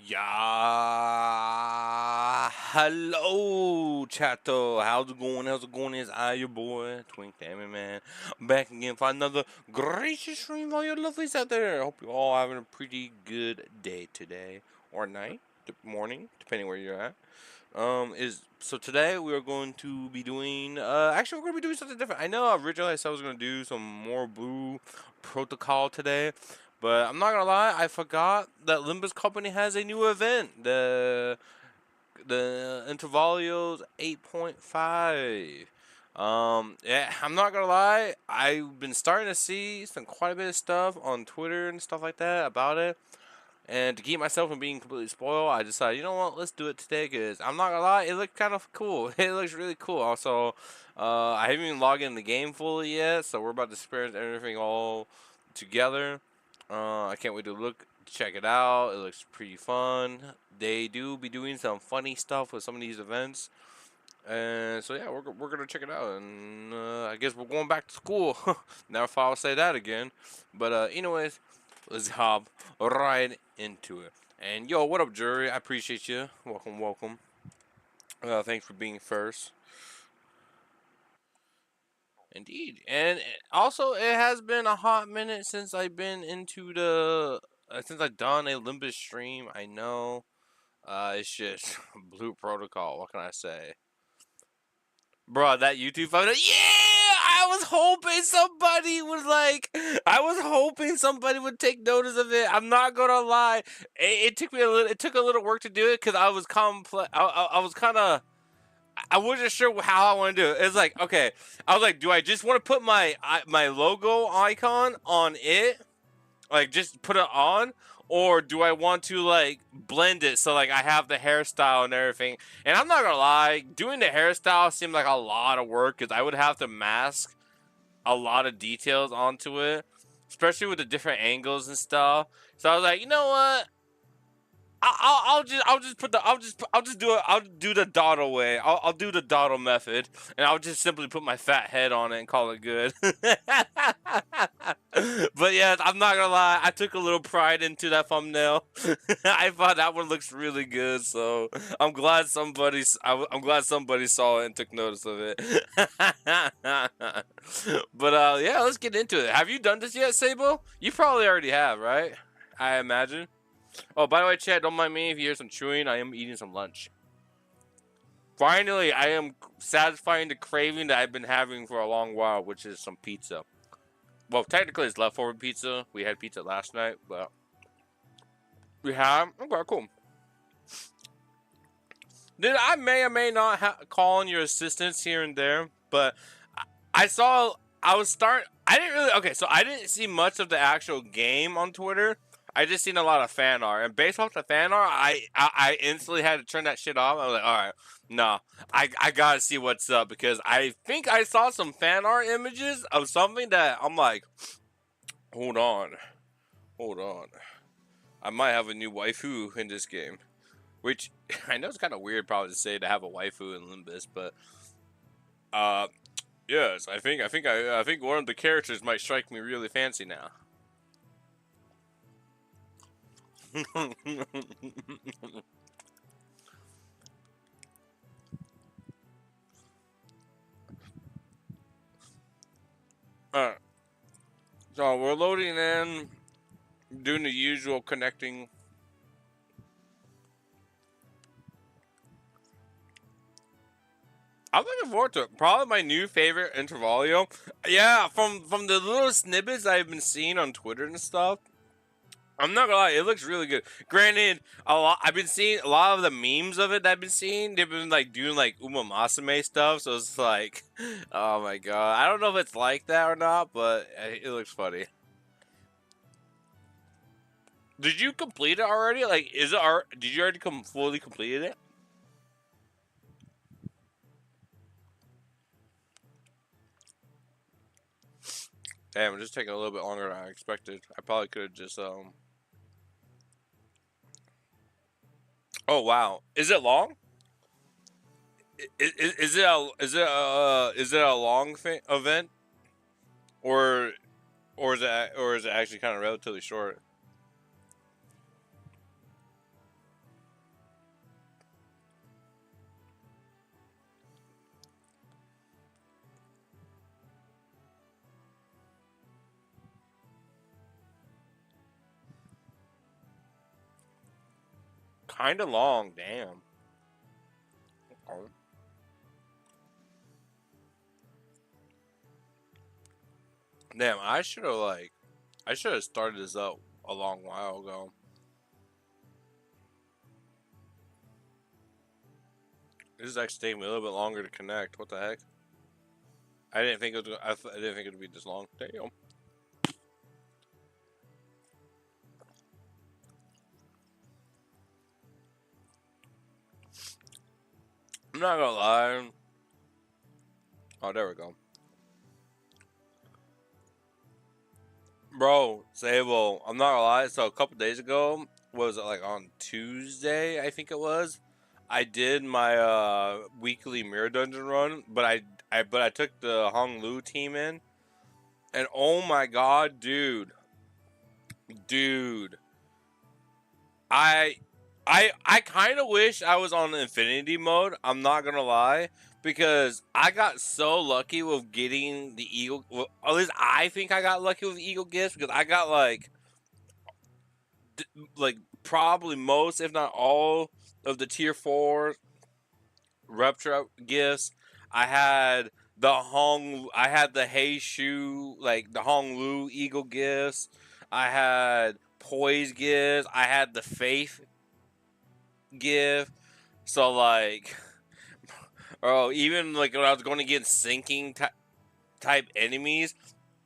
Yeah, hello, Chato. How's it going? How's it going? It's I, your boy, Twink Family Man, back again for another gracious stream. All your lovelies out there. I hope you're all having a pretty good day today or night, morning, depending where you're at. Is so today we are going to be doing. Actually, we're going to be doing something different. I know originally I said I was going to do some more Blue Protocol today, but I'm not gonna lie, I forgot that Limbus Company has a new event. The Intervalios 8.5. Yeah, I'm not gonna lie, I've been starting to see some quite a bit of stuff on Twitter and stuff like that about it. And to keep myself from being completely spoiled, I decided, you know what, let's do it today because I'm not gonna lie, it looked kind of cool. It looks really cool. Also, I haven't even logged in the game fully yet, so we're about to experience everything all together. I can't wait to check it out. It looks pretty fun. They do be doing some funny stuff with some of these events. And so yeah, we're gonna check it out, and I guess we're going back to school. Never thought I'll say that again, but anyways, let's hop right into it. And yo, what up, jury? I appreciate you. Welcome, welcome. Thanks for being first. Indeed, and also it has been a hot minute since I've been into the since I've done a Limbus stream. I know, it's just Blue Protocol. What can I say? Bro, that YouTube photo. Yeah! I was hoping somebody would take notice of it. I'm not gonna lie. It took me a little. It took a little work to do it because I was complex. I was kind of. I wasn't sure how I want to do it. It's like, okay. I was like, do I just want to put my logo icon on it? Like just put it on, or do I want to like blend it so like I have the hairstyle and everything? And I'm not gonna lie, doing the hairstyle seemed like a lot of work because I would have to mask a lot of details onto it, especially with the different angles and stuff. So I was like, you know what? I'll just do it. I'll do the Dotto way. I'll do the Dotto method, and I'll just simply put my fat head on it and call it good. But yeah, I'm not gonna lie. I took a little pride into that thumbnail. I thought that one looks really good, so I'm glad I'm glad somebody saw it and took notice of it. But yeah, let's get into it. Have you done this yet, Sabo? You probably already have, right? I imagine. Oh, by the way, Chad, don't mind me if you hear some chewing. I am eating some lunch. Finally, I am satisfying the craving that I've been having for a long while, which is some pizza. Well, technically, it's leftover pizza. We had pizza last night, but we have. Okay, cool. Then I may or may not call on your assistance here and there, but I saw. I was start. I didn't really. Okay, so I didn't see much of the actual game on Twitter. I just seen a lot of fan art, and based off the fan art, I instantly had to turn that shit off. I was like, all right, no, I gotta see what's up because I think I saw some fan art images of something that I'm like, hold on, hold on, I might have a new waifu in this game, which I know it's kind of weird probably to say to have a waifu in Limbus, but uh, yes, I think one of the characters might strike me really fancy now. Alright, so we're loading in, doing the usual connecting. I'm looking forward to it. Probably my new favorite Intervalio. Yeah, from the little snippets I've been seeing on Twitter and stuff. I'm not gonna lie, it looks really good. Granted, a lot I've been seeing a lot of the memes of it that I've been seeing. They've been like doing like Umamasame stuff, so it's like, oh my god, I don't know if it's like that or not, but it looks funny. Did you complete it already? Like, did you already fully completed it? Damn, it's just taking a little bit longer than I expected. I probably could have just Oh wow, is it long? Is it a long event, or or is it actually kind of relatively short? kind of long. Damn. Okay. Damn, I should have started this up a long while ago. This is actually taking me a little bit longer to connect. What the heck? I didn't think it was. I didn't think it would be this long. Damn. I'm not gonna lie. Oh, there we go. Bro, Sable, I'm not gonna lie. So a couple days ago, was it like on Tuesday? I think it was. I did my weekly mirror dungeon run, but I took the Hong Lu team in, and oh my god, dude, I I kind of wish I was on infinity mode. I'm not gonna lie, because I got so lucky with getting the eagle. Well, at least I think I got lucky with eagle gifts because I got like probably most, if not all, of the tier 4 rupture gifts. I had I had the Hey Shu, like the Hong Lu eagle gifts. I had poise gifts. I had the faith gift. So like, oh, even like when I was going against sinking type enemies,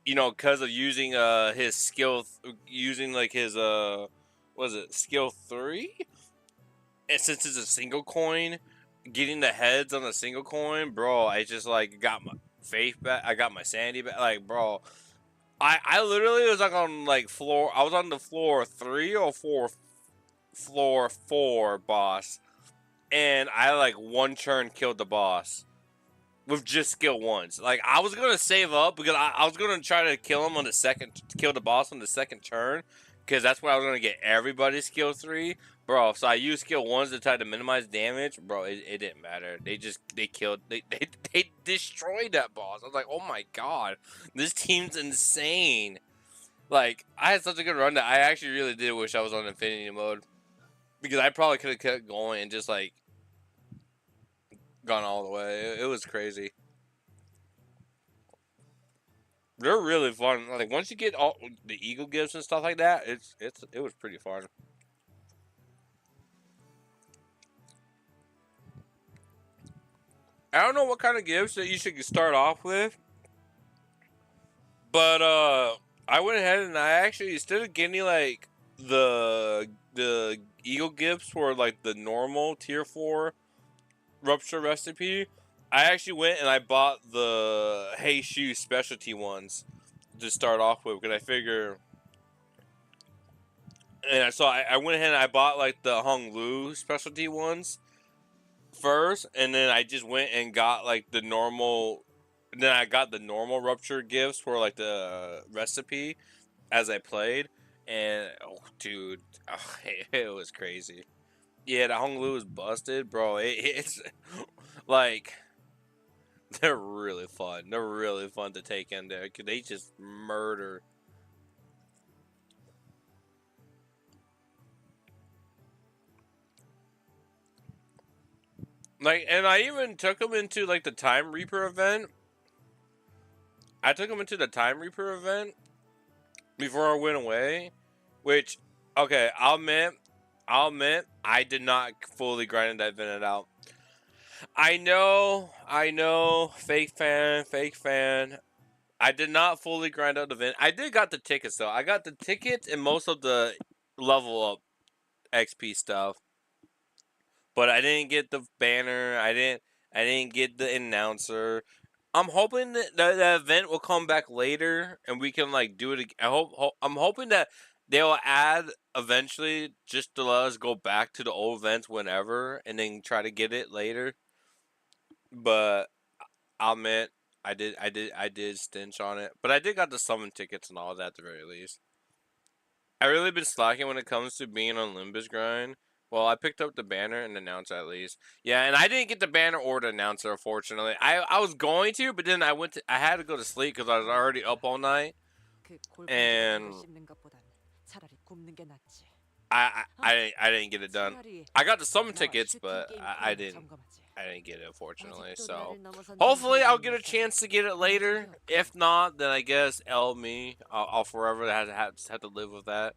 because of using his skill, using like his was it skill 3? And since it's a single coin, getting the heads on a single coin, bro, I just like got my faith back. I got my sanity back. Like, bro, I literally was like on like floor. I was on the floor 3 or 4, floor 4 boss, and I like one turn killed the boss with just skill 1s. Like I was gonna save up because I was gonna try to kill him on the second, kill the boss on the second turn, because that's where I was gonna get everybody's skill 3, bro. So I used skill 1s to try to minimize damage, bro. It didn't matter. They killed, they destroyed that boss. I was like, oh my god, this team's insane. Like I had such a good run that I actually really did wish I was on infinity mode, because I probably could have kept going and just like gone all the way. It was crazy. They're really fun. Like once you get all the eagle gifts and stuff like that, it was pretty fun. I don't know what kind of gifts that you should start off with, but I went ahead and I actually, instead of getting like the eagle gifts for like the normal tier 4 rupture recipe, I actually went and I bought the Hey Shu specialty ones to start off with, because I figure. And so I went ahead and I bought like the Hong Lu specialty ones first, and then I just went and got like the normal. Then I got the normal rupture gifts for like the recipe as I played, and oh, dude, oh, it was crazy. Yeah, the Hong Lu is busted, bro. It's like they're really fun. They're really fun to take in there. They just murder. Like, and I even took them into like the Time Reaper event. I took them into the Time Reaper event before I went away, which, okay, I'll admit, I did not fully grind that event out. I know, fake fan. I did not fully grind out the event. I did got the tickets though. I got the tickets and most of the level up XP stuff, but I didn't get the banner. I didn't get the announcer. I'm hoping that the event will come back later and we can like do it. I'm hoping that they'll add eventually, just to let us go back to the old events whenever and then try to get it later. But I'll admit, I did stinch on it, but I did got the summon tickets and all that at the very least. I really been slacking when it comes to being on Limbus grind. Well, I picked up the banner and announcer at least. Yeah, and I didn't get the banner or the announcer, unfortunately. I was going to, but then I had to go to sleep because I was already up all night. 그 골판지가 닭을 And 씹는 것보단 차라리 굽는 게 낫지. I didn't get it done. I got the summon tickets, but I didn't get it, unfortunately. So hopefully I'll get a chance to get it later. If not, then I guess me. I'll forever have to live with that.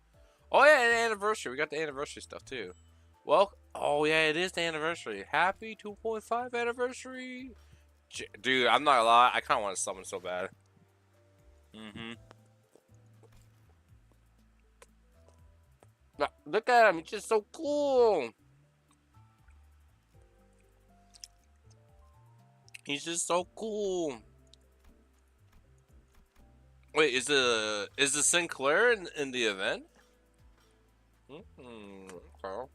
Oh yeah, and the anniversary. We got the anniversary stuff too. Well, oh yeah, it is the anniversary. Happy 2.5 anniversary, dude. I'm not gonna lie. I kind of want to summon so bad. Look at him. He's just so cool. He's just so cool. Wait, is the Sinclair in the event? Okay. Oh,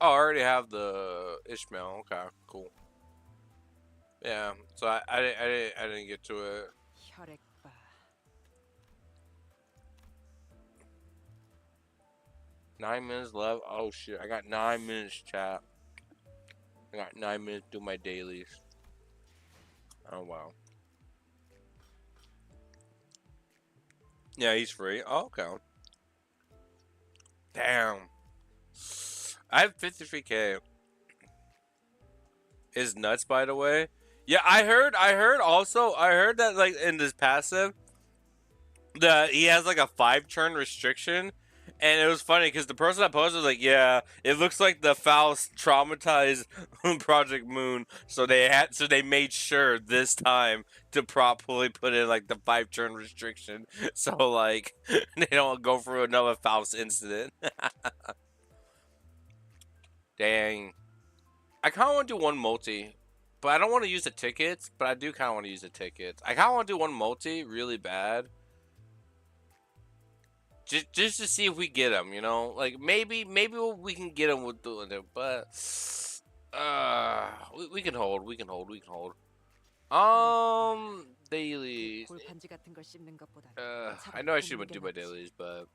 I already have the Ishmael. Okay, cool. Yeah, so I didn't get to it. 9 minutes left. Oh shit, I got 9 minutes, chat. I got 9 minutes to do my dailies. Oh wow. Yeah, he's free. Oh, okay. Damn. I have 53K. Is nuts, by the way. Yeah, I heard that like in this passive that he has like a 5 turn restriction. And it was funny because the person that posted was like, "Yeah, it looks like the Faust traumatized Project Moon, so they made sure this time to properly put in like the 5 turn restriction, so like they don't go through another Faust incident." Dang, I kind of want to do one multi, but I don't want to use the tickets. But I do kind of want to use the tickets. I kind of want to do one multi really bad. Just to see if we get him, you know, like maybe we can get him with doing it, but we can hold, dailies. I know I should do my dailies, but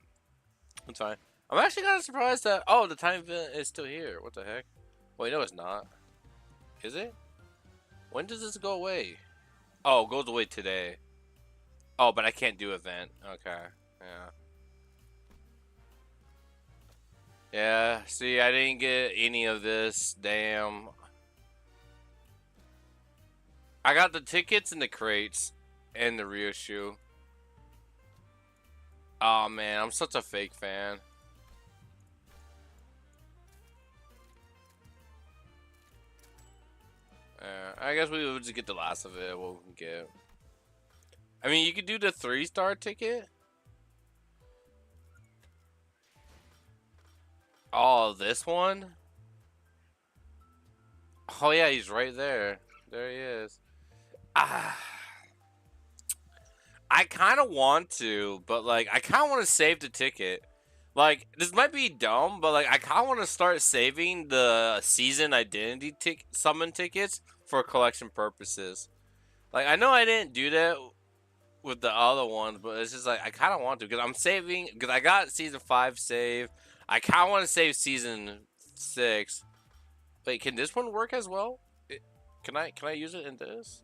it's fine. I'm actually kind of surprised that the time event is still here. What the heck? Wait, no, it's not. Is it? When does this go away? Oh, it goes away today. Oh, but I can't do event. Okay, yeah. Yeah, see, I didn't get any of this. Damn. I got the tickets and the crates and the reissue. Oh man, I'm such a fake fan. I guess we would just get the last of it. What we can get. I mean, you could do the 3-star ticket. Oh, this one? Oh yeah, he's right there. There he is. I kind of want to, but like, I kind of want to save the ticket. Like, this might be dumb, but like, I kind of want to start saving the season identity summon tickets for collection purposes. Like, I know I didn't do that with the other ones, but it's just like I kind of want to because I'm saving because I got season 5 saved. I kind of want to save season 6. Wait, can this one work as well? Can I use it in this?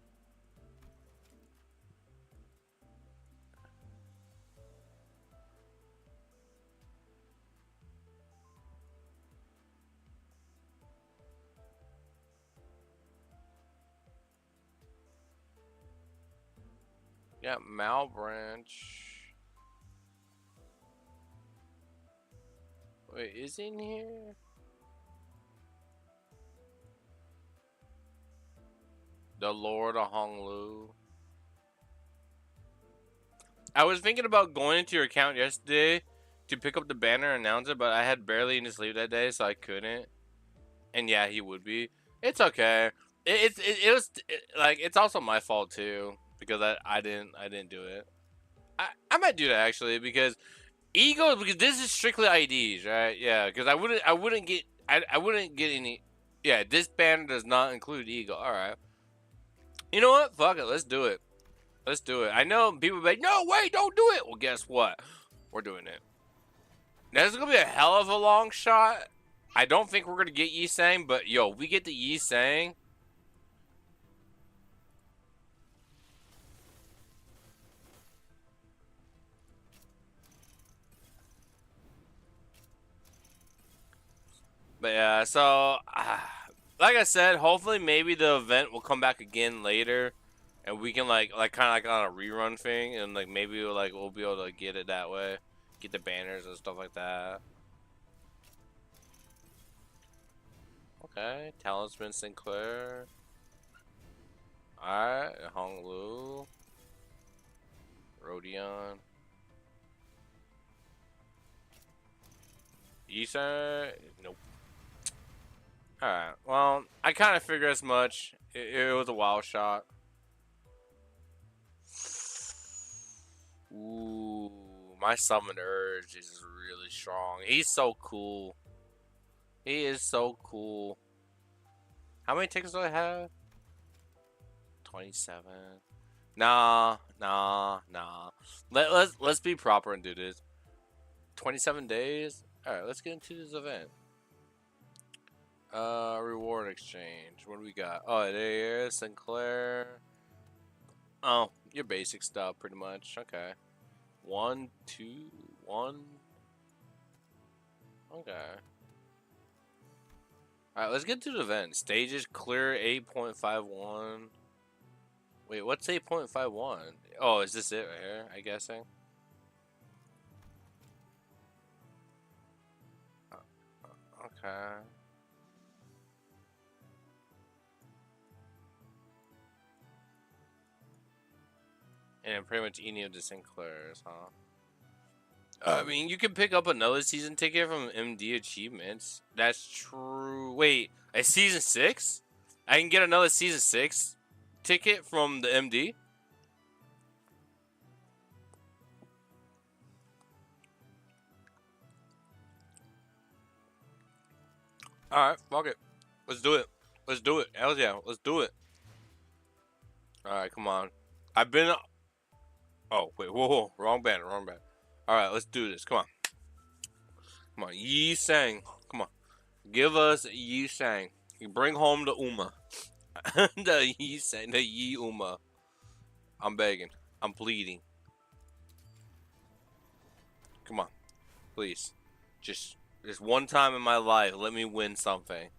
Yeah, Malbranch. Wait, is he in here? The Lord of Honglu. I was thinking about going into your account yesterday to pick up the banner and announce it, but I had barely any sleep that day, so I couldn't. And yeah, he would be. It's okay. It was like it's also my fault too because I didn't do it. I might do that actually because because this is strictly IDs, right? Yeah, because I wouldn't get any. Yeah, this banner does not include Eagle. All right. You know what? Fuck it. Let's do it. Let's do it. I know people be like, no, wait, don't do it. Well, guess what? We're doing it. Now, this is going to be a hell of a long shot. I don't think we're going to get Yi Sang, but yo, we get the Yi Sang. But yeah, so like I said, hopefully maybe the event will come back again later, and we can like kind of like on a rerun thing, and like maybe we'll be able to get it that way, get the banners and stuff like that. Okay, Talisman Sinclair. Alright, Hong Lu, Rodion, Issa. Nope. Alright, well, I kind of figured as much. It was a wild shot. Ooh, my summon urge is really strong. He's so cool. He is so cool. How many tickets do I have? 27. Nah, nah, nah. Let's be proper and do this. 27 days. All right, let's get into this event. Reward exchange. What do we got? Oh, there is Sinclair. Oh, your basic stuff, pretty much. Okay. 1, 2, 1. Okay. Alright, let's get to the event. Stages clear 8.51. Wait, what's 8.51? Oh, is this it right here? I guessing. Okay. And pretty much any of the Sinclairs, huh? I mean, you can pick up another season ticket from MD Achievements. That's true. Wait, a season 6? I can get another season 6 ticket from the MD? Alright, fuck it. Let's do it. Let's do it. Hell yeah, let's do it. Alright, come on. I've been. Oh, wait, whoa, wrong banner, wrong banner. Alright, let's do this. Come on. Come on, Yi Sang. Come on. Give us Yi Sang. You bring home the Uma. The Yi Sang, the Yi Uma. I'm begging. I'm pleading. Come on. Please. Just one time in my life, let me win something.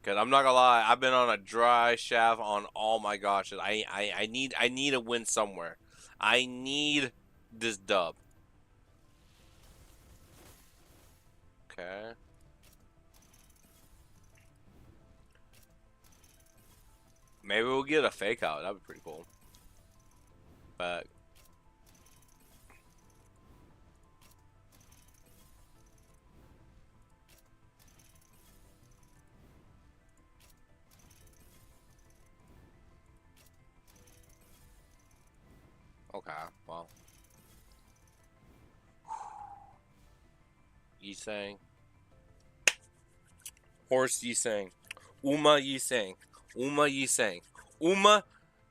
Cause I'm not gonna lie, I've been on a dry shaft on all my gotchas. I need a win somewhere. I need this dub. Okay. Maybe we'll get a fake out. That'd be pretty cool. But okay, well. Yisang. Horse Yisang. Uma Yisang. Uma Yisang. Uma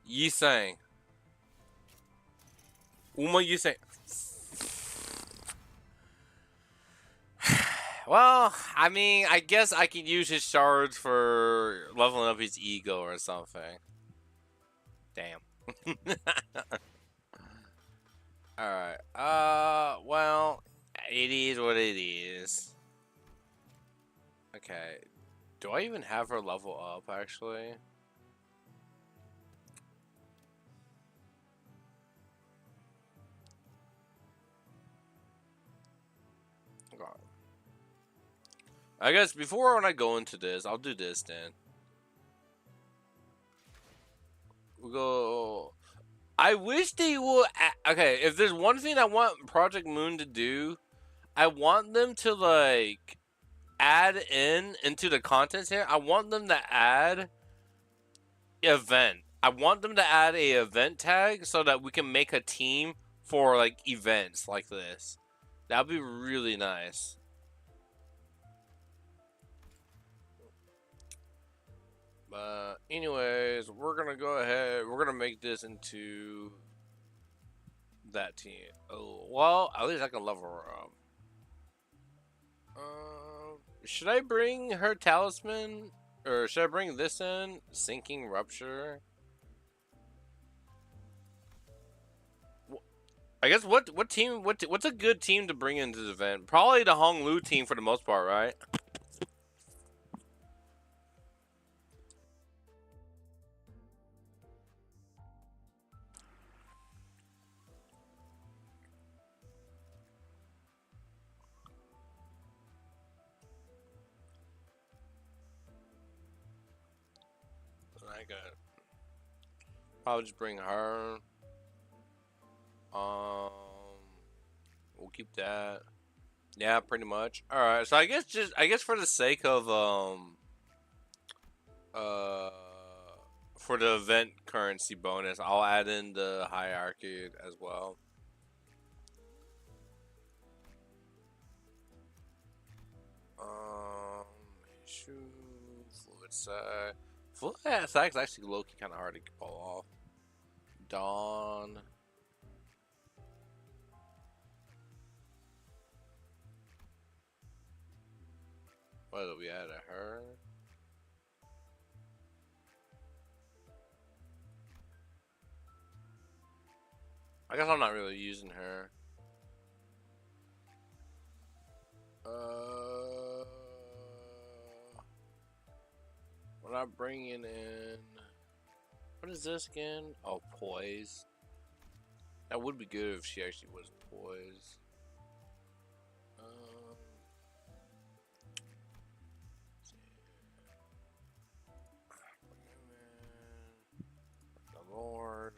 Yisang. Uma Yisang. Well, I mean, I guess I can use his shards for leveling up his ego or something. Damn. Alright. Well, it is what it is. Okay. Do I even have her level up, actually? God. I guess before when I go into this, I'll do this then. We'll go. I wish they would. Okay, if there's one thing I want Project Moon to do, I want them to like add into the contents here. I want them to add event. I want them to add a event tag so that we can make a team for like events like this. That'd be really nice. But anyways, we're gonna go ahead. We're gonna make this into that team. Oh well, at least I can level her up. Should I bring her talisman, or should I bring this in? Sinking rupture. I guess what team what's a good team to bring into the event? Probably the Hong Lu team for the most part, right? got probably just bring her. Um, we'll keep that. Yeah, pretty much. All right. So I guess for the sake of uh for the event currency bonus, I'll add in the hierarchy as well. Shoe, fluid side. Fluid side is actually low key kind of hard to pull off. Dawn. What did we add to her? I guess I'm not really using her. We're not bringing in. What is this again? Oh, poise. That would be good if she actually was poise. The Lord.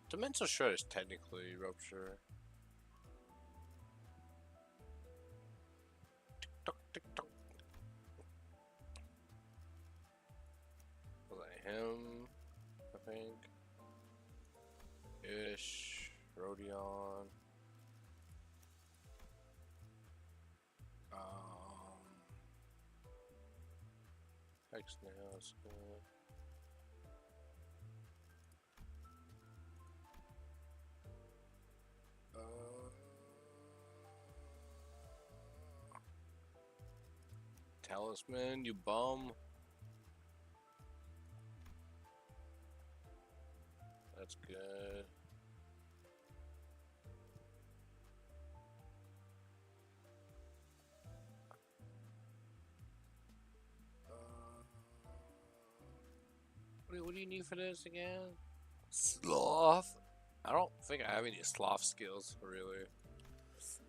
Dimensional Shred is technically Rupture. Tick-tock, tick-tock. Was that him? I think. Ish. Rodion. Hex now is good. Talisman, you bum. That's good. What do you need for this again? Sloth. I don't think I have any sloth skills, really.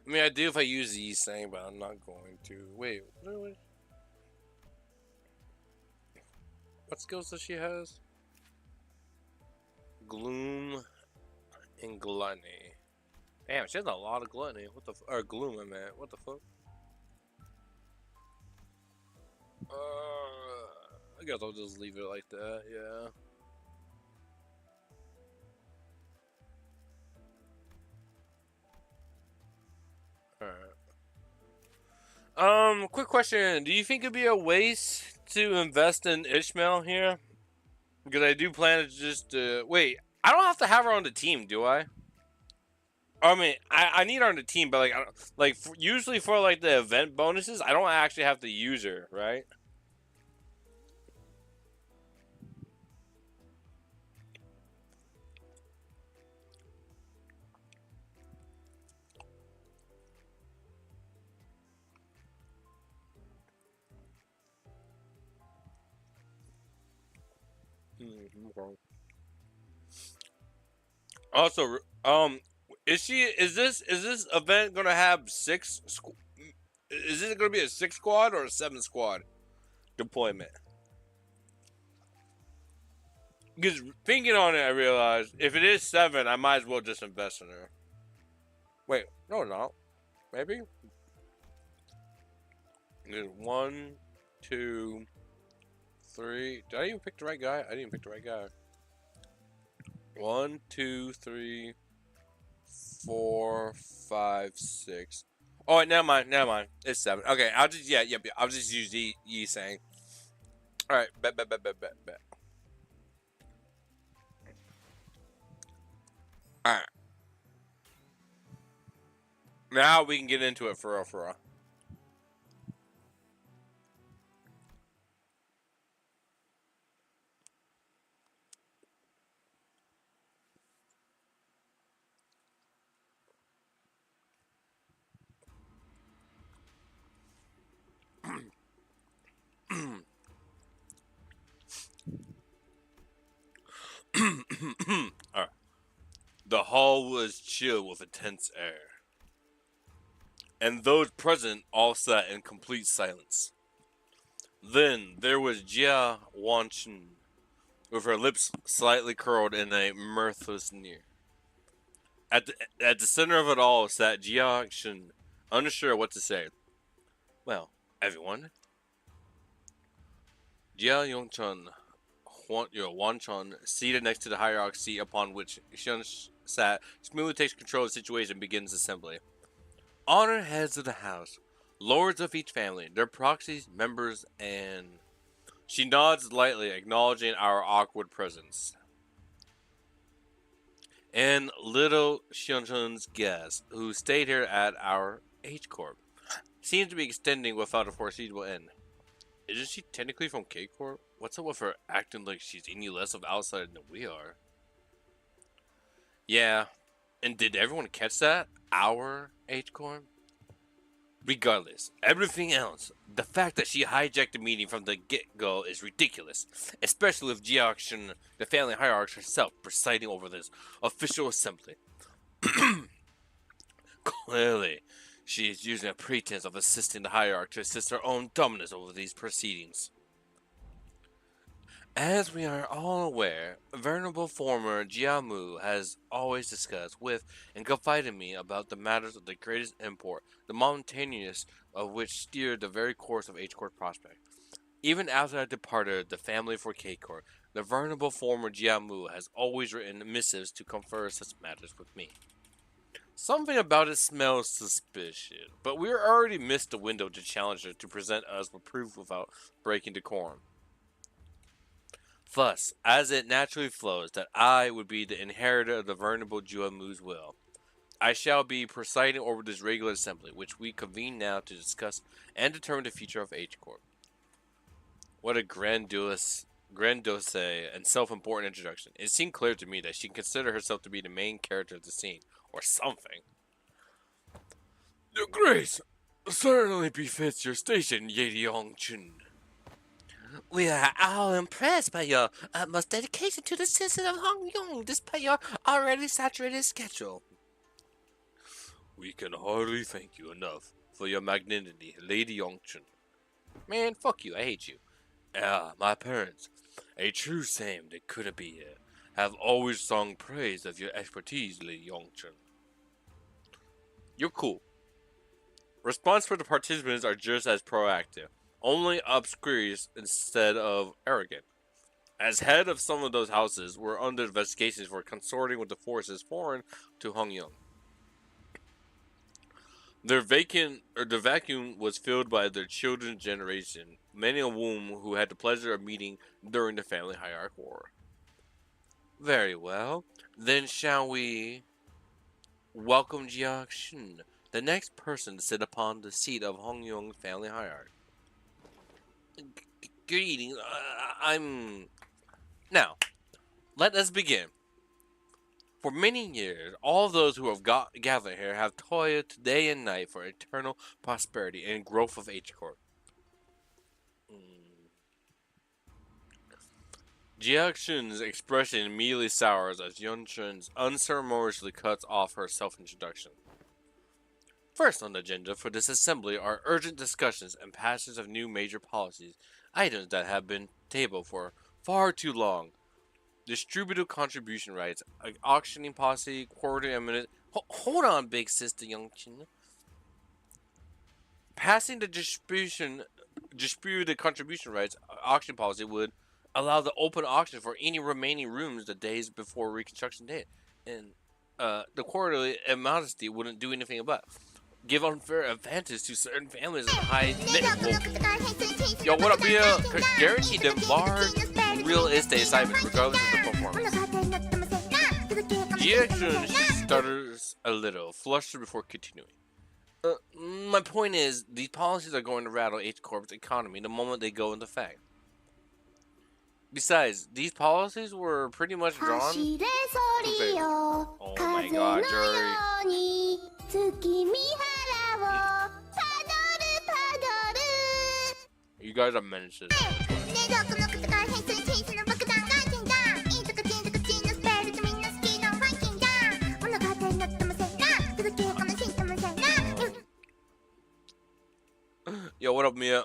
I mean, I do if I use the thing, but I'm not going to. Wait, what skills does she has? Gloom and Gluttony. Damn, she has a lot of Gluttony. What the or Gloom, I meant. What the fuck? I guess I'll just leave it like that, yeah. Alright. Quick question. Do you think it'd be a waste to invest in Ishmael here? Because I do plan to just, wait. I don't have to have her on the team, do I? I mean, I need her on the team, but usually for like the event bonuses, I don't actually have to use her, right? Okay. Also, is this event gonna have six? Is this gonna be a 6 squad or a 7 squad deployment? Because thinking on it, I realized if it is 7, I might as well just invest in her. Wait, no, not. Maybe. There's 1, 2, 3. Did I even pick the right guy? I didn't pick the right guy. 1, 2, 3, 4, 5, 6. Oh, wait, never mind. Never mind. It's 7. Okay, I'll just I'll just use Yi saying. All right, bet. All right. Now we can get into it for real. All right. The hall was chill with a tense air. and those present all sat in complete silence. Then there was Jia Wanchun, with her lips slightly curled in a mirthless sneer. At the center of it all sat Jia Shun, unsure what to say. Well, everyone, Jia Yongchun, Wanchun, seated next to the hierarchy seat upon which Shun sat, smoothly takes control of the situation and begins assembly. Honor heads of the house, lords of each family, their proxies, members, and... She nods lightly, acknowledging our awkward presence. And little Shunchun's guest, who stayed here at our H Corp, seems to be extending without a foreseeable end. Isn't she technically from K Corp? What's up with her acting like she's any less of an outsider than we are? Yeah, and did everyone catch that? Our H Corp? Regardless, everything else, the fact that she hijacked the meeting from the get-go is ridiculous, especially with Jiaxin, the family hierarch herself, presiding over this official assembly. Clearly, she is using a pretense of assisting the hierarch to assist her own dominance over these proceedings. As we are all aware, venerable former Jiamu has always discussed with and confided in me about the matters of the greatest import, the momentaneous of which steered the very course of H Court prospect. Even after I departed the family for K Court, the venerable former Jiamu has always written missives to confer such matters with me. Something about it smells suspicious, but we already missed the window to challenge her to present us with proof without breaking decorum. Thus, as it naturally flows that I would be the inheritor of the venerable Jiamu's will, I shall be presiding over this regular assembly, which we convene now to discuss and determine the future of H Corp. What a grandiose and self-important introduction. It seemed clear to me that she considered herself to be the main character of the scene, or something. Your Grace certainly befits your station, Lady Yongchun. We are all impressed by your utmost dedication to the citizens of Hong Kong, despite your already saturated schedule. We can hardly thank you enough for your magnanimity, Lady Yongchun. Man, fuck you, I hate you. My parents, a true same that couldn't be here, have always sung praise of your expertise, Lady Yongchun. You're cool. Response for the participants are just as proactive, only obscure instead of arrogant. As head of some of those houses, we're under investigations for consorting with the forces foreign to Hongyong. The vacuum was filled by their children's generation, many of whom who had the pleasure of meeting during the family hierarchy war. Very well, then shall we welcome Jia Shun, the next person to sit upon the seat of Hongyong family hierarchy. Good evening. Now, let us begin. For many years, all those who have gathered here have toiled day and night for eternal prosperity and growth of H Corp. Jiaxun's expression immediately sours as Yunchun's unceremoniously cuts off her self-introduction. First on the agenda for this assembly are urgent discussions and passage of new major policies, items that have been tabled for far too long. Distributive contribution rights, auctioning policy, quarterly eminent. Hold on, big sister Yongqin. Passing the distributed contribution rights auction policy would allow the open auction for any remaining rooms the days before reconstruction date, and the quarterly modesty wouldn't do anything about it. Give unfair advantage to certain families of high net. Yo, what up, Bia? Guarantee them large real estate assignments regardless of the performance. Jiaxun stutters a little, flustered before continuing. My point is, these policies are going to rattle H Corp's economy the moment they go into effect. Besides, these policies were pretty much drawn. Oh my god, Jerry. You guys are menaces. Yo, what up, Mia?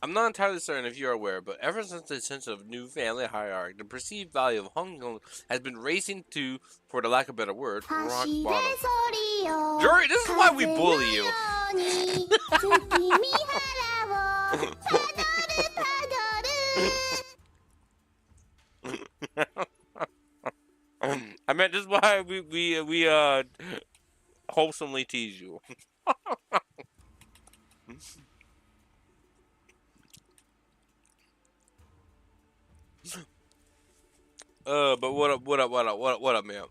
I'm not entirely certain if you are aware, but ever since the ascension of new family hierarchy, the perceived value of Hong Kong has been racing to, for the lack of a better word, rock bottom. Jory, this is why we bully you. I meant this is why we wholesomely tease you. But what up, man?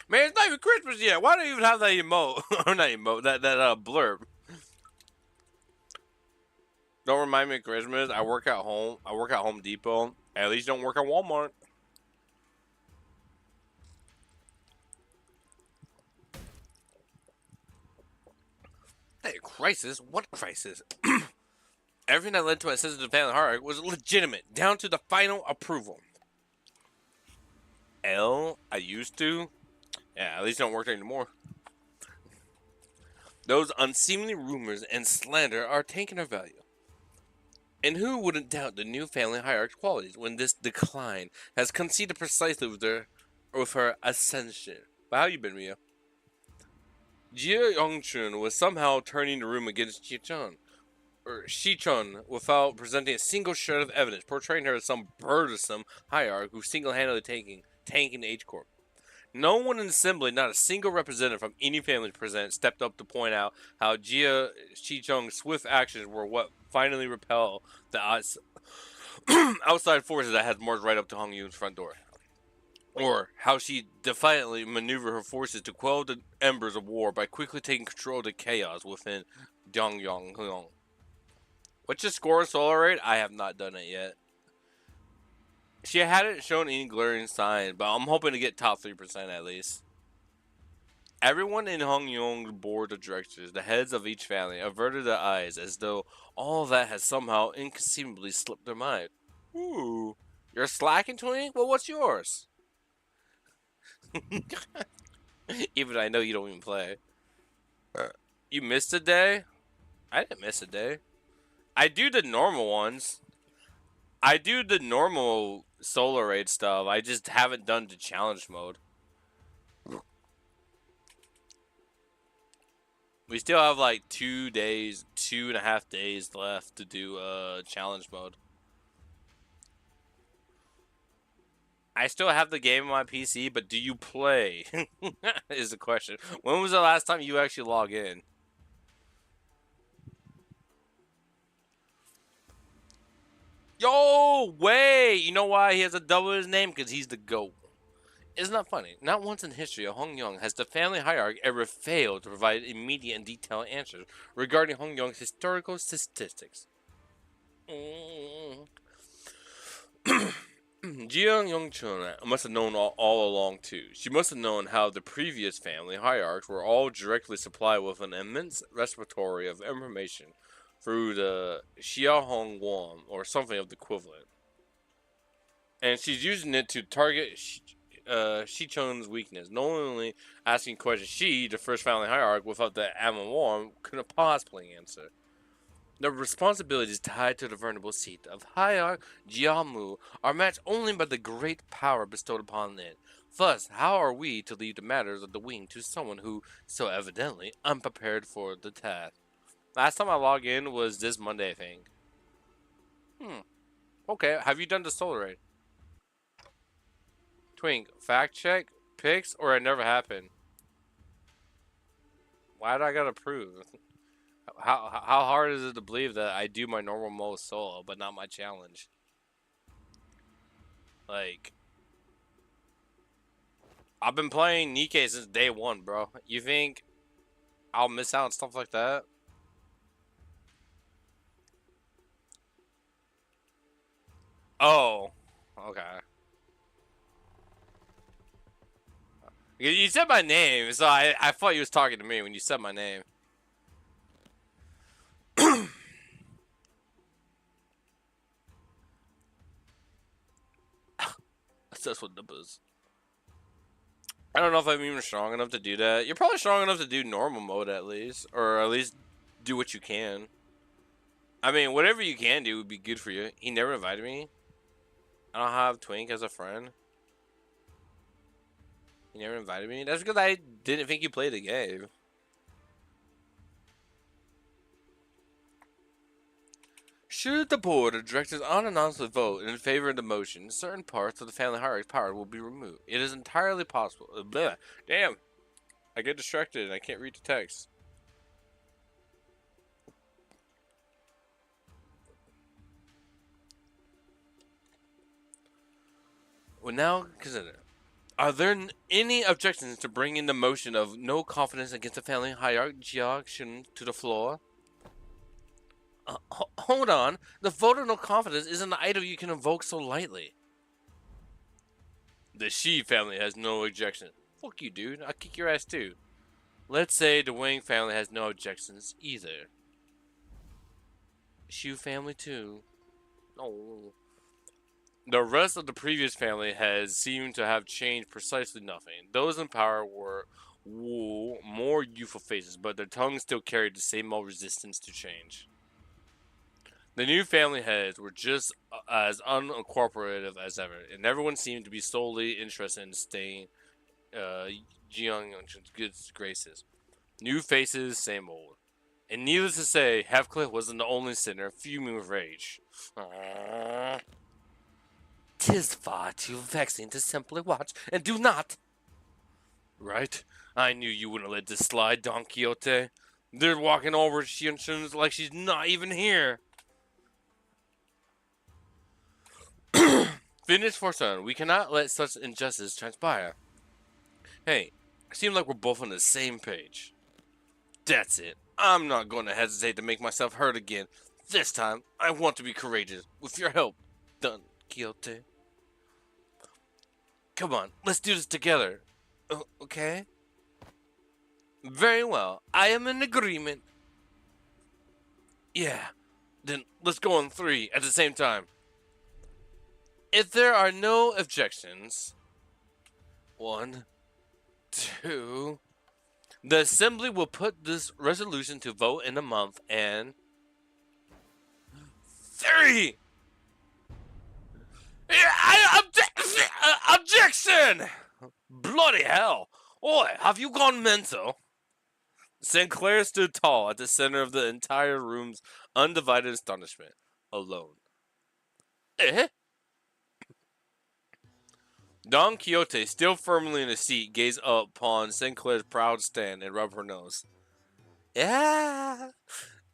Man, it's not even Christmas yet. Why don't you even have that emote? Or not emote, that blurb. Don't remind me of Christmas. I work at home. I work at Home Depot. At least don't work at Walmart. Hey, crisis? What crisis? Everything that led to my sensitive family heart was legitimate, down to the final approval. I used to. Yeah, at least don't work there anymore. Those unseemly rumors and slander are taking our value. And who wouldn't doubt the new family hierarchy qualities when this decline has conceded precisely with her ascension? But how you been, Mia? Jia Yongchun was somehow turning the room against Shichun, without presenting a single shred of evidence, portraying her as some burdensome hierarch who single-handedly tanking the H Corp. No one in the assembly, not a single representative from any family present, stepped up to point out how Jia Shichung's swift actions were what finally repel the outside forces that had marched right up to Hong Yun's front door. Or how she defiantly maneuvered her forces to quell the embers of war by quickly taking control of the chaos within Dongyong. What's your score in Solar Raid? I have not done it yet. She hadn't shown any glaring sign, but I'm hoping to get top 3% at least. Everyone in Hong Yong's board of directors, the heads of each family, averted their eyes as though all that had somehow inconceivably slipped their mind. Ooh, you're slacking, Twink? Well, what's yours? Even I know you don't even play. You missed a day? I didn't miss a day. I do the normal ones. I do the normal Solar Raid stuff. I just haven't done the challenge mode. We still have like 2.5 days left to do challenge mode. I still have the game on my PC, but do you play? Is the question. When was the last time you actually logged in? Yo, wait! You know why he has a double his name? Because he's the GOAT. Isn't that funny? Not once in history of Hong Yong has the family hierarchy ever failed to provide immediate and detailed answers regarding Hong Yong's historical statistics. Jiang Yongchun must have known all along too. She must have known how the previous family hierarchs were all directly supplied with an immense repository of information through the Xiaohong Guan or something of the equivalent. And she's using it to target Shichun's weakness, not only asking questions she, the first family hierarch without the Amon Warm, couldn't possibly answer. The responsibilities tied to the venerable seat of Hierarch Jiamu are matched only by the great power bestowed upon it. Thus, how are we to leave the matters of the wing to someone who, so evidently, unprepared for the task? Last time I logged in was this Monday, I think. Okay, have you done the Solar Raid? Twink, fact check, pics, or it never happened? Why do I gotta prove? How hard is it to believe that I do my normal mode solo, but not my challenge? Like, I've been playing Nikkei since day one, bro. You think I'll miss out on stuff like that? Oh, okay. You said my name, so I thought you was talking to me when you said my name. That's what numbers. I don't know if I'm even strong enough to do that. You're probably strong enough to do normal mode at least, or at least do what you can. I mean, whatever you can do would be good for you. He never invited me. I don't have Twink as a friend. He never invited me. That's because I didn't think you played the game. Should the board of directors unanimously vote in favor of the motion, certain parts of the family hierarchy power will be removed. It is entirely possible. Blah. Damn. I get distracted and I can't read the text. Well, now consider. Are there any objections to bringing the motion of no confidence against the family hierarchy to the floor? Hold on. The vote of no confidence isn't an item you can invoke so lightly. The Shi family has no objection. Fuck you, dude. I'll kick your ass too. Let's say the Wang family has no objections either. Shu family too. Oh. The rest of the previous family has seemed to have changed precisely nothing. Those in power were more youthful faces, but their tongues still carried the same old resistance to change. The new family heads were just as uncooperative as ever, and everyone seemed to be solely interested in staying Jiang good graces. New faces, same old. And needless to say, Heathcliff wasn't the only sinner fuming with rage. Aww. 'Tis far too vexing to simply watch and do not. Right? I knew you wouldn't let this slide, Don Quixote. They're walking over Xianxun like she's not even here. Finish for son. We cannot let such injustice transpire. Hey, seems like we're both on the same page. That's it. I'm not going to hesitate to make myself heard again. This time, I want to be courageous. With your help, Don Quixote. Come on, let's do this together. Okay? Very well. I am in agreement. Yeah. Then let's go on 3 at the same time. If there are no objections, 1, 2. The Assembly will put this resolution to vote in a month, and 3. Objection! Bloody hell! Oi, have you gone mental? Sinclair stood tall at the center of the entire room's undivided astonishment, alone. Eh? Don Quixote, still firmly in his seat, gazed up upon Sinclair's proud stand and rubbed her nose. Yeah,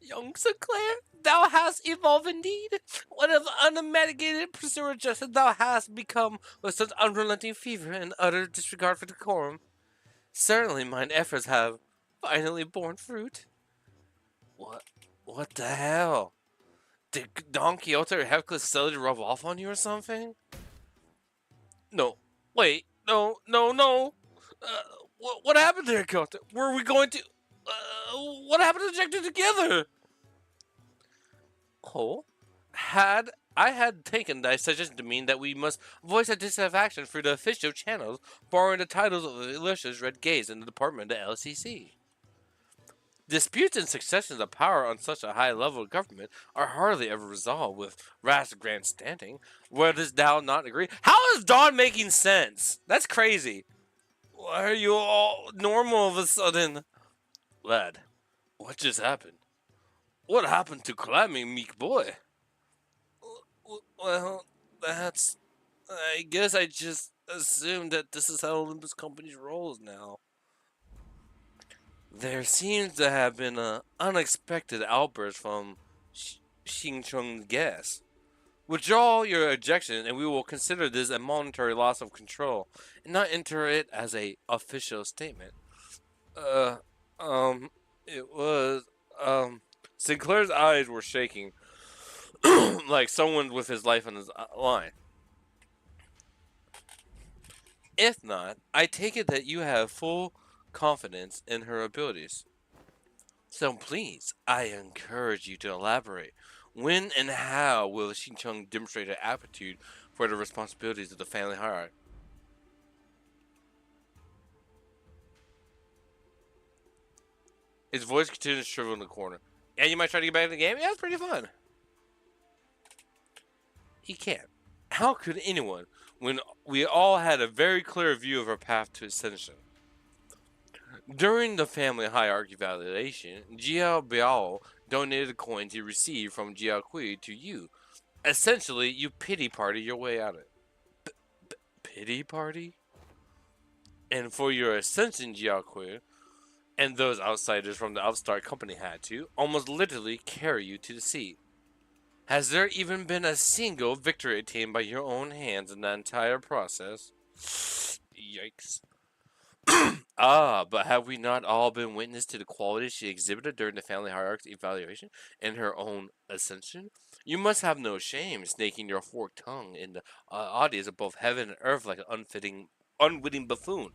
young Sinclair, thou hast evolved indeed. What of unmitigated pursuer justice thou hast become with such unrelenting fever and utter disregard for decorum. Certainly mine efforts have finally borne fruit. What the hell? Did Don Quixote or Heathcliff suddenly rub off on you or something? No. Wait. No. What happened there, Quixote? Were we going to... what happened to Objective together? Oh? I had taken thy suggestion to mean that we must voice our dissatisfaction through the official channels, borrowing the titles of Alicia's Red Gaze in the department of the LCC. Disputes and successions of power on such a high level of government are hardly ever resolved with rash grandstanding. Where does thou not agree? How is Dawn making sense? That's crazy. Why are you all normal all of a sudden? Lad, what just happened? What happened to climbing meek boy? Well, that's... I guess I just assumed that this is how Limbus Company rolls now. There seems to have been an unexpected outburst from Xingchung's guest. Withdraw your objection, and we will consider this a momentary loss of control, and not enter it as a official statement. It was, Sinclair's eyes were shaking, like someone with his life on his line. If not, I take it that you have full confidence in her abilities. So please, I encourage you to elaborate. When and how will Xincheng demonstrate her aptitude for the responsibilities of the family hierarchy? His voice continued to shrivel in the corner. And you might try to get back in the game. Yeah, it's pretty fun. He can't. How could anyone, when we all had a very clear view of our path to ascension? During the family hierarchy validation, Jiao Biao donated the coins he received from Jiao Kui to you. Essentially, you pity party your way out of it. Pity party? And for your ascension, Jiao Kui, and those outsiders from the upstart company had to, almost literally carry you to the seat. Has there even been a single victory attained by your own hands in that entire process? Yikes. But have we not all been witness to the qualities she exhibited during the family hierarchy evaluation and her own ascension? You must have no shame snaking your forked tongue in the audience of both heaven and earth like an unwitting buffoon.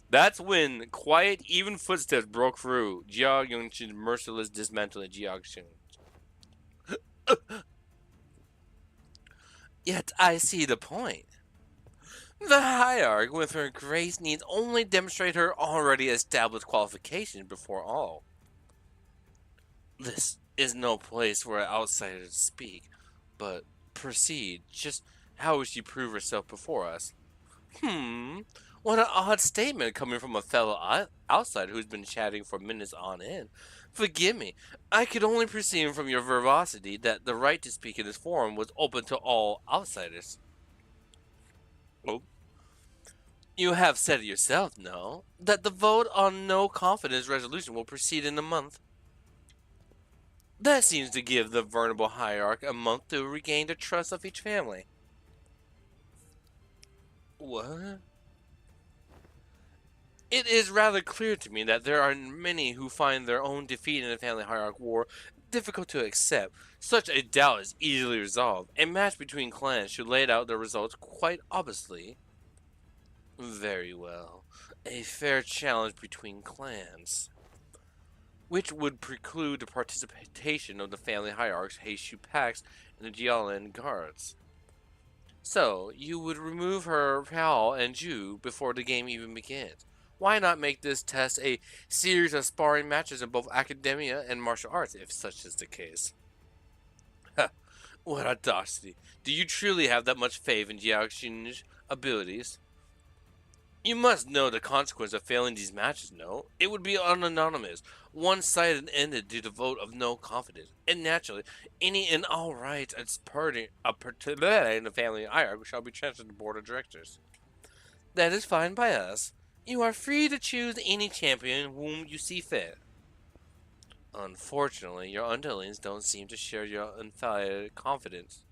That's when quiet, even footsteps broke through Jia Yongqin's merciless dismantling of Jiaxing. Yet I see the point. The hierarch with her grace needs only demonstrate her already established qualifications before all. This is no place for an outsider to speak, but proceed. Just how would she prove herself before us? What an odd statement coming from a fellow outsider who's been chatting for minutes on end. Forgive me, I could only perceive from your verbosity that the right to speak in this forum was open to all outsiders. Oh. You have said it yourself, no? That the vote on no confidence resolution will proceed in a month. That seems to give the vulnerable hierarch a month to regain the trust of each family. What? It is rather clear to me that there are many who find their own defeat in the family hierarch war difficult to accept. Such a doubt is easily resolved. A match between clans should lay out the results quite obviously. Very well. A fair challenge between clans, which would preclude the participation of the family hierarchs Heishu Pax and the Jialan guards. So, you would remove her Pal and Ju before the game even begins. Why not make this test a series of sparring matches in both academia and martial arts, if such is the case? What audacity. Do you truly have that much faith in Jiaxin's abilities? You must know the consequence of failing these matches, no? It would be anonymous, one-sided and ended to the vote of no confidence. And naturally, any and all rights as in the family hierarchy shall be transferred to the board of directors. That is fine by us. You are free to choose any champion whom you see fit. Unfortunately, your underlings don't seem to share your unfounded confidence.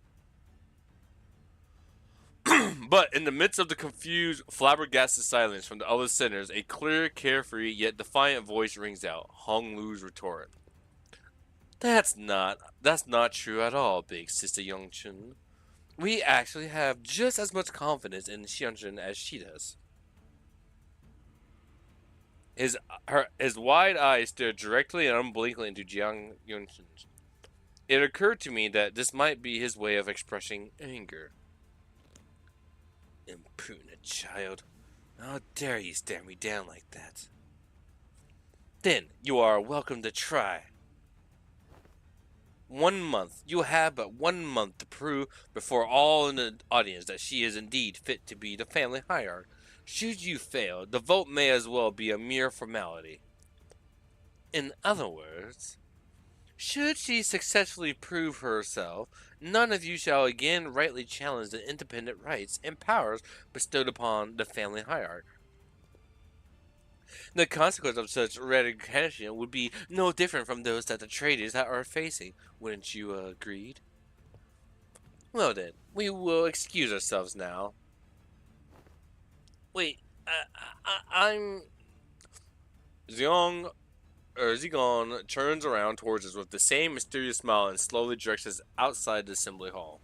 But in the midst of the confused, flabbergasted silence from the other sinners, a clear, carefree, yet defiant voice rings out. Hong Lu's retort. That's not true at all, big sister Yongchun. We actually have just as much confidence in Xianzhen as she does. His wide eyes stared directly and unblinkingly into Jiang Yongchun's. It occurred to me that this might be his way of expressing anger. Imprudent child. How dare you stare me down like that? Then you are welcome to try. 1 month. You have but 1 month to prove before all in the audience that she is indeed fit to be the family hierarch. Should you fail, the vote may as well be a mere formality. In other words, should she successfully prove herself, none of you shall again rightly challenge the independent rights and powers bestowed upon the family hierarch. The consequence of such ratification would be no different from those that the traders are facing. Wouldn't you agree? Well then, we will excuse ourselves now. Wait, I'm... Zigon turns around towards us with the same mysterious smile and slowly directs us outside the assembly hall.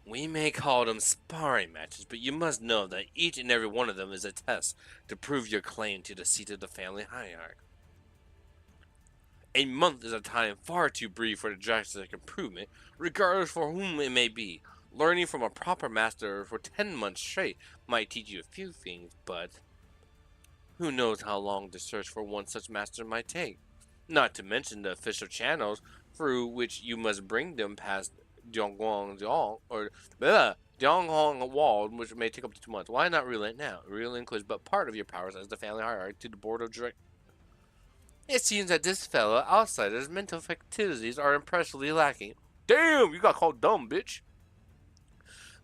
We may call them sparring matches, but you must know that each and every one of them is a test to prove your claim to the seat of the family hierarch. A month is a time far too brief for the drastic improvement, regardless for whom it may be. Learning from a proper master for 10 months straight might teach you a few things, but who knows how long the search for one such master might take? Not to mention the official channels through which you must bring them past Dongguangjiang or Dongguang Wall, which may take up to 2 months. Why not relent now? Relent is but part of your powers as the family hierarchy to the board of direct. It seems that this fellow outsider's mental faculties are impressively lacking. Damn, you got called dumb, bitch.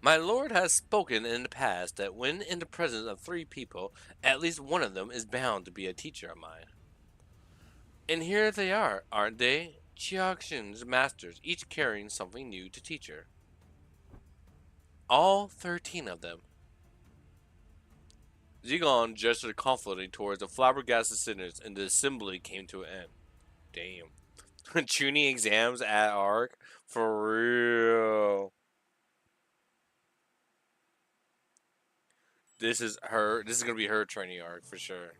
My lord has spoken in the past that when in the presence of 3 people, at least one of them is bound to be a teacher of mine. And here they are, aren't they? Chiaxin's masters, each carrying something new to teach her. All 13 of them. Zigon gestured confidently towards the flabbergasted sinners, and the assembly came to an end. Damn. Tuning exams at ARC? For real. This is her. This is gonna be her training arc for sure.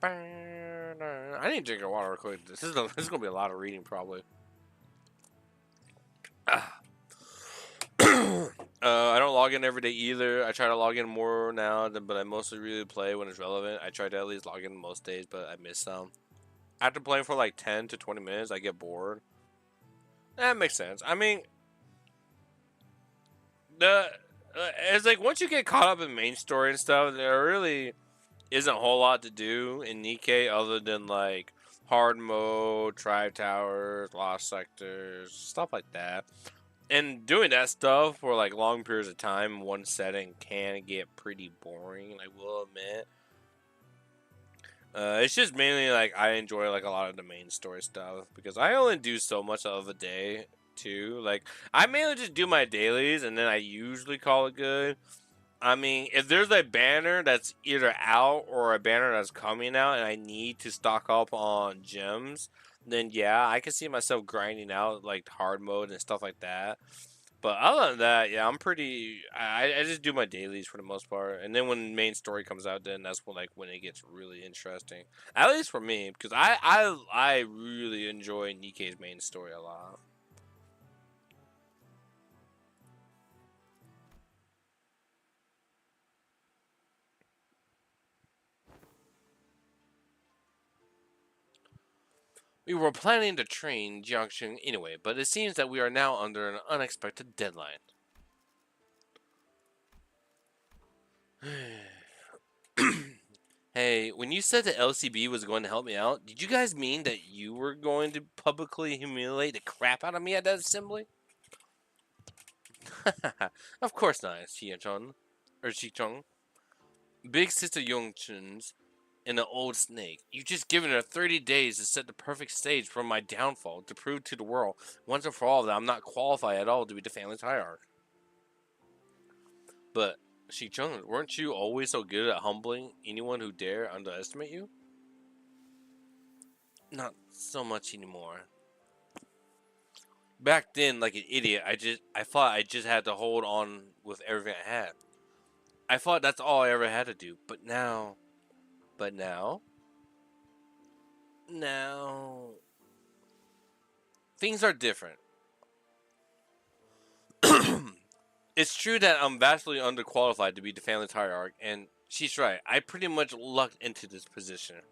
I need to drink water real quick. This is gonna be a lot of reading probably. I don't log in every day either. I try to log in more now, but I mostly really play when it's relevant. I try to at least log in most days, but I miss some. After playing for like 10 to 20 minutes, I get bored. That makes sense. I mean, the it's like once you get caught up in main story and stuff, there really isn't a whole lot to do in Nikkei other than like hard mode, tribe towers, lost sectors, stuff like that. And doing that stuff for like long periods of time in one setting can get pretty boring, I will admit. It's just mainly like I enjoy like a lot of the main story stuff because I only do so much of a day too. Like I mainly just do my dailies and then I usually call it good. I mean, if there's a banner that's either out or a banner that's coming out and I need to stock up on gems, then yeah, I can see myself grinding out like hard mode and stuff like that. But other than that, yeah, I'm pretty. I just do my dailies for the most part, and then when main story comes out, then that's when it gets really interesting. At least for me, because I really enjoy Nikkei's main story a lot. We were planning to train Jiangxing anyway, but it seems that we are now under an unexpected deadline. Hey, when you said that LCB was going to help me out, did you guys mean that you were going to publicly humiliate the crap out of me at that assembly? Of course not, Xiachong. Or Xichong. Big Sister Yongchun's and the old snake. You just given her 30 days to set the perfect stage for my downfall, to prove to the world, once and for all, that I'm not qualified at all to be the family's hierarch. But, Xichong, weren't you always so good at humbling anyone who dare underestimate you? Not so much anymore. Back then, like an idiot, I thought I just had to hold on with everything I had. I thought that's all I ever had to do. But now, things are different. It's true that I'm vastly underqualified to be the family's hierarch, and she's right. I pretty much lucked into this position.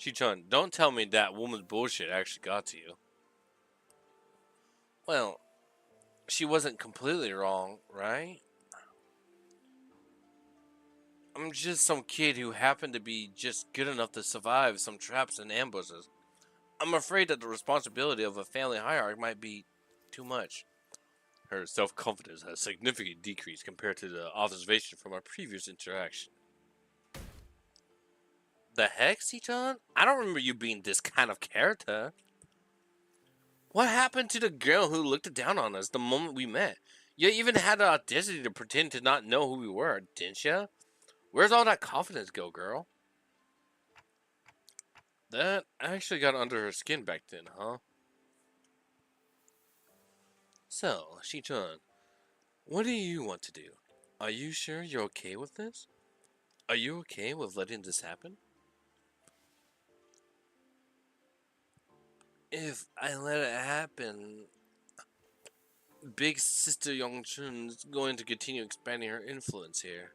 Chi-chun, don't tell me that woman's bullshit actually got to you. Well, she wasn't completely wrong, right? I'm just some kid who happened to be just good enough to survive some traps and ambushes. I'm afraid that the responsibility of a family hierarch might be too much. Her self-confidence has significantly decreased compared to the observation from our previous interaction. The heck, Siton? I don't remember you being this kind of character. What happened to the girl who looked down on us the moment we met? You even had the audacity to pretend to not know who we were, didn't you? Where's all that confidence go, girl? That actually got under her skin back then, huh? So, Shichun, what do you want to do? Are you sure you're okay with this? Are you okay with letting this happen? If I let it happen, Big Sister Yongchun's going to continue expanding her influence here.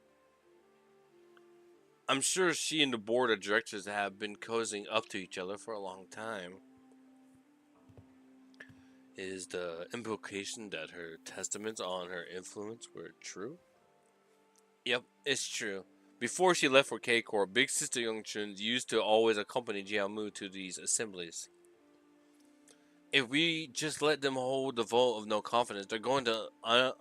I'm sure she and the board of directors have been cozying up to each other for a long time. Is the implication that her testaments on her influence were true? Yep, it's true. Before she left for K-Corp, Big Sister Youngchun used to always accompany Jiamu to these assemblies. If we just let them hold the vote of no confidence, they're going to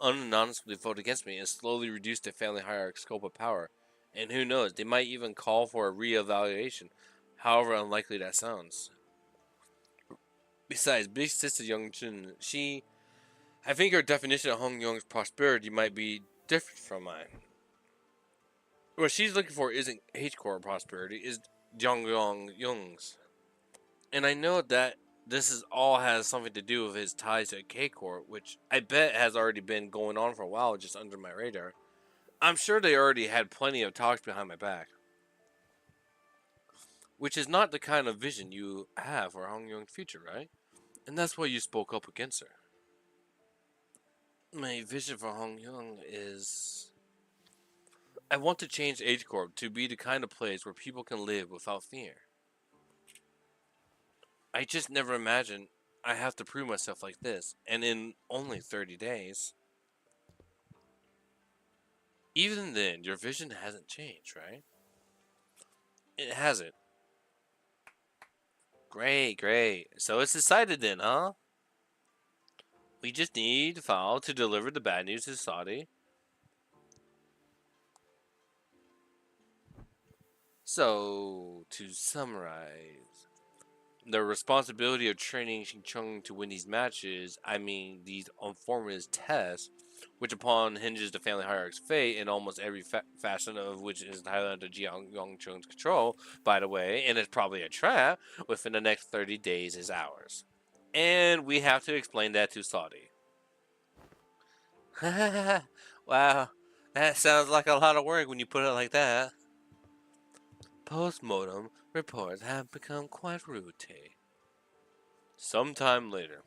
unanimously vote against me and slowly reduce the family hierarchy's scope of power. And who knows, they might even call for a re-evaluation, however unlikely that sounds. Besides, Big Sister Youngchun, I think her definition of Hong Yong's prosperity might be different from mine. What she's looking for isn't H-core prosperity, is Jiang Yong's. And I know that this is all has something to do with his ties to K-core, which I bet has already been going on for a while just under my radar. I'm sure they already had plenty of talks behind my back. Which is not the kind of vision you have for Hong Yong's future, right? And that's why you spoke up against her. My vision for Hong Yong is I want to change H Corp to be the kind of place where people can live without fear. I just never imagined I have to prove myself like this, and in only 30 days. Even then, your vision hasn't changed, right? It hasn't. Great, great. So it's decided then, huh? We just need Fal to deliver the bad news to Saudi. So, to summarize, the responsibility of training Xingcheng to win these matches, I mean these informative tests, which upon hinges the family hierarchy's fate in almost every fashion of which is entirely under Jiang Yongchung's control, by the way, and it's probably a trap, within the next 30 days is ours. And we have to explain that to Saudi. Wow, that sounds like a lot of work when you put it like that. Post-mortem reports have become quite routine. Sometime later.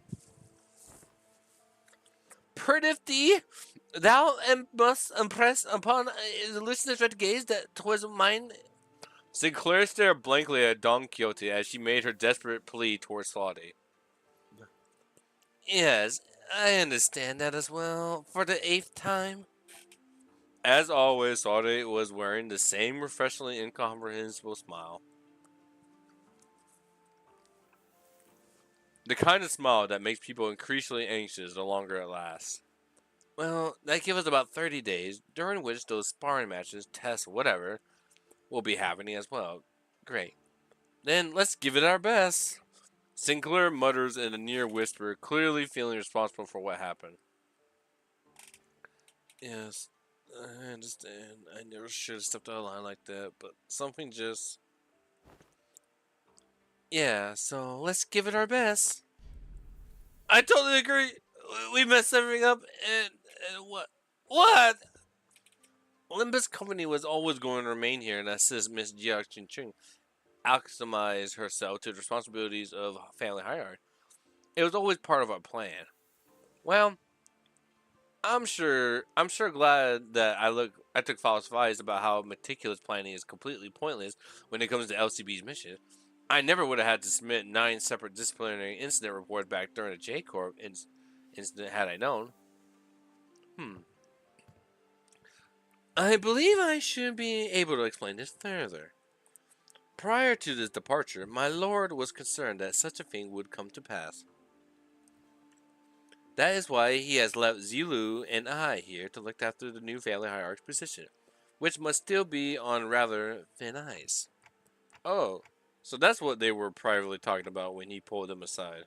Pretty, thou must impress upon the listener's red gaze that 'twas mine. Sinclair stared blankly at Don Quixote as she made her desperate plea towards Saudi. Yes, I understand that as well. For the 8th time. As always, Saudi was wearing the same refreshingly incomprehensible smile. The kind of smile that makes people increasingly anxious the longer it lasts. Well, that gives us about 30 days, during which those sparring matches, tests, whatever, will be happening as well. Great. Then let's give it our best. Sinclair mutters in a near whisper, clearly feeling responsible for what happened. Yes, I understand. I never should have stepped out of line like that, but something just. Yeah, so let's give it our best. I totally agree. We messed everything up, and what? What? Limbus Company was always going to remain here and assist Miss Jia Ching acclimatize herself to the responsibilities of family hierarchy. It was always part of our plan. Well, I'm sure glad that I took false advice about how meticulous planning is completely pointless when it comes to LCB's mission. I never would have had to submit 9 separate disciplinary incident reports back during the J Corp incident had I known. Hmm. I believe I should be able to explain this further. Prior to this departure, my lord was concerned that such a thing would come to pass. That is why he has left Zilu and I here to look after the new family hierarchy position, which must still be on rather thin ice. Oh, so that's what they were privately talking about when he pulled them aside.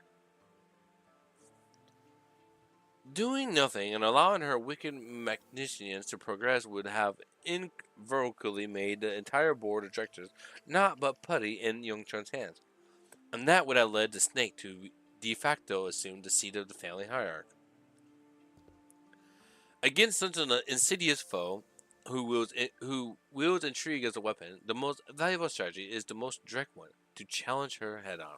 Doing nothing and allowing her wicked machinations to progress would have invariably made the entire board of directors not but putty in Youngchun's hands, and that would have led the snake to de facto assume the seat of the family hierarchy. Against such an insidious foe who wields intrigue as a weapon, the most valuable strategy is the most direct one, to challenge her head on.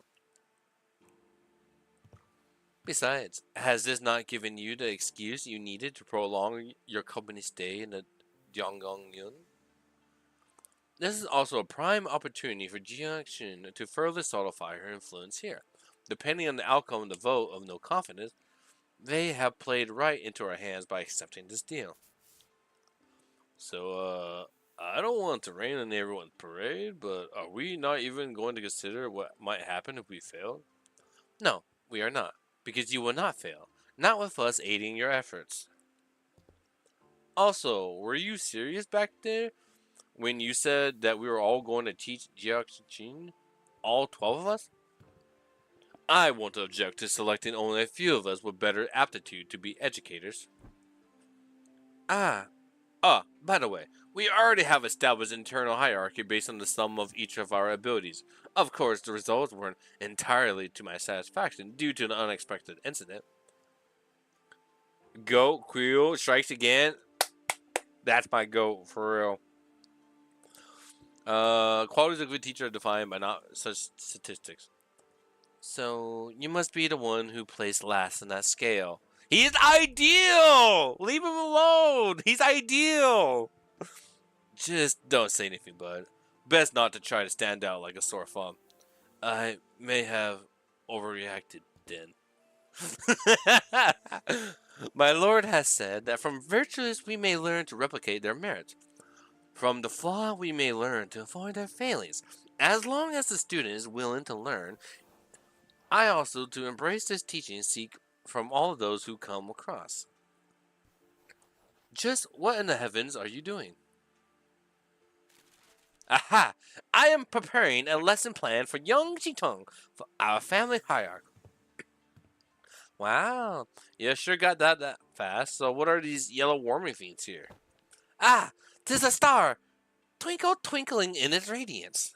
Besides, has this not given you the excuse you needed to prolong your company stay in the Yonggong Yun? This is also a prime opportunity for Jiangxin to further solidify her influence here. Depending on the outcome of the vote of no confidence, they have played right into our hands by accepting this deal. So, I don't want to rain on everyone's parade, but are we not even going to consider what might happen if we fail? No, we are not, because you will not fail. Not with us aiding your efforts. Also, were you serious back there when you said that we were all going to teach Jiaxin? All 12 of us? I won't object to selecting only a few of us with better aptitude to be educators. Ah, by the way, we already have established internal hierarchy based on the sum of each of our abilities. Of course, the results weren't entirely to my satisfaction due to an unexpected incident. Goat Quill strikes again. That's my goat for real. Qualities of a good teacher are defined by not such statistics. So you must be the one who placed last in that scale. He's ideal. Leave him alone. He's ideal. Just don't say anything, bud. Best not to try to stand out like a sore thumb. I may have overreacted then. My lord has said that from virtues we may learn to replicate their merits. From the flaw we may learn to avoid their failings. As long as the student is willing to learn, I also to embrace this teaching seek from all of those who come across. Just what in the heavens are you doing? Aha! I am preparing a lesson plan for young Jitong for our family hierarchy. Wow, you sure got that fast. So what are these yellow warming things here? Ah, 'tis a star, twinkle twinkling in its radiance.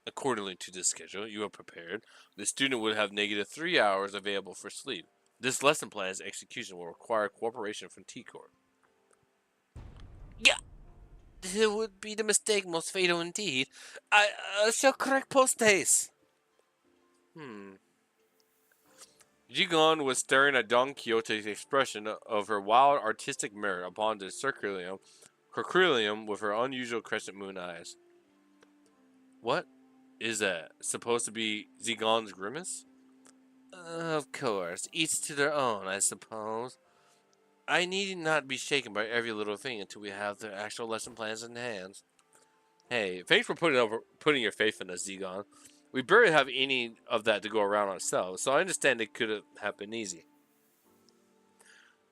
Accordingly to this schedule you have prepared, the student would have -3 hours available for sleep. This lesson plan's execution will require cooperation from T-Corp. Yeah, it would be the mistake most fatal indeed. I shall correct post haste. Jigon was staring at Don Quixote's expression of her wild artistic merit upon the cercurium with her unusual crescent moon eyes. What is that? Supposed to be Zigon's grimace? Of course, each to their own, I suppose. I need not be shaken by every little thing until we have the actual lesson plans in hand. Hey, thanks for putting your faith in us, Zigon. We barely have any of that to go around ourselves, so I understand it could have been easy.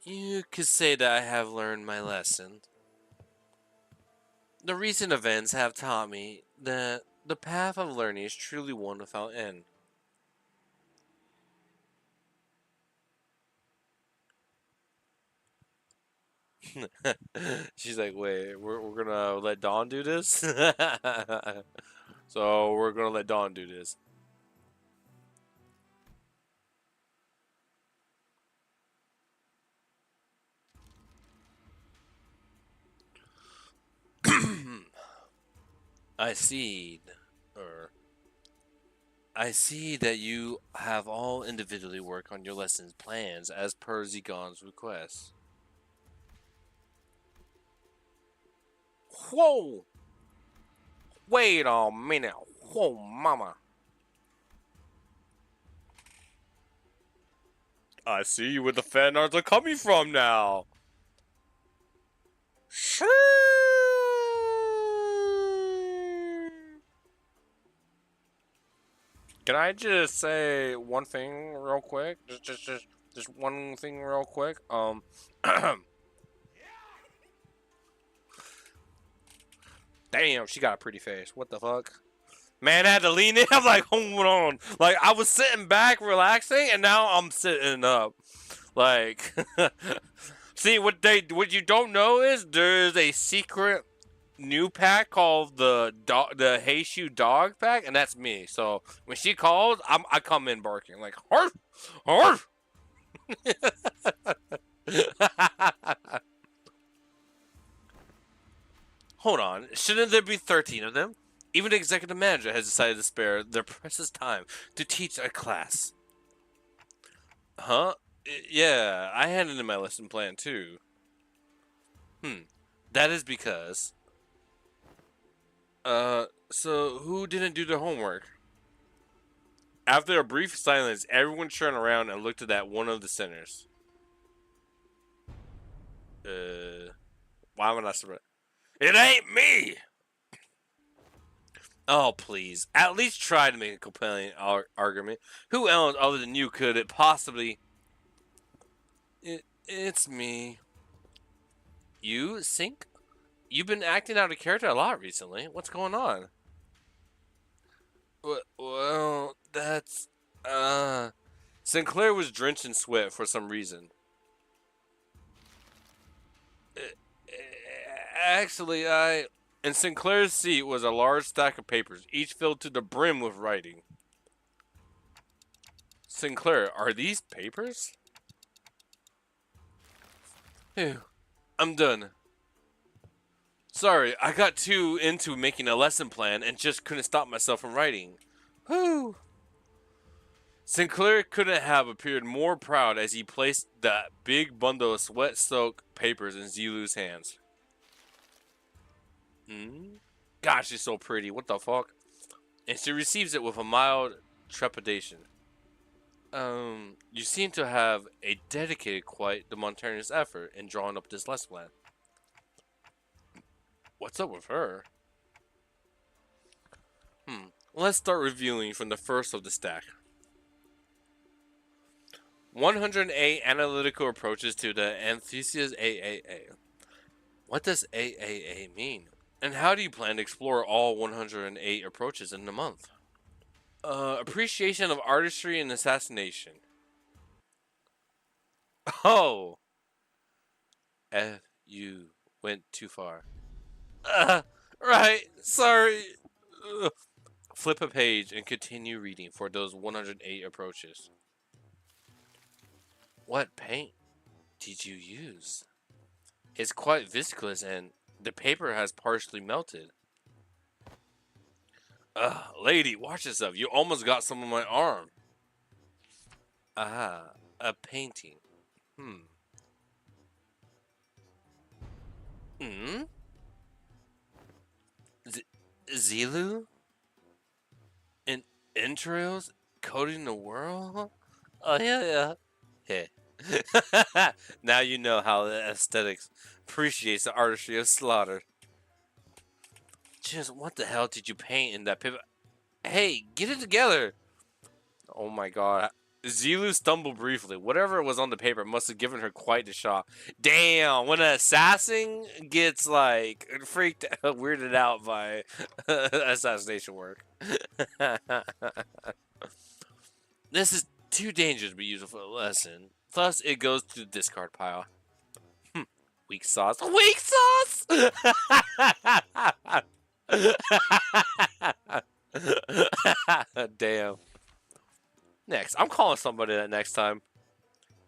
You could say that I have learned my lesson. The recent events have taught me that the path of learning is truly one without end. She's like, wait, we're gonna let Dawn do this? So we're gonna let Dawn do this. I see, or I see that you have all individually worked on your lessons plans as per Zigon's request. Whoa! Wait a minute. Whoa, mama. I see where the fan arts are coming from now. Shoo! Can I just say one thing real quick? Just one thing real quick. Damn, she got a pretty face. What the fuck? Man, I had to lean in. I'm like, hold on. Like, I was sitting back, relaxing, and now I'm sitting up. Like, see what you don't know is there's a secret new pack called the Hey Shoe Dog pack, and that's me. So when she calls, I come in barking like harf, harf. Hold on, shouldn't there be 13 of them? Even the executive manager has decided to spare their precious time to teach a class. Huh? Yeah, I handed in my lesson plan too. That is because So who didn't do their homework? After a brief silence, everyone turned around and looked at one of the sinners. Why am I not surprised? It ain't me! Oh, please. At least try to make a compelling argument. Who else other than you could it possibly... It's me. You, Sink? You've been acting out of character a lot recently. What's going on? Well, that's... Sinclair was drenched in sweat for some reason. Actually, in Sinclair's seat was a large stack of papers, each filled to the brim with writing. Sinclair, are these papers? Phew, I'm done. Sorry, I got too into making a lesson plan and just couldn't stop myself from writing. Whew. Sinclair couldn't have appeared more proud as he placed that big bundle of sweat-soaked papers in Zilu's hands. Gosh, she's so pretty. What the fuck? And she receives it with a mild trepidation. You seem to have dedicated quite the Montanus effort in drawing up this lesson plan. What's up with her? Let's start reviewing from the first of the stack. 108 analytical approaches to the Anthesis AAA. What does AAA mean? And how do you plan to explore all 108 approaches in a month? Appreciation of artistry and assassination. Oh! You went too far. Right, sorry. Flip a page and continue reading for those 108 approaches. What paint did you use? It's quite viscous and the paper has partially melted. Lady, watch yourself. You almost got some on my arm. Ah, a painting. Zilu? In entrails? Coating the world? Oh, yeah. Hey. Now you know how the aesthetics appreciates the artistry of slaughter. Just what the hell did you paint in that paper? Hey, get it together! Oh my god. Zilu stumbled briefly. Whatever was on the paper must have given her quite the shock. Damn, when an assassin gets like freaked out, weirded out by assassination work. This is too dangerous to be used for a lesson. Thus, it goes to the discard pile. Weak sauce. Weak sauce! Damn. Next, I'm calling somebody that next time.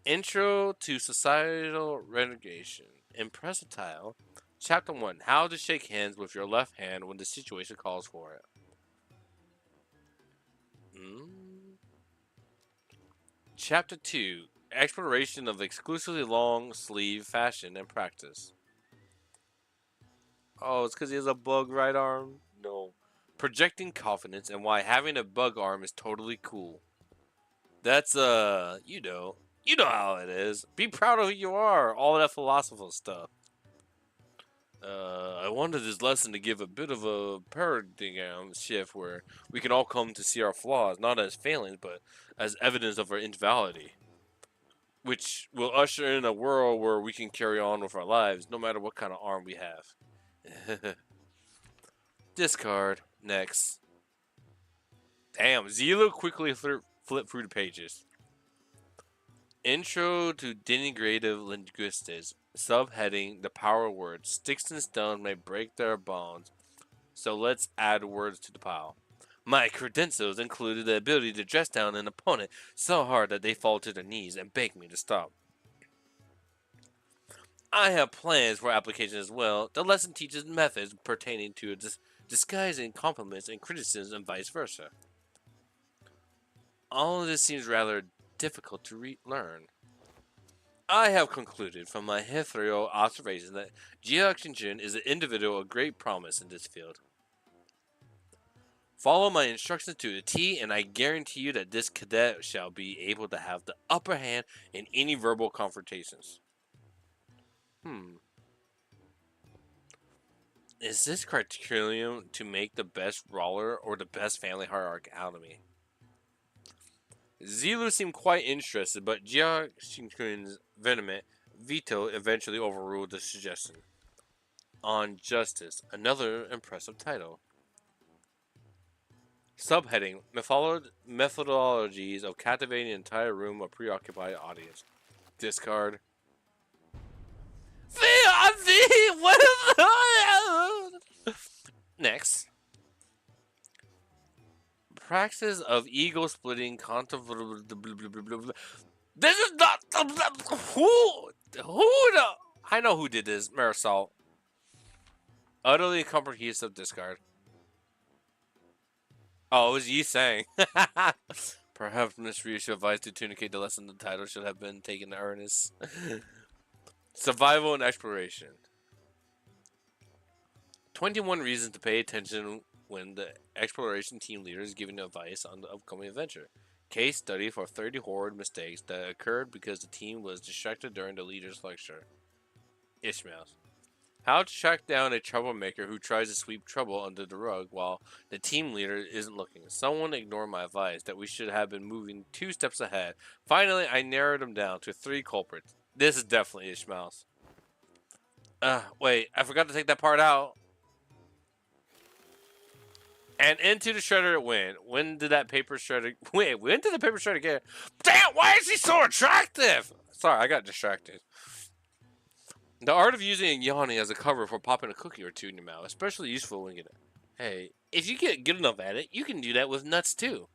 Intro to Societal Renegation. Impressatile. Chapter 1. How to shake hands with your left hand when the situation calls for it. Chapter 2. Exploration of exclusively long sleeve fashion and practice. Oh, it's because he has a bug right arm? No. Projecting confidence and why having a bug arm is totally cool. That's, you know how it is. Be proud of who you are. All that philosophical stuff. I wanted this lesson to give a bit of a paradigm shift where we can all come to see our flaws, not as failings, but as evidence of our invalidity. Which will usher in a world where we can carry on with our lives, no matter what kind of arm we have. Discard. Next. Damn, Zilu quickly flipped through the pages. Intro to Denigrative Linguistics. Subheading, the power word. Sticks and stones may break their bonds, so let's add words to the pile. My credentials included the ability to dress down an opponent so hard that they fall to their knees and beg me to stop. I have plans for application as well. The lesson teaches methods pertaining to disguising compliments and criticism and vice versa. All of this seems rather difficult to learn. I have concluded from my hitherto observation that Jia Jin is an individual of great promise in this field. Follow my instructions to the T, and I guarantee you that this cadet shall be able to have the upper hand in any verbal confrontations. Is this criterion to make the best brawler or the best family hierarch out of me? Zilu seemed quite interested, but Jia Shinkun's vehement veto eventually overruled the suggestion. On Justice, another impressive title. Subheading: Methodologies of captivating an entire room of preoccupied audience. Discard. Next. Praxis of ego splitting This is not who the I know who did this, Marisol. Utterly comprehensive discard. Oh, it was Yi saying. Perhaps Miss Ryu should advise to tunicate the lesson the title should have been taken to earnest. Survival and exploration. 21 reasons to pay attention when the exploration team leader is giving advice on the upcoming adventure. Case study for 30 horrid mistakes that occurred because the team was distracted during the leader's lecture. Ishmael. How to track down a troublemaker who tries to sweep trouble under the rug while the team leader isn't looking. Someone ignored my advice that we should have been moving 2 steps ahead. Finally, I narrowed them down to 3 culprits. This is definitely Ishmael's. Wait, I forgot to take that part out. And into the shredder it went. When did that paper shredder... Wait, when did the paper shredder get... Damn, why is he so attractive? Sorry, I got distracted. The art of using a yawning as a cover for popping a cookie or two in your mouth, especially useful when you get... Hey, if you get good enough at it, you can do that with nuts too.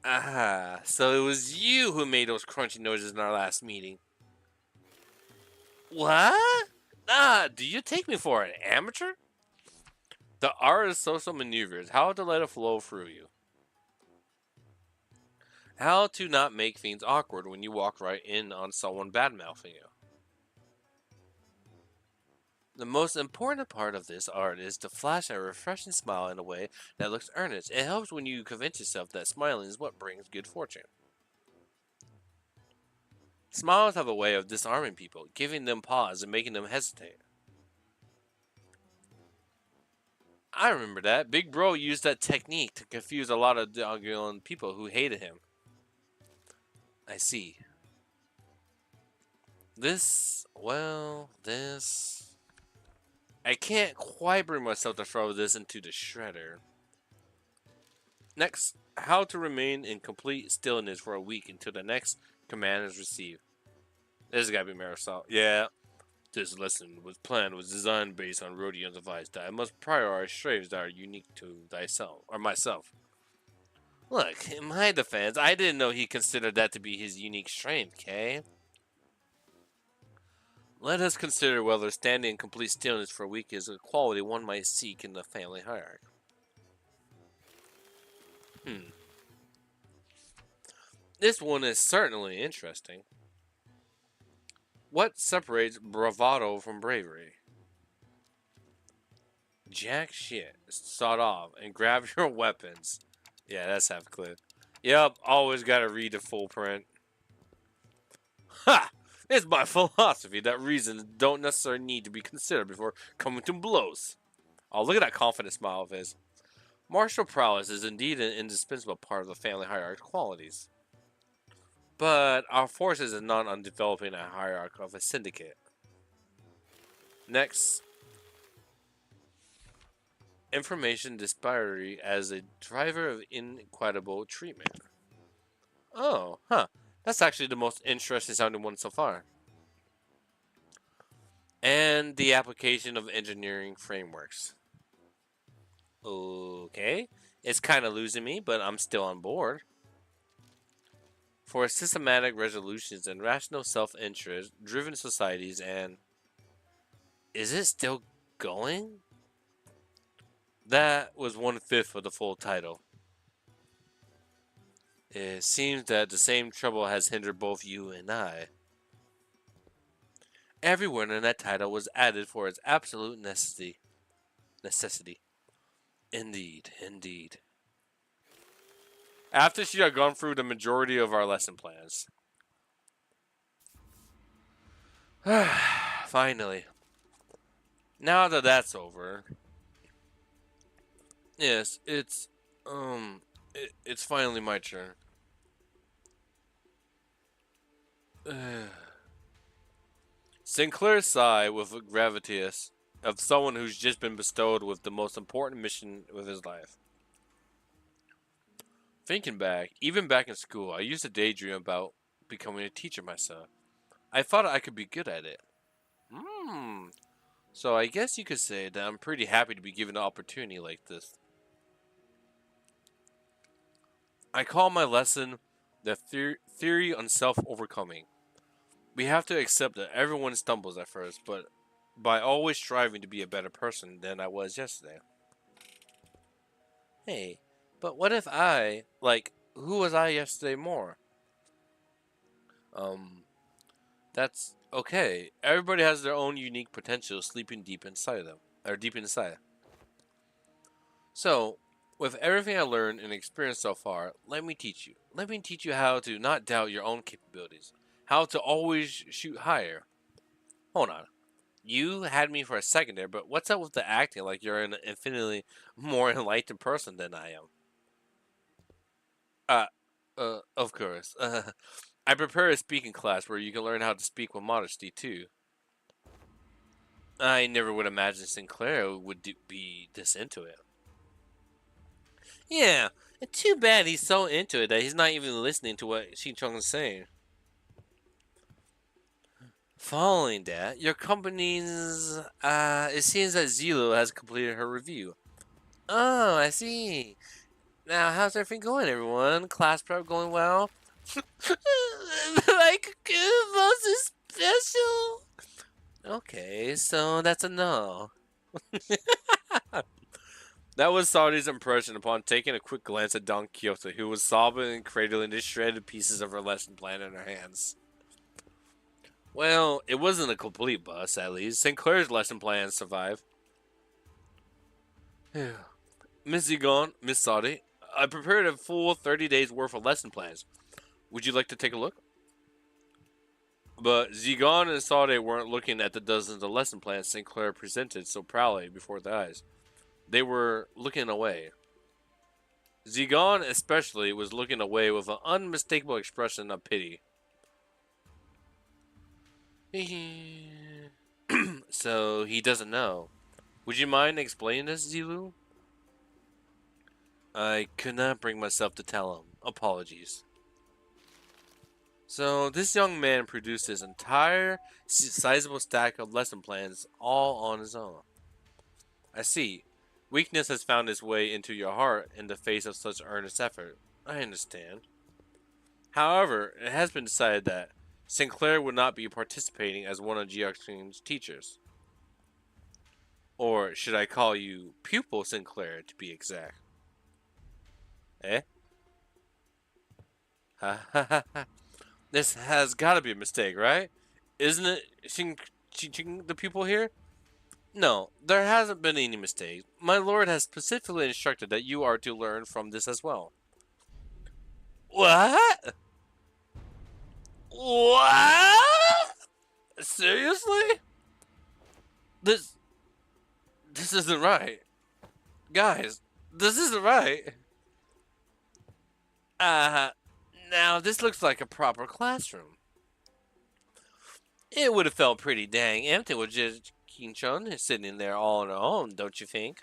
Ah, so it was you who made those crunchy noises in our last meeting. What? Do you take me for an amateur? The art is social maneuvers. How to let it flow through you. How to not make things awkward when you walk right in on someone bad-mouthing you. The most important part of this art is to flash a refreshing smile in a way that looks earnest. It helps when you convince yourself that smiling is what brings good fortune. Smiles have a way of disarming people, giving them pause and making them hesitate. I remember that. Big Bro used that technique to confuse a lot of Doggone people who hated him. I see. This... I can't quite bring myself to throw this into the shredder. Next, how to remain in complete stillness for a week until the next command is received. This has got to be Marisol. Yeah. This lesson was designed based on Rodion's advice that I must prioritize traits that are unique to thyself, or myself. Look, in my defense, I didn't know he considered that to be his unique strength, Kay? Let us consider whether standing in complete stillness for a week is a quality one might seek in the family hierarchy. This one is certainly interesting. What separates bravado from bravery? Jack shit. Start off and grab your weapons. Yeah, that's half clip. Yep, always gotta read the full print. Ha! It's my philosophy that reasons don't necessarily need to be considered before coming to blows. Oh, look at that confident smile of his. Martial prowess is indeed an indispensable part of the family hierarchy qualities. But our forces is not on developing a hierarchy of a syndicate. Next. Information disparity as a driver of inequitable treatment. Oh, huh. That's actually the most interesting sounding one so far. And the application of engineering frameworks. Okay. It's kind of losing me, but I'm still on board. For systematic resolutions and rational self-interest driven societies and... Is it still going? That was 1/5 of the full title. It seems that the same trouble has hindered both you and I. Every word in that title was added for its absolute necessity. Indeed, indeed. After she had gone through the majority of our lesson plans. Finally. Now that that's over. Yes, it's finally my turn. Sinclair sighed with a gravitas of someone who's just been bestowed with the most important mission of his life. Thinking back, even back in school, I used to daydream about becoming a teacher myself. I thought I could be good at it. Hmm. So I guess you could say that I'm pretty happy to be given an opportunity like this. I call my lesson the theory on self-overcoming. We have to accept that everyone stumbles at first, but by always striving to be a better person than I was yesterday. Hey, but what if who was I yesterday more? Um, that's okay. Everybody has their own unique potential sleeping deep inside them, or deep inside. So, with everything I learned and experienced so far, let me teach you. Let me teach you how to not doubt your own capabilities, how to always shoot higher. Hold on. You had me for a second there, but what's up with the acting like you're an infinitely more enlightened person than I am? Uh, of course. I prepare a speaking class where you can learn how to speak with modesty, too. I never would imagine Sinclair would be this into it. Yeah, and too bad he's so into it that he's not even listening to what Xing is saying. Following that, your company's, it seems that Zilo has completed her review. Oh, I see. Now, how's everything going, everyone? Class prep going well? My boss is special. Okay, so that's a no. That was Saudi's impression upon taking a quick glance at Don Quixote, who was sobbing and cradling the shredded pieces of her lesson plan in her hands. Well, it wasn't a complete bust, at least. Sinclair's lesson plan survived. Miss Zigon, Miss Saudi, I prepared a full 30 days worth of lesson plans. Would you like to take a look? But Zigon and Saudi weren't looking at the dozens of lesson plans Sinclair presented so proudly before their eyes. They were looking away. Zigon, especially, was looking away with an unmistakable expression of pity. So he doesn't know. Would you mind explaining this, Zilu? I could not bring myself to tell him. Apologies. So this young man produced his entire sizable stack of lesson plans all on his own. I see. Weakness has found its way into your heart in the face of such earnest effort. I understand. However, it has been decided that Sinclair would not be participating as one of Geoxtreme's teachers. Or should I call you Pupil Sinclair to be exact? Eh? Ha ha ha ha. This has got to be a mistake, right? Isn't it teaching the pupil here? No, there hasn't been any mistake. My lord has specifically instructed that you are to learn from this as well. What? What? Seriously? This isn't right. Guys, this isn't right. Uh, now this looks like a proper classroom. It would have felt pretty dang empty with just King-chun sitting there all on her own, don't you think?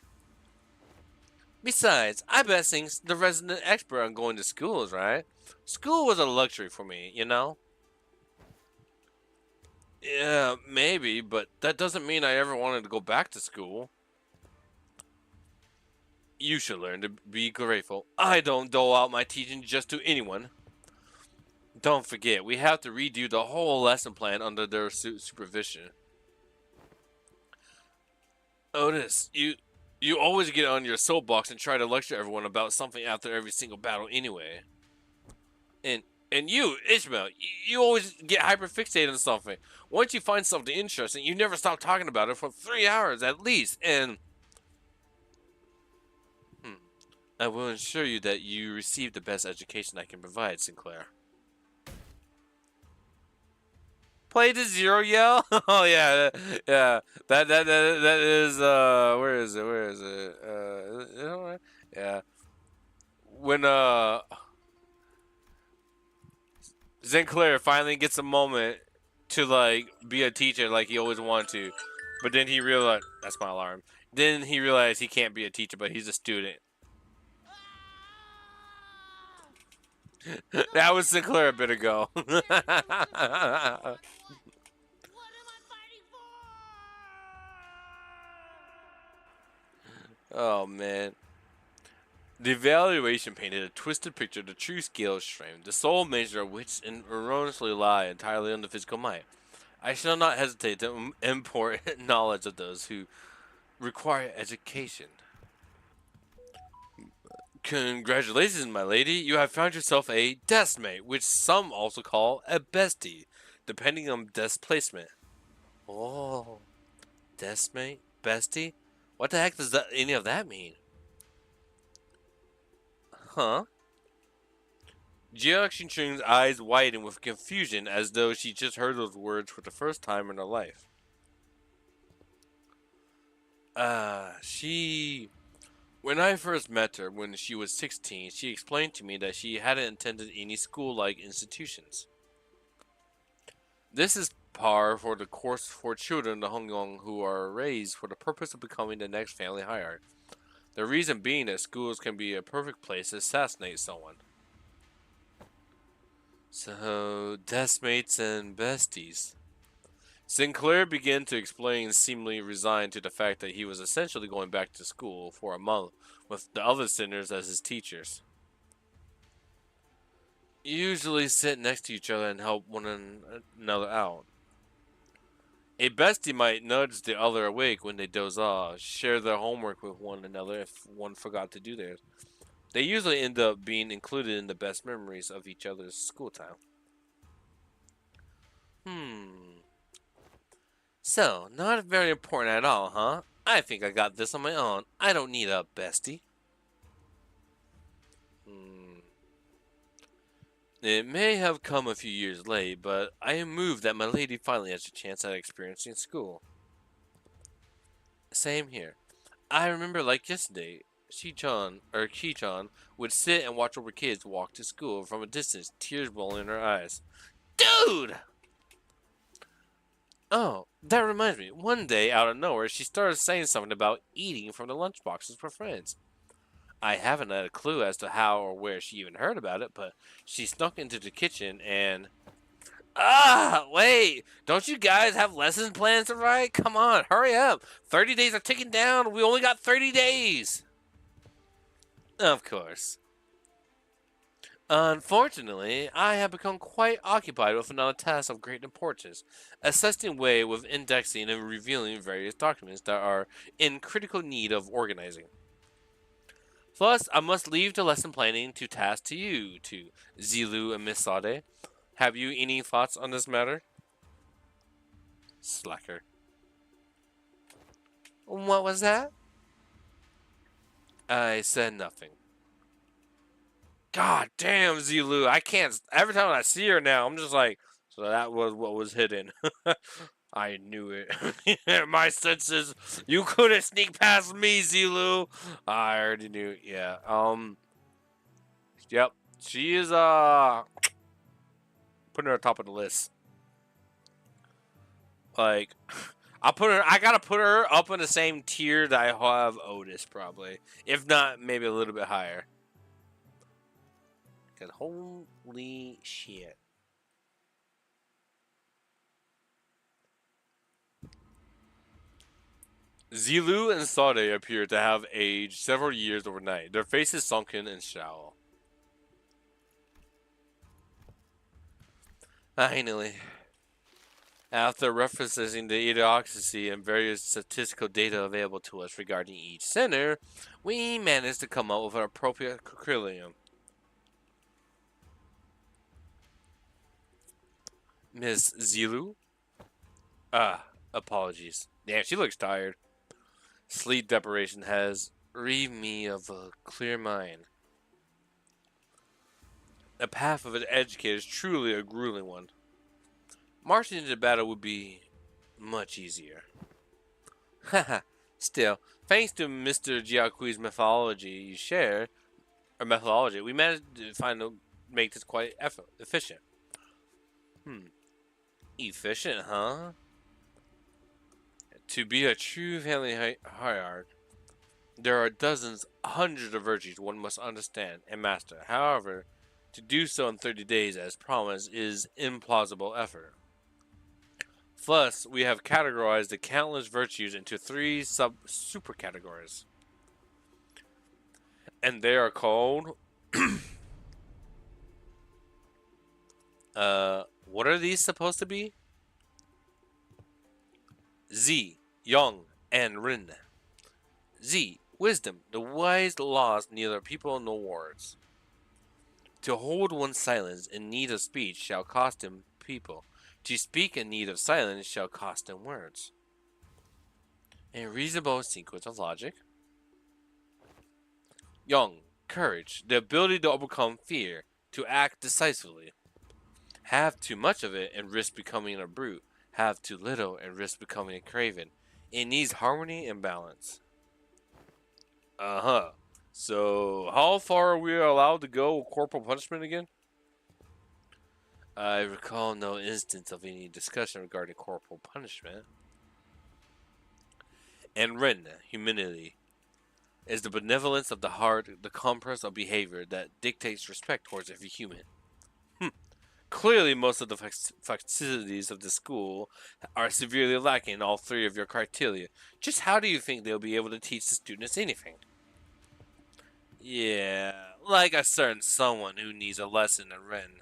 Besides, I bet Sing's the resident expert on going to schools, right? School was a luxury for me, you know? Yeah, maybe, but that doesn't mean I ever wanted to go back to school. You should learn to be grateful. I don't dole out my teaching just to anyone. Don't forget, we have to redo the whole lesson plan under their supervision. Otis, you always get on your soapbox and try to lecture everyone about something after every single battle anyway. And you, Ishmael, you always get hyperfixated on something. Once you find something interesting, you never stop talking about it for 3 hours at least. And I will ensure you that you receive the best education I can provide, Sinclair. Play the zero yell? Oh yeah, yeah. That is where is it? Where is it? Yeah. When Sinclair finally gets a moment to like be a teacher like he always wanted to, but then he realized that's my alarm. Then he realized he can't be a teacher, but he's a student. That was Sinclair a bit ago. Oh man. The evaluation painted a twisted picture of the true scale of strength, the sole measure of which erroneously lie entirely on the physical might. I shall not hesitate to import knowledge of those who require education. Congratulations, my lady. You have found yourself a deskmate, which some also call a bestie, depending on desk placement. Oh, deskmate? Bestie? What the heck does any of that mean? Huh? Jiaxin's eyes widened with confusion as though she just heard those words for the first time in her life. She. When I first met her when she was 16, she explained to me that she hadn't attended any school like institutions. This is par for the course for children of Hongyong who are raised for the purpose of becoming the next family hierarch. The reason being that schools can be a perfect place to assassinate someone. So, deskmates and besties. Sinclair began to explain, seemingly resigned to the fact that he was essentially going back to school for a month with the other sinners as his teachers. Usually sit next to each other and help one another out. A bestie might nudge the other awake when they doze off, share their homework with one another if one forgot to do theirs. They usually end up being included in the best memories of each other's school time. Hmm. So, not very important at all, huh? I think I got this on my own. I don't need a bestie. Hmm. It may have come a few years late, but I am moved that my lady finally has a chance at experiencing school. Same here. I remember like yesterday, Ki-chan would sit and watch over kids walk to school from a distance, tears welling in her eyes. Dude! Oh, that reminds me. One day, out of nowhere, she started saying something about eating from the lunchboxes for friends. I haven't had a clue as to how or where she even heard about it, but she snuck into the kitchen and. Ah, wait! Don't you guys have lesson plans to write? Come on, hurry up! 30 days are ticking down. We only got 30 days. Of course. Unfortunately, I have become quite occupied with another task of great importance, assisting Wei with indexing and revealing various documents that are in critical need of organizing. Plus, I must leave the lesson planning to task to you, to Zilu and Miss Sade. Have you any thoughts on this matter? Slacker. What was that? I said nothing. God damn, Zilu. I can't. Every time I see her now, I'm just like, so that was what was hidden. I knew it. My senses. You couldn't sneak past me, Zilu. I already knew. Yeah. Yep. She is putting her top of the list. Like, I gotta put her up in the same tier that I have Otis probably, if not maybe a little bit higher. Cause holy shit. Zilu and Sade appear to have aged several years overnight, their faces sunken and shallow. Finally, after referencing the idiocracy and various statistical data available to us regarding each center, we managed to come up with an appropriate curriculum. Miss Zilu? Ah, apologies. Damn, she looks tired. Sleep deprivation has Relieve me of a clear mind. The path of an educator is truly a grueling one. Marching into battle would be much easier. Haha. Still, thanks to Mr. Giaqui's methodology you share, or methodology, we managed to make this quite efficient. Hmm. Efficient, huh? To be a true family hierarch, there are dozens, hundreds of virtues one must understand and master. However, to do so in 30 days as promised is implausible effort. Thus, we have categorized the countless virtues into three super categories. And they are called what are these supposed to be? Z, Young, and Rin. Z, wisdom. The wise lost neither people nor words. To hold one's silence in need of speech shall cost him people. To speak in need of silence shall cost him words. A reasonable sequence of logic. Young, courage. The ability to overcome fear. To act decisively. Have too much of it and risk becoming a brute. Have too little and risk becoming a craven. It needs harmony and balance. Uh-huh. So, how far are we allowed to go with corporal punishment again? I recall no instance of any discussion regarding corporal punishment. And Ren, humility, is the benevolence of the heart, the compass of behavior that dictates respect towards every human. Clearly, most of the facilities of the school are severely lacking in all three of your criteria. Just how do you think they'll be able to teach the students anything? Yeah, like a certain someone who needs a lesson in Ren.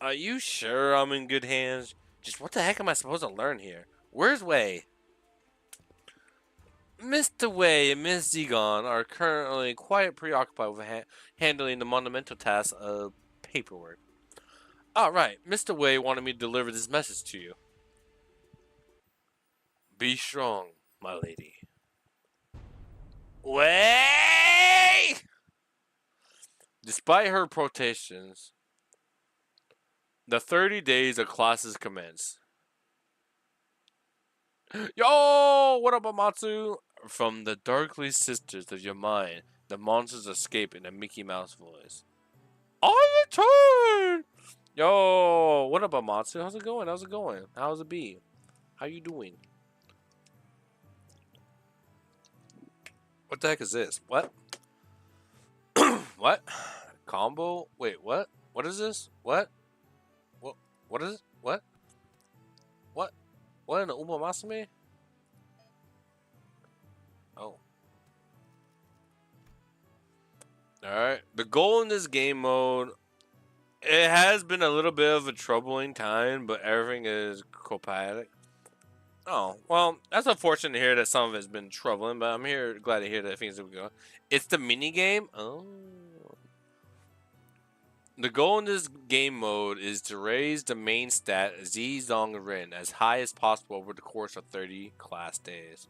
Are you sure I'm in good hands? Just what the heck am I supposed to learn here? Where's Wei? Mr. Wei and Miss Zegon are currently quite preoccupied with handling the monumental task of paperwork. Alright, Mr. Wei wanted me to deliver this message to you. Be strong, my lady. Wei! Despite her protestations, the 30 days of classes commence. Yo! What up, Amatsu? From the darkly sisters of your mind, the monsters escape in a Mickey Mouse voice. I return! Yo! What up, Amatsu? How's it going? How's it going? How's it be? How you doing? What the heck is this? What? What? Combo? Wait, what? What is this? What? What? What is it? What? What? What in the Uma Masame? Oh. Alright. The goal in this game mode, it has been a little bit of a troubling time, but everything is copacetic. Oh, well, that's unfortunate to hear that some of it's been troubling, but I'm glad to hear that things are going. It's the mini game? Oh. The goal in this game mode is to raise the main stat Z Zong Rin as high as possible over the course of 30 class days.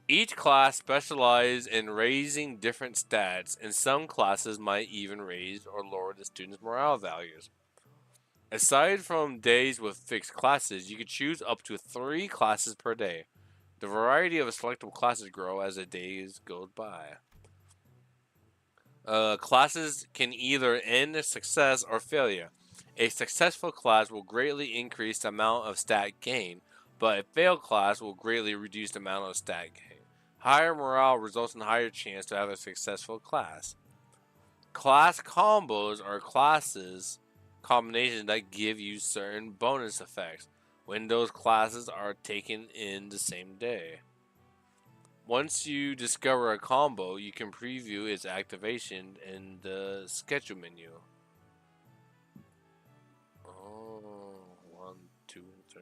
Each class specializes in raising different stats, and some classes might even raise or lower the students' morale values. Aside from days with fixed classes, you can choose up to 3 classes per day. The variety of selectable classes grow as the days go by. Classes can either end in success or failure. A successful class will greatly increase the amount of stat gain, but a failed class will greatly reduce the amount of stat gain. Higher morale results in higher chance to have a successful class. Class combos are classes combinations that give you certain bonus effects when those classes are taken in the same day. Once you discover a combo, you can preview its activation in the schedule menu. Oh, 1, 2, 3.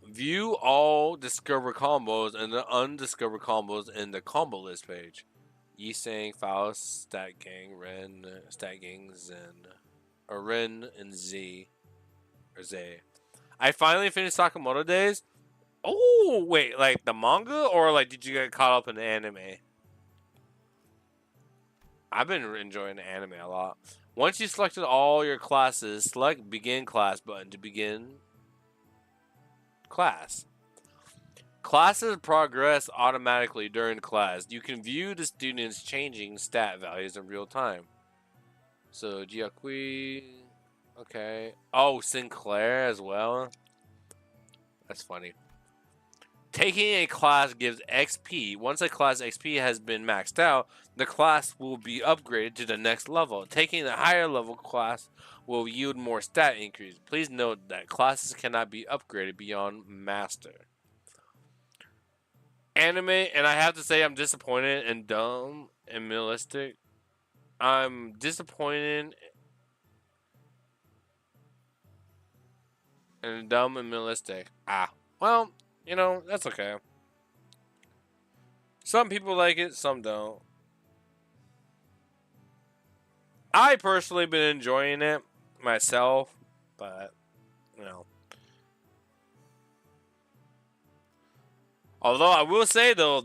View all discovered combos and the undiscovered combos in the combo list page. Yisang, Faust, Stat Gang, Ren, Stat Gang, Zen. Or Ren and Z. Or Zay. I finally finished Sakamoto Days. Oh, wait, like the manga, or like did you get caught up in the anime? I've been enjoying the anime a lot. Once you selected all your classes, select Begin Class button to begin class. Classes progress automatically during class. You can view the students' changing stat values in real time. So, Gyakui. Okay. Oh, Sinclair as well. That's funny. Taking a class gives XP. Once a class XP has been maxed out, the class will be upgraded to the next level. Taking a higher level class will yield more stat increase. Please note that classes cannot be upgraded beyond Master. Anime, and I have to say I'm disappointed and dumb and minimalistic. I'm disappointed and dumb and minimalistic. Well, that's okay. Some people like it, some don't. I personally been enjoying it myself, but you know. Although I will say though,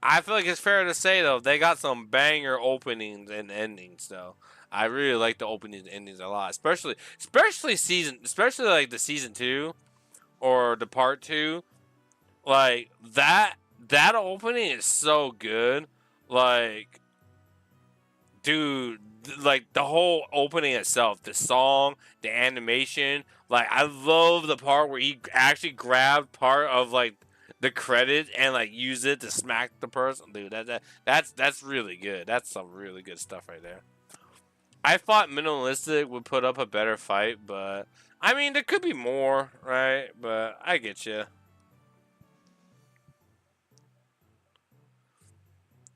I feel like it's fair to say though they got some banger openings and endings though. I really like the openings and endings a lot, especially like the season 2 or the part 2. Like that opening is so good. Like, dude, like the whole opening itself, the song, the animation, like I love the part where he actually grabbed part of like the credit and like used it to smack the person. Dude, that's really good. That's some really good stuff right there. I thought Minimalistic would put up a better fight, but I mean there could be more, right? But I get you.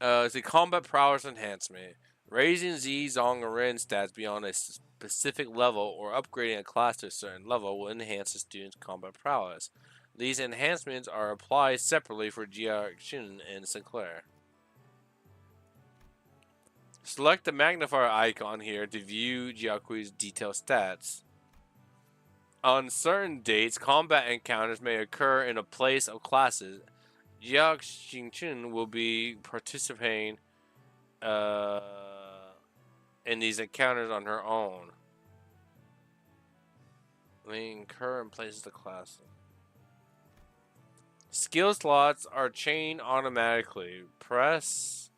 It's a combat prowess enhancement. Raising Z Zongaren stats beyond a specific level or upgrading a class to a certain level will enhance the student's combat prowess. These enhancements are applied separately for Jiaxin and Sinclair. Select the magnifier icon here to view Jiakui's detailed stats. On certain dates, combat encounters may occur in a place of classes. Jiaxin will be participating uh, in these encounters on her own. May occur in places of class. Skill slots are chained automatically. Press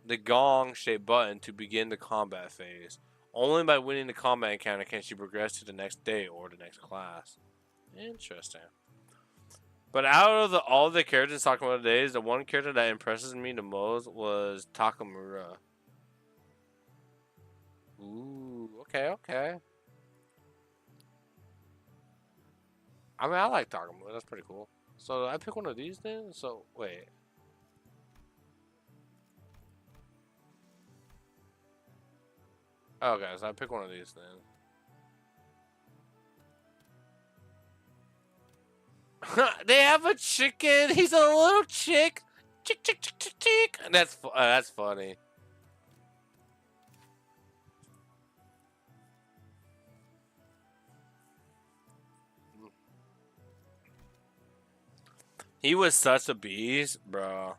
the gong-shaped button to begin the combat phase. Only by winning the combat encounter can she progress to the next day or the next class. Interesting. But out of all the characters talking about today, the one character that impresses me the most was Takamura. Ooh, okay. I mean, I like Takamura. That's pretty cool. So I pick one of these then? So, wait. Okay, so I pick one of these then. They have a chicken. He's a little chick. Chick, chick, chick, chick, chick. That's funny. He was such a beast, bro.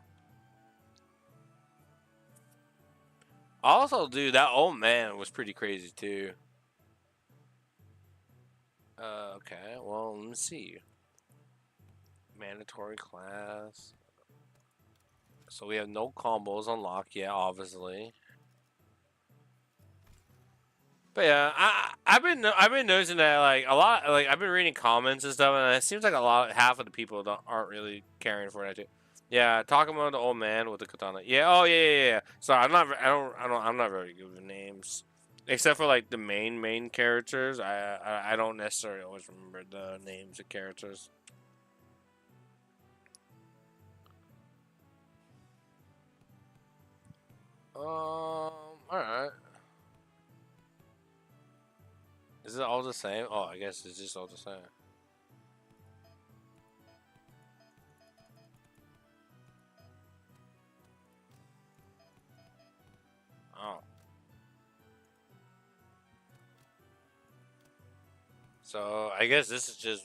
Also, dude, that old man was pretty crazy too. Okay, well, let me see. Mandatory class. So we have no combos unlocked yet, obviously. But yeah, I've been noticing that like a lot, like I've been reading comments and stuff, and it seems like half of the people aren't really caring for it too. Yeah, talking about the old man with the katana. Yeah, oh yeah. So I'm not very good with names, except for like the main characters. I don't necessarily always remember the names of characters. All right. Is it all the same? Oh, I guess it's just all the same. Oh. So I guess this is just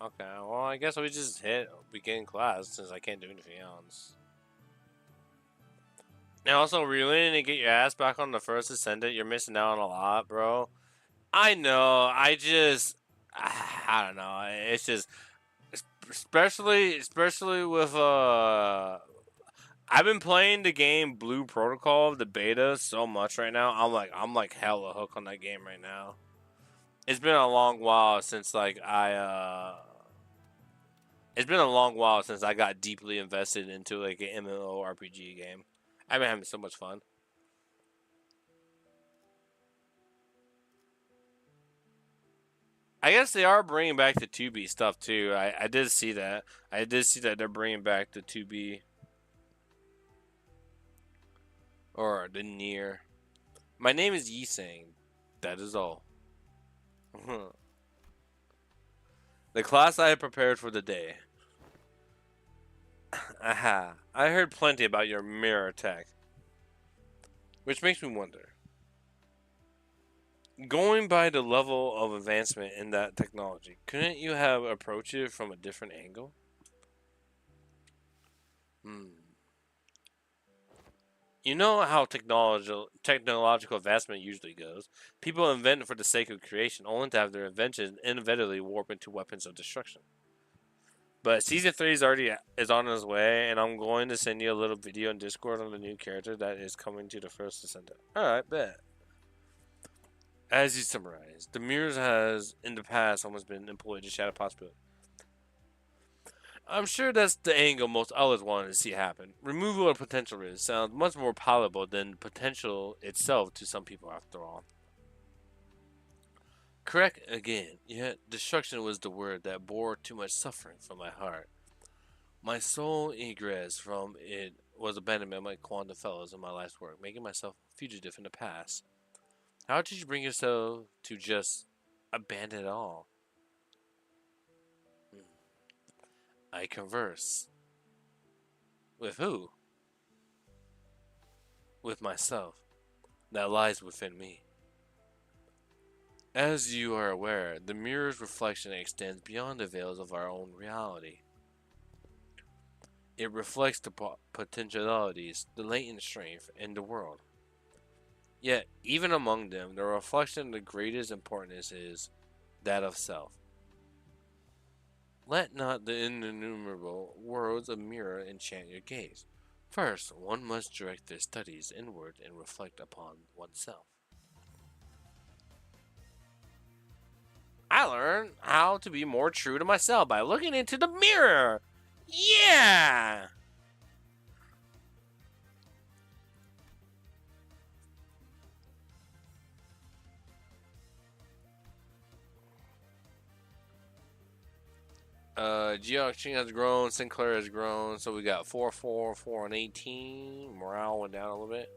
okay. Well, I guess we just hit begin class since I can't do anything else. And also, really to get your ass back on the first ascendant, you're missing out on a lot, bro. I know. I don't know. It's just, especially with I've been playing the game Blue Protocol, the beta, so much right now. I'm like hella hooked on that game right now. It's been a long while since it's been a long while since I got deeply invested into like an MMORPG game. I've been having so much fun. I guess they are bringing back the 2B stuff too. I did see that. I did see that they're bringing back the 2B or the near. My name is Yisang. That is all. The class I had prepared for the day. Aha. I heard plenty about your mirror tech, which makes me wonder. Going by the level of advancement in that technology, couldn't you have approached it from a different angle? Hmm. You know how technological advancement usually goes. People invent for the sake of creation, only to have their inventions inevitably warp into weapons of destruction. But season 3 is on its way, and I'm going to send you a little video in Discord on the new character that is coming to the first ascendant. Alright, bet. As you summarized, the mirrors has in the past almost been employed to shadow possibility. I'm sure that's the angle most others wanted to see happen. Removal of potential risk sounds much more palatable than potential itself to some people, after all. Correct again, yet destruction was the word that bore too much suffering from my heart. My sole egress from it was abandonment of my quantum fellows in my life's work, making myself a fugitive in the past. How did you bring yourself to just abandon it all? Hmm. I converse. With who? With myself. That lies within me. As you are aware, the mirror's reflection extends beyond the veils of our own reality. It reflects the potentialities, the latent strength in the world. Yet, even among them, the reflection of the greatest importance is that of self. Let not the innumerable worlds of mirror enchant your gaze. First, one must direct their studies inward and reflect upon oneself. I learned how to be more true to myself by looking into the mirror. Yeah! Geoxing has grown, Sinclair has grown, so we got 4, 4, 4, and 18. Morale went down a little bit.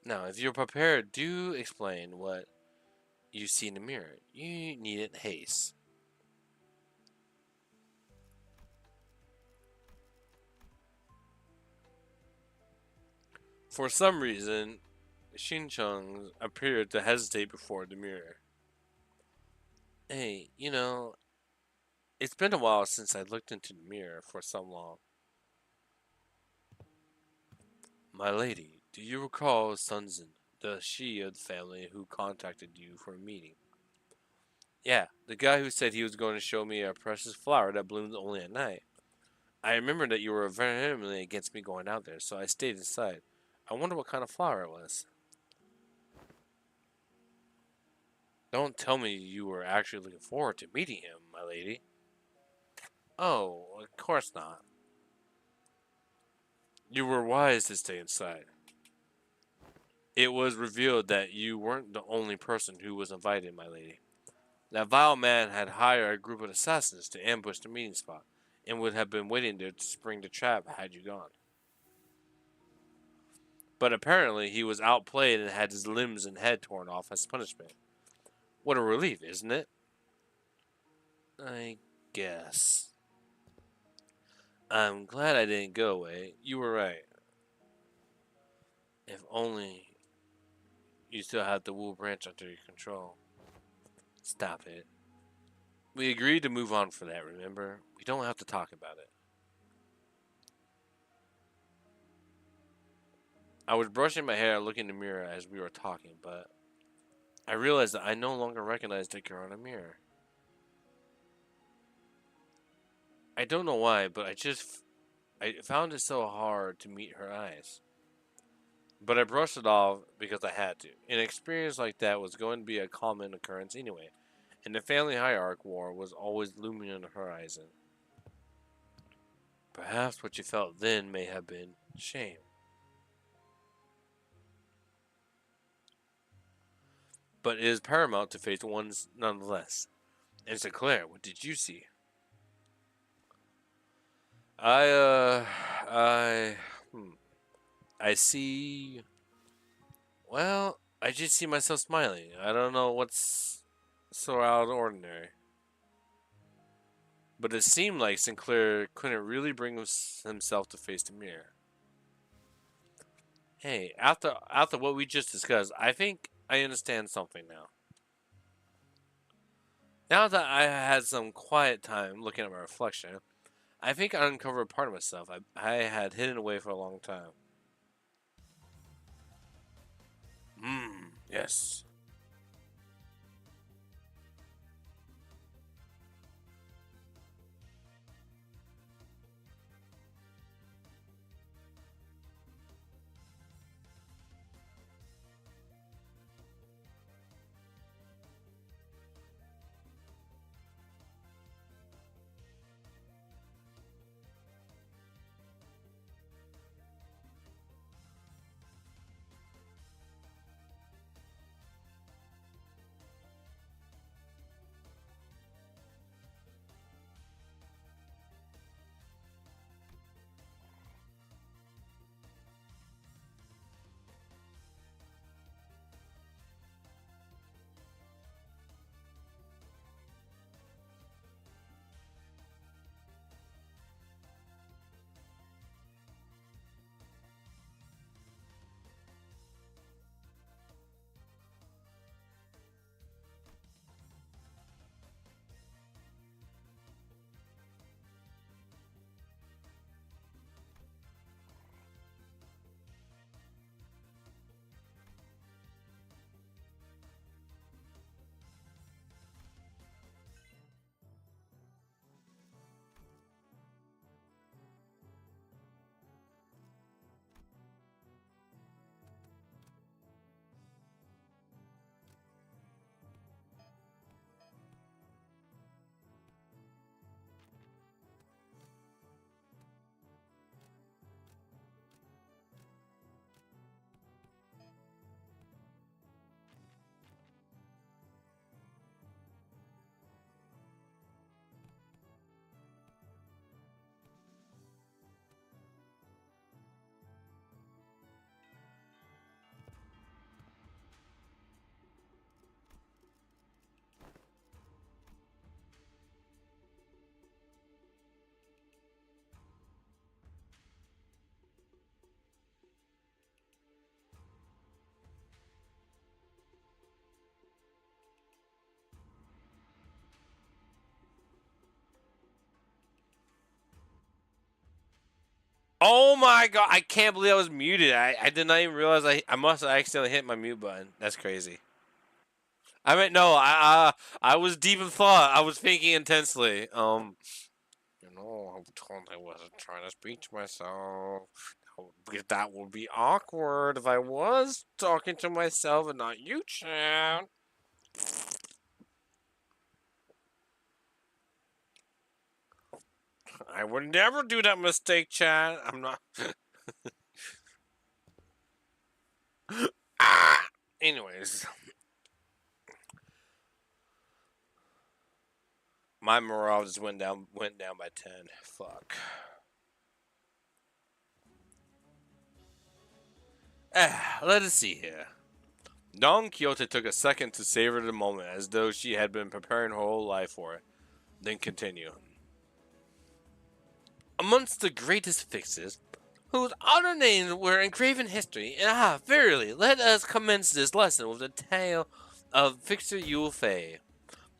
Now, if you're prepared, do explain what you see in the mirror. You needn't haste. For some reason, Shinchung appeared to hesitate before the mirror. Hey, it's been a while since I looked into the mirror for so long. My lady, do you recall Sunzen, the she of the family who contacted you for a meeting? Yeah, the guy who said he was going to show me a precious flower that blooms only at night. I remember that you were vehemently against me going out there, so I stayed inside. I wonder what kind of flower it was. Don't tell me you were actually looking forward to meeting him, my lady. Oh, of course not. You were wise to stay inside. It was revealed that you weren't the only person who was invited, my lady. That vile man had hired a group of assassins to ambush the meeting spot, and would have been waiting there to spring the trap had you gone. But apparently he was outplayed and had his limbs and head torn off as punishment. What a relief, isn't it? I guess. I'm glad I didn't go away. You were right. If only you still had the Wool Branch under your control. Stop it. We agreed to move on for that, remember? We don't have to talk about it. I was brushing my hair looking in the mirror as we were talking, but I realized that I no longer recognized the girl in the mirror. I don't know why, but I found it so hard to meet her eyes. But I brushed it off because I had to. An experience like that was going to be a common occurrence anyway, and the family hierarchy war was always looming on the horizon. Perhaps what you felt then may have been shame. But it is paramount to face one's nonetheless. And Sinclair, what did you see? I, uh, I, hmm, I see. Well, I just see myself smiling. I don't know what's so out of the ordinary. But it seemed like Sinclair couldn't really bring himself to face the mirror. Hey, after what we just discussed, I think I understand something now. Now that I had some quiet time looking at my reflection, I think I uncovered a part of myself I had hidden away for a long time. Yes. Oh my god! I can't believe I was muted. I did not even realize I must have accidentally hit my mute button. That's crazy. I mean, no, I was deep in thought. I was thinking intensely. I totally wasn't trying to speak to myself. Because that would be awkward if I was talking to myself and not you, Chad. I would never do that mistake, Chad. I'm not. Ah! Anyways, my morale just went down by 10. Fuck. Let us see here. Don Quixote took a second to savor the moment as though she had been preparing her whole life for it, then continue. amongst the greatest fixes, whose honor names were engraven in history. And verily, let us commence this lesson with the tale of Fixer Yule Fay.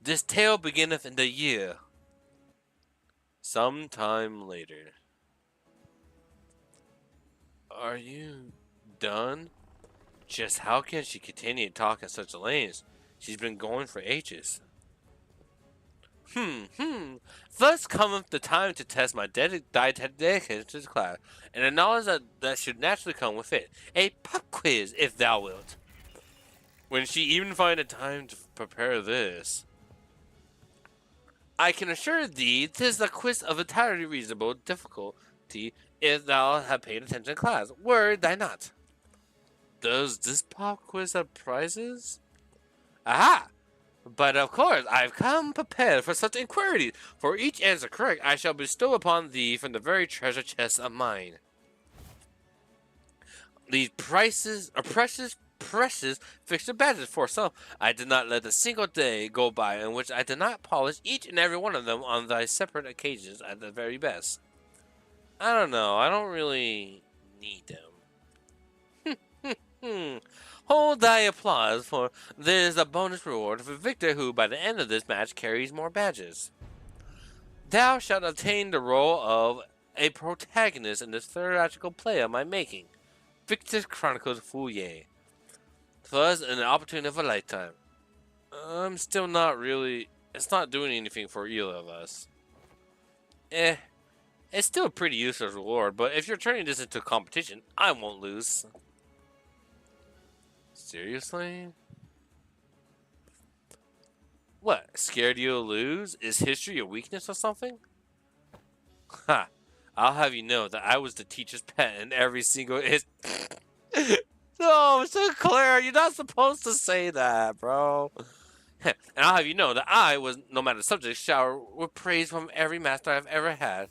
This tale beginneth in the year some time later. Are you done? Just how can she continue to talk in such lanes? She's been going for ages. Thus cometh the time to test my dedication to the class, and the knowledge that should naturally come with it. A pop quiz, if thou wilt. When she even find a time to prepare this. I can assure thee 'tis a quiz of entirely reasonable difficulty if thou have paid attention in class. Word thy not. Does this pop quiz have prizes? Aha! But of course, I've come prepared for such inquiries. For each answer correct, I shall bestow upon thee from the very treasure chest of mine. These prices are precious fixture badges for some. I did not let a single day go by in which I did not polish each and every one of them on thy separate occasions at the very best. I don't know. I don't really need them. Hold thy applause, for there is a bonus reward for victor who, by the end of this match, carries more badges. Thou shalt obtain the role of a protagonist in this theatrical play of my making, Victor's Chronicles Fouillé. Thus, an opportunity of a lifetime. I'm still not really. It's not doing anything for either of us. It's still a pretty useless reward, but if you're turning this into a competition, I won't lose. Seriously? What? Scared you'll lose? Is history a weakness or something? Ha! I'll have you know that I was the teacher's pet in every single. No, Sinclair, you're not supposed to say that, bro. And I'll have you know that I was, no matter the subject, showered with praise from every master I've ever had.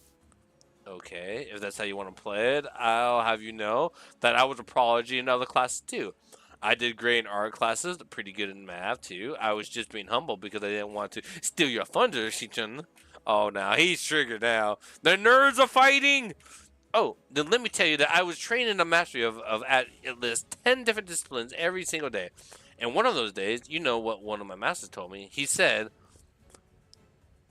Okay, if that's how you want to play it, I'll have you know that I was a prodigy in other classes too. I did great in art classes, pretty good in math too. I was just being humble because I didn't want to steal your thunder, Shichun. Oh, now he's triggered now. The nerds are fighting! Oh, then let me tell you that I was trained in the mastery of at least 10 different disciplines every single day. And one of those days, you know what one of my masters told me? He said,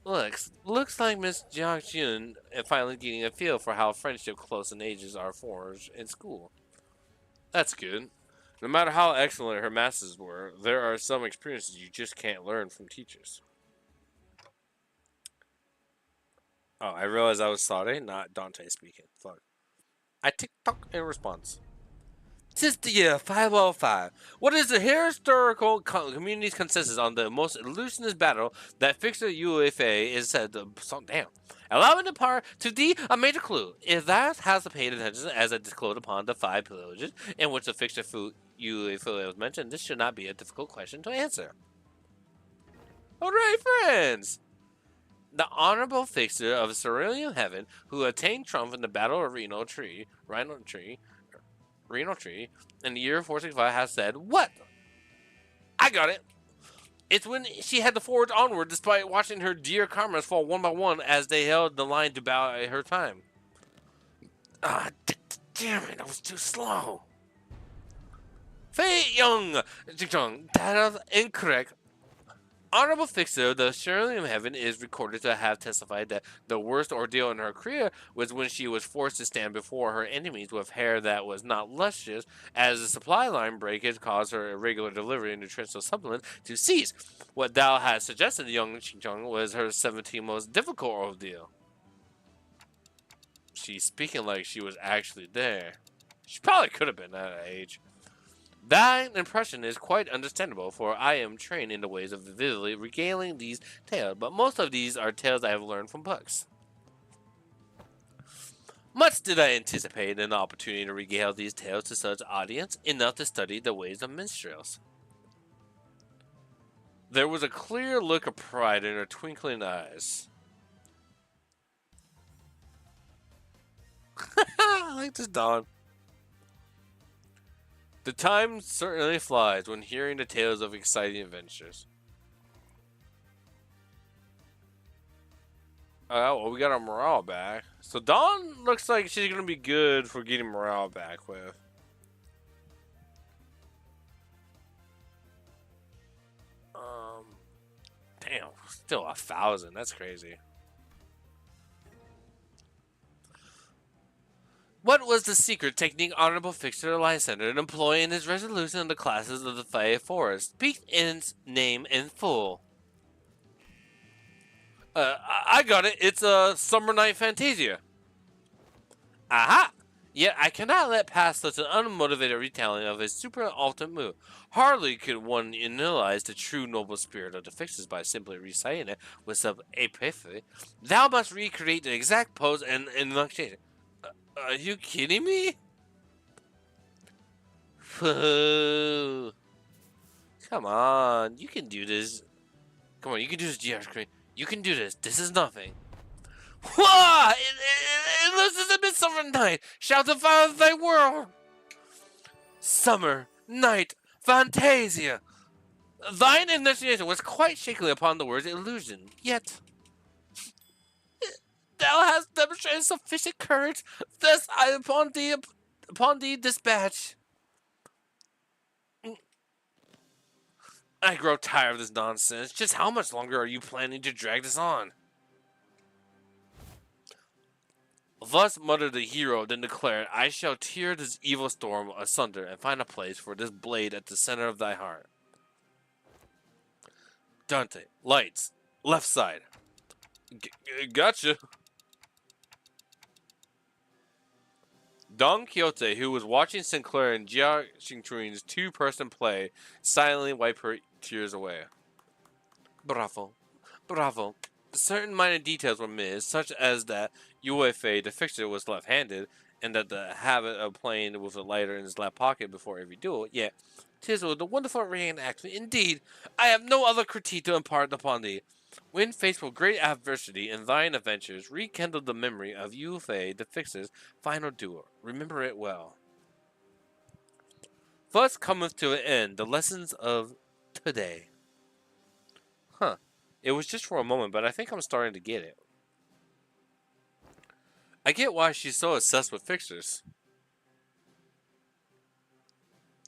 looks like Miss Jiang is finally getting a feel for how friendship close in ages are forged in school. That's good. No matter how excellent her masters were, there are some experiences you just can't learn from teachers. Oh, I realized I was Sade, not Dante speaking. Fuck. I TikTok in response. Since the year 505, what is the historical community's consensus on the most elusive battle that Fixer UFA is said to... Damn. Allow me to impart to thee a major clue. If thou hast paid attention as I disclosed upon the 5 pillages in which the Fixer UFA was mentioned, this should not be a difficult question to answer. Hooray, friends! The honorable fixer of Cerulean Heaven, who attained triumph in the Battle of Rhino Tree, in the year 465, has said, what? I got it. It's when she had to forge onward despite watching her dear comrades fall one by one as they held the line to bow at her time. Damn it, I was too slow. Fei Young, that is incorrect. Honorable Fixer, the Shirley of Heaven, is recorded to have testified that the worst ordeal in her career was when she was forced to stand before her enemies with hair that was not luscious, as the supply line breakage caused her irregular delivery of nutritional supplements to cease. What thou hast suggested, young Xinjiang, was her 17th most difficult ordeal. She's speaking like she was actually there. She probably could have been at that age. That impression is quite understandable, for I am trained in the ways of vividly regaling these tales, but most of these are tales I have learned from books. Much did I anticipate an opportunity to regale these tales to such audience, enough to study the ways of minstrels. There was a clear look of pride in her twinkling eyes. I like this Dawn. The time certainly flies when hearing the tales of exciting adventures. Oh, well, we got our morale back, So Dawn looks like she's gonna be good for getting morale back with. Um, damn, still 1,000. That's crazy. What was the secret technique Honorable Fixer Lysander employ in his resolution of the classes of the Fey Forest? Speak in its name in full. I got it. It's a Summer Night Fantasia. Aha! Yet I cannot let pass such an unmotivated retelling of his super ultimate move. Hardly could one analyze the true noble spirit of the fixes by simply reciting it with some epiphany. Thou must recreate the exact pose and enunciation. Are you kidding me? Come on, you can do this. Come on, you can do this, GR Screen. You can do this. This is nothing. Wah! This is a midsummer night. Shout the fire of thy world. Summer night fantasia. Thine initiation was quite shakily upon the word's illusion. Yet thou hast demonstrated sufficient courage. Thus I upon thee dispatch. I grow tired of this nonsense. Just how much longer are you planning to drag this on? Thus muttered the hero, then declared, I shall tear this evil storm asunder and find a place for this blade at the center of thy heart. Dante, lights, left side. Gotcha. Don Quixote, who was watching Sinclair and Jia Xingchuan's two-person play, silently wiped her tears away. Bravo. Bravo. Certain minor details were missed, such as that UFA, the fixer, was left-handed, and that the habit of playing with a lighter in his left pocket before every duel. Yet, 'tis with a wonderful reenactment. Indeed, I have no other critique to impart upon thee. When faced with great adversity in thine adventures, rekindle the memory of UFA, the fixer's final duel. Remember it well. Thus cometh to an end the lessons of today. Huh. It was just for a moment, but I think I'm starting to get it. I get why she's so obsessed with fixers.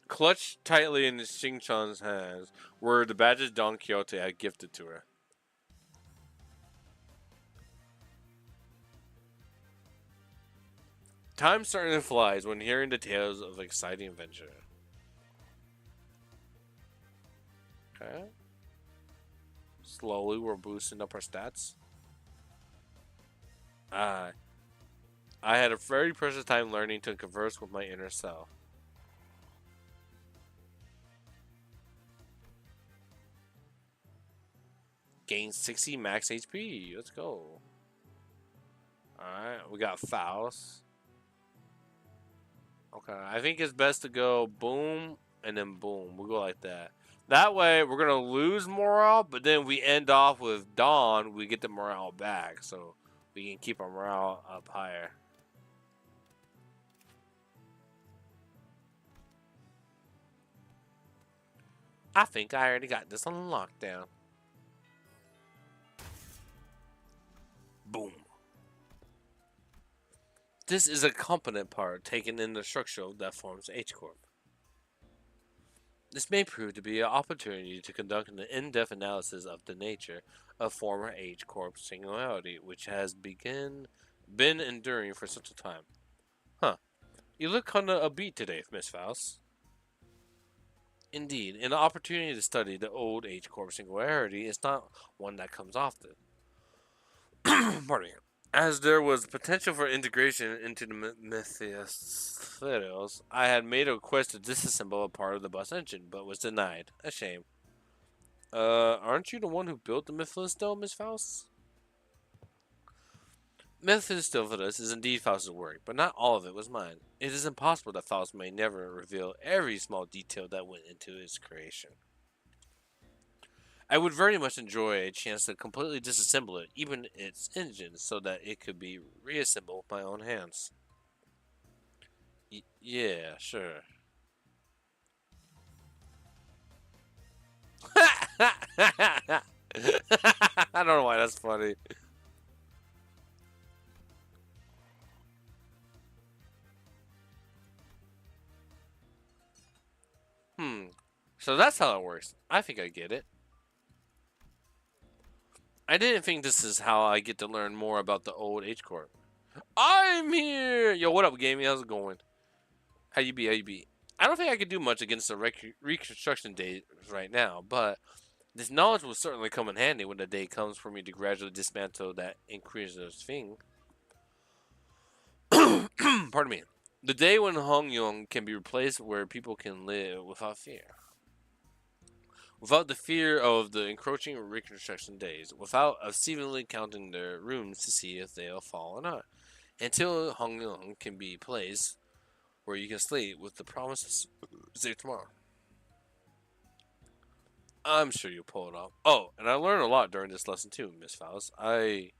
Clutched tightly in Xing Chan's hands were the badges Don Quixote had gifted to her. Time certainly flies when hearing the tales of exciting adventure. Okay. Slowly, we're boosting up our stats. I had a very precious time learning to converse with my inner self. Gain 60 max HP. Let's go. Alright, we got Faust. Okay, I think it's best to go boom and then boom. We'll go like that. That way, we're going to lose morale, but then we end off with Dawn. We get the morale back, so we can keep our morale up higher. I think I already got this on lockdown. Boom. This is a component part taken in the structure that forms H-Corp. This may prove to be an opportunity to conduct an in-depth analysis of the nature of former H-Corp singularity, which has been enduring for such a time. Huh. You look kinda upbeat today, Miss Faust. Indeed, an opportunity to study the old H-Corp singularity is not one that comes often. Pardon me. As there was potential for integration into the Mythos, I had made a request to disassemble a part of the bus engine, but was denied. A shame. Aren't you the one who built the Mephisto, Miss Faust? Mephistopheles is indeed Faust's work, but not all of it was mine. It is impossible that Faust may never reveal every small detail that went into its creation. I would very much enjoy a chance to completely disassemble it, even its engine, so that it could be reassembled with my own hands. Yeah, sure. I don't know why that's funny. So that's how it works. I think I get it. I didn't think this is how I get to learn more about the old H Corp. I'm here! Yo, what up, Gaming? How's it going? How you be? How you be? I don't think I could do much against the reconstruction days right now, but this knowledge will certainly come in handy when the day comes for me to gradually dismantle that Inquisitor's thing. Pardon me. The day when Hong Yong can be replaced where people can live without fear. Without the fear of the encroaching reconstruction days, without seemingly counting their rooms to see if they'll fall or not. Until Hong Yong can be placed where you can sleep with the promise to save tomorrow. I'm sure you'll pull it off. Oh, and I learned a lot during this lesson too, Miss Faust. Bang.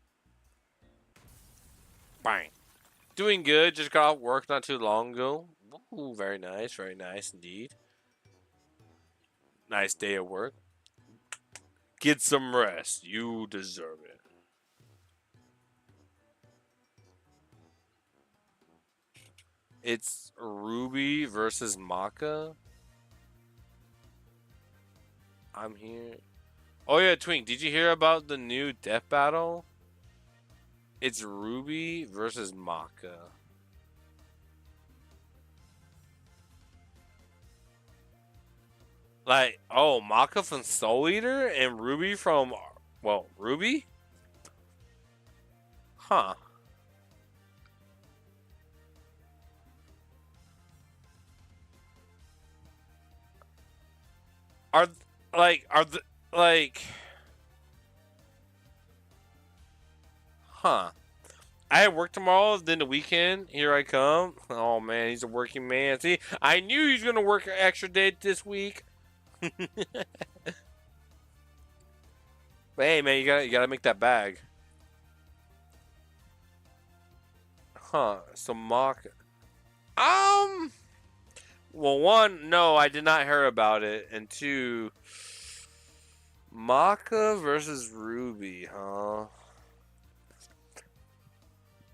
Doing good, just got off work not too long ago. Ooh, very nice indeed. Nice day of work. Get some rest. You deserve it. It's Ruby versus Maka. I'm here. Oh yeah, Twink, did you hear about the new death battle? It's Ruby versus Maka. Like, oh, Maka from Soul Eater and Ruby from, well, Ruby? Huh. Are, are the, huh. I have work tomorrow, then the weekend, here I come. Oh man, he's a working man. See, I knew he was gonna work an extra day this week. But hey man, you gotta make that bag. Huh. So mock well, one, no, I did not hear about it, and two, Maka versus Ruby, huh?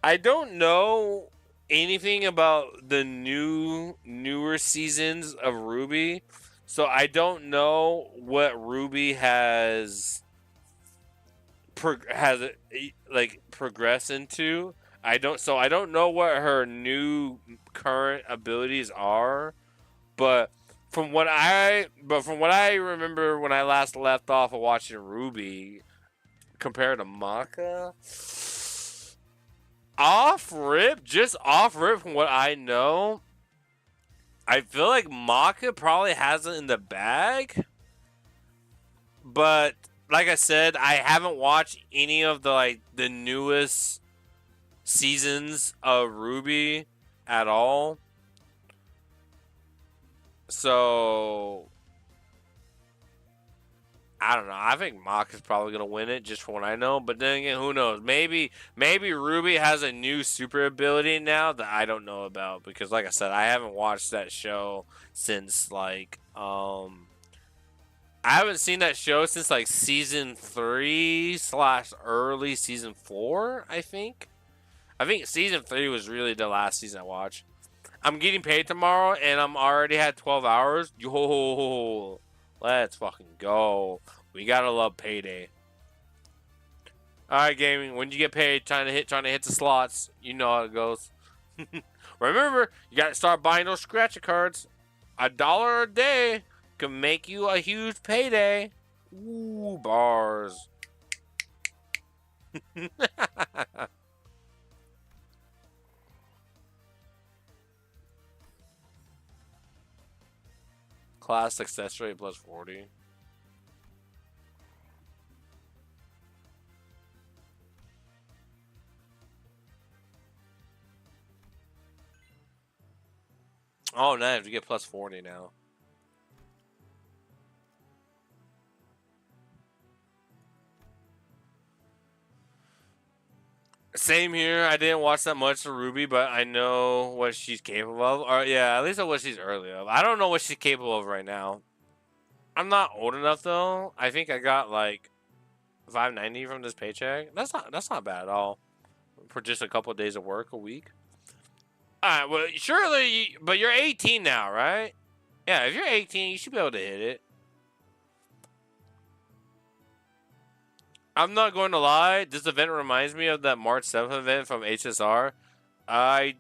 I don't know anything about the newer seasons of Ruby, so I don't know what Ruby has progressed into. I don't know what her new current abilities are, but from what I remember when I last left off of watching Ruby compared to Maka, just off rip from what I know, I feel like Maka probably has it in the bag. But like I said, I haven't watched any of the newest seasons of Ruby at all. So I don't know. I think Mock is probably gonna win it, just from what I know. But then again, who knows? Maybe Ruby has a new super ability now that I don't know about, because, like I said, I haven't watched that show since I haven't seen that show since season 3 / early season 4. I think season 3 was really the last season I watched. I'm getting paid tomorrow, and I'm already had 12 hours. Yo, let's fucking go. We gotta love payday. All right, gaming. When you get paid, trying to hit the slots, you know how it goes. Remember, you gotta start buying those scratcher cards. $1 a day can make you a huge payday. Ooh, bars. Class success rate plus 40. Oh, nice. We get plus 40 now. Same here. I didn't watch that much of Ruby, but I know what she's capable of. Or yeah, at least I know what she's early of. I don't know what she's capable of right now. I'm not old enough though. I think I got like $5.90 from this paycheck. That's not bad at all for just a couple of days of work a week. All right. Well, surely, but you're 18 now, right? Yeah, if you're 18, you should be able to hit it. I'm not going to lie. This event reminds me of that March 7th event from HSR. I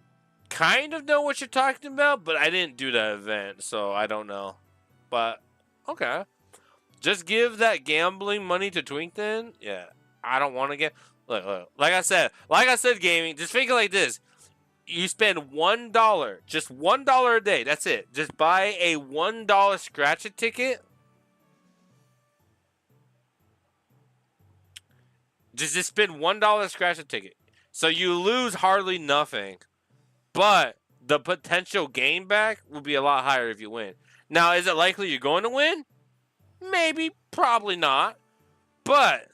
kind of know what you're talking about, but I didn't do that event, so I don't know. But okay, just give that gambling money to Twink then. Yeah, I don't want to get. Look, like I said, gaming. Just think of it like this: you spend $1, just $1 a day. That's it. Just buy a $1 scratch a ticket. Just spend $1 scratch a ticket. So you lose hardly nothing, but the potential gain back will be a lot higher if you win. Now, is it likely you're going to win? Maybe, probably not. But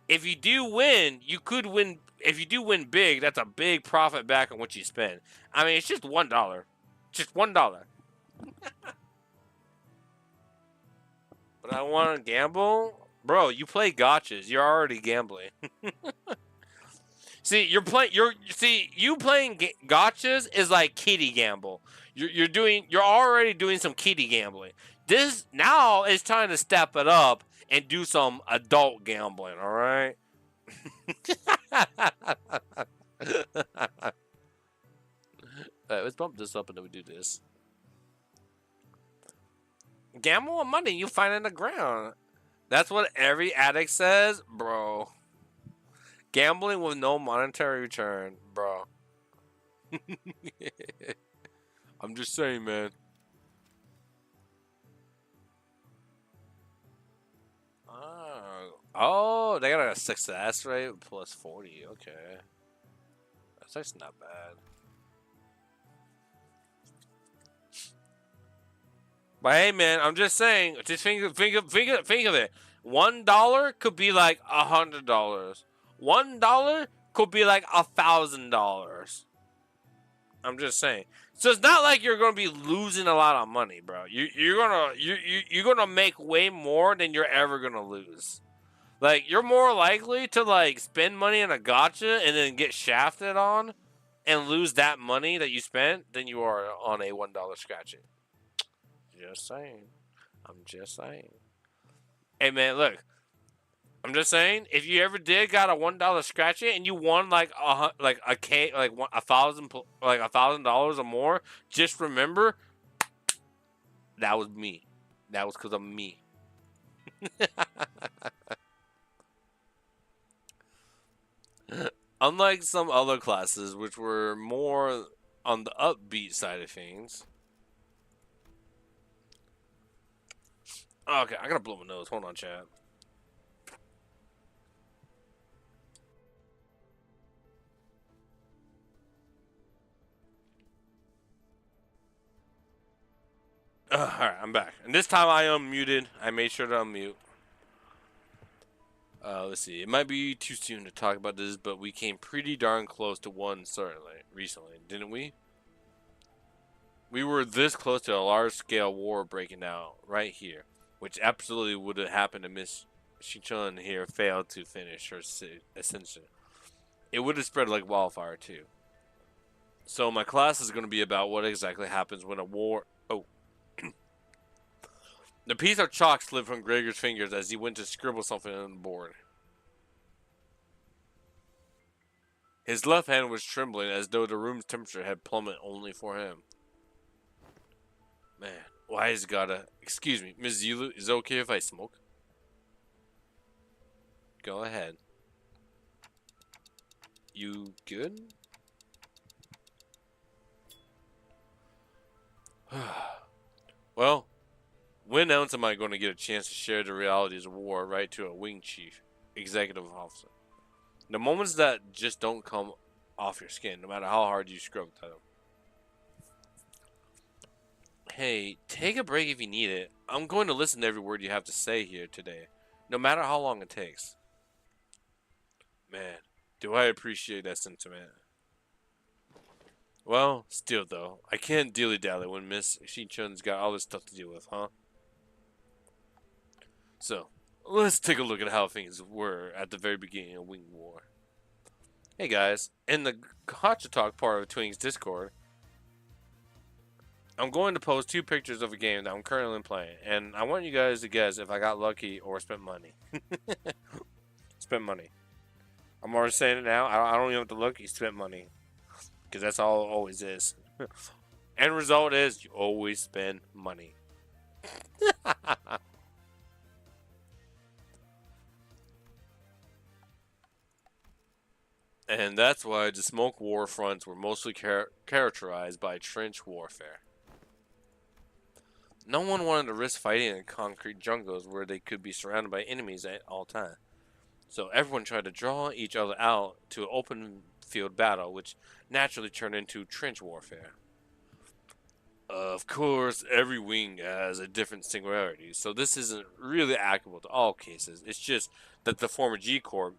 if you do win, you could win. If you do win big, that's a big profit back on what you spend. I mean, it's just $1. Just $1. But I want to gamble? Bro, you play gotchas. You're already gambling. See, you playing gotchas is like kiddie gamble. You're already doing some kiddie gambling. This now is time to step it up and do some adult gambling. All right. Let's bump this up and then we do this. Gamble with money you find in the ground. That's what every addict says, bro. Gambling with no monetary return, bro. I'm just saying, man. Oh, they got a success rate plus 40. Okay. That's actually not bad. But hey, man, I'm just saying. Just think of it. $1 could be like $100. $1 could be like $1,000. I'm just saying. So it's not like you're gonna be losing a lot of money, bro. You're gonna make way more than you're ever gonna lose. Like you're more likely to like spend money in a gotcha and then get shafted on and lose that money that you spent than you are on a $1 scratch it. Just saying. I'm just saying. Hey man, look. I'm just saying. If you ever did got a $1 scratch it and you won like a K like $1,000 or more, just remember that was me. That was because of me. Unlike some other classes, which were more on the upbeat side of things. Okay, I gotta blow my nose. Hold on, chat. Alright, I'm back. And this time I unmuted. I made sure to unmute. Let's see. It might be too soon to talk about this, but we came pretty darn close to one certainly recently, didn't we? We were this close to a large-scale war breaking out right here, which absolutely would have happened to Miss Shichun here failed to finish her ascension. It would have spread like wildfire too. So my class is going to be about what exactly happens when a war. Oh, the piece of chalk slipped from Gregor's fingers as he went to scribble something on the board. His left hand was trembling as though the room's temperature had plummeted only for him. Man, why is gotta... Excuse me, Ms. Zulu, is it okay if I smoke? Go ahead. You good? Well, when else am I going to get a chance to share the realities of war right to a wing chief, executive officer? The moments that just don't come off your skin, no matter how hard you scrub at them. Hey, take a break if you need it. I'm going to listen to every word you have to say here today, no matter how long it takes. Man, do I appreciate that sentiment. Well, still though, I can't dilly-dally when Miss Shi-chun's got all this stuff to deal with, huh? So, let's take a look at how things were at the very beginning of Wing War. Hey guys, in the Gotcha Talk part of Twink's Discord, I'm going to post 2 pictures of a game that I'm currently playing, and I want you guys to guess if I got lucky or spent money. Spent money. I'm already saying it now. I don't even have to look. You spent money, because that's all it always is. End result is you always spend money. And that's why the smoke war fronts were mostly characterized by trench warfare. No one wanted to risk fighting in concrete jungles where they could be surrounded by enemies at all times. So everyone tried to draw each other out to an open field battle, which naturally turned into trench warfare. Of course, every wing has a different singularity, so this isn't really applicable to all cases. It's just that the former G Corp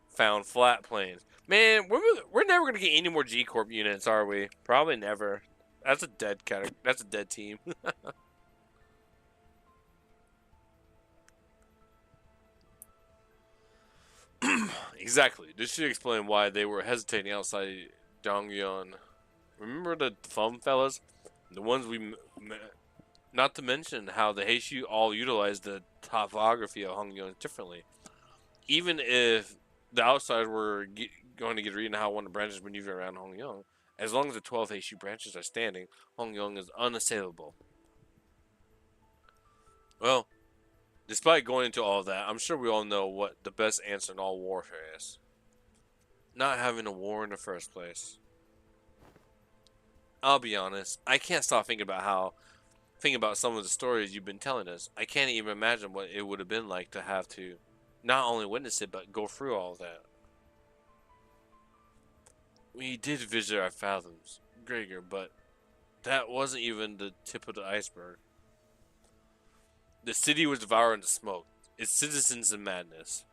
found flat plains. Man, we're never gonna get any more G Corp units, are we? Probably never. That's a dead That's a dead team. Exactly. This should explain why they were hesitating outside Dongyun. Remember the thumb fellas? The ones not to mention how the Heishu all utilized the topography of Hongyun differently. Even if the outsiders were going to get reading how one of the branches maneuver around Hongyun, as long as the 12 Heishu branches are standing, Hongyun is unassailable. Well, despite going into all that, I'm sure we all know what the best answer in all warfare is. Not having a war in the first place. I'll be honest, I can't stop thinking about some of the stories you've been telling us. I can't even imagine what it would have been like to have to not only witness it, but go through all that. We did visit our fathoms, Gregor, but that wasn't even the tip of the iceberg. The city was devoured in smoke, its citizens in madness.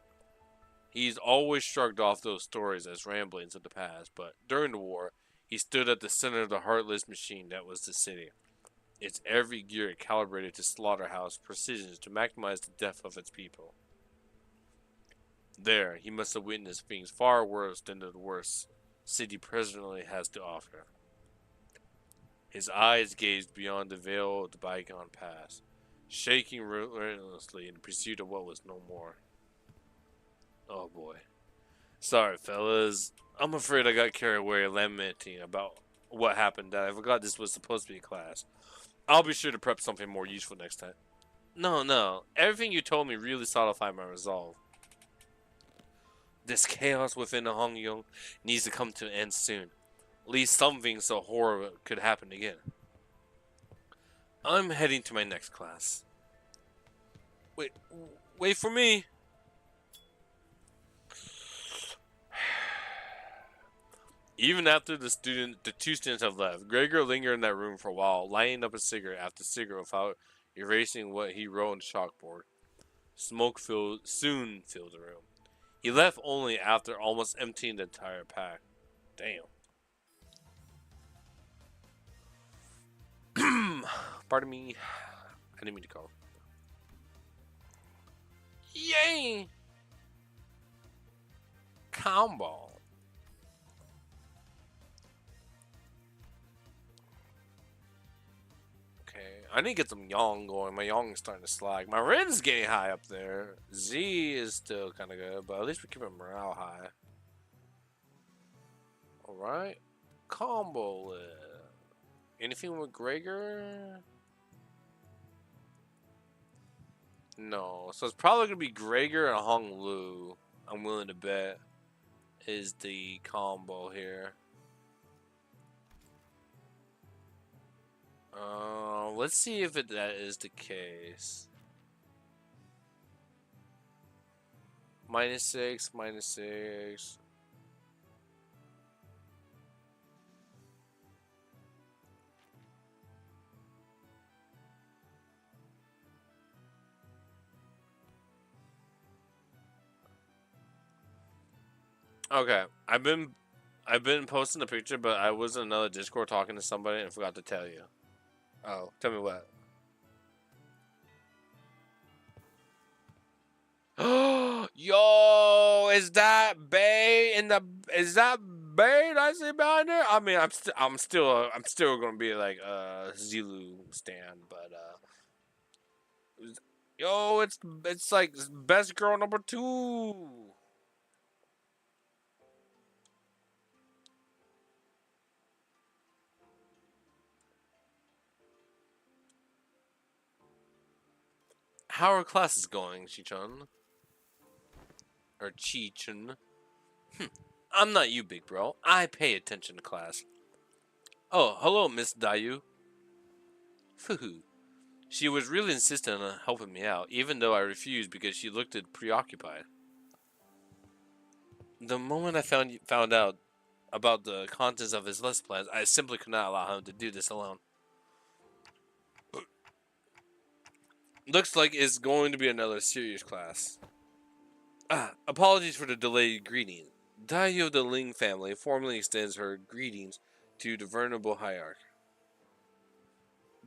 He's always shrugged off those stories as ramblings of the past, but during the war, he stood at the center of the heartless machine that was the city. Its every gear calibrated to slaughterhouse precision to maximize the death of its people. There, he must have witnessed things far worse than the worst city presently has to offer. His eyes gazed beyond the veil of the bygone past, shaking relentlessly in pursuit of what was no more. Oh boy. Sorry, fellas. I'm afraid I got carried away lamenting about what happened that I forgot this was supposed to be a class. I'll be sure to prep something more useful next time. No. Everything you told me really solidified my resolve. This chaos within the Hongyong needs to come to an end soon. At least something so horrible could happen again. I'm heading to my next class. Wait for me. Even after the 2 students have left, Gregor lingered in that room for a while, lighting up a cigarette after cigarette without erasing what he wrote on the chalkboard. Smoke soon filled the room. He left only after almost emptying the entire pack. Damn. Pardon me. I didn't mean to call. Yay! Combo. Okay, I need to get some Yang going. My Yang is starting to slag. My Ren's getting high up there. Z is still kind of good, but at least we keep our morale high. Alright. Combo. Anything with Gregor? No. So it's probably going to be Gregor and Hong Lu. I'm willing to bet is the combo here. Let's see if that is the case. -6, -6. Okay, I've been posting a picture, but I was in another Discord talking to somebody and forgot to tell you. Oh, tell me what. Yo, is that Bay in the? Is that bait I see behind there. I mean, I'm still gonna be like Zulu stand, but yo, it's like best girl number two. How are classes going, Chichun? Or Chichun? I'm not you, big bro. I pay attention to class. Oh, hello, Miss Dayu. Fuhu. She was really insistent on helping me out, even though I refused because she looked preoccupied. The moment I found out about the contents of his lesson plans, I simply could not allow him to do this alone. Looks like it's going to be another serious class. Apologies for the delayed greeting. Dayo the Ling family formally extends her greetings to the venerable hierarch.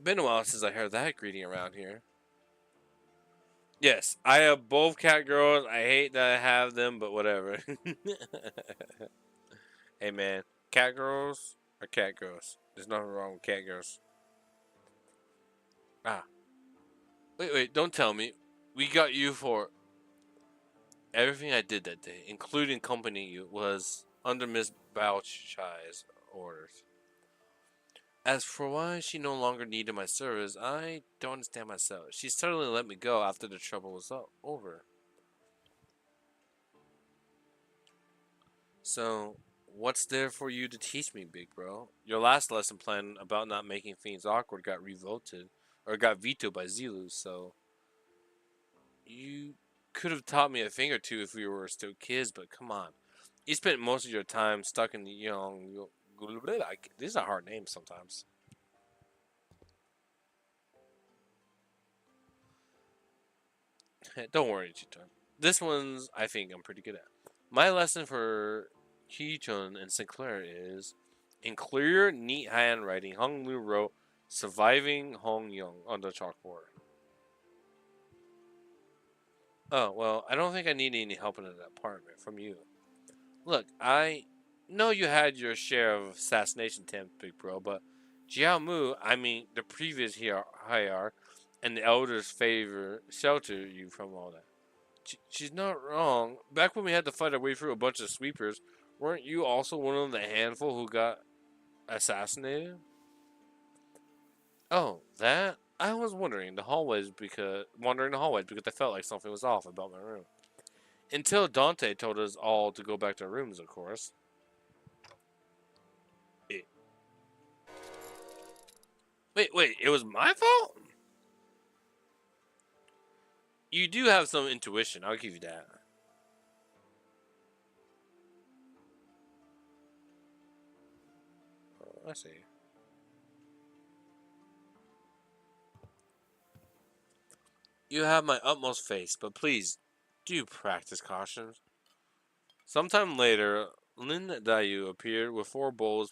Been a while since I heard that greeting around here. Yes, I have both cat girls. I hate that I have them, but whatever. Hey man, cat girls are cat girls. There's nothing wrong with cat girls. Ah, wait, don't tell me. We got you for everything I did that day, including accompanying you, was under Miss Bouchai's orders. As for why she no longer needed my service, I don't understand myself. She certainly let me go after the trouble was over. So, what's there for you to teach me, big bro? Your last lesson plan about not making things awkward got vetoed by Zilu, so you could have taught me a thing or two if we were still kids, but come on. You spent most of your time stuck in the young. These are hard names sometimes. Don't worry, Chiton. This one's, I think, I'm pretty good at. My lesson for Chichun and Sinclair is in clear, neat handwriting, Hong Lu wrote Surviving Hong Young on the chalkboard. Oh, well, I don't think I need any help in that department from you. Look, I know you had your share of assassination attempts, big bro, but Jiao Mu, I mean, the previous hierarch and the elders favor shelter you from all that. She's not wrong. Back when we had to fight our way through a bunch of sweepers, weren't you also one of the handful who got assassinated? Oh, that? I was wandering the hallways because I felt like something was off about my room. Until Dante told us all to go back to our rooms, of course. It, wait, it was my fault? You do have some intuition, I'll give you that. Oh, I see. You have my utmost faith, but please, do practice caution. Sometime later, Lin Dayu appeared with 4 bowls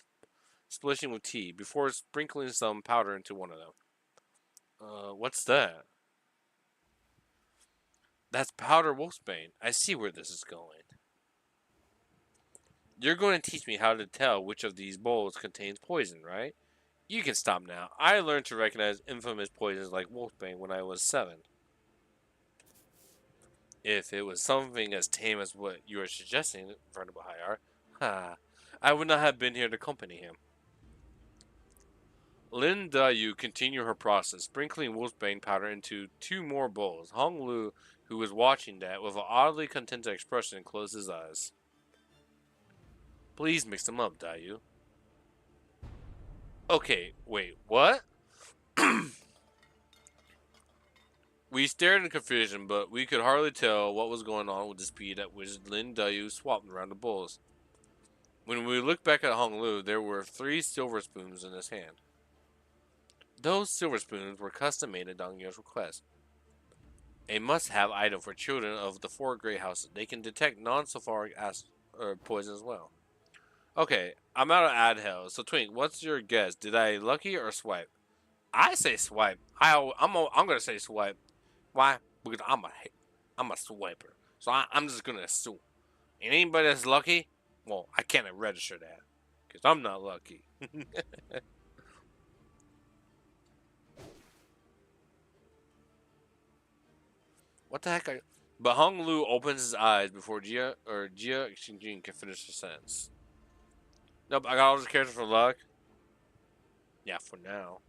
splishing with tea before sprinkling some powder into one of them. What's that? That's powder wolfsbane. I see where this is going. You're going to teach me how to tell which of these bowls contains poison, right? You can stop now. I learned to recognize infamous poisons like wolfbane when I was 7. If it was something as tame as what you are suggesting, Venerable Hyar, I would not have been here to accompany him. Lin Dayu continued her process, sprinkling wolfbane powder into 2 more bowls. Hong Lu, who was watching that with an oddly contented expression, closed his eyes. Please mix them up, Dayu. Okay, wait, what? We stared in confusion, but we could hardly tell what was going on with the speed at which Lin Dayu swapped around the bowls. When we looked back at Hong Lu, there were 3 silver spoons in his hand. Those silver spoons were custom made at Dong Yo's request. A must-have item for children of the 4 great houses. They can detect non-sulfuric acid poison as well. Okay, I'm out of ad hell. So Twink, what's your guess? Did I lucky or swipe? I say swipe. I'm gonna say swipe. Why? Because I'm a swiper. So I'm just gonna assume. And anybody that's lucky, Well, I can't register that because I'm not lucky. What the heck? But Hung Lu opens his eyes before Jia Xinjin can finish the sentence. Nope, I got all the characters for luck. Yeah, for now.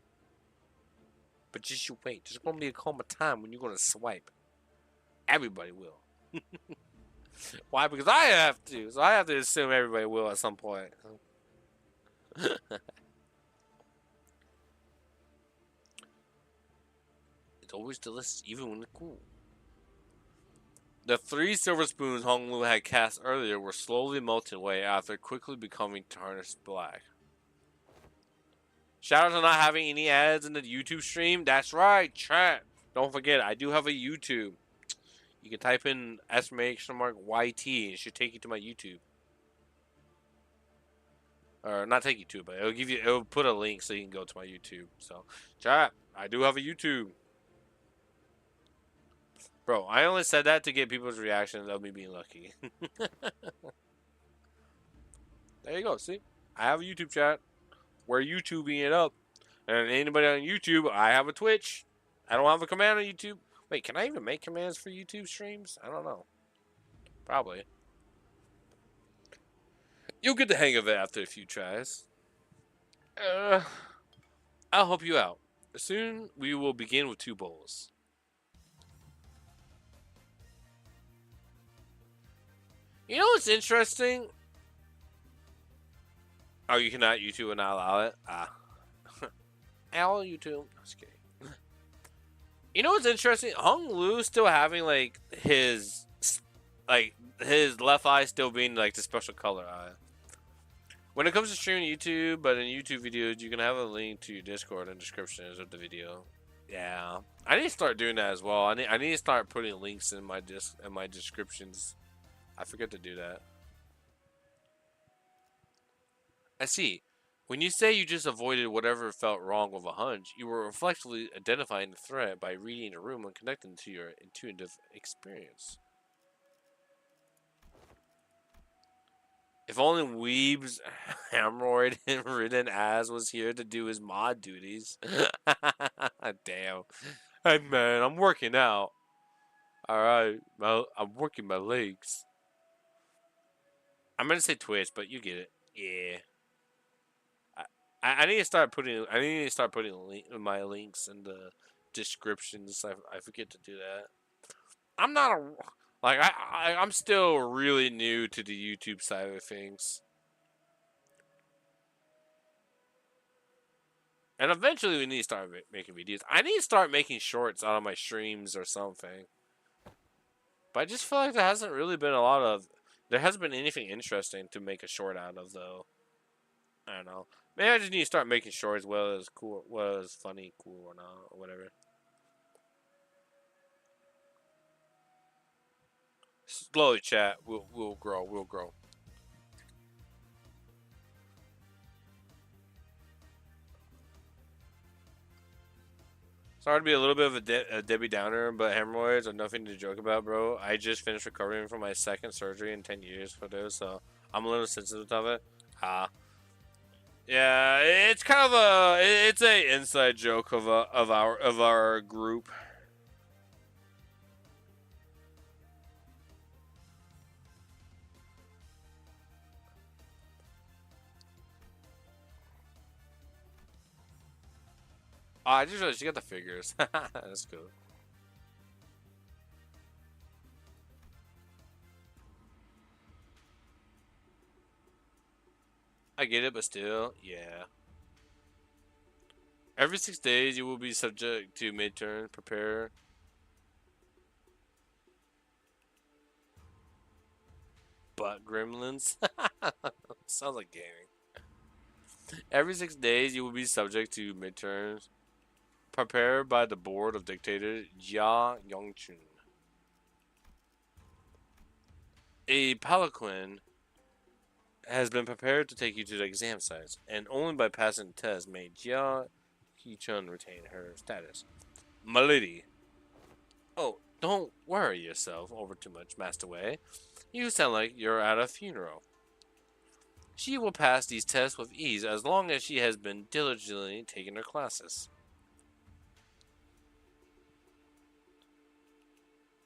But just you wait. There's gonna be a comma time when you're gonna swipe. Everybody will. Why? Because I have to. So I have to assume everybody will at some point. It's always delicious, even when it's cool. The three silver spoons Hong Lu had cast earlier were slowly melting away after quickly becoming tarnished black. Shout out to not having any ads in the YouTube stream. That's right, chat. Don't forget, I do have a YouTube. You can type in !YT and it should take you to my YouTube. Or not take you to it, but it'll put a link so you can go to my YouTube. So, chat, I do have a YouTube. Bro, I only said that to get people's reactions of me being lucky. There you go, see? I have a YouTube chat. We're YouTubing it up. And anybody on YouTube, I have a Twitch. I don't have a command on YouTube. Wait, can I even make commands for YouTube streams? I don't know. Probably. You'll get the hang of it after a few tries. I'll help you out. Soon we will begin with 2 bowls. You know what's interesting? Oh, you cannot YouTube and not allow it? Ah. Owl YouTube. Just kidding. You know what's interesting? Hung Lu still having like his left eye still being like the special color eye. When it comes to streaming YouTube, but in YouTube videos, you can have a link to your Discord in the descriptions of the video. Yeah, I need to start doing that as well. I need to start putting links in my descriptions. I forget to do that. I see. When you say you just avoided whatever felt wrong with a hunch, you were reflexively identifying the threat by reading the room and connecting to your intuitive experience. If only Weeb's hemorrhoid ridden ass was here to do his mod duties. Damn. Hey man, I'm working out. Alright, I'm working my legs. I'm gonna say Twitch, but you get it. Yeah. I need to start putting my links in the descriptions. I forget to do that. I'm not a like I'm still really new to the YouTube side of things. And eventually we need to start making videos. I need to start making shorts out of my streams or something. But I just feel like there hasn't really been there hasn't been anything interesting to make a short out of though. I don't know. Maybe I just need to start making shorts, whether it's cool, whether it's funny, cool or not, or whatever. Slowly, chat. We'll grow. We'll grow. Sorry to be a little bit of a Debbie Downer, but hemorrhoids are nothing to joke about, bro. I just finished recovering from my second surgery in 10 years for this, so I'm a little sensitive of it. Yeah, it's kind of it's a inside joke of our group. Oh, I just realized you got the figures. That's cool. I get it, but still, yeah. Every 6 days, you will be subject to midterm. Prepare. Butt gremlins. Sounds like gaming. Every 6 days, you will be subject to midterms. Prepared by the board of dictator Jia Yongchun. A palanquin has been prepared to take you to the exam sites, and only by passing the test may Jia Yichun retain her status. Milady. Oh, don't worry yourself over too much, Master Wei. You sound like you're at a funeral. She will pass these tests with ease as long as she has been diligently taking her classes.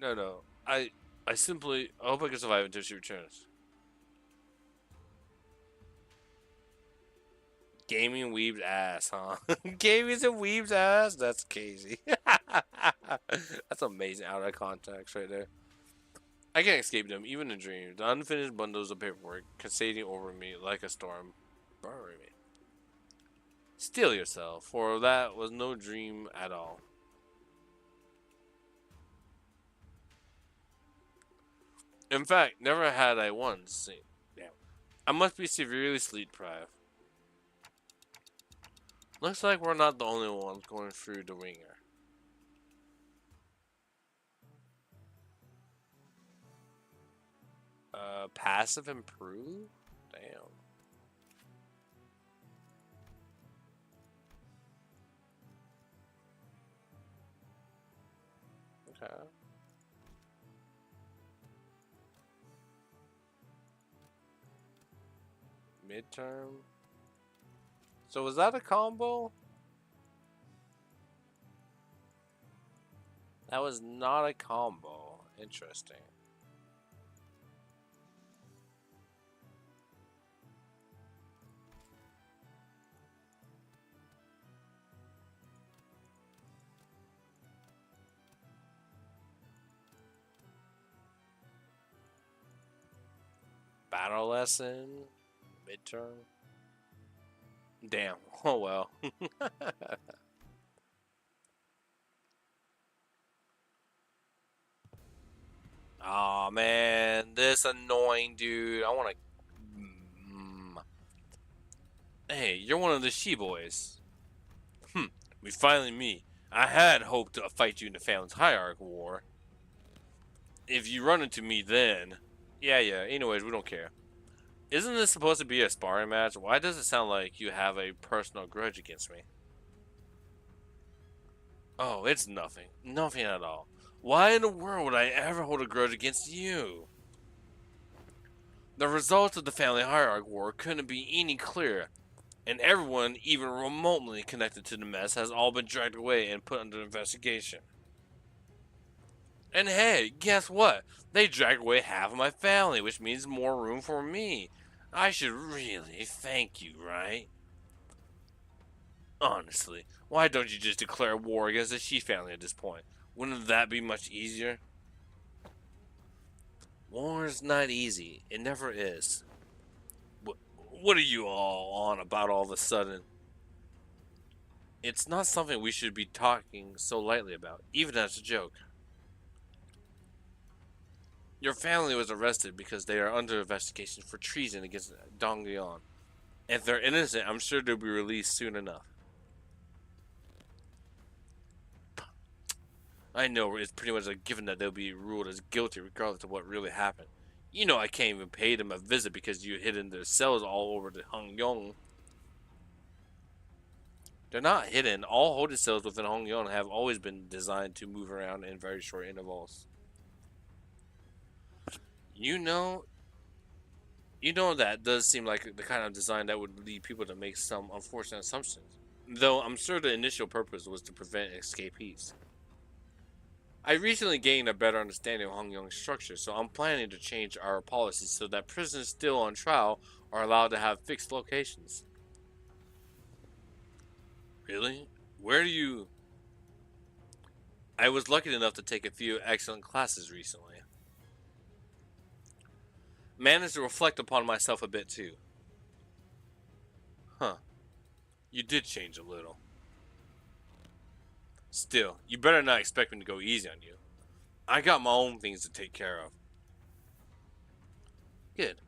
No, no. I simply I hope I can survive until she returns. Gaming weeb's ass, huh? Gaming's a weeb's ass? That's crazy. That's amazing out of context right there. I can't escape them, even in dreams. The unfinished bundles of paperwork cascading over me like a storm. Bury me. Steel yourself, for that was no dream at all. In fact, never had I once seen. Damn. I must be severely sleep deprived. Looks like we're not the only ones going through the ringer. Passive improve? Damn. Okay. Midterm. So was that a combo? That was not a combo. Interesting. Battle lesson. Midterm. Damn. Oh well. Oh man, this annoying dude. I want to. Hey, you're one of the she boys. We finally meet. I had hoped to fight you in the family's hierarchy war. If you run into me then. Yeah. Anyways, we don't care. Isn't this supposed to be a sparring match? Why does it sound like you have a personal grudge against me? Oh, it's nothing. Nothing at all. Why in the world would I ever hold a grudge against you? The results of the family hierarchy war couldn't be any clearer, and everyone, even remotely connected to the mess, has all been dragged away and put under investigation. And hey, guess what? They dragged away half of my family, which means more room for me. I should really thank you, right? Honestly, why don't you just declare war against the Shi family at this point? Wouldn't that be much easier? War is not easy. It never is. What are you all on about all of a sudden? It's not something we should be talking so lightly about, even as a joke. Your family was arrested because they are under investigation for treason against Dongyeon. If they're innocent, I'm sure they'll be released soon enough. I know it's pretty much a given that they'll be ruled as guilty regardless of what really happened. You know I can't even pay them a visit because you hid in their cells all over the Hongyong. They're not hidden. All holding cells within Hongyong have always been designed to move around in very short intervals. You know, that does seem like the kind of design that would lead people to make some unfortunate assumptions. Though I'm sure the initial purpose was to prevent escapees. I recently gained a better understanding of Hongyong's structure, so I'm planning to change our policies so that prisoners still on trial are allowed to have fixed locations. Really? Where do you... I was lucky enough to take a few excellent classes recently. Managed to reflect upon myself a bit too. Huh. You did change a little. Still, you better not expect me to go easy on you. I got my own things to take care of. Good.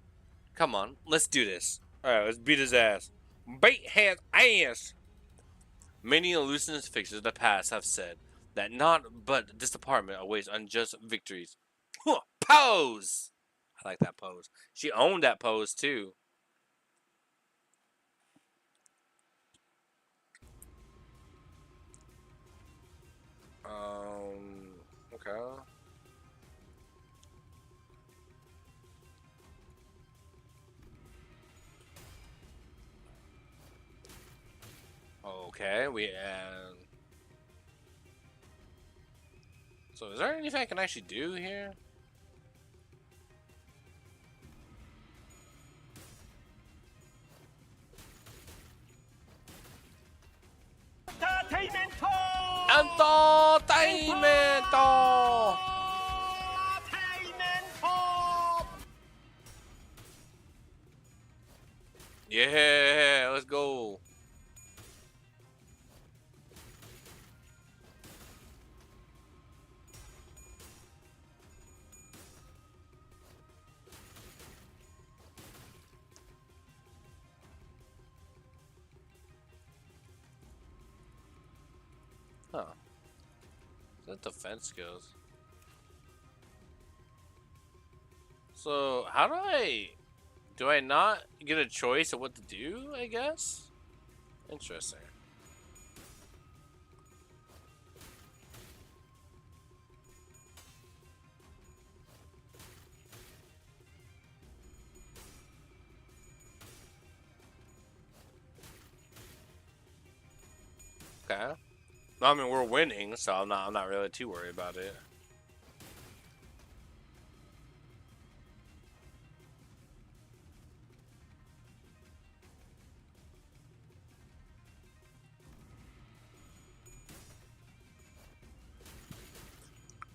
Come on, let's do this. Alright, let's beat his ass. Beat his ass! Many elusive fixers of the past have said that not but this department awaits unjust victories. Pose! I like that pose. She owned that pose too. Okay. Okay, so is there anything I can actually do here? Entertainment! Yeah, let's go. Huh. Is that defense skills? So, how do I... Do I not get a choice of what to do, I guess? Interesting. Okay. I mean, we're winning, so I'm not really too worried about it.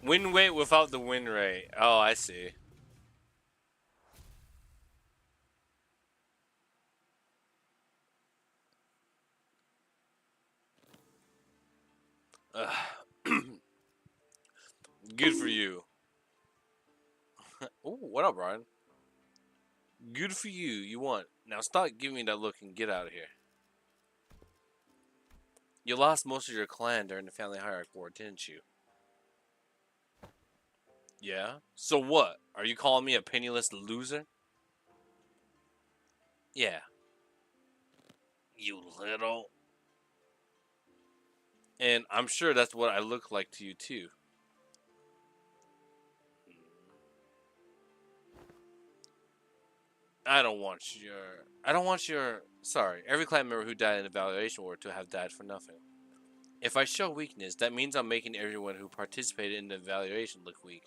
Win rate without the win rate. Oh, I see. Good for you. Ooh, what up, Brian? Good for you. You won. Now stop giving me that look and get out of here. You lost most of your clan during the family hierarchy war, didn't you? Yeah? So what? Are you calling me a penniless loser? Yeah. You little. And I'm sure that's what I look like to you too. I don't want your sorry, every clan member who died in the evaluation war to have died for nothing. If I show weakness, that means I'm making everyone who participated in the evaluation look weak.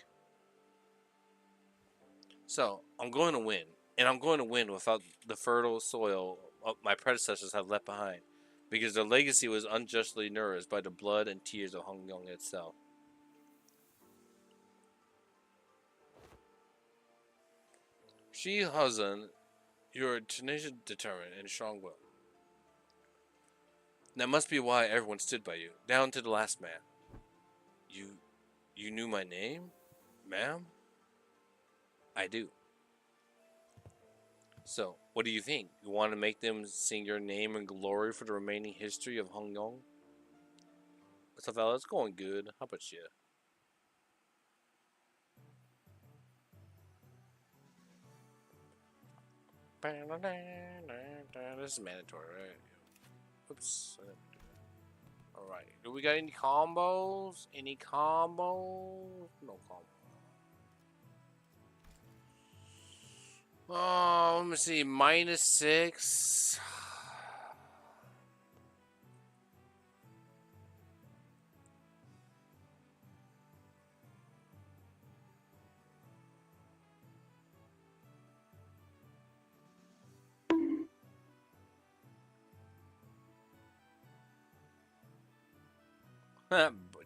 So, I'm going to win. And I'm going to win without the fertile soil my predecessors have left behind. Because their legacy was unjustly nourished by the blood and tears of Hong Yong itself. She Huzan, you're tenacious, determined, and strong willed. That must be why everyone stood by you, down to the last man. You you knew my name? Ma'am? I do. So, what do you think? You want to make them sing your name in glory for the remaining history of Hong Yong? What's up, fella? It's going good. How about you? This is mandatory, right? Oops. Alright. Do we got any combos? Any combos? No combos. Oh, let me see. -6.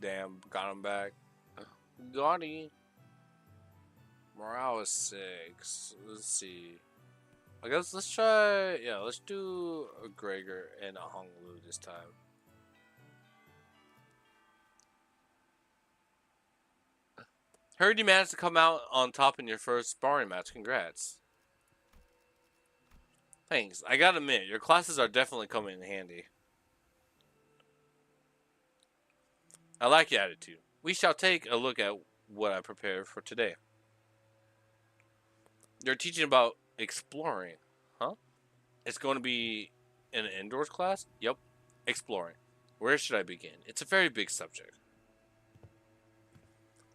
Damn, got him back. Got him. Morale is 6. Let's see. I guess let's try. Yeah, let's do a Gregor and a Hong Lu this time. Heard you managed to come out on top in your first sparring match. Congrats. Thanks. I gotta admit, your classes are definitely coming in handy. I like your attitude. We shall take a look at what I prepared for today. You're teaching about exploring, huh? It's going to be an indoors class? Yep. Exploring. Where should I begin? It's a very big subject.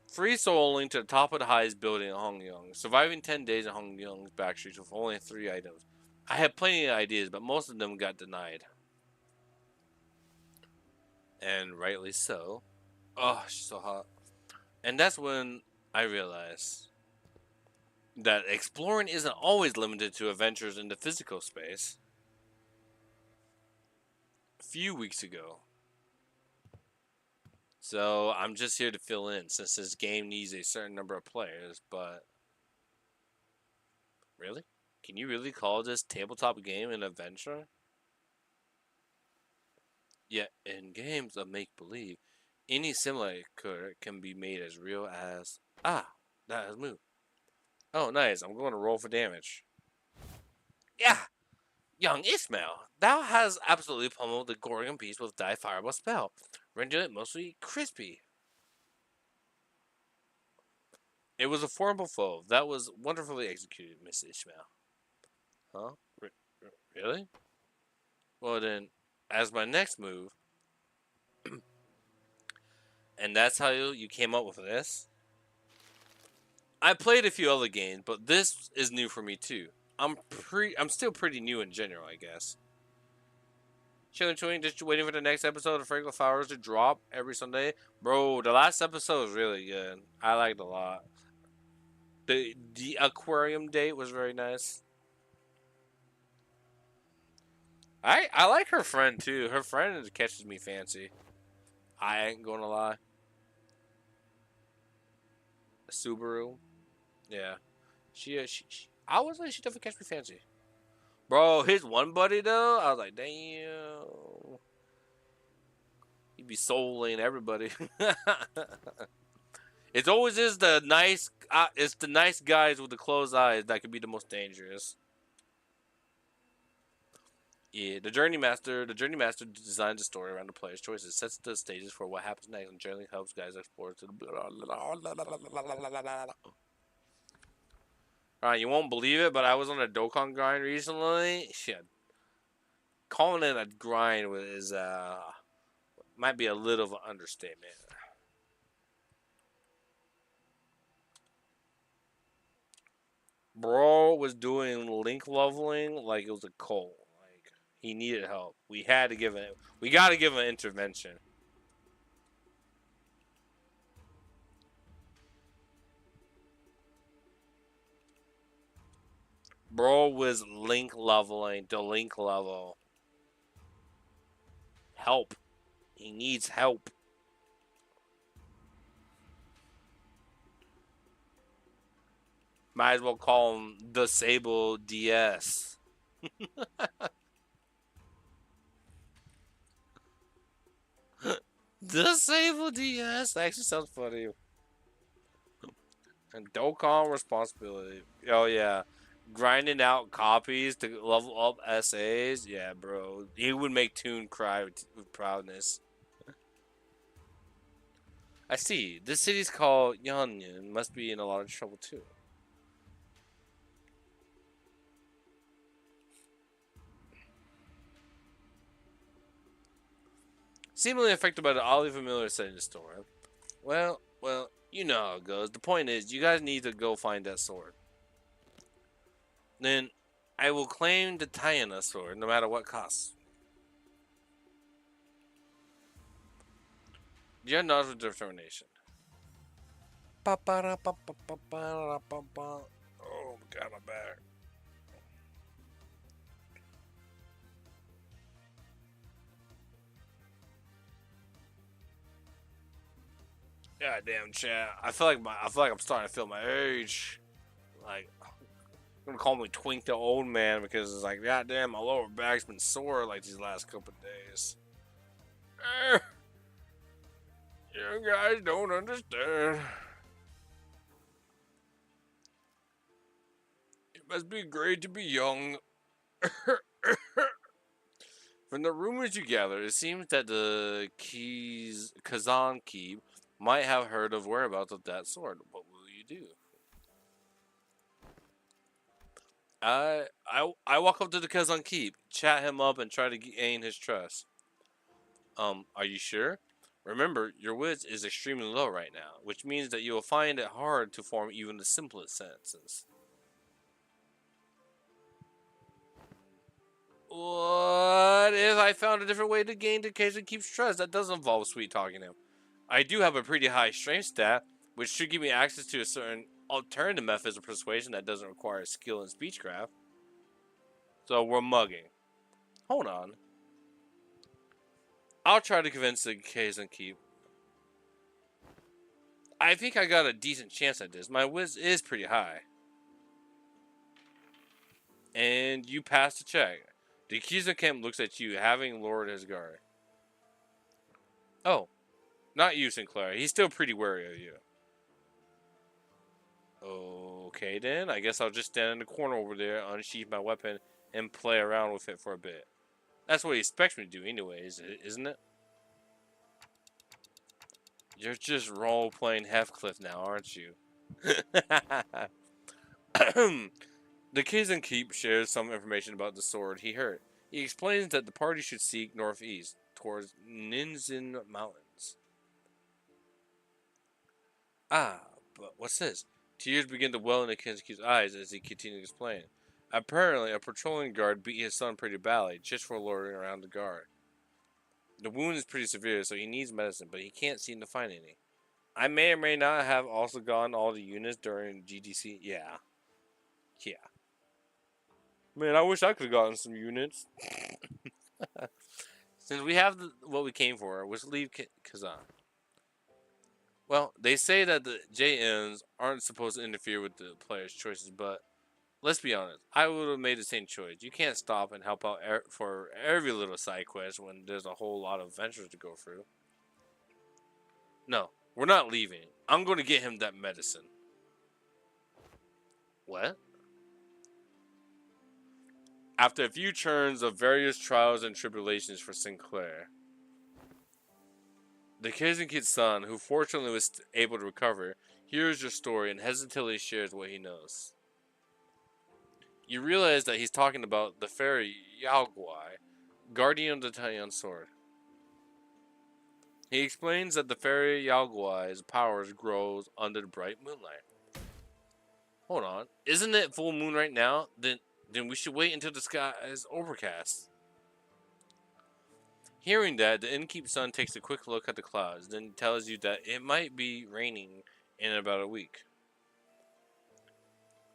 Free soloing to the top of the highest building in Hongyong. Surviving 10 days in Hongyong's backstreets with only 3 items. I had plenty of ideas, but most of them got denied. and rightly so. Oh, she's so hot. And that's when I realized that exploring isn't always limited to adventures in the physical space. A few weeks ago. So I'm just here to fill in since this game needs a certain number of players, but really? Can you really call this tabletop game an adventure? Yet in games of make believe, any simulator can be made as real as that has moved. Oh nice, I'm going to roll for damage. Yeah, young Ishmael, thou hast absolutely pummeled the Gorgon beast with thy fireball spell, rendering it mostly crispy. It was a formidable foe that was wonderfully executed, Miss Ishmael. Huh? Really? Well then, as my next move, and that's how you came up with this? I played a few other games, but this is new for me too. I'm still pretty new in general, I guess. Chilling, just waiting for the next episode of Franklin Flowers to drop every Sunday. Bro, the last episode was really good. I liked it a lot. The aquarium date was very nice. I like her friend too. Her friend catches me fancy. I ain't gonna lie. A Subaru. Yeah. I was like, she definitely catch me fancy. Bro, his one buddy though, I was like, damn. He'd be souling everybody. It's always it's the nice guys with the closed eyes that could be the most dangerous. Yeah, the journey master designs the story around the player's choices, sets the stages for what happens next, and generally helps guys explore to the. Alright, you won't believe it, but I was on a Dokkan grind recently. Shit, calling it a grind is might be a little of an understatement. Bro was doing link leveling like it was a cult. Like he needed help. We had to give it. We got to give him an intervention. Bro was link leveling the link level. Help. He needs help. Might as well call him the Sable DS. The Sable DS actually sounds funny. And Dokkan responsibility. Oh yeah, grinding out copies to level up SAs. Yeah, bro, he would make Toon cry with proudness. I see. This city's called Yanyan. Must be in a lot of trouble too. Seemingly affected by the oddly familiar setting of the story. Well, you know how it goes. The point is, you guys need to go find that sword. Then, I will claim the Tiana sword, no matter what costs. You're not with determination. Oh, God, my back. God damn, chat. I feel like I'm starting to feel my age. Like, gonna call me Twink the old man because it's like, goddamn, my lower back's been sore like these last couple of days. You guys don't understand. It must be great to be young. From the rumors you gather, it seems that the Kazan Keep might have heard of whereabouts of that sword. What will you do? I walk up to the Kazan Keep, chat him up, and try to gain his trust. Are you sure? Remember, your wits is extremely low right now, which means that you will find it hard to form even the simplest sentences. What if I found a different way to gain occasion keep trust? That doesn't involve sweet talking him. I do have a pretty high strength stat, which should give me access to a certain alternative methods of persuasion that doesn't require skill in speechcraft. So we're mugging. Hold on. I'll try to convince the occasion keep. I think I got a decent chance at this. My whiz is pretty high. And you pass the check. The accuser camp looks at you, having lowered his guard. Oh, not you, Sinclair. He's still pretty wary of you. Okay, then. I guess I'll just stand in the corner over there, unsheath my weapon, and play around with it for a bit. That's what he expects me to do anyways, isn't it? You're just role-playing Heathcliff now, aren't you? The Kaizen Keep shares some information about the sword he heard. He explains that the party should seek northeast, towards Ninzin Mountains. Ah, but what's this? Tears begin to well in the Kaizen eyes as he continues to explain. Apparently, a patrolling guard beat his son pretty badly, just for loitering around the guard. The wound is pretty severe, so he needs medicine, but he can't seem to find any. I may or may not have also gotten all the units during GDC. Yeah. Man, I wish I could have gotten some units. Since we have what we came for, let's leave Kazan. Well, they say that the JMs aren't supposed to interfere with the player's choices, but let's be honest, I would have made the same choice. You can't stop and help out for every little side quest when there's a whole lot of adventures to go through. No, we're not leaving. I'm going to get him that medicine. What? After a few turns of various trials and tribulations for Sinclair, the Kaizen Kid's son, who fortunately was able to recover, hears your story and hesitantly shares what he knows. You realize that he's talking about the fairy Yaoguai, guardian of the Taiyan sword. He explains that the fairy Yaoguai's powers grows under the bright moonlight. Hold on, isn't it full moon right now? Then we should wait until the sky is overcast. Hearing that, the innkeep's son takes a quick look at the clouds, then tells you that it might be raining in about a week.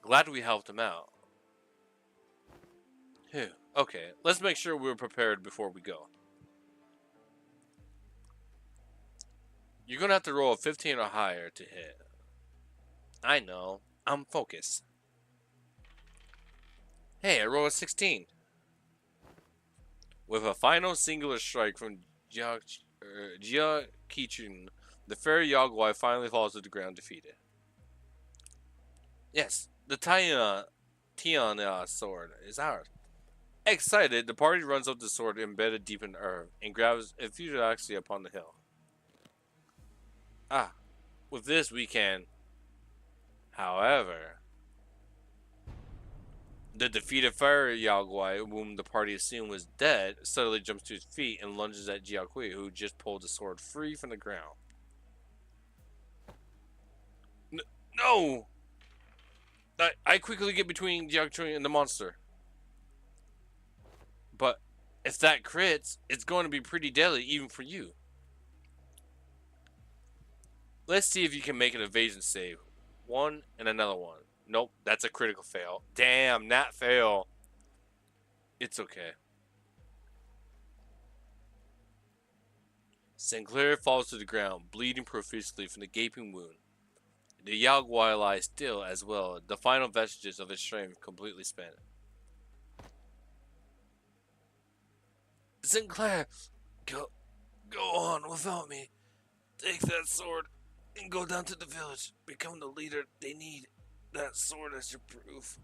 Glad we helped him out. Phew. Okay, let's make sure we're prepared before we go. You're gonna have to roll a 15 or higher to hit. I know. I'm focused. Hey, I rolled a 16. With a final singular strike from Jia Kichun, the fairy Yaoguai finally falls to the ground defeated. Yes, the Tiana sword is ours. Excited, the party runs up the sword embedded deep in the earth and grabs enthusiastically upon the hill. Ah, with this we can. However, the defeated fire Yaoguai, whom the party assumed was dead, suddenly jumps to his feet and lunges at Jiaokui, who just pulled the sword free from the ground. No! I quickly get between Jiaokui and the monster. But if that crits, it's going to be pretty deadly even for you. Let's see if you can make an evasion save. One and another one. Nope, that's a critical fail. Damn, that fail. It's okay. Sinclair falls to the ground, bleeding profusely from the gaping wound. The Yaoguai lies still as well, the final vestiges of his strength completely spent. Sinclair, go on without me. Take that sword and go down to the village. Become the leader they need. That sword as your proof.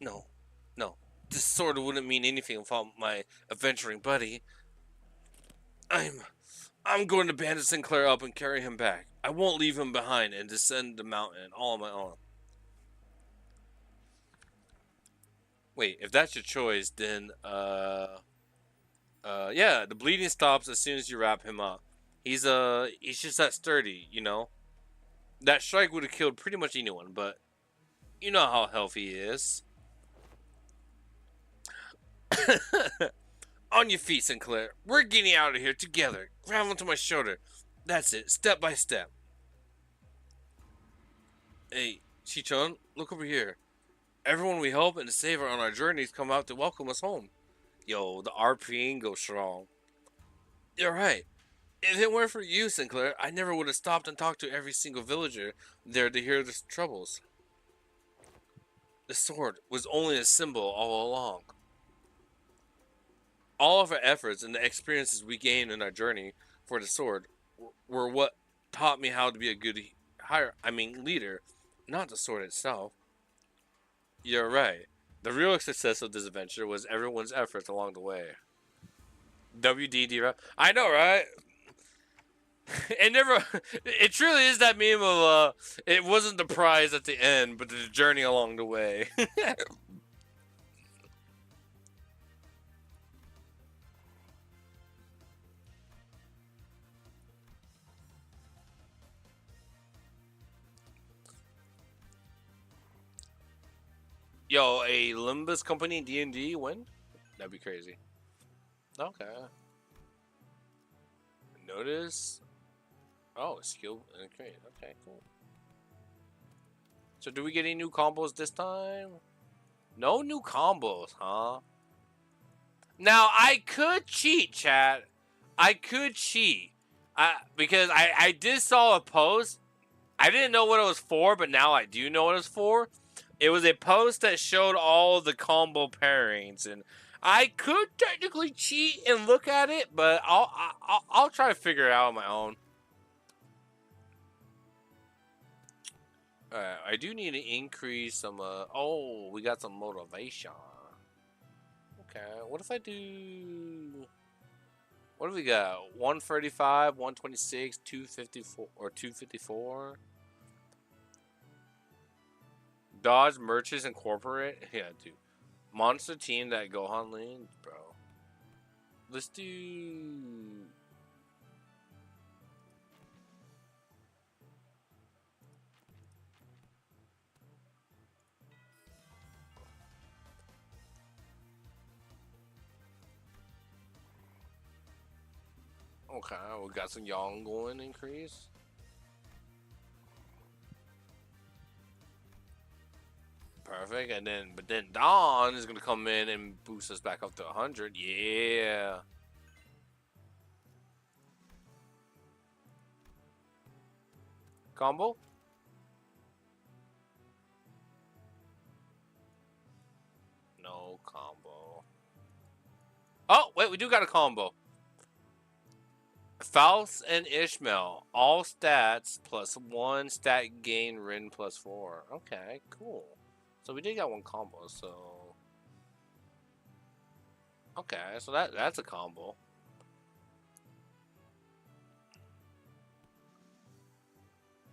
No. This sword wouldn't mean anything without my adventuring buddy. I'm going to bandage Sinclair up and carry him back. I won't leave him behind and descend the mountain all on my own. Wait, if that's your choice, then yeah, the bleeding stops as soon as you wrap him up. He's just that sturdy, you know. That strike would have killed pretty much anyone, but you know how healthy he is. On your feet, Sinclair. We're getting out of here together. Grab onto my shoulder. That's it, step by step. Hey, Chichon, look over here. Everyone we help and save on our journeys come out to welcome us home. Yo, the RPing goes strong. You're right. If it weren't for you, Sinclair, I never would have stopped and talked to every single villager there to hear the troubles. The sword was only a symbol all along. All of our efforts and the experiences we gained in our journey for the sword were what taught me how to be a good leader, not the sword itself. You're right. The real success of this adventure was everyone's efforts along the way. WDD, right? I know, right? It never. It truly is that meme of it wasn't the prize at the end, but the journey along the way. Yo, a Limbus Company D&D win? That'd be crazy. Okay. Notice. Oh, skill and create. Okay, cool. So, do we get any new combos this time? No new combos, huh? Now, I could cheat, chat. I could cheat. Because I did saw a post. I didn't know what it was for, but now I do know what it's for. It was a post that showed all the combo pairings, and I could technically cheat and look at it, but I'll try to figure it out on my own. Alright, I do need to increase some, oh, we got some motivation. Okay, what if I do... What do we got? 135, 126, 254, or 254? Dodge Merchants Incorporate? Yeah, dude. Monster team that Gohan leads? Bro. Let's do... Okay, we got some Yang going increase. Perfect, and then, but then Dawn is gonna come in and boost us back up to 100. Yeah. Combo? No combo. Oh, wait, we do got a combo. Faust and Ishmael, all stats plus 1 stat gain Rin plus 4. Okay, cool. So we did got one combo, so... Okay, so that's a combo.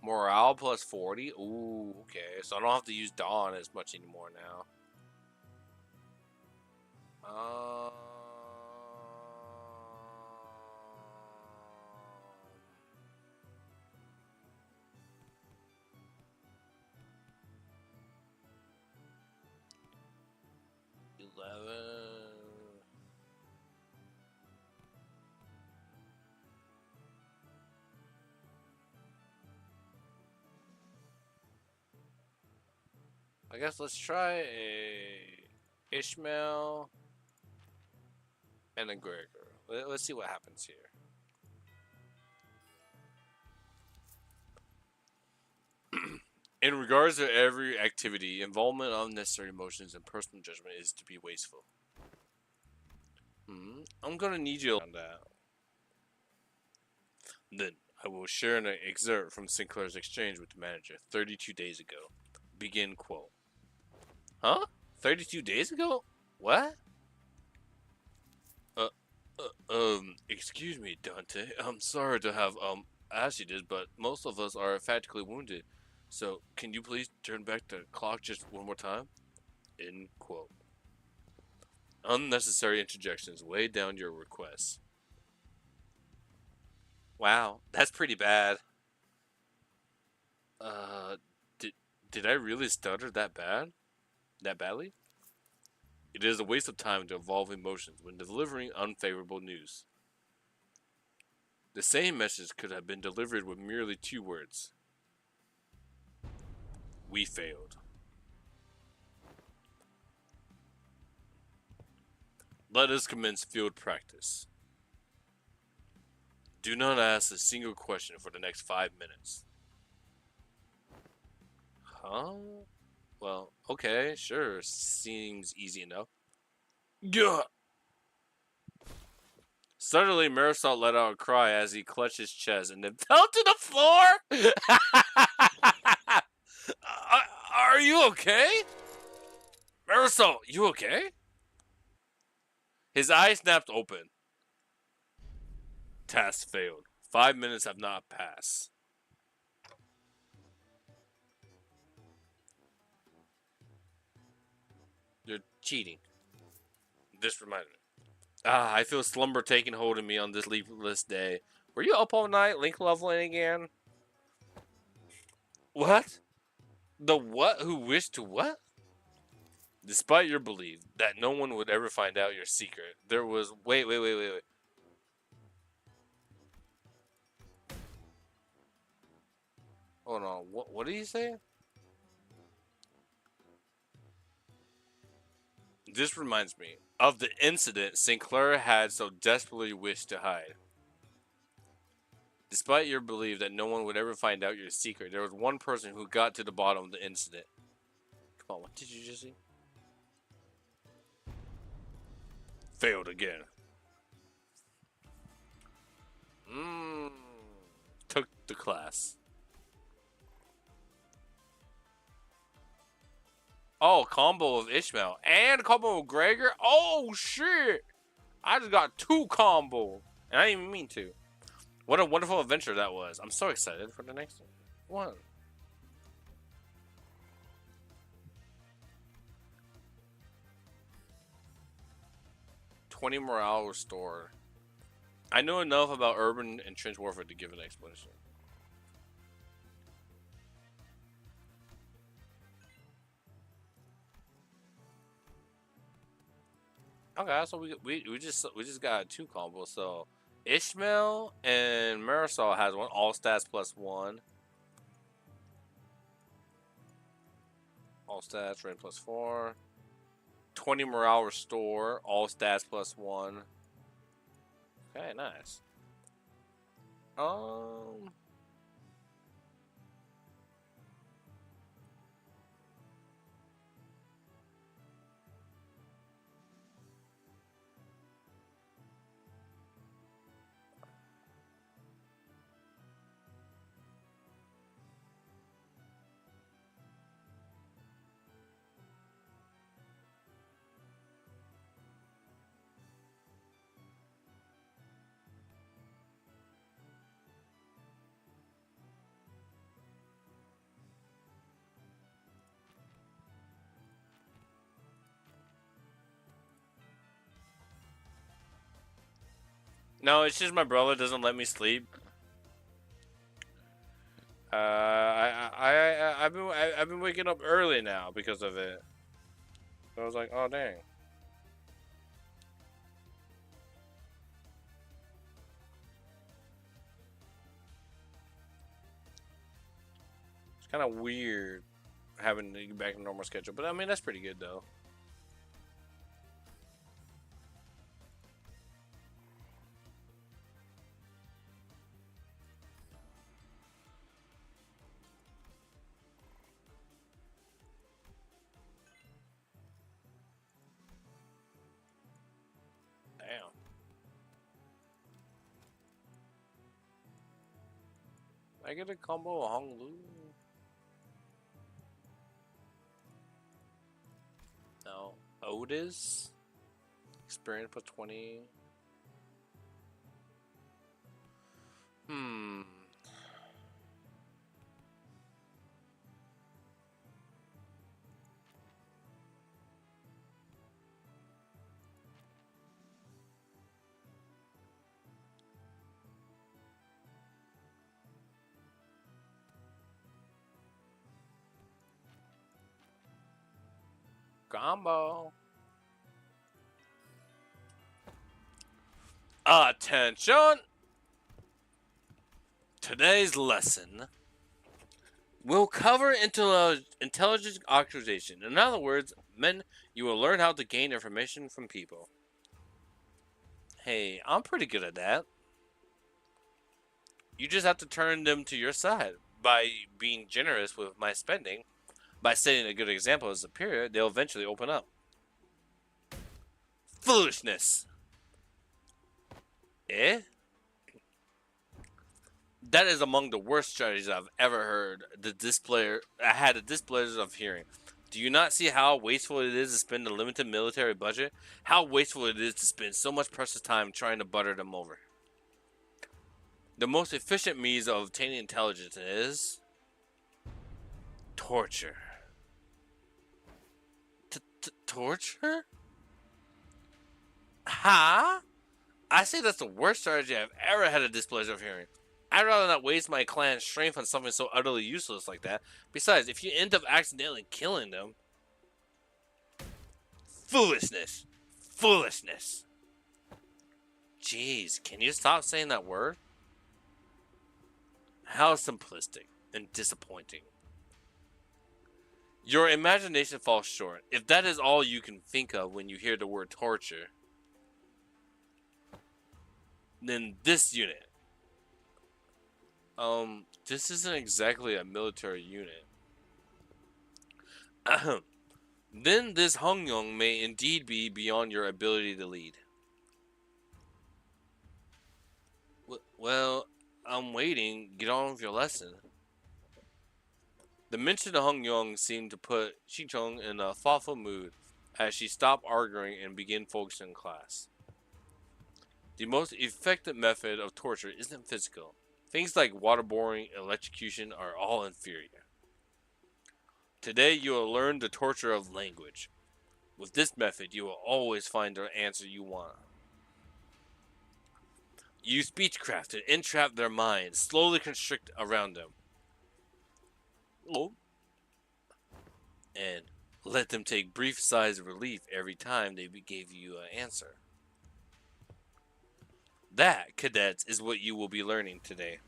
Morale plus 40? Ooh, okay. So I don't have to use Dawn as much anymore now. 11. I guess let's try a Ishmael and a Gregor. Let's see what happens here. In regards to every activity, involvement of unnecessary emotions and personal judgment is to be wasteful. I'm gonna need you on that. Then I will share an excerpt from Sinclair's exchange with the manager 32 days ago. Begin quote. Huh? 32 days ago? What? Excuse me, Dante. I'm sorry to have, asked you this, but most of us are fatally wounded. So, can you please turn back the clock just one more time? End quote. Unnecessary interjections weigh down your requests. Wow, that's pretty bad. Did I really stutter that bad? That badly? It is a waste of time to involve emotions when delivering unfavorable news. The same message could have been delivered with merely 2 words. We failed. Let us commence field practice. Do not ask a single question for the next 5 minutes. Huh? Well, okay, sure. Seems easy enough. Yeah. Suddenly, Marisol let out a cry as he clutched his chest and then fell to the floor. Are you okay? Marisol, you okay? His eyes snapped open. Task failed. 5 minutes have not passed. You're cheating. This reminded me. I feel slumber taking hold of me on this leafless day. Were you up all night link leveling again? What? The what who wished to what? Despite your belief that no one would ever find out your secret, there was. Wait. Hold on. What did he say? This reminds me of the incident Sinclair had so desperately wished to hide. Despite your belief that no one would ever find out your secret, there was one person who got to the bottom of the incident. Come on, what did you just see? Failed again. Mmm. Took the class. Oh, combo of Ishmael and combo of Gregor. Oh shit! I just got 2 combo, and I didn't even mean to. What a wonderful adventure that was! I'm so excited for the next one. 20 morale restored. I know enough about urban and trench warfare to give an explanation. Okay, so we just got 2 combos. So Ishmael and Marisol has one all stats +1. All stats range +4. 20 morale restore, all stats +1. Okay, nice. Um No, it's just my brother doesn't let me sleep. I've been waking up early now because of it. So I was like, oh dang. It's kind of weird having to get back to normal schedule, but I mean that's pretty good though. Damn. I get a combo of Hong Lu. No. Otis. Experience +20. Hmm. Combo. Attention! Today's lesson will cover intelligence acquisition. In other words, men, you will learn how to gain information from people. Hey, I'm pretty good at that. You just have to turn them to your side by being generous with my spending. By setting a good example as a superior, they'll eventually open up. Foolishness. Eh? That is among the worst strategies I've ever heard. I had the displeasure of hearing. Do you not see how wasteful it is to spend a limited military budget? How wasteful it is to spend so much precious time trying to butter them over? The most efficient means of obtaining intelligence is torture. Torture? Huh? I say that's the worst strategy I've ever had the displeasure of hearing. I'd rather not waste my clan's strength on something so utterly useless like that. Besides, if you end up accidentally killing them... Foolishness. Foolishness. Jeez, can you stop saying that word? How simplistic and disappointing. Your imagination falls short. If that is all you can think of when you hear the word torture, then this unit... this isn't exactly a military unit. Then this Hongyong may indeed be beyond your ability to lead. Well, I'm waiting. Get on with your lesson. The mention of Hongyong seemed to put Shichong in a thoughtful mood as she stopped arguing and began focusing on class. The most effective method of torture isn't physical. Things like waterboarding and electrocution are all inferior. Today you will learn the torture of language. With this method, you will always find the answer you want. Use speechcraft to entrap their minds, slowly constrict around them. Oh. And let them take brief sighs of relief every time they gave you an answer. That, cadets, is what you will be learning today.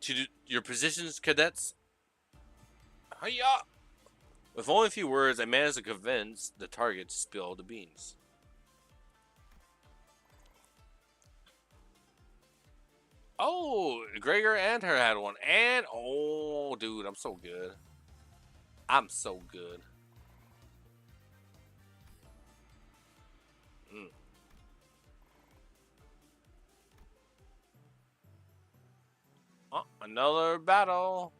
To your positions, cadets. Hiya! With only a few words, I managed to convince the target to spill the beans. Oh, Gregor and her had one. And, oh, dude, I'm so good. I'm so good. Oh, another battle.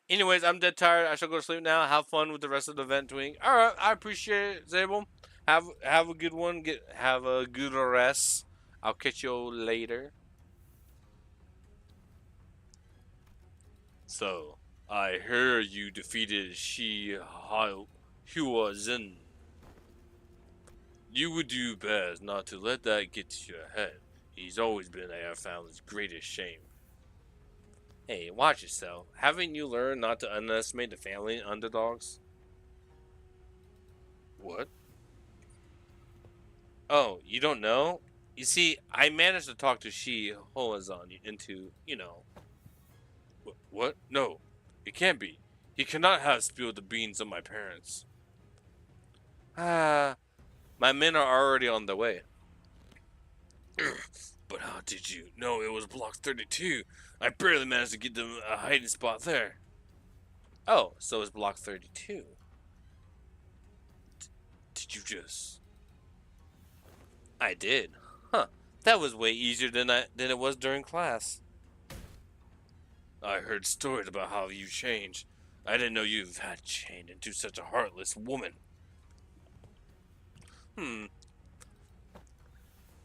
Anyways, I'm dead tired. I shall go to sleep now. Have fun with the rest of the event, Twink. All right, I appreciate it, Zabel. Have a good one. Have a good rest. I'll catch you later. So, I hear you defeated Hua Zin. You would do best not to let that get to your head. He's always been our family's greatest shame. Hey, watch yourself. Haven't you learned not to underestimate the family underdogs? What? Oh, you don't know? You see, I managed to talk to Hoazan into, What? No, it can't be. He cannot have spilled the beans on my parents. Ah, my men are already on the way. But how did you know it was block 32? I barely managed to get them a hiding spot there. Oh, so it's block 32. Did you just... I did. Huh. That was way easier than it was during class. I heard stories about how you changed. I didn't know you've had changed into such a heartless woman.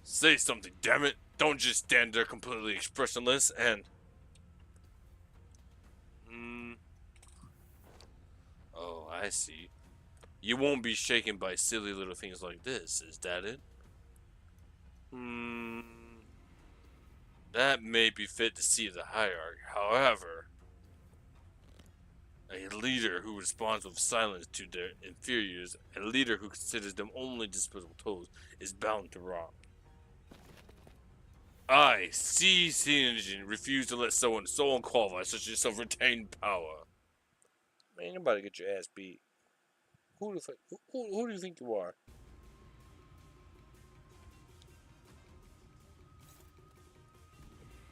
Say something, damn it. Don't just stand there completely expressionless and... Oh, I see. You won't be shaken by silly little things like this, is that it? That may be fit to see the hierarchy, however... A leader who responds with silence to their inferiors, a leader who considers them only disposable tools, is bound to rot. I, C. Engine, refuse to let someone so unqualified such as yourself retain power. Man, you're about to get your ass beat. Who do you think you are?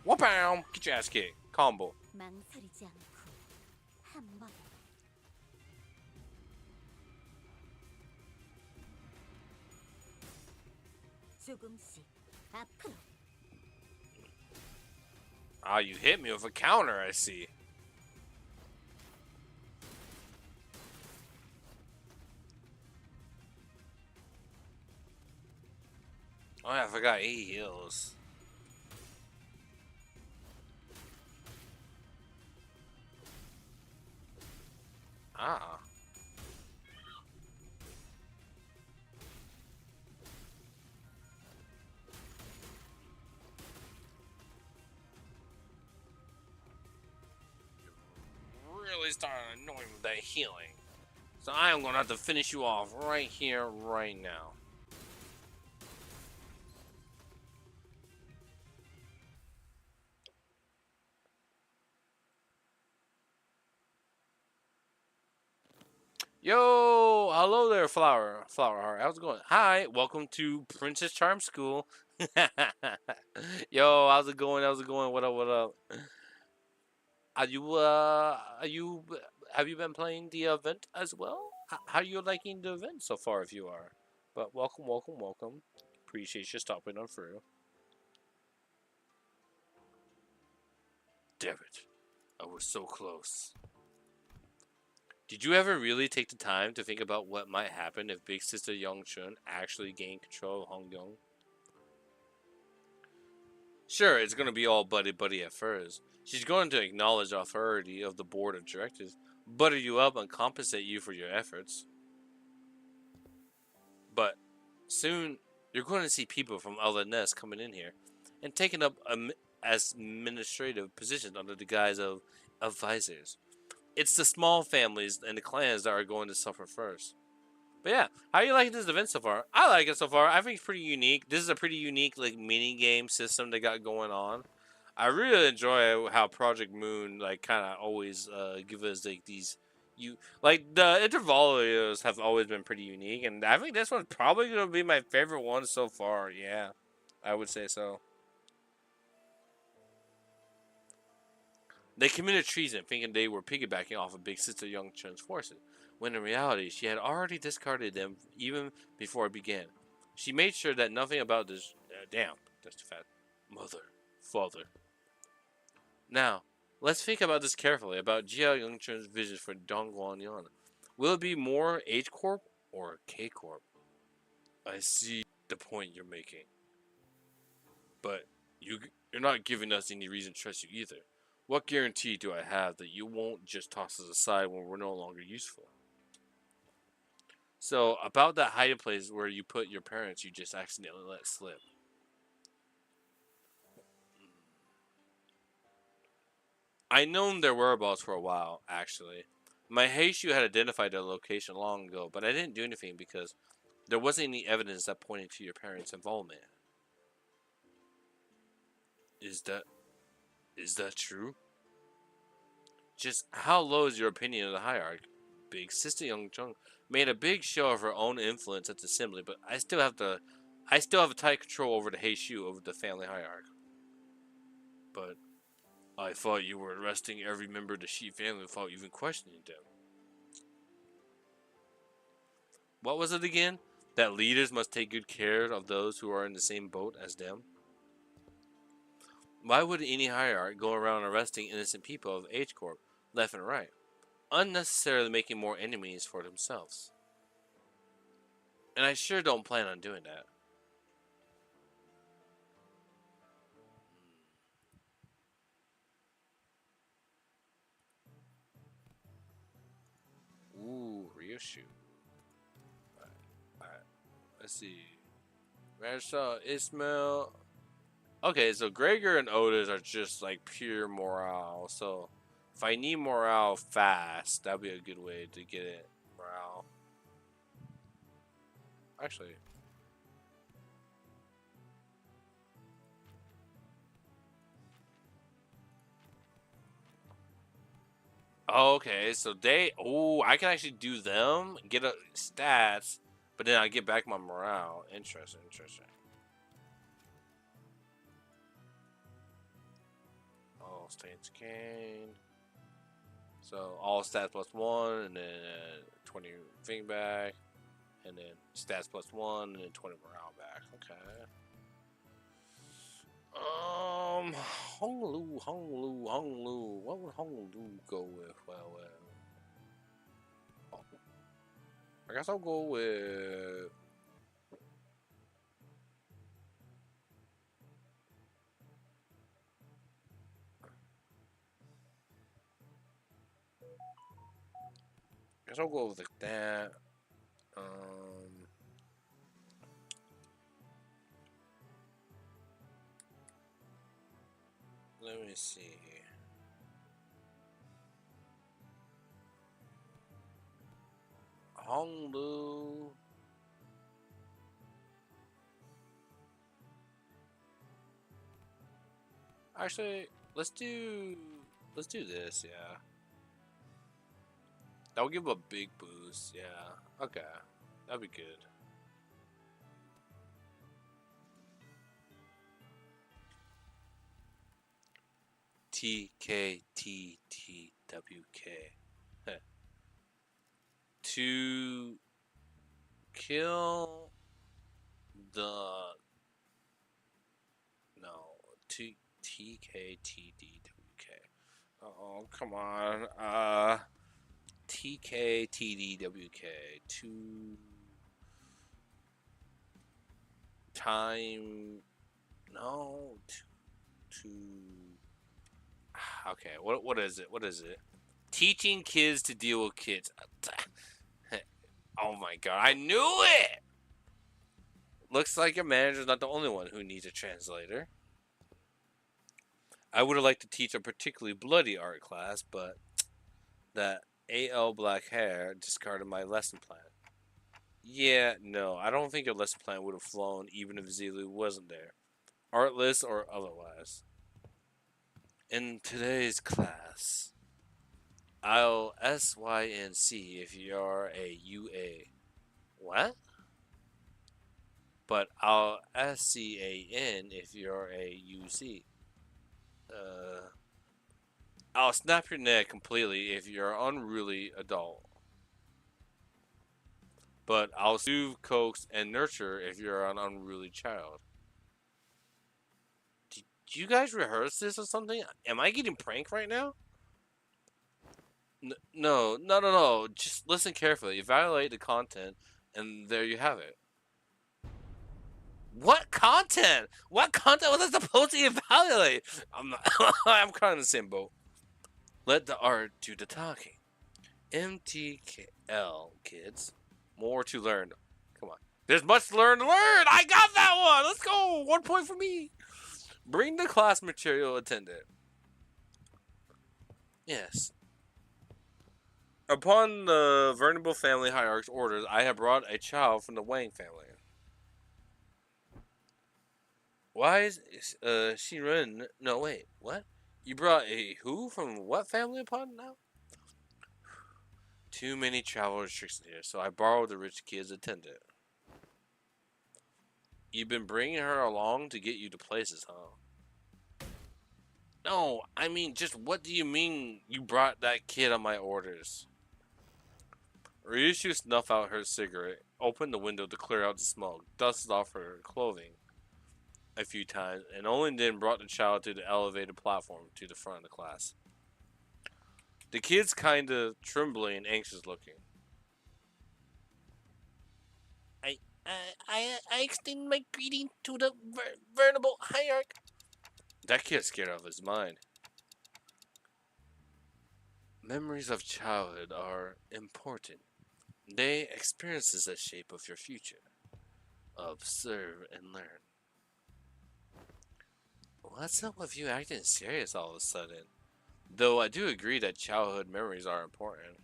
Whoop-pow! Get your ass kicked. Combo. 망설이지 않고 한 번. 조금씩 앞으로. Ah, you hit me with a counter, I see. Oh yeah, I forgot 8 heals. Ah. Really starting to annoy me with that healing. So I am going to have to finish you off right here, right now. Yo, hello there, Flower Heart. How's it going? Hi, welcome to Princess Charm School. Yo, how's it going? How's it going? What up? What up? Have you been playing the event as well? How are you liking the event so far? If you are, but welcome, welcome, welcome. Appreciate you stopping on through. Damn it, I was so close. Did you ever really take the time to think about what might happen if Big Sister Young Chun actually gained control of Hong Yong? Sure, it's going to be all buddy-buddy at first. She's going to acknowledge the authority of the board of directors, butter you up, and compensate you for your efforts. But soon, you're going to see people from other nests coming in here and taking up administrative positions under the guise of advisors. It's the small families and the clans that are going to suffer first. But yeah, how are you liking this event so far? I like it so far. I think it's pretty unique. This is a pretty unique like mini game system they got going on. I really enjoy how Project Moon like kind of always give us like these like the intervalios have always been pretty unique, and I think this one's probably gonna be my favorite one so far. Yeah, I would say so. They committed treason, thinking they were piggybacking off of Big Sister Young Chun's forces, when in reality she had already discarded them even before it began. She made sure that nothing about this. Damn, that's too fast. Mother, father. Now, let's think about this carefully about Jia Youngchun's vision for Dongguan Yan. Will it be more H Corp or K Corp? I see the point you're making, but you're not giving us any reason to trust you either. What guarantee do I have that you won't just toss us aside when we're no longer useful? So, about that hiding place where you put your parents you just accidentally let slip. I known their whereabouts for a while, actually. My Heishu had identified their location long ago, but I didn't do anything because there wasn't any evidence that pointed to your parents' involvement. Is that true? Just how low is your opinion of the hierarchy? Big Sister Young Jung made a big show of her own influence at the assembly, but I still have a tight control over the Heishu over the family hierarchy. But I thought you were arresting every member of the Shi family without even questioning them. What was it again? That leaders must take good care of those who are in the same boat as them? Why would any hierarch go around arresting innocent people of H Corp left and right, unnecessarily making more enemies for themselves? And I sure don't plan on doing that. Ooh, reissue. Alright. Let's see. Rashad, Okay, so Gregor and Otis are just like pure morale. So If I need morale fast, that'd be a good way to get it. Morale. Actually. Okay, so they. Oh, I can actually do them, get a stats, but then I get back my morale. Interesting, interesting. Oh, stains gain. So all stats plus one, and then 20 thing back, and then stats plus one, and then 20 morale back. Okay. Honglu, Honglu, Honglu. What would Honglu go with? Oh, I guess I'll go with. I guess I'll go with like that. Um, Let me see. Honglu. Actually, let's do this. Yeah, that will give a big boost. Yeah. Okay, that'd be good. T K T T W K. To kill the no T T K T D W K. Oh, come on. T K T D W K. To time. No. To. Okay. What is it? What is it? Teaching kids to deal with kids. Oh my god! I knew it. Looks like your manager's not the only one who needs a translator. I would have liked to teach a particularly bloody art class, but that AL black hair discarded my lesson plan. Yeah, no, I don't think your lesson plan would have flown even if Zelu wasn't there, artless or otherwise. In today's class, I'll SYNC if you're a UA. What? But I'll SCAN if you're a UC. Uh, I'll snap your neck completely if you're an unruly adult. But I'll soothe, coax, and nurture if you're an unruly child. Did you guys rehearse this or something? Am I getting pranked right now? No, no, no, no. Just listen carefully. Evaluate the content, and there you have it. What content? What content was I supposed to evaluate? I'm not. I'm kind of the same boat. Let the art do the talking. MTKL, kids. More to learn. Come on. There's much to learn. I got that one. Let's go. 1 point for me. Bring the class material attendant. Yes. Upon the Venerable Family Hierarch's orders, I have brought a child from the Wang family. Why is Shiren? No, wait. What? You brought a who from what family upon now? Too many travel restrictions here, so I borrowed the rich kid's attendant. You've been bringing her along to get you to places, huh? No, I mean, just what do you mean you brought that kid on my orders? Ryushu snuffed out her cigarette, opened the window to clear out the smoke, dusted off her clothing a few times, and only then brought the child to the elevated platform to the front of the class. The kid's kinda trembling and anxious looking. I extend my greeting to the venerable hierarch. That kid's scared out of his mind. Memories of childhood are important. They experiences that shape of your future. Observe and learn. What's up with you acting serious all of a sudden? Though I do agree that childhood memories are important.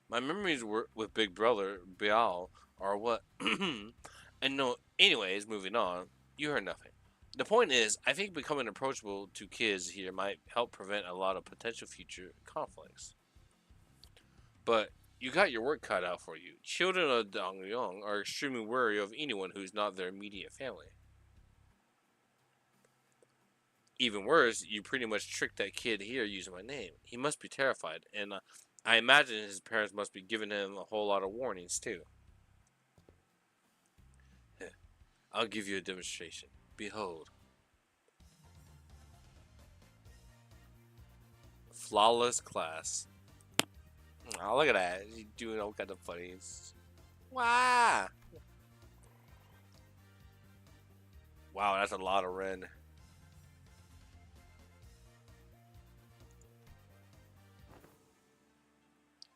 My memories were with Big Brother Bial are what. And no, anyways, moving on. You heard nothing. The point is, I think becoming approachable to kids here might help prevent a lot of potential future conflicts. But you got your work cut out for you. Children of Dongyong are extremely wary of anyone who's not their immediate family. Even worse, you pretty much tricked that kid here using my name. He must be terrified, and I imagine his parents must be giving him a whole lot of warnings too. I'll give you a demonstration. Behold, flawless class. Oh, look at that. He's doing all kind of funnies. Wow. Wow, that's a lot of Ren.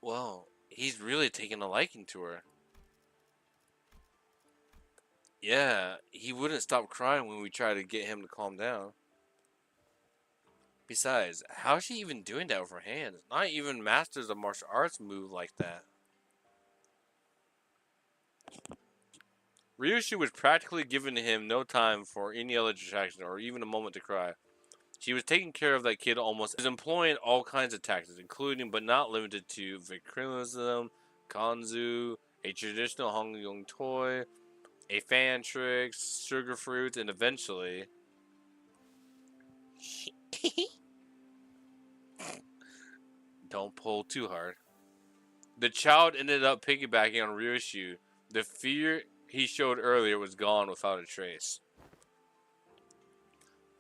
Well, he's really taking a liking to her. Yeah, he wouldn't stop crying when we tried to get him to calm down. Besides, how's she even doing that with her hands? Not even masters of martial arts move like that. Ryushu was practically giving him no time for any other distraction or even a moment to cry. She was taking care of that kid almost. She was employing all kinds of tactics, including but not limited to ventriloquism, kanzu, a traditional Hongyong toy, a fan trick, sugar fruits, and eventually. Don't pull too hard. The child ended up piggybacking on Ryushu. The fear he showed earlier was gone without a trace.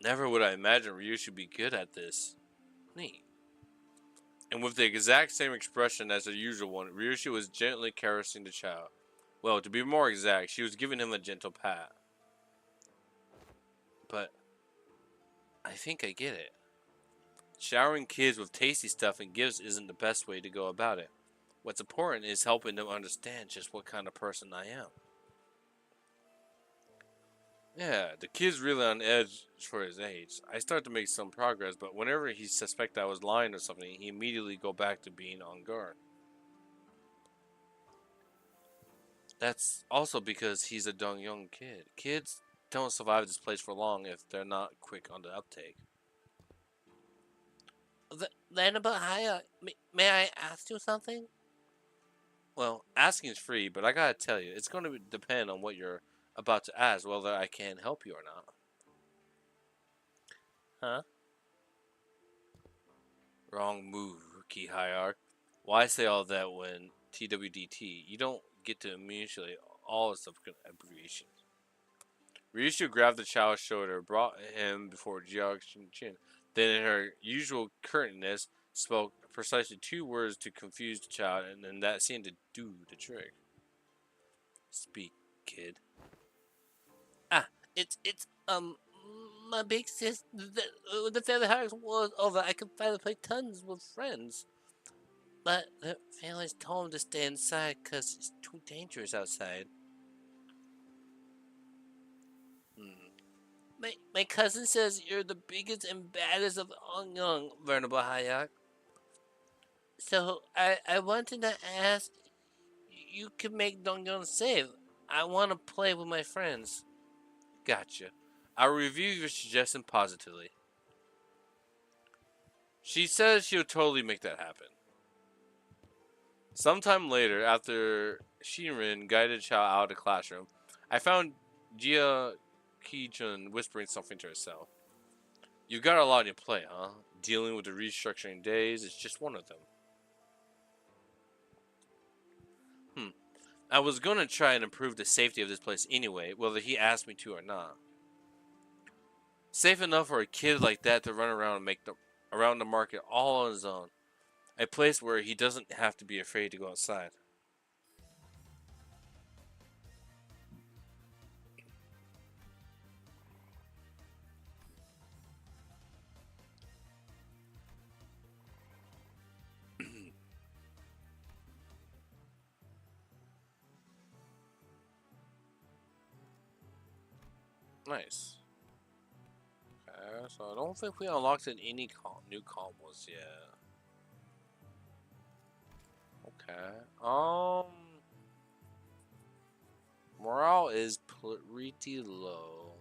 Never would I imagine Ryushu would be good at this. Neat. And with the exact same expression as the usual one, Ryushu was gently caressing the child. Well, to be more exact, she was giving him a gentle pat. But I think I get it. Showering kids with tasty stuff and gifts isn't the best way to go about it. What's important is helping them understand just what kind of person I am. Yeah, the kid's really on edge for his age. I start to make some progress, but whenever he suspects I was lying or something, he immediately go back to being on guard. That's also because he's a dumb young kid. Kids don't survive this place for long if they're not quick on the uptake. Then about Haya, may I ask you something? Well, asking is free, but I gotta tell you, it's going to depend on what you're about to ask, whether I can help you or not. Huh? Wrong move, Rookie Hierarch. Why say all that when TWDT? You don't get to emulate all the subsequent abbreviations. Ryushu grabbed the child's shoulder, brought him before Jiao Chin. Then, in her usual curtness, spoke precisely 2 words to confuse the child, and then that seemed to do the trick. Speak, kid. Ah, it's my big sis. The family house was over. I could finally play tons with friends. But the family's told him to stay inside because it's too dangerous outside. Hmm. My cousin says you're the biggest and baddest of all young, Venerable Hayak. So I wanted to ask, you can make Dongyong safe. I want to play with my friends. Gotcha. I'll review your suggestion positively. She says she'll totally make that happen. Sometime later, after Shirin guided Chao out of the classroom, I found Jia Ki-chun whispering something to herself. You've got a lot on your plate, huh? Dealing with the restructuring days is just one of them. I was gonna try and improve the safety of this place anyway, whether he asked me to or not. Safe enough for a kid like that to run around and make around the market all on his own. A place where he doesn't have to be afraid to go outside. Nice. so I don't think we unlocked any new combos yet. Okay. Morale is pretty low.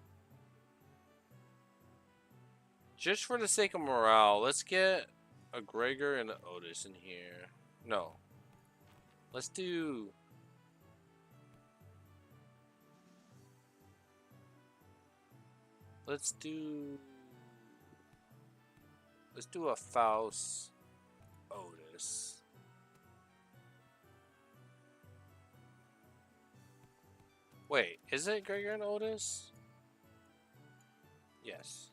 Just for the sake of morale, let's get a Gregor and an Otis in here. No. Let's do... Let's do... Let's do a Faust Otis. Wait, is it Gregor and Otis? Yes.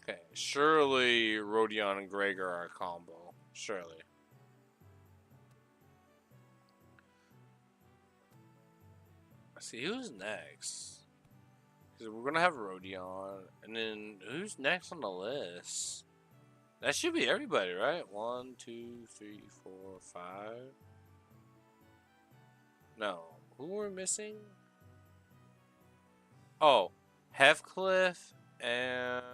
Okay, surely Rodion and Gregor are a combo. Surely. Let's see, who's next? Because we're going to have Rodion. And then, who's next on the list? That should be everybody, right? 1, 2, 3, 4, 5. No. Who we're missing? Oh, Heathcliff and...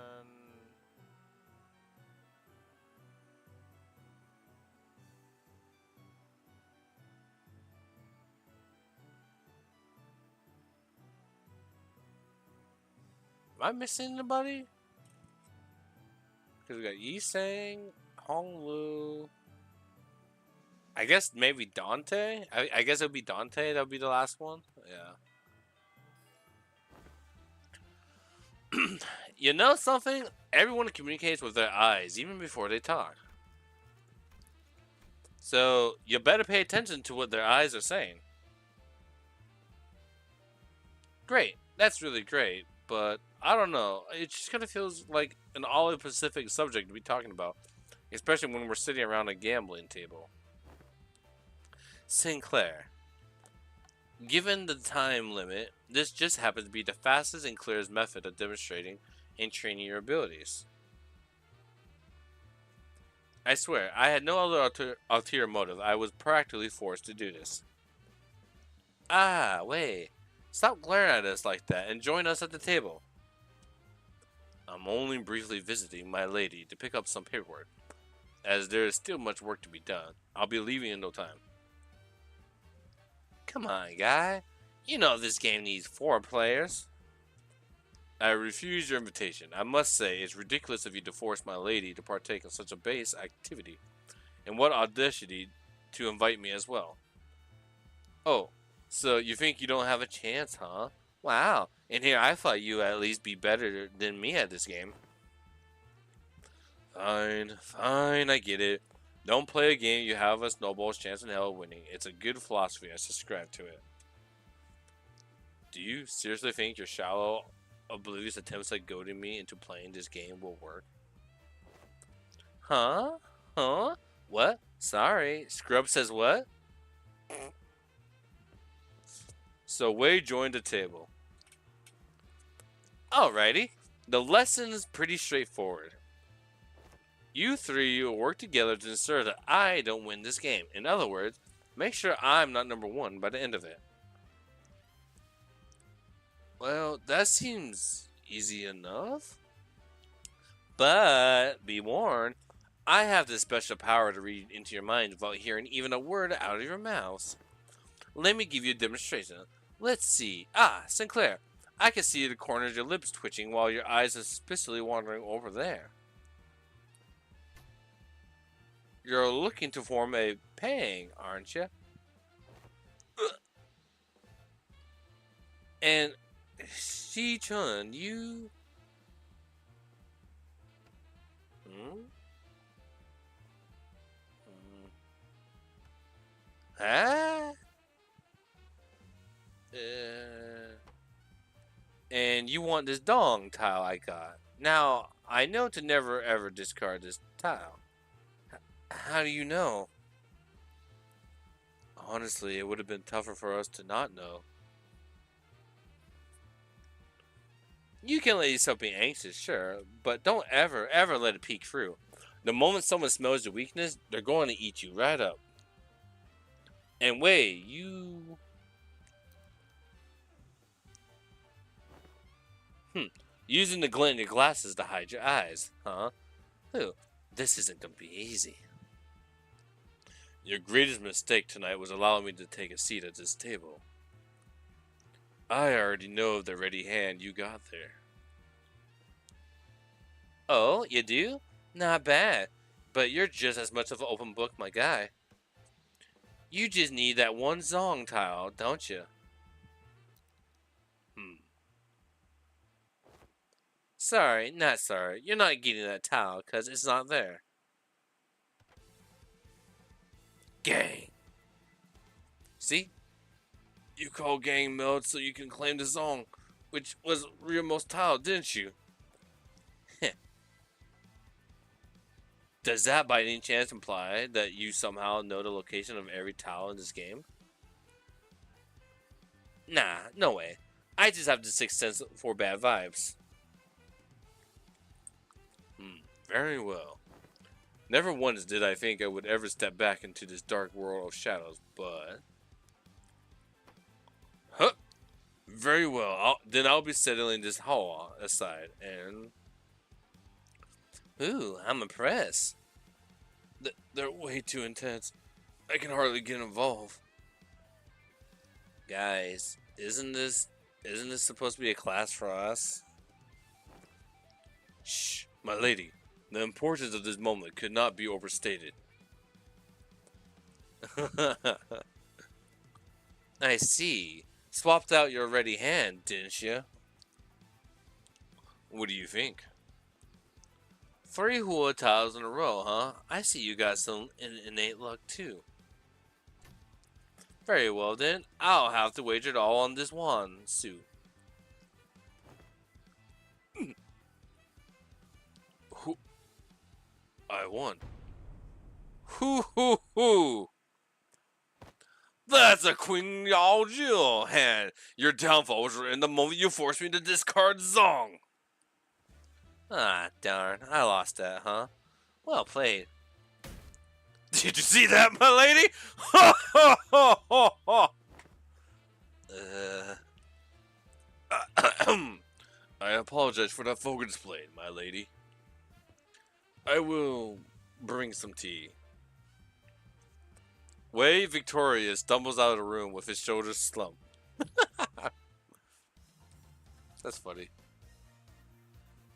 Am I missing anybody? Because we got Yi Sang, Hong Lu. I guess maybe Dante? I guess it would be Dante. That would be the last one. Yeah. You know something? Everyone communicates with their eyes, even before they talk. So, you better pay attention to what their eyes are saying. Great. That's really great. But, I don't know. It just kind of feels like an all-Pacific subject to be talking about. Especially when we're sitting around a gambling table. Sinclair. Given the time limit, this just happens to be the fastest and clearest method of demonstrating and training your abilities. I swear, I had no other ulterior motive. I was practically forced to do this. Ah, wait. Stop glaring at us like that and join us at the table. I'm only briefly visiting my lady to pick up some paperwork, as there is still much work to be done. I'll be leaving in no time. Come on, guy. You know this game needs 4 players. I refuse your invitation. I must say, it's ridiculous of you to force my lady to partake in such a base activity. And what audacity to invite me as well. Oh, so you think you don't have a chance, huh? Wow, and here I thought you at least be better than me at this game. Fine, fine, I get it. Don't play a game you have a snowball's chance in hell of winning. It's a good philosophy, I subscribe to it. Do you seriously think your shallow, oblivious attempts at goading me into playing this game will work? Huh? Huh? What? Sorry. Scrub says what? So Wei joined the table. Alrighty. The lesson is pretty straightforward. You three will work together to ensure that I don't win this game. In other words, make sure I'm not number 1 by the end of it. Well, that seems easy enough. But be warned, I have this special power to read into your mind without hearing even a word out of your mouths. Let me give you a demonstration. Let's see. Ah, Sinclair. I can see the corners of your lips twitching while your eyes are suspiciously wandering over there. You're looking to form a pang, aren't you? And Shi-chun, you... Hmm? You want this dong tile I got. Now, I know to never ever discard this tile. How do you know? Honestly, it would have been tougher for us to not know. You can let yourself be anxious, sure, but don't ever let it peek through. The moment someone smells your weakness, they're going to eat you right up. And wait, you... Using the glint in your glasses to hide your eyes, huh? Ooh, this isn't gonna be easy. Your greatest mistake tonight was allowing me to take a seat at this table. I already know the ready hand you got there. Oh, you do? Not bad. But you're just as much of an open book, my guy. You just need that one zong tile, don't you? Hmm. Sorry, not sorry. You're not getting that tile because it's not there. Gang. See? You call gang mode so you can claim the zong, which was your most tile, didn't you? Does that by any chance imply that you somehow know the location of every tile in this game? Nah, no way. I just have the sixth sense for bad vibes. Very well. Never once did I think I would ever step back into this dark world of shadows, but... Huh? Very well. Then I'll be settling this hall aside, and... Ooh, I'm impressed. They're way too intense. I can hardly get involved. Guys, isn't this supposed to be a class for us? Shh, my lady. The importance of this moment could not be overstated. I see. Swapped out your ready hand, didn't you? What do you think? 3 Hua tiles in a row, huh? I see you got some innate luck too. Very well then, I'll have to wager it all on this one suit. Who? I won. Hoo hoo hoo! That's a Queen Yao Jill hand. Your downfall was in the moment you forced me to discard Zong. Ah, darn. I lost that, huh? Well played. Did you see that, my lady? Ha ha ha ha ha! I apologize for that vulgar display, my lady. I will bring some tea. Wei Victoria stumbles out of the room with his shoulders slumped. That's funny.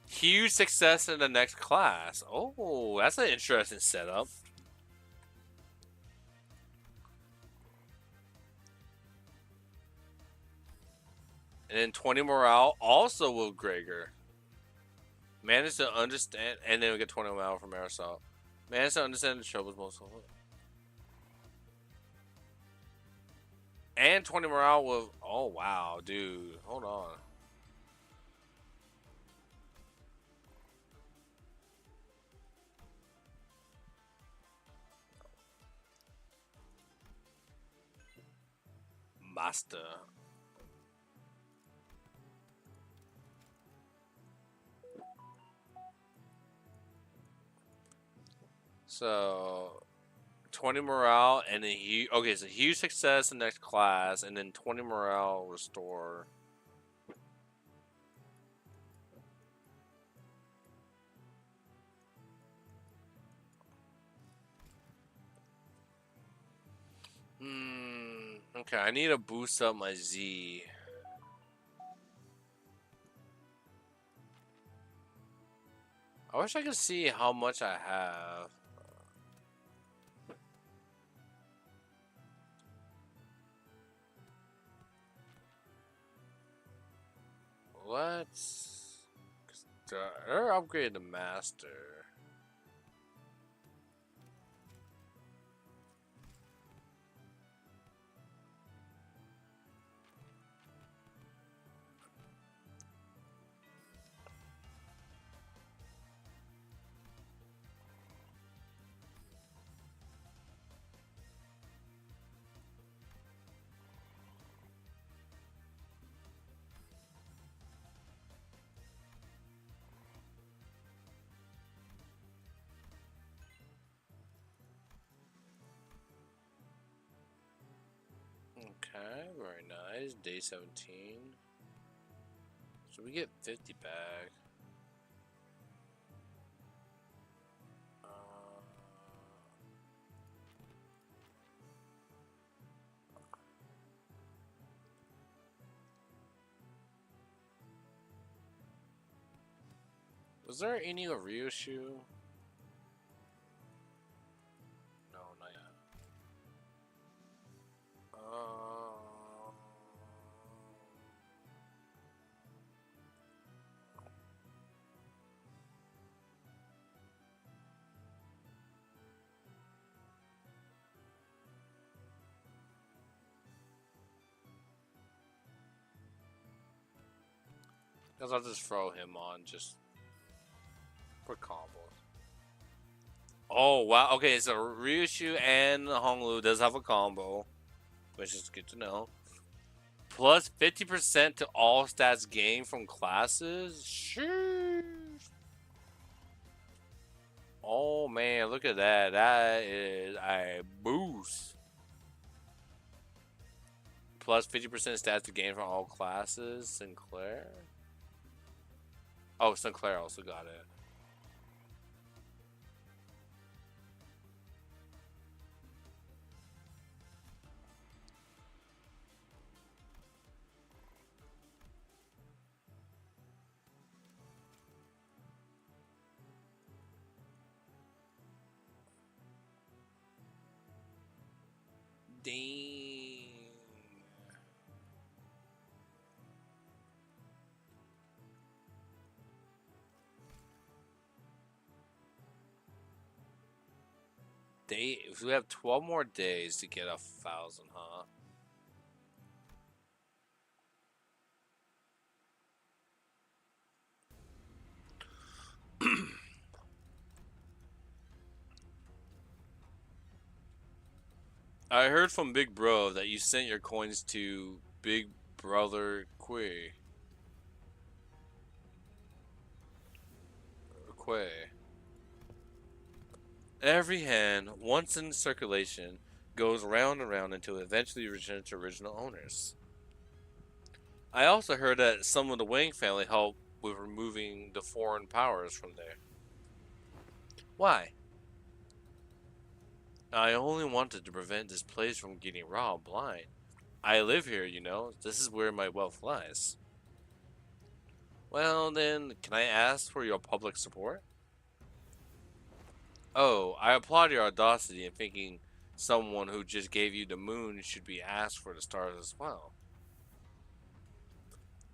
Huge success in the next class. Oh, that's an interesting setup. And then 20 morale also will Gregor. Managed to understand, and then we get 20 morale from Marisol. Managed to understand the troubles most of it. And 20 morale with, oh wow, dude, hold on. Master. So 20 morale and then huge. Okay, so huge success in next class, and then 20 morale restore. Okay, I need to boost up my Z. I wish I could see how much I have. Let's upgrade the master. Okay, very nice. Day 17. So we get 50 back. Uh, was there any reissue? No, not yet. Guess I'll just throw him on just for combos. Oh wow! Okay, so Ryushu and Honglu does have a combo, which is good to know. Plus 50% to all stats gained from classes. Sure. Oh man, look at that! That is a boost. Plus 50% stats to gain from all classes. Sinclair. Oh, Sinclair also got it. Dang. If we have 12 more days to get 1,000, huh? I heard from Big Bro that you sent your coins to Big Brother Quay. Quay. Every hand, once in circulation, goes round and round until it eventually returns to original owners. I also heard that some of the Wang family helped with removing the foreign powers from there. Why? I only wanted to prevent this place from getting robbed blind. I live here, you know. This is where my wealth lies. Well, then, can I ask for your public support? Oh, I applaud your audacity in thinking someone who just gave you the moon should be asked for the stars as well.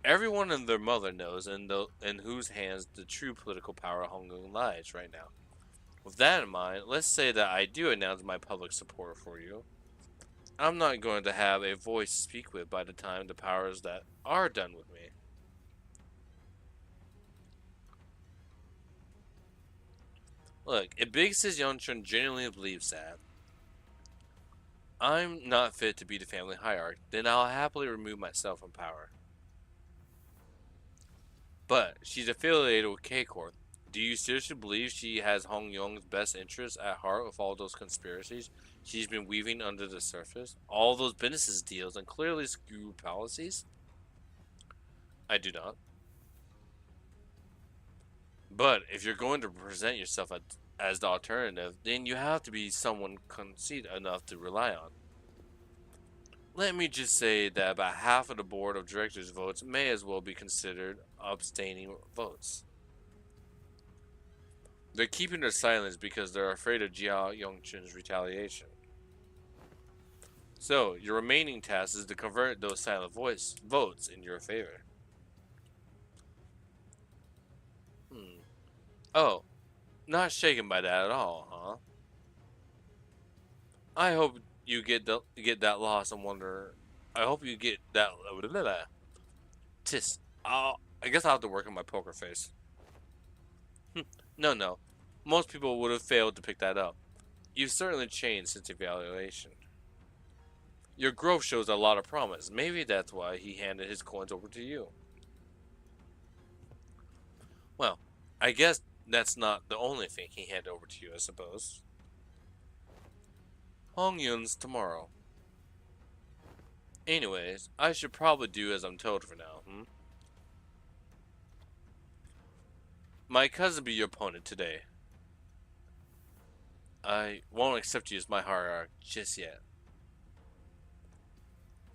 Everyone and their mother knows in whose hands the true political power of Hong Kong lies right now. With that in mind, let's say that I do announce my public support for you. I'm not going to have a voice to speak with by the time the powers that are done with me. Look, if Big Sis Yongchun genuinely believes that I'm not fit to be the family hierarch, then I'll happily remove myself from power. But she's affiliated with K-Corp. Do you seriously believe she has Hong Yong's best interests at heart with all those conspiracies she's been weaving under the surface? All those business deals and clearly skewed policies? I do not. But if you're going to present yourself as the alternative, then you have to be someone conceited enough to rely on. Let me just say that about half of the board of directors' votes may as well be considered abstaining votes. They're keeping their silence because they're afraid of Jia Yongchun's retaliation. So, your remaining task is to convert those silent votes in your favor. Hmm. Oh, not shaken by that at all, huh? I hope you get that loss and wonder. I hope you get that. Tis. I guess I'll have to work on my poker face. No, no. Most people would have failed to pick that up. You've certainly changed since evaluation. Your growth shows a lot of promise. Maybe that's why he handed his coins over to you. Well, I guess that's not the only thing he handed over to you, I suppose. Hong Yun's tomorrow. Anyways, I should probably do as I'm told for now. My cousin be your opponent today. I won't accept you as my hierarch just yet.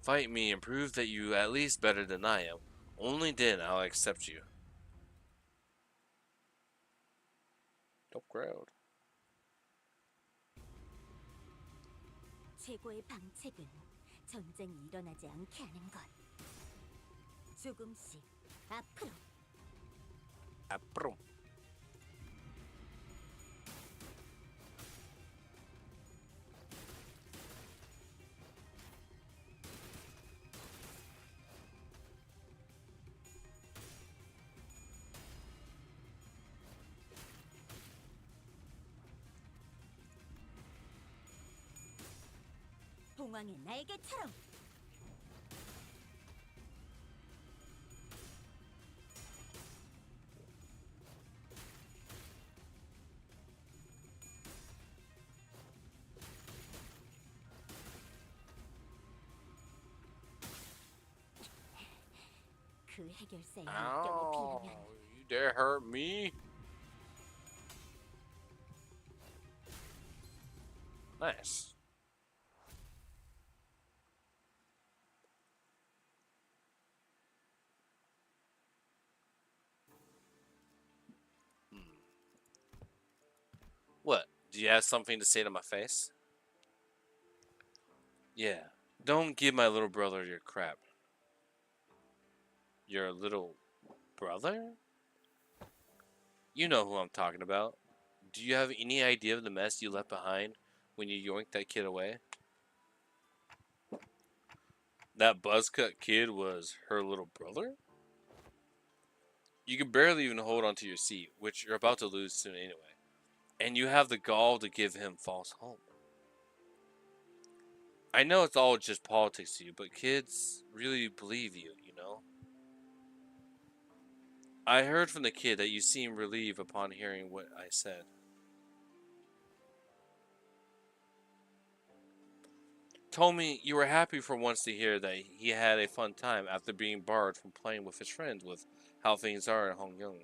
Fight me and prove that you at least better than I am. Only then I'll accept you. Top crowd. 최고의 방책은 전쟁이 일어나지 않게 하는 것. 조금씩 앞으로. Aprum. 봉황의 날개처럼. 그 해결사의 물결을 Ow. 비우면 You dare hurt me? Nice. What? Do you have something to say to my face? Yeah. Don't give my little brother your crap. Your little brother? You know who I'm talking about. Do you have any idea of the mess you left behind when you yoinked that kid away? That buzzcut kid was her little brother? You can barely even hold onto your seat, which you're about to lose soon anyway. And you have the gall to give him false hope. I know it's all just politics to you, but kids really believe you, you know? I heard from the kid that you seemed relieved upon hearing what I said. Told me you were happy for once to hear that he had a fun time after being barred from playing with his friends with how things are in Hong Kong.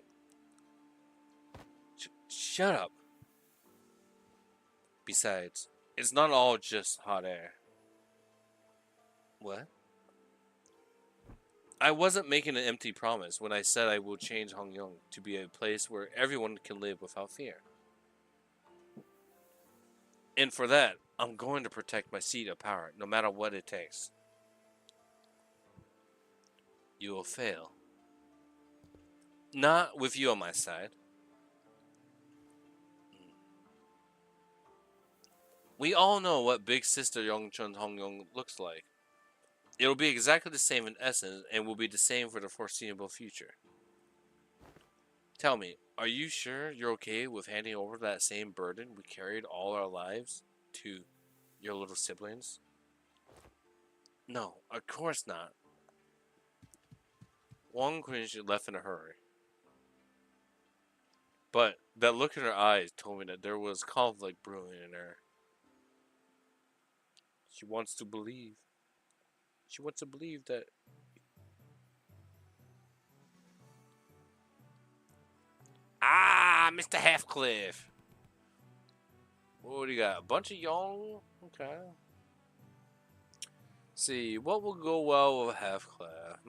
Shut up. Besides, it's not all just hot air. What? I wasn't making an empty promise when I said I will change Hong Kong to be a place where everyone can live without fear. And for that, I'm going to protect my seat of power, no matter what it takes. You will fail. Not with you on my side. We all know what Big Sister Yongchun Hongyong looks like. It'll be exactly the same in essence and will be the same for the foreseeable future. Tell me, are you sure you're okay with handing over that same burden we carried all our lives to your little siblings? No, of course not. Wang Quinshi left in a hurry. But that look in her eyes told me that there was conflict brewing in her. She wants to believe. She wants to believe that. Ah, Mr. Halfcliff. What do you got? A bunch of young? Okay. See, what will go well with Halfcliff?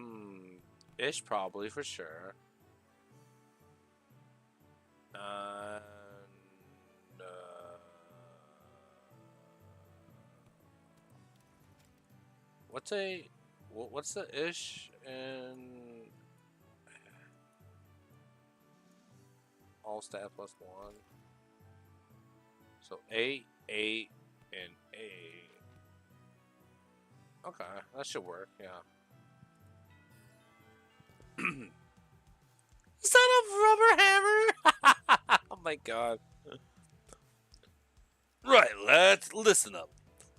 Ish probably for sure. And, what's the ish and all stat plus one? So 8, 8, and 8. Okay, that should work, yeah. Son of rubber hammer! Oh my god. Right, lads, listen up.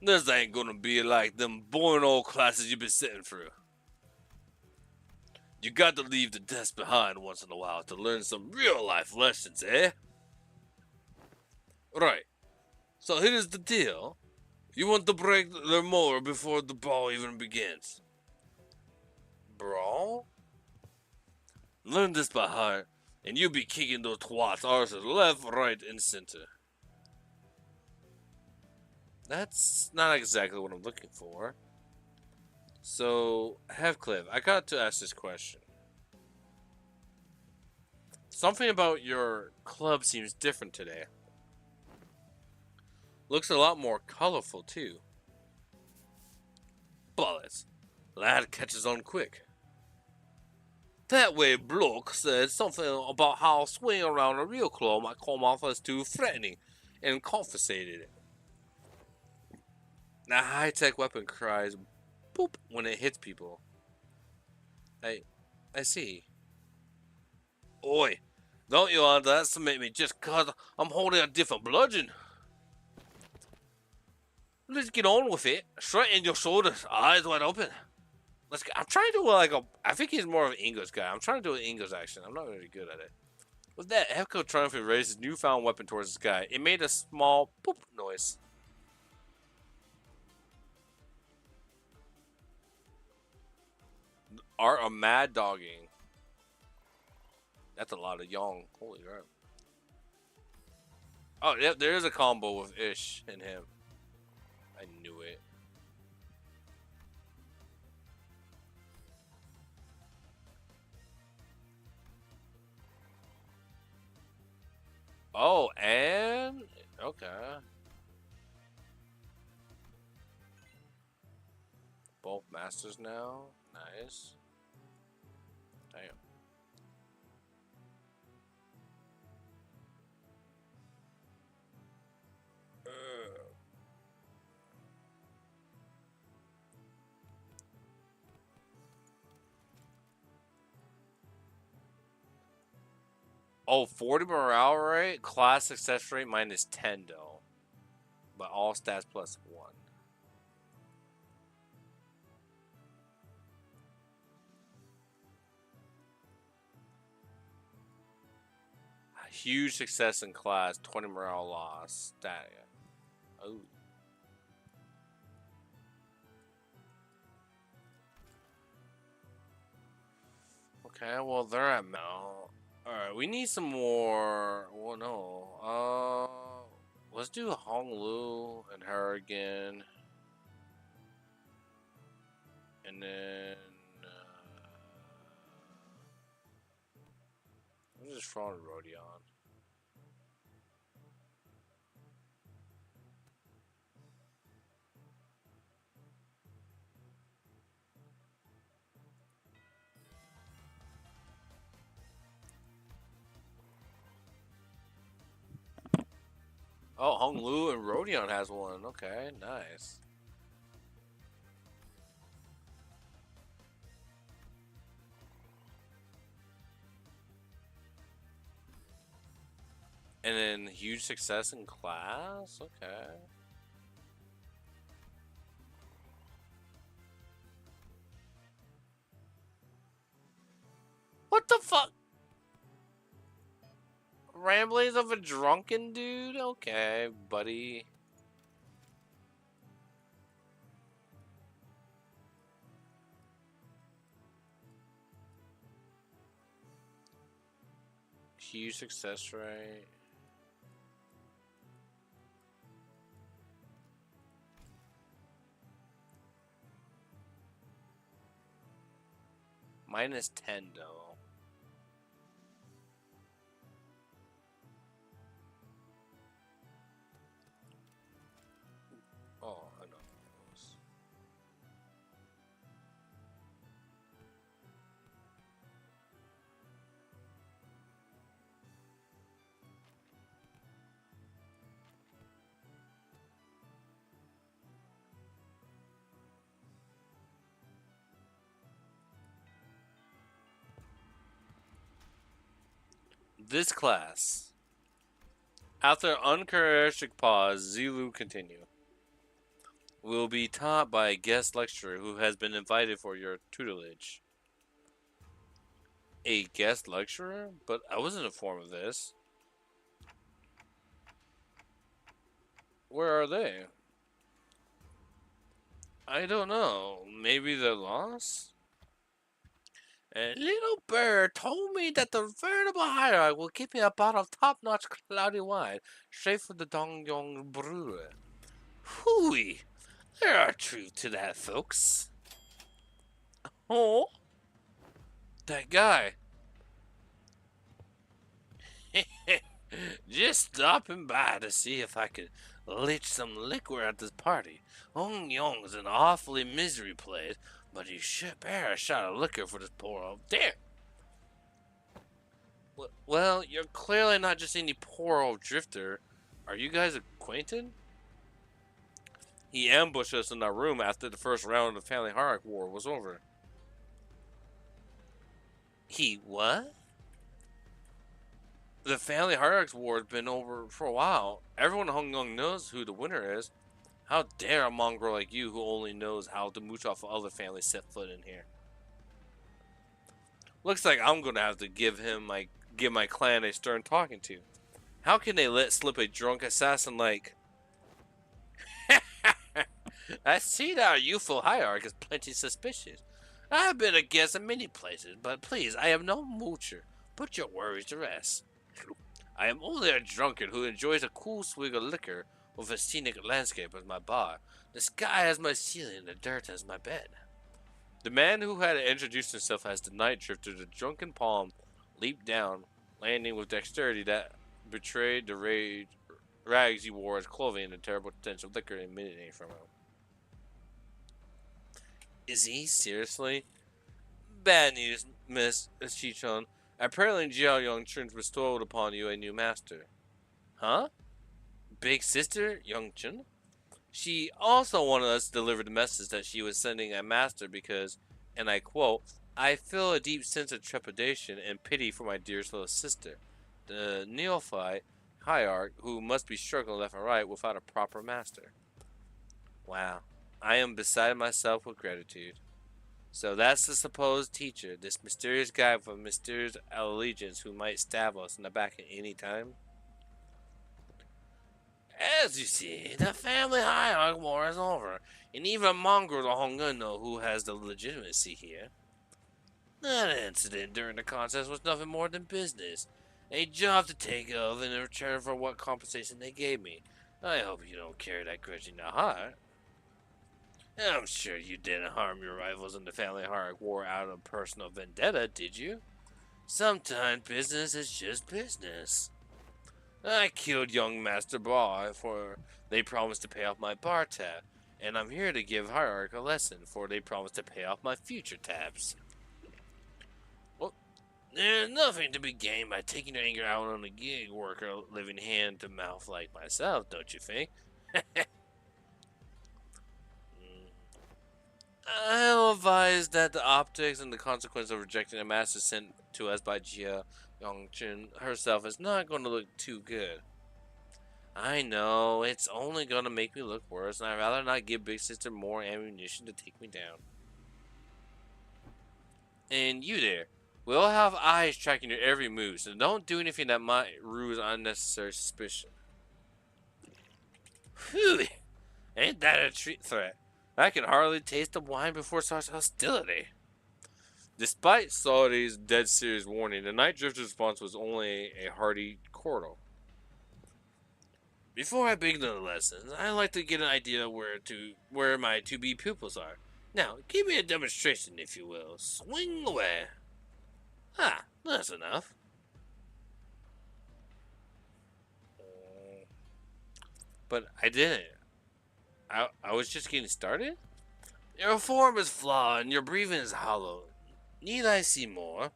This ain't gonna be like them boring old classes you've been sitting through. You got to leave the desk behind once in a while to learn some real life lessons, eh? Right. So here's the deal. You want to break their motor before the brawl even begins. Brawl? Learn this by heart, and you'll be kicking those twats' arses left, right, and center. That's not exactly what I'm looking for. So, Heathcliff, I got to ask this question. Something about your club seems different today. Looks a lot more colorful, too. Bullets. Lad catches on quick. That way, bloke said something about how swinging around a real claw might come off as too threatening, and confiscated it. That high-tech weapon cries boop when it hits people. I, I see. Oi, don't you underestimate me just 'cause I'm holding a different bludgeon. Let's get on with it. Straighten your shoulders, eyes wide open. Let's get, I'm trying to do like a. I think he's more of an English guy. I'm trying to do an English accent. I'm not really good at it. With that, Hefko triumphantly raised his newfound weapon towards the sky. It made a small boop noise. Art of mad dogging. That's a lot of young. Holy crap. Oh, yep, there is a combo with Ish and him. I knew it. Oh, and okay. Both masters now. Nice. Damn. Oh, 40 morale rate, class success rate -10 though, but all stats +1. Huge success in class, 20 morale loss. That. Oh. Okay, well they're at now. All right, we need some more. Well, no. Let's do Hong Lu and her again, and then I'm just throwing Rodion. Oh, Hong Lu and Rodion has one. Okay, nice. And then huge success in class. Okay. What the fuck? Ramblings of a drunken dude? Okay, buddy. Huge success rate. -10 though. Oh, I know. This class. After uncharacteristic pause, Zilu continue. Will be taught by a guest lecturer who has been invited for your tutelage. A guest lecturer? But I wasn't informed of this. Where are they? I don't know. Maybe they're lost? A little bird told me that the veritable hierarch will give me a bottle of top-notch cloudy wine straight from the Dongyong brewer. Hooey! There are truth to that, folks. Oh, that guy. Just stopping by to see if I could leech some liquor at this party. Hong Yong's an awfully misery place, but you sure bear a shot of liquor for this poor old there. Well, you're clearly not just any poor old drifter. Are you guys acquainted? He ambushed us in our room after the first round of the Family Hierarch War was over. He what? The Family Hierarchs War has been over for a while. Everyone in Hong Kong knows who the winner is. How dare a mongrel like you who only knows how to mooch off of other families set foot in here? Looks like I'm gonna have to give my clan a stern talking to. How can they let slip a drunk assassin like I see that our youthful hierarch is plenty suspicious. I've been a guest in many places, but please, I am no moocher. Put your worries to rest. I am only a drunkard who enjoys a cool swig of liquor with a scenic landscape as my bar, the sky as my ceiling, and the dirt as my bed. The man who had introduced himself as the night drifter, the drunken palm, leaped down, landing with dexterity that betrayed the rags he wore as clothing and the terrible stench of liquor emanating from him. Is he seriously? Bad news, Miss Chichon. Apparently Jiao Yongchun's bestowed upon you a new master. Huh? Big sister, Yongchun? She also wanted us to deliver the message that she was sending a master because, and I quote, I feel a deep sense of trepidation and pity for my dearest little sister, the neophyte hierarch who must be struggling left and right without a proper master. Wow. I am beside myself with gratitude. So that's the supposed teacher, this mysterious guy with a mysterious allegiance who might stab us in the back at any time? As you see, the family hierarch war is over, and even Mongrel the Honguno who has the legitimacy here. That incident during the contest was nothing more than business. A job to take of in return for what compensation they gave me. I hope you don't carry that grudge in your heart. I'm sure you didn't harm your rivals in the family hierarch war out of personal vendetta, did you? Sometimes business is just business. I killed young Master Ball for they promised to pay off my bar tab, and I'm here to give Hierarch a lesson for they promised to pay off my future tabs. Well, there's nothing to be gained by taking your anger out on a gig worker living hand to mouth like myself, don't you think? I'll advise that the optics and the consequence of rejecting a master sent to us by Jia Yongchun herself is not going to look too good. I know, it's only going to make me look worse, and I'd rather not give Big Sister more ammunition to take me down. And you there, we'll have eyes tracking your every move, so don't do anything that might rouse unnecessary suspicion. Phew, ain't that a threat? I can hardly taste the wine before such hostility. Despite Saudi's dead serious warning, the Night Drifter's response was only a hearty chortle. Before I begin the lessons, I'd like to get an idea where my to-be pupils are. Now, give me a demonstration, if you will. Swing away. Ah, that's enough. But I didn't. I was just getting started? Your form is flawed and your breathing is hollow. Need I see more?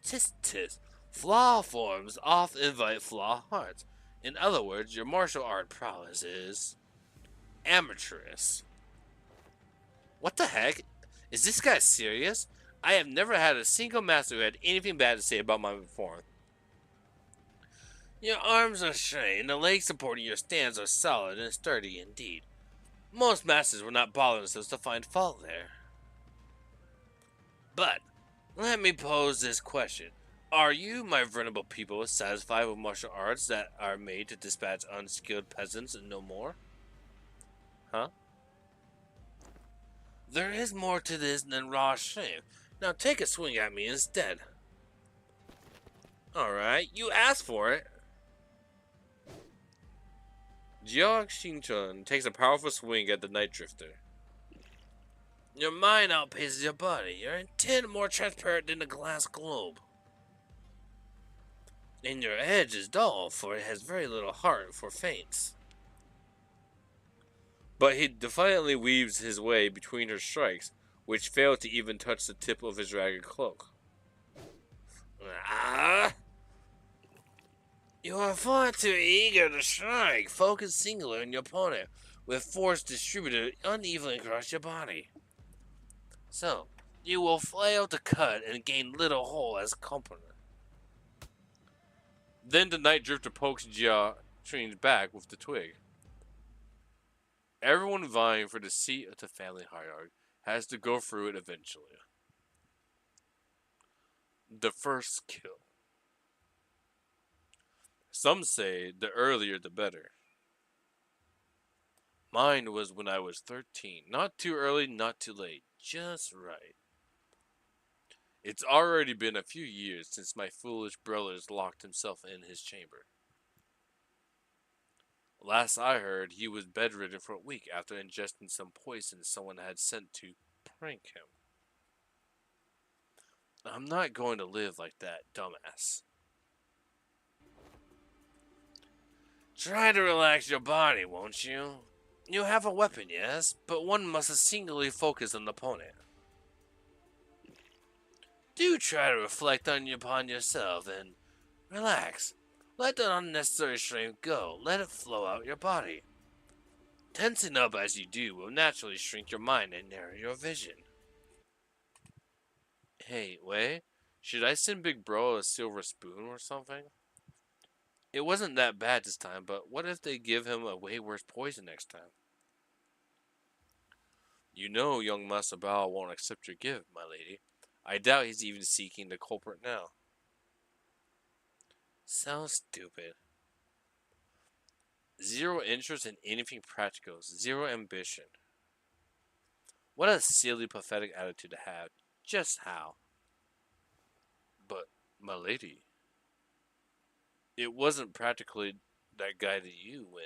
Tis tis. Flaw forms oft invite flaw hearts. In other words, your martial art prowess is amateurish. What the heck? Is this guy serious? I have never had a single master who had anything bad to say about my form. Your arms are straight, and the legs supporting your stance are solid and sturdy indeed. Most masters would not bother themselves to find fault there. But, let me pose this question. Are you, my venerable people, satisfied with martial arts that are made to dispatch unskilled peasants and no more? Huh? There is more to this than raw shame. Now take a swing at me instead. Alright, you asked for it. Jiao Xingchun takes a powerful swing at the Night Drifter. Your mind outpaces your body. Your intent more transparent than a glass globe. And your edge is dull, for it has very little heart for feints. But he defiantly weaves his way between her strikes, which fail to even touch the tip of his ragged cloak. Ah! You are far too eager to strike. Focus singular on your opponent, with force distributed unevenly across your body. So, you will fail to cut and gain little hole as accompaniment. Then the Night Drifter pokes Jia Trin's back with the twig. Everyone vying for the seat of the family hierarchy has to go through it eventually. The first kill. Some say the earlier the better. Mine was when I was 13. Not too early, not too late. Just right. It's already been a few years since my foolish brother's locked himself in his chamber. Last I heard, he was bedridden for a week after ingesting some poison someone had sent to prank him. I'm not going to live like that, dumbass. Try to relax your body, won't you? You have a weapon, yes, but one must singly focus on the opponent. Do try to reflect upon yourself and relax. Let the unnecessary strength go. Let it flow out your body. Tensing up as you do will naturally shrink your mind and narrow your vision. Hey, Wei, should I send Big Bro a silver spoon or something? It wasn't that bad this time, but what if they give him a way worse poison next time? You know young Master Bao won't accept your gift, my lady. I doubt he's even seeking the culprit now. So stupid. Zero interest in anything practical, zero ambition. What a silly, pathetic attitude to have. Just how? But, my lady, it wasn't practically that guy to you when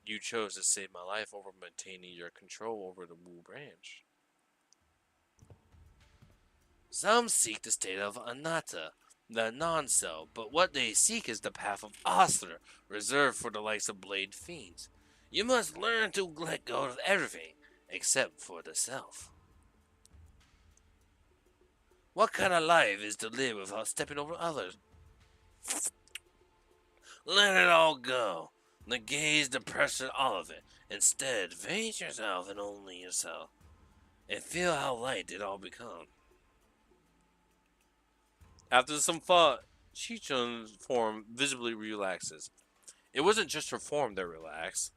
you chose to save my life over maintaining your control over the Wu branch. Some seek the state of anatta, the non-self, but what they seek is the path of asura, reserved for the likes of blade fiends. You must learn to let go of everything, except for the self. What kind of life is to live without stepping over others? Let it all go. The gaze, the pressure, all of it. Instead, face yourself and only yourself. And feel how light it all becomes. After some thought, Chichun's form visibly relaxes. It wasn't just her form that relaxed.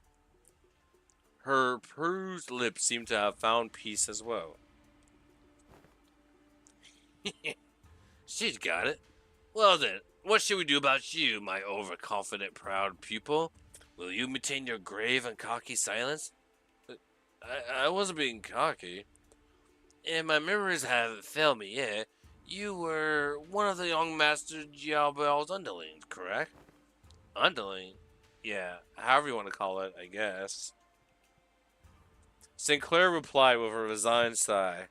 Her bruised lips seemed to have found peace as well. She's got it. Well then, what should we do about you, my overconfident, proud pupil? Will you maintain your grave and cocky silence? I wasn't being cocky. And my memories haven't failed me yet. You were one of the young Master Jiao Bao's underlings, correct? Underling? Yeah, however you want to call it, I guess. Sinclair replied with a resigned sigh.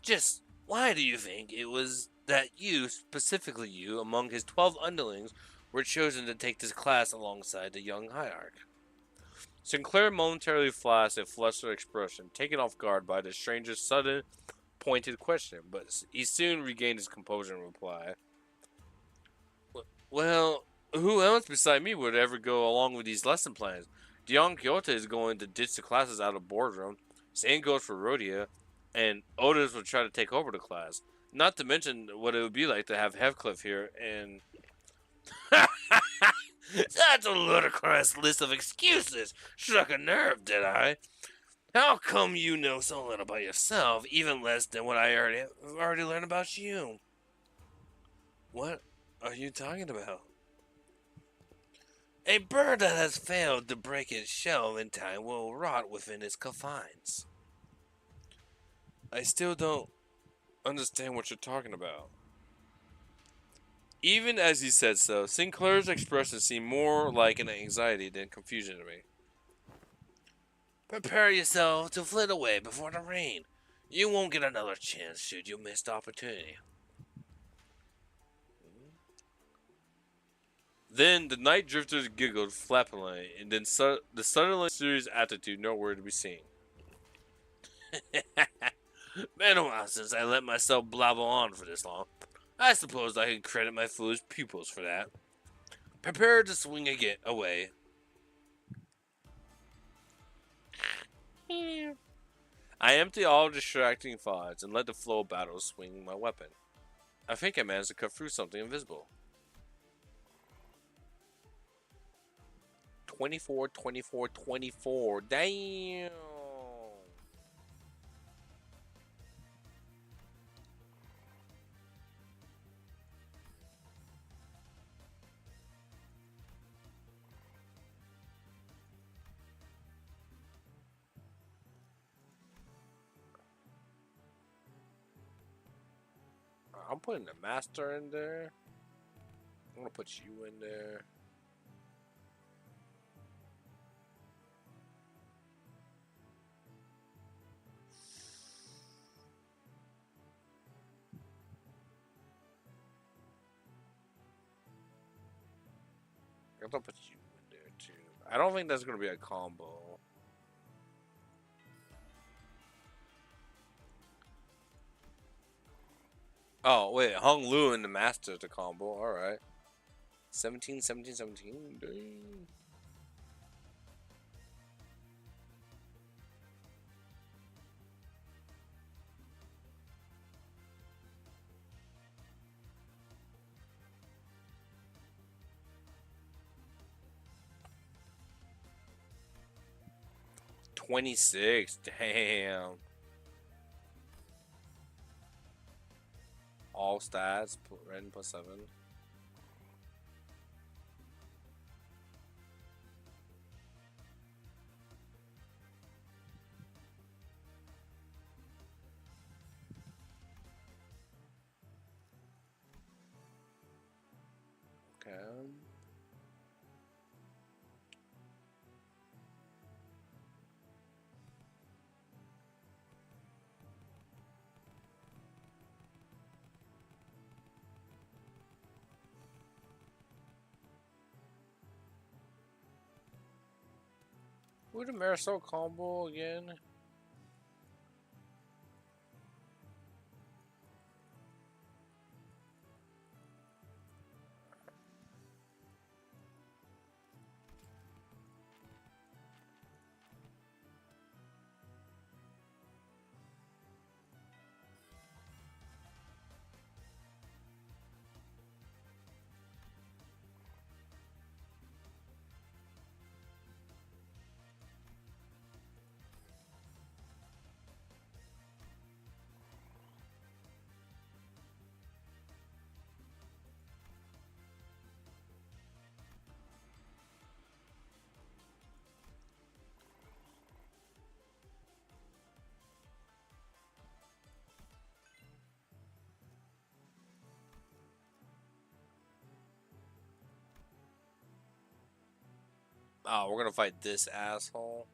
Just why do you think it was that you, specifically you, among his 12 underlings, were chosen to take this class alongside the young hierarch? Sinclair momentarily flashed a flustered expression, taken off guard by the stranger's sudden, pointed question, but he soon regained his composure and replied, well, who else beside me would ever go along with these lesson plans? Dion Quixote is going to ditch the classes out of boardroom. Same goes for Rhodia, and Otis will try to take over the class. Not to mention what it would be like to have Heathcliff here, and that's a ludicrous list of excuses. Struck a nerve, did I? How come you know so little about yourself, even less than what I already learned about you? What are you talking about? A bird that has failed to break its shell in time will rot within its confines. I still don't understand what you're talking about. Even as he said so, Sinclair's expression seemed more like an anxiety than confusion to me. Prepare yourself to flit away before the rain. You won't get another chance should you miss the opportunity. Then the night drifters giggled flappingly, and then the suddenly serious attitude nowhere to be seen. Been a while since I let myself blabber on for this long. I suppose I can credit my foolish pupils for that. Prepare to swing again away. I empty all distracting thoughts and let the flow of battle swing my weapon. I think I managed to cut through something invisible. 24, 24, 24. Damn. I'm putting the master in there. I'm gonna put you in there. I'm gonna put you in there too. I don't think that's gonna be a combo. Oh wait, Hung Lu and the master to combo. All right. 17, 17, 17. Dang. 26. Damn. All stats. Ren plus 7. Okay. Who the Marisol combo again? Oh, we're gonna fight this asshole.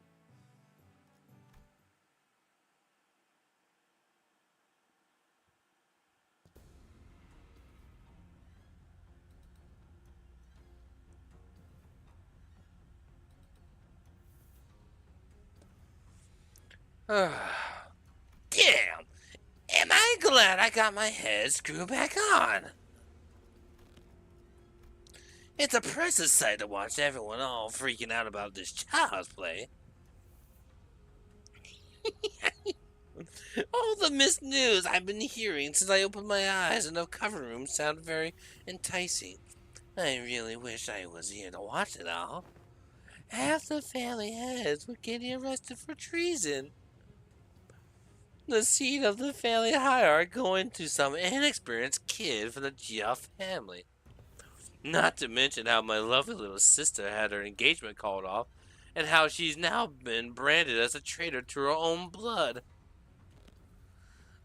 Damn! Am I glad I got my head screwed back on? It's a precious sight to watch everyone all freaking out about this child's play. All the missed news I've been hearing since I opened my eyes in the cover room sound very enticing. I really wish I was here to watch it all. Half the family heads were getting arrested for treason. The seat of the family hierarchy going to some inexperienced kid from the Jia family. Not to mention how my lovely little sister had her engagement called off, and how she's now been branded as a traitor to her own blood.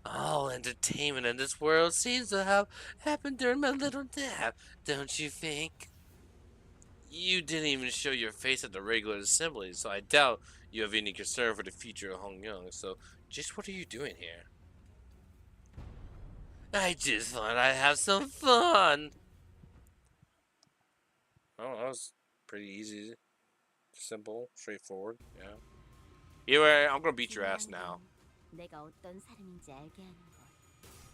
All entertainment in this world seems to have happened during my little nap, don't you think? You didn't even show your face at the regular assembly, so I doubt you have any concern for the future of Hong Yong. So, just what are you doing here? I just thought I'd have some fun. Oh, that was pretty easy, simple, straightforward. Yeah. Anyway, I'm gonna beat your ass 중요한 now. 건 내가 어떤 사람인지 알게 하는 걸.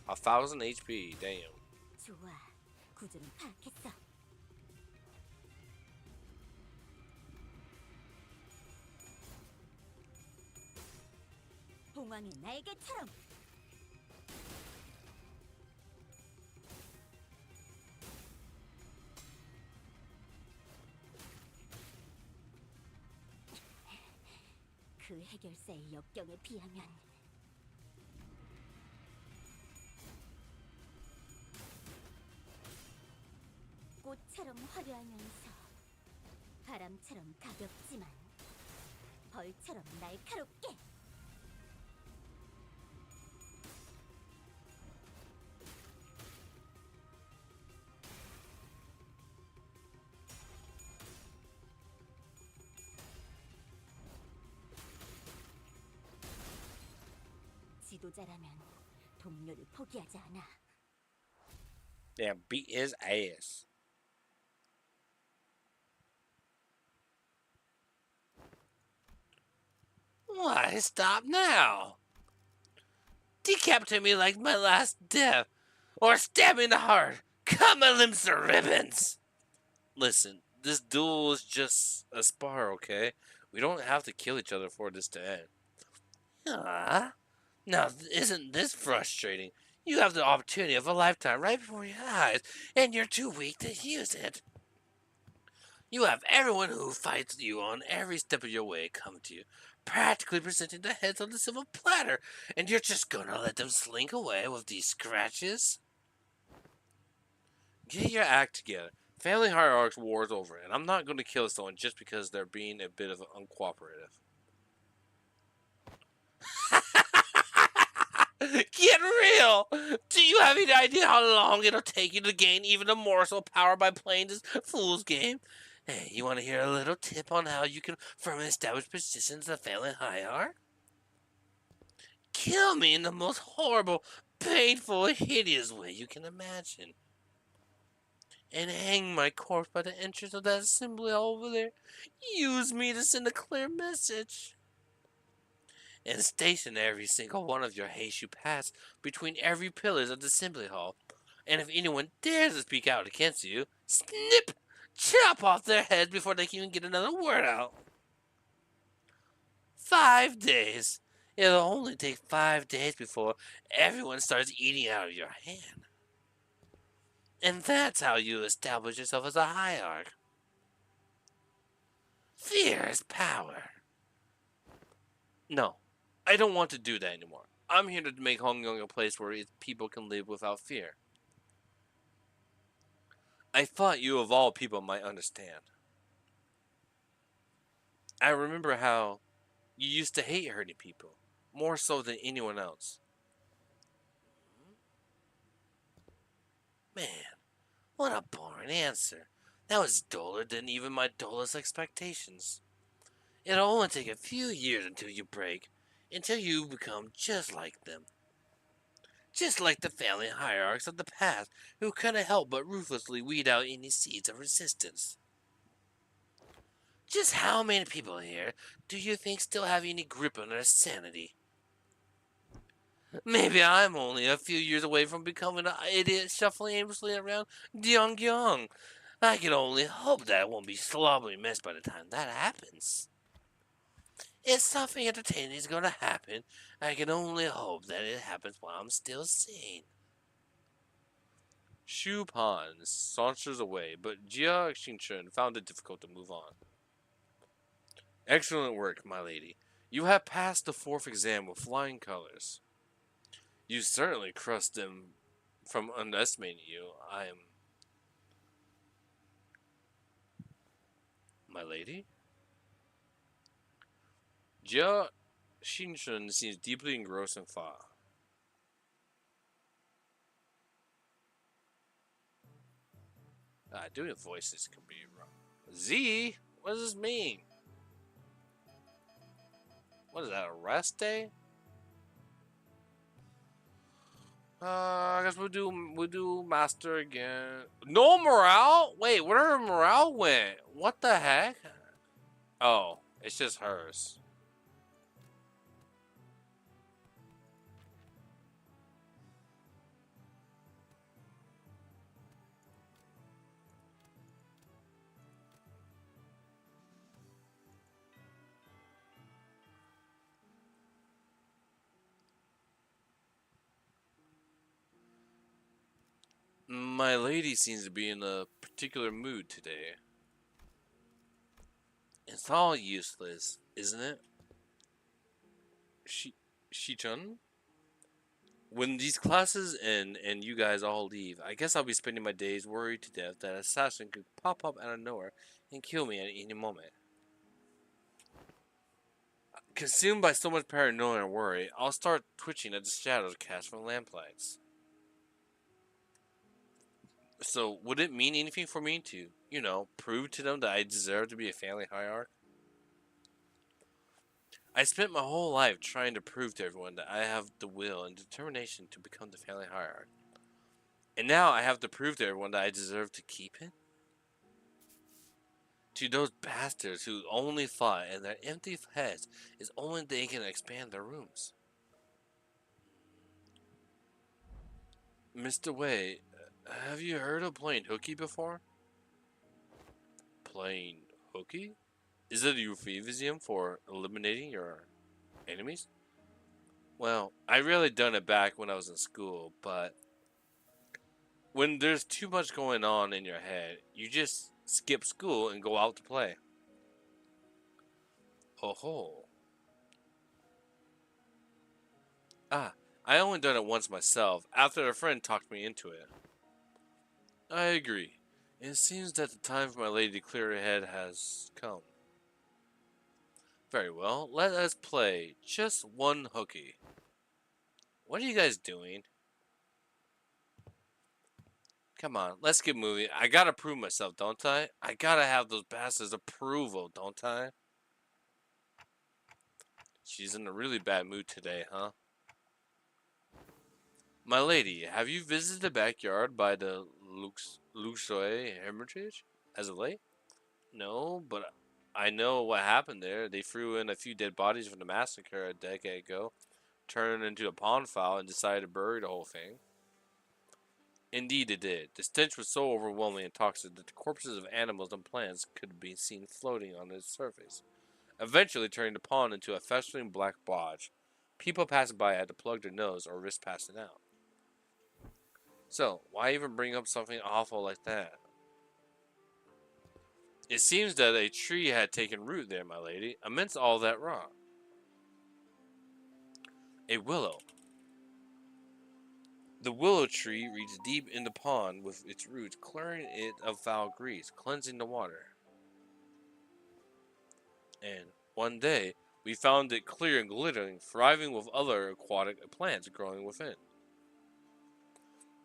1,000 HP. Damn. 좋아, 구조는 파악했어. 봉황의 날개처럼. 그 해결사의 역경에 비하면 꽃처럼 화려하면서 바람처럼 가볍지만 벌처럼 날카롭게. 지도자라면 동료를 포기하지 않아. Damn, beat his ass. Why stop now? Decapitate me like my last death, or stab me in the heart. Cut my limbs to ribbons. Listen, this duel is just a spar, okay? We don't have to kill each other for this to end. Ah, now isn't this frustrating? You have the opportunity of a lifetime right before your eyes, and you're too weak to use it. You have everyone who fights you on every step of your way come to you, practically presenting the heads on the silver platter, and you're just gonna let them slink away with these scratches? Get your act together. Family hierarchy war is over, and I'm not going to kill someone just because they're being a bit of uncooperative. Get real! Do you have any idea how long it'll take you to gain even a morsel of power by playing this fool's game? Hey, you want to hear a little tip on how you can firmly establish positions in the family hierarchy? Kill me in the most horrible, painful, hideous way you can imagine. And hang my corpse by the entrance of that assembly over there. Use me to send a clear message. And station every single one of your haste you pass between every pillars of the assembly hall. And if anyone dares to speak out against you, snip! Chop off their heads before they can even get another word out. 5 days. It'll only take 5 days before everyone starts eating out of your hand. And that's how you establish yourself as a hierarch. Fear is power. No, I don't want to do that anymore. I'm here to make Hong Kong a place where its people can live without fear. I thought you of all people might understand. I remember how you used to hate hurting people, more so than anyone else. Man, what a boring answer. That was duller than even my dullest expectations. It'll only take a few years until you break, until you become just like them. Just like the family hierarchs of the past, who couldn't help but ruthlessly weed out any seeds of resistance. Just how many people here do you think still have any grip on their sanity? Maybe I'm only a few years away from becoming an idiot shuffling aimlessly around Gyeongyang. I can only hope that it won't be slobbily messed by the time that happens. If something entertaining is going to happen, I can only hope that it happens while I'm still sane. Shu Pan saunters away, but Jia Xingchen found it difficult to move on. Excellent work, my lady. You have passed the 4th exam with flying colors. You certainly crushed them from underestimating you. My lady? Jia Xinshun seems deeply engrossed in thought. Doing voices can be wrong. Z? What does this mean? What is that, a rest day? I guess we'll do master again. No morale? Wait, where her morale went? What the heck? Oh, it's just hers. My lady seems to be in a particular mood today. It's all useless, isn't it? She, Shi-chun? When these classes end and you guys all leave, I guess I'll be spending my days worried to death that an assassin could pop up out of nowhere and kill me at any moment. Consumed by so much paranoia and worry, I'll start twitching at the shadows cast from lamplights. So, would it mean anything for me to, prove to them that I deserve to be a family hierarch? I spent my whole life trying to prove to everyone that I have the will and determination to become the family hierarch. And now I have to prove to everyone that I deserve to keep it? To those bastards who only thought in their empty heads is only they can expand their rooms. Mr. Wei, have you heard of playing hooky before? Playing hooky? Is it a euphemism for eliminating your enemies? Well, I really done it back when I was in school, but when there's too much going on in your head, you just skip school and go out to play. Ho ho. Ah, I only done it once myself, after a friend talked me into it. I agree. It seems that the time for my lady to clear her head has come. Very well, let us play just one hooky. What are you guys doing? Come on, let's get moving. I gotta prove myself, don't I? I gotta have those bastards' approval, don't I? She's in a really bad mood today, huh? My lady, have you visited the backyard by the Luxoy Hermitage as of late? No, but I know what happened there. They threw in a few dead bodies from the massacre a decade ago, turned it into a pond file, and decided to bury the whole thing. Indeed, it did. The stench was so overwhelming and toxic that the corpses of animals and plants could be seen floating on its surface, eventually turning the pond into a festering black bodge. People passing by had to plug their nose or risk passing out. So, why even bring up something awful like that? It seems that a tree had taken root there, my lady, amidst all that rock. A willow. The willow tree reached deep in the pond with its roots, clearing it of foul grease, cleansing the water. And one day, we found it clear and glittering, thriving with other aquatic plants growing within.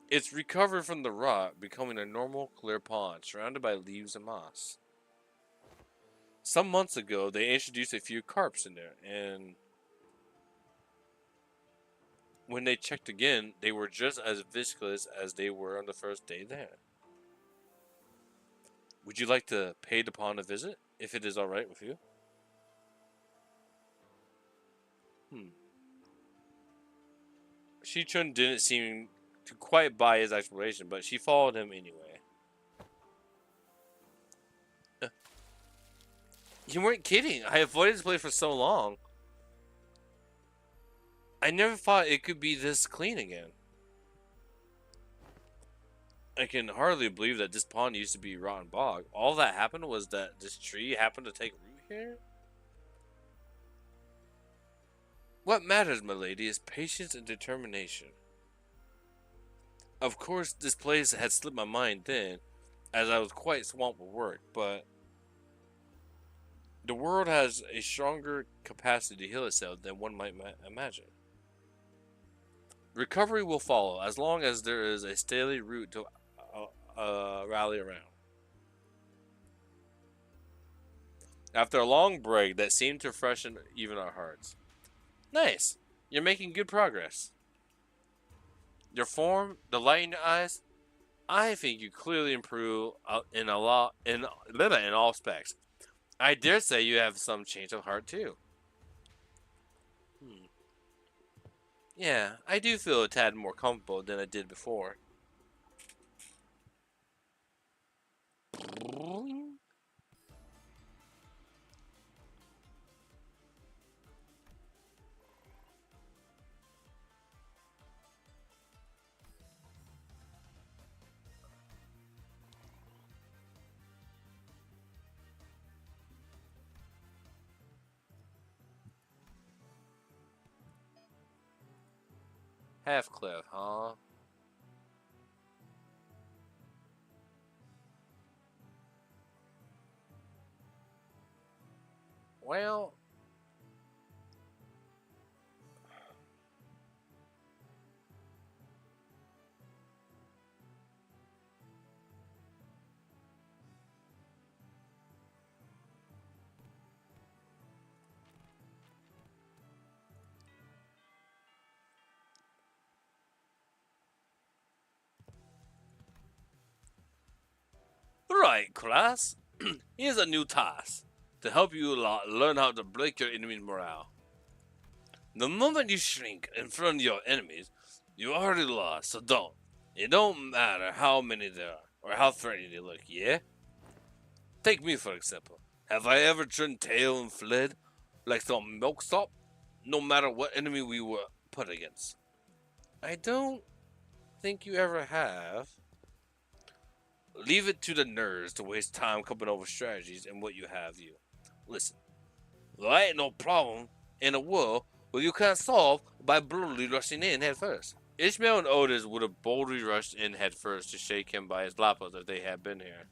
It's recovered from the rot, becoming a normal, clear pond, surrounded by leaves and moss. Some months ago, they introduced a few carps in there, and when they checked again, they were just as viscous as they were on the first day there. Would you like to pay the pond a visit, if it is alright with you? Hmm. Shi-chun didn't seem to quite buy his explanation, but she followed him anyway. Uh, You weren't kidding. I avoided this place for so long. I never thought it could be this clean again. I can hardly believe that this pond used to be rotten bog. All that happened was that this tree happened to take root here? What matters, my lady, is patience and determination. Of course, this place had slipped my mind then, as I was quite swamped with work, but The world has a stronger capacity to heal itself than one might imagine. Recovery will follow as long as there is a steady root to rally around. After a long break that seemed to freshen even our hearts. Nice. You're making good progress. Your form, the light in your eyes, I think you clearly improve in all aspects. I dare say you have some change of heart too. Hmm. Yeah, I do feel a tad more comfortable than I did before. Half cliff, huh? Well, right, class. Here's a new task to help you learn how to break your enemy's morale. The moment you shrink in front of your enemies, you already lost, so don't. It don't matter how many there are or how threatening they look, yeah? Take me for example. Have I ever turned tail and fled like some milksop? No matter what enemy we were put against. I don't think you ever have. Leave it to the nerds to waste time coming over strategies and what you have you. Listen, there ain't no problem in a world where you can't solve by brutally rushing in head first. Ishmael and Otis would have boldly rushed in head first to shake him by his lapels if they had been here.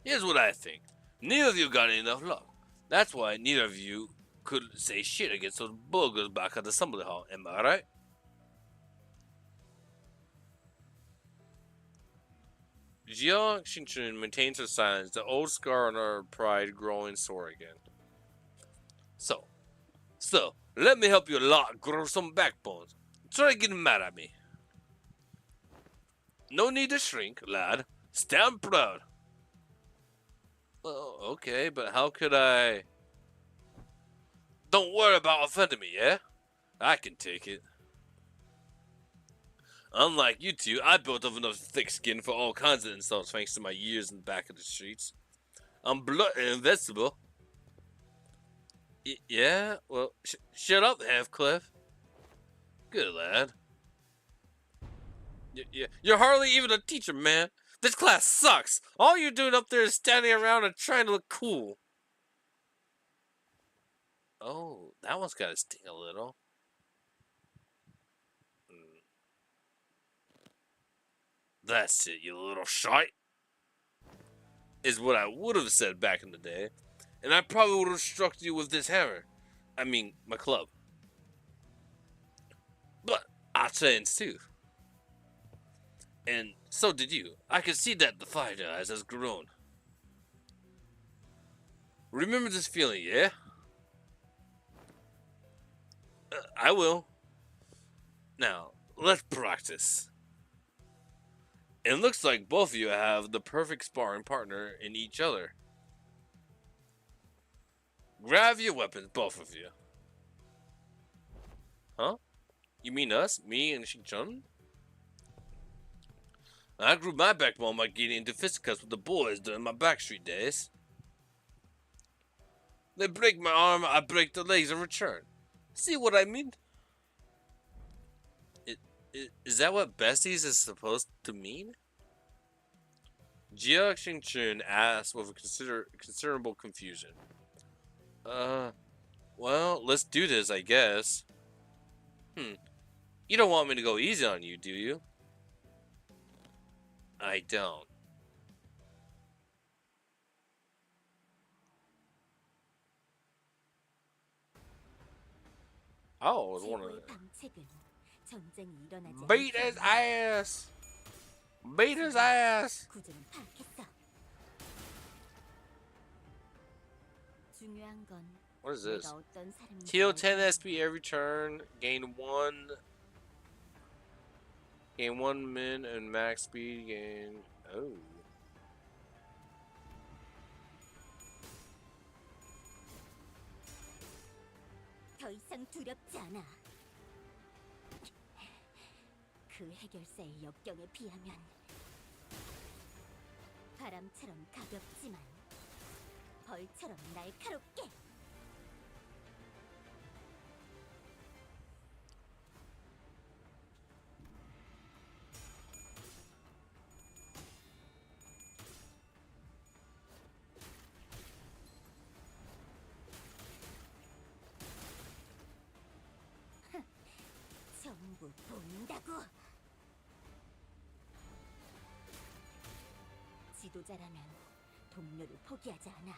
Here's what I think. Neither of you got enough luck. That's why neither of you could say shit against those boogers back at the assembly hall. Am I right? Jiang Xinchun maintains her silence, the old scar on her pride growing sore again. So, let me help you lot grow some backbones. Try getting mad at me. No need to shrink, lad. Stand proud. Oh, okay, but how could I... Don't worry about offending me, yeah? I can take it. Unlike you two, I built up enough thick skin for all kinds of insults thanks to my years in the back of the streets. I'm blunt and invincible. Yeah? Well, shut up, Halfcliff. Good lad. You're hardly even a teacher, man. This class sucks. All you're doing up there is standing around and trying to look cool. Oh, that one's gotta sting a little. Mm, that's it, you little shite. Is what I would have said back in the day. And I probably would have struck you with this hammer. I mean, my club. But I changed too. And so did you. I can see that the fire eyes has grown. Remember this feeling, yeah? I will. Now, let's practice. It looks like both of you have the perfect sparring partner in each other. Grab your weapons, both of you. Huh? You mean us? Me and Xinchun? I grew my backbone by getting into fisticuffs with the boys during my backstreet days. They break my arm, I break their legs in return. See what I mean? Is that what besties is supposed to mean? Jia Xingchun asked with considerable confusion. Uh, well, let's do this, I guess. You don't want me to go easy on you, do you? I don't. Oh, it was one of 최고의 them. 방책은 전쟁이 일어나지 Beat 않게 his 하는 것. ass. Beat his 지금 ass. 구조는 파악했어. 중요한 건 What is 내가 this? 어떤 사람인지 Heal 10 알고 있는 SP every turn. Gain one. Gain 1 min and max speed. Gain. Oh. 더 이상 두렵지 않아. 그 해결사의 역경에 비하면 바람처럼 가볍지만 벌처럼 날카롭게. 전부 보인다고. 지도자라면 동료를 포기하지 않아.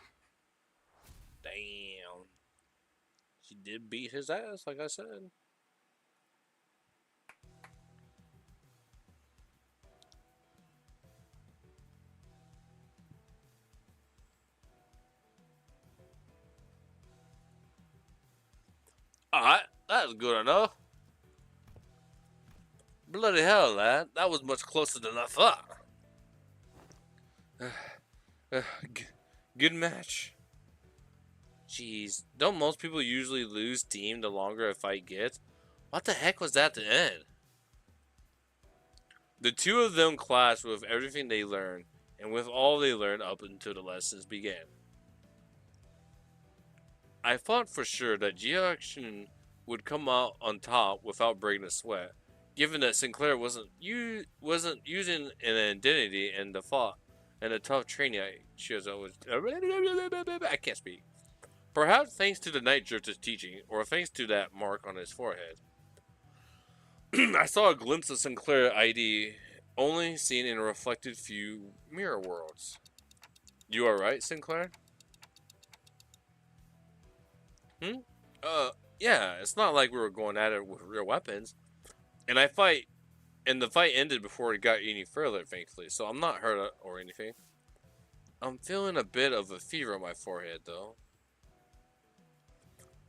Damn. She did beat his ass, like I said. Alright, that's good enough. Bloody hell, lad. That was much closer than I thought. Good match. Jeez, don't most people usually lose steam the longer a fight gets? What the heck was that to end? The two of them clashed with everything they learned, and with all they learned up until the lessons began. I thought for sure that Geoaction would come out on top without breaking a sweat, given that Sinclair wasn't using an identity and the thought and the tough training she was always. I can't speak. Perhaps thanks to the Night Drifter's teaching, or thanks to that mark on his forehead. I saw a glimpse of Sinclair ID, only seen in a reflected few mirror worlds. You alright, Sinclair? Hmm? Yeah, it's not like we were going at it with real weapons. And the fight ended before it got any further, thankfully, so I'm not hurt or anything. I'm feeling a bit of a fever on my forehead, though.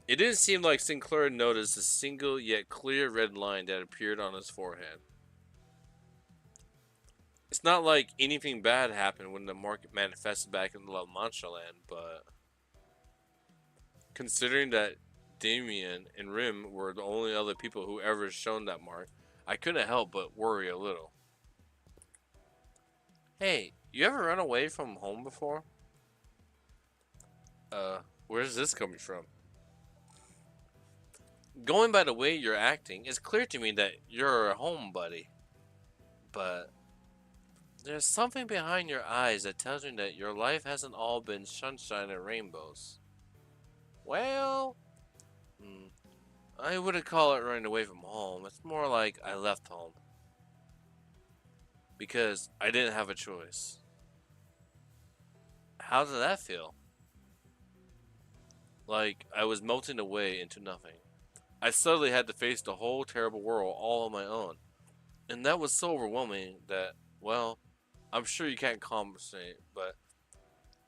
It didn't seem like Sinclair noticed a single yet clear red line that appeared on his forehead. It's not like anything bad happened when the market manifested back in La Mancha land, but considering that Damien and Rim were the only other people who ever shown that mark, I couldn't help but worry a little. Hey, you ever run away from home before? Where's this coming from? Going by the way you're acting, it's clear to me that you're a home buddy. But there's something behind your eyes that tells me that your life hasn't all been sunshine and rainbows. Well, I wouldn't call it running away from home. It's more like I left home. Because I didn't have a choice. How did that feel? Like I was melting away into nothing. I suddenly had to face the whole terrible world all on my own. And that was so overwhelming that, well, I'm sure you can't compensate, but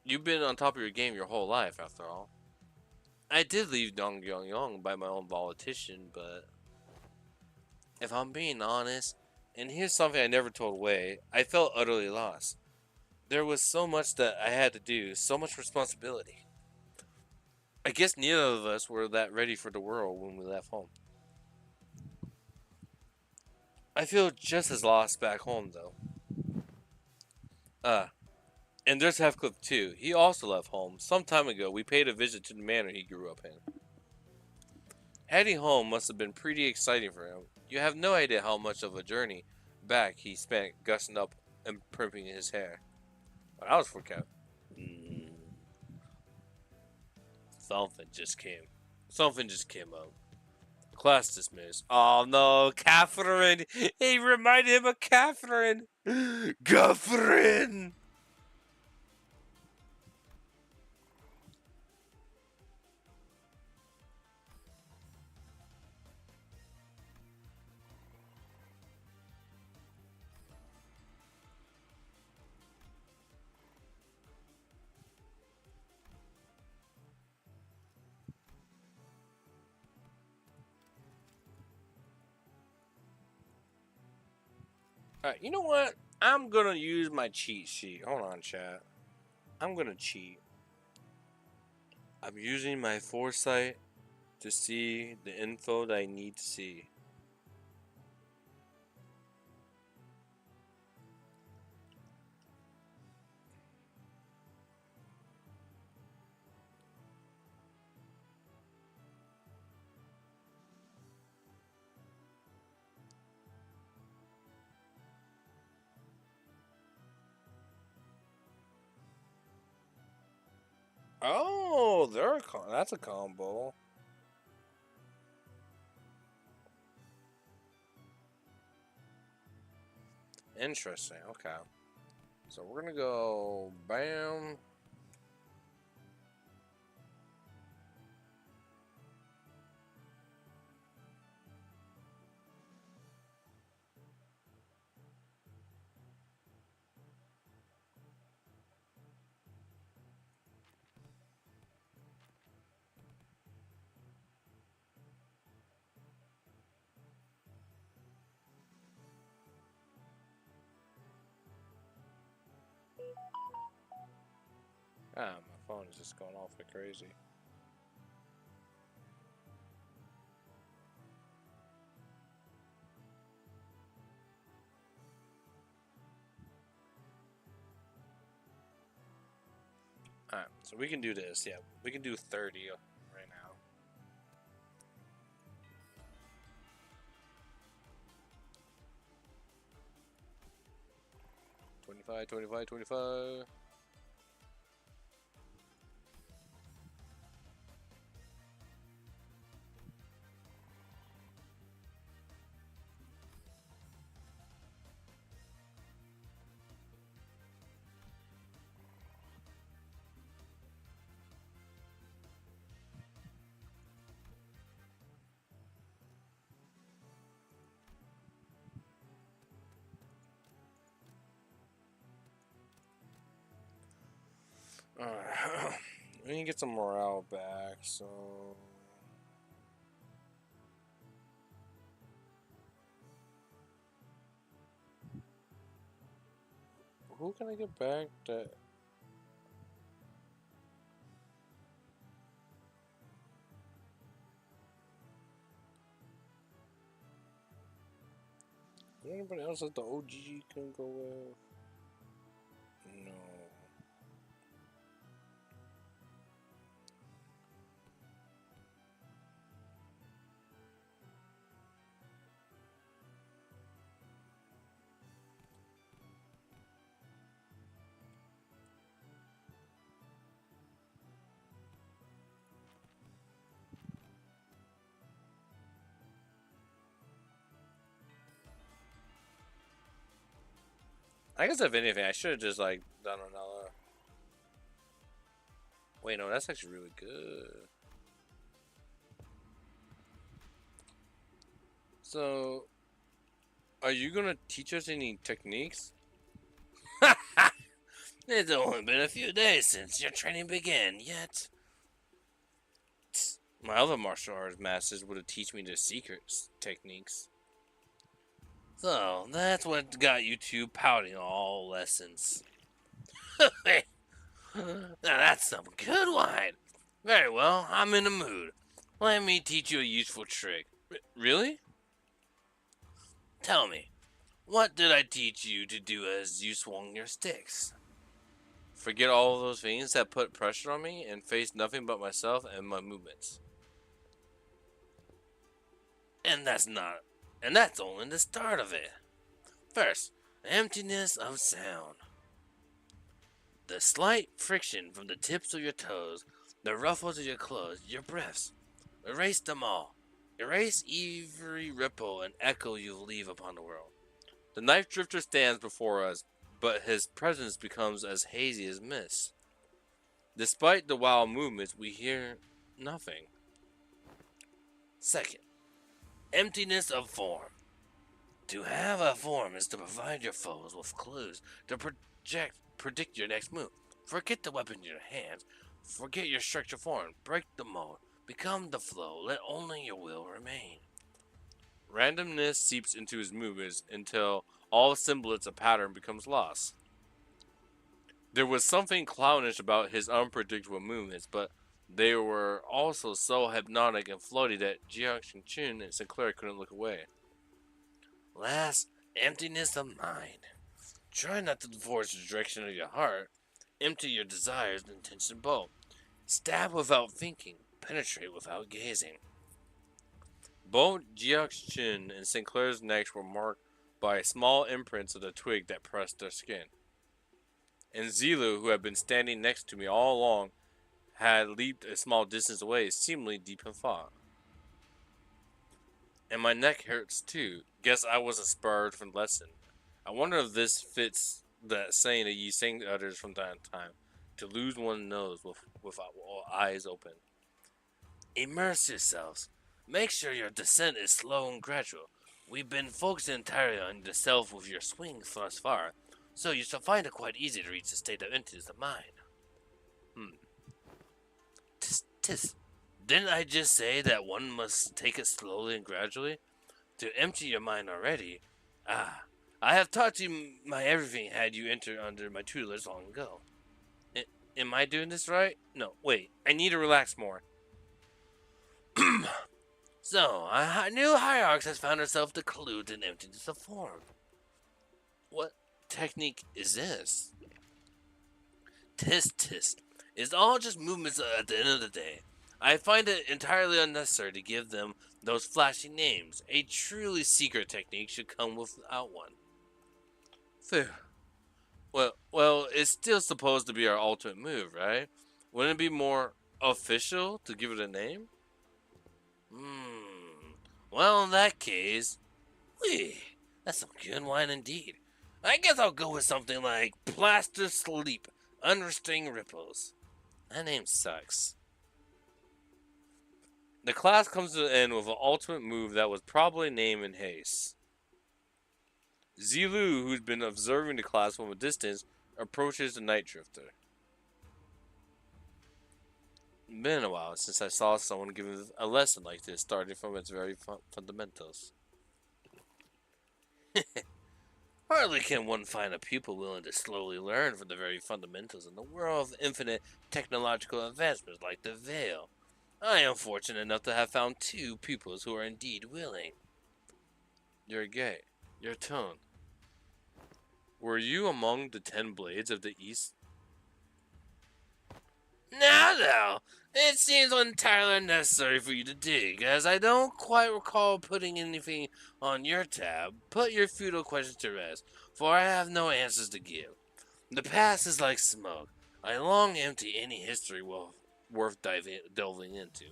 you've been on top of your game your whole life, after all. I did leave Dongyong by my own volition, but if I'm being honest, and here's something I never told Wei, I felt utterly lost. There was so much that I had to do, so much responsibility. I guess neither of us were that ready for the world when we left home. I feel just as lost back home, though. And there's Heathcliff too. He also left home. Some time ago, we paid a visit to the manor he grew up in. Heading home must have been pretty exciting for him. You have no idea how much of a journey back he spent gussing up and primping his hair. But I was for Kev. Something just came. Something just came up. Class dismissed. Oh no, Catherine! He reminded him of Catherine! Catherine! Alright, you know what? I'm gonna use my cheat sheet. Hold on, chat. I'm gonna cheat. I'm using my foresight to see the info that I need to see. Oh, that's a combo. Interesting. Okay. So we're gonna go bam. Ah, my phone is just going off like crazy. Alright, so we can do this. Yeah, we can do 30 right now. 25, 25, 25. Alright. We need to get some morale back, so. Who can I get back that. Anybody else that the OG can go with? No. I guess if anything, I should have just like done another. Wait, no, that's actually really good. So, are you gonna teach us any techniques? It's only been a few days since your training began, yet. My other martial arts masters would have teach me the secret techniques. So, that's what got you two pouting all lessons. Now that's some good wine. Very well, I'm in the mood. Let me teach you a useful trick. Really? Tell me, what did I teach you to do as you swung your sticks? Forget all of those things that put pressure on me and face nothing but myself and my movements. And that's only the start of it. First, emptiness of sound. The slight friction from the tips of your toes, the ruffles of your clothes, your breaths. Erase them all. Erase every ripple and echo you leave upon the world. The knife drifter stands before us, but his presence becomes as hazy as mist. Despite the wild movements, we hear nothing. Second, emptiness of form. To have a form is to provide your foes with clues to predict your next move. Forget the weapon in your hands. Forget your structure form. Break the mold. Become the flow. Let only your will remain. Randomness seeps into his movements until all semblance of pattern becomes lost. There was something clownish about his unpredictable movements, but they were also so hypnotic and floaty that Jiang Chun and Sinclair couldn't look away. Last, emptiness of mind. Try not to force the direction of your heart. Empty your desires and intention both. Stab without thinking. Penetrate without gazing. Both Jiang and Sinclair's necks were marked by small imprints of the twig that pressed their skin. And Zilu, who had been standing next to me all along, had leaped a small distance away, seemingly deep in thought. And my neck hurts too. Guess I wasn't spurred from the lesson. I wonder if this fits that saying that you sing to others from time to time, to lose one's nose with all eyes open. Immerse yourselves. Make sure your descent is slow and gradual. We've been focusing entirely on the self with your swing thus far, so you shall find it quite easy to reach the state of emptiness of mind. Tis. Didn't I just say that one must take it slowly and gradually? To empty your mind already? Ah, I have taught you my everything had you entered under my tutelage long ago. Am I doing this right? No, wait, I need to relax more. So, a new hierarch has found herself decluded in emptiness of form. What technique is this? Tis. It's all just movements at the end of the day. I find it entirely unnecessary to give them those flashy names. A truly secret technique should come without one. Phew. Well, it's still supposed to be our ultimate move, right? Wouldn't it be more official to give it a name? Well, in that case, whee, that's some good wine indeed. I guess I'll go with something like Plaster Sleep, Unrestrained Ripples. That name sucks. The class comes to an end with an ultimate move that was probably named in haste. Zilu, who's been observing the class from a distance, approaches the Night Drifter. It's been a while since I saw someone give a lesson like this, starting from its very fundamentals. Hardly can one find a pupil willing to slowly learn from the very fundamentals in the world of infinite technological advancements like the Veil. I am fortunate enough to have found two pupils who are indeed willing. You're gay. Your tone. Were you among the 10 blades of the East? No. It seems entirely unnecessary for you to dig, as I don't quite recall putting anything on your tab. Put your futile questions to rest, for I have no answers to give. The past is like smoke. I long empty any history worth delving into.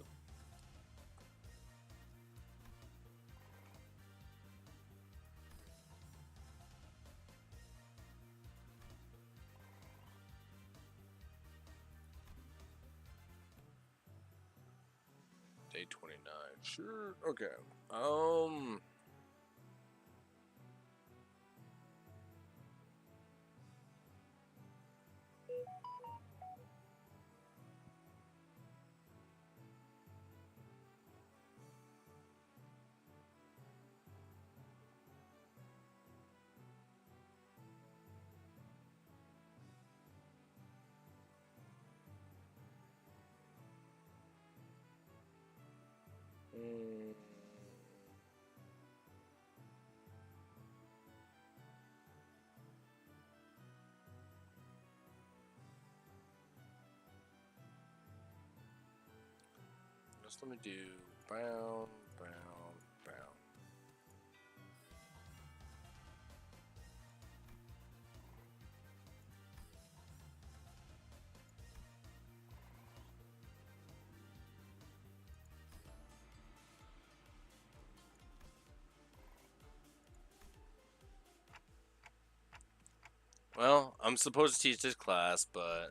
Day 29. Sure. Okay. Um. mm, Just let me do bound, bound, bound. Well, I'm supposed to teach this class, but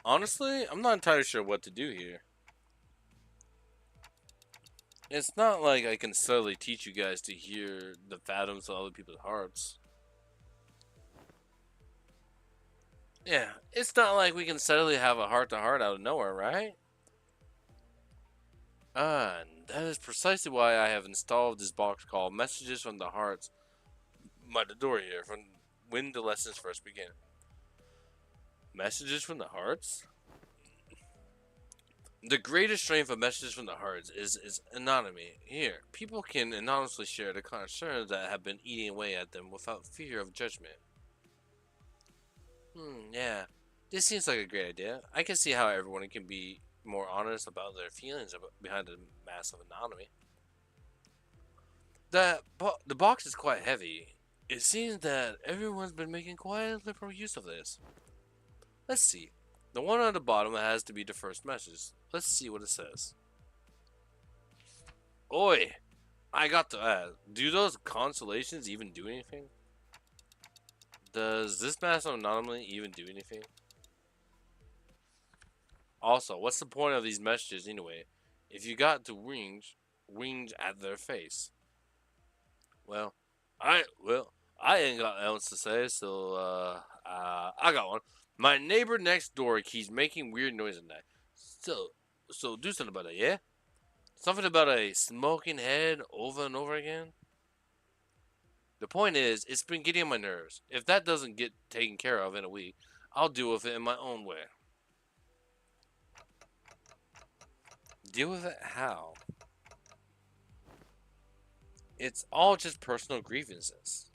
honestly, I'm not entirely sure what to do here. It's not like I can subtly teach you guys to hear the fathoms of other people's hearts. Yeah, it's not like we can suddenly have a heart to heart out of nowhere, right? And that is precisely why I have installed this box called Messages from the Hearts by the door here, from when the lessons first begin. Messages from the Hearts? The greatest strength of Messages from the Hearts is anonymity. Here, people can anonymously share the concerns that have been eating away at them without fear of judgment. Yeah. This seems like a great idea. I can see how everyone can be more honest about their feelings behind the mask of anonymity. The box is quite heavy. It seems that everyone's been making quite liberal use of this. Let's see. The one on the bottom has to be the first message. Let's see what it says. Oi! I got to ask, do those consolations even do anything? Does this mask of anonymity even do anything? Also, what's the point of these messages anyway? If you got to whinge at their face. Well, I ain't got else to say, so I got one. My neighbor next door keeps making weird noises at night. So, so do something about it, yeah? Something about a smoking head over and over again. The point is, it's been getting on my nerves. If that doesn't get taken care of in a week, I'll deal with it in my own way. Deal with it how? It's all just personal grievances.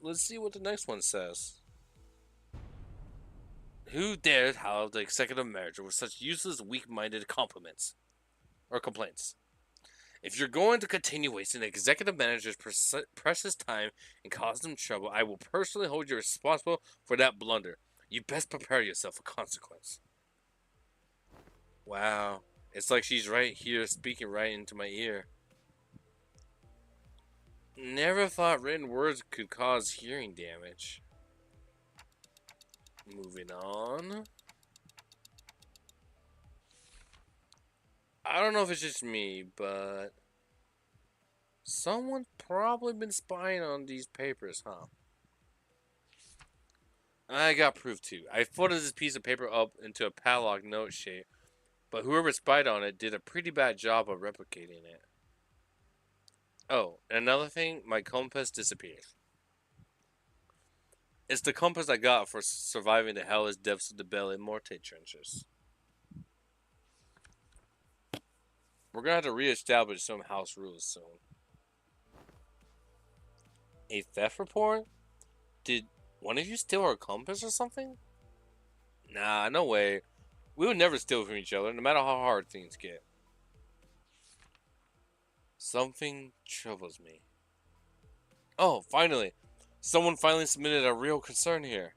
Let's see what the next one says. Who dared have the executive manager with such useless, weak-minded compliments or complaints? If you're going to continue wasting the executive manager's precious time and cause them trouble, I will personally hold you responsible for that blunder. You best prepare yourself for consequence. Wow, it's like she's right here speaking right into my ear. Never thought written words could cause hearing damage. Moving on. I don't know if it's just me, but someone's probably been spying on these papers, huh? I got proof too. I folded this piece of paper up into a padlock note shape, but whoever spied on it did a pretty bad job of replicating it. Oh, and another thing, my compass disappeared. It's the compass I got for surviving the hellish depths of the Belle Morte trenches. We're gonna have to reestablish some house rules soon. A theft report? Did one of you steal our compass or something? Nah, no way. We would never steal from each other, no matter how hard things get. Something troubles me. Oh, finally! Someone finally submitted a real concern here.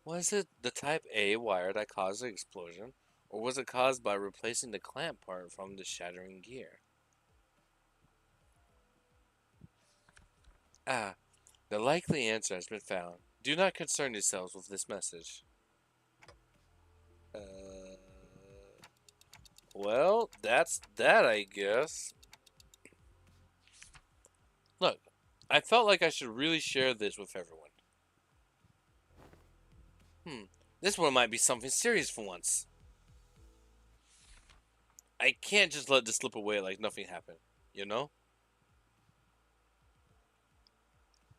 Was it the Type A wire that caused the explosion, or was it caused by replacing the clamp part from the shattering gear? Ah, the likely answer has been found. Do not concern yourselves with this message. Uh, well, that's that, I guess. Look, I felt like I should really share this with everyone. Hmm, this one might be something serious for once. I can't just let this slip away like nothing happened, you know?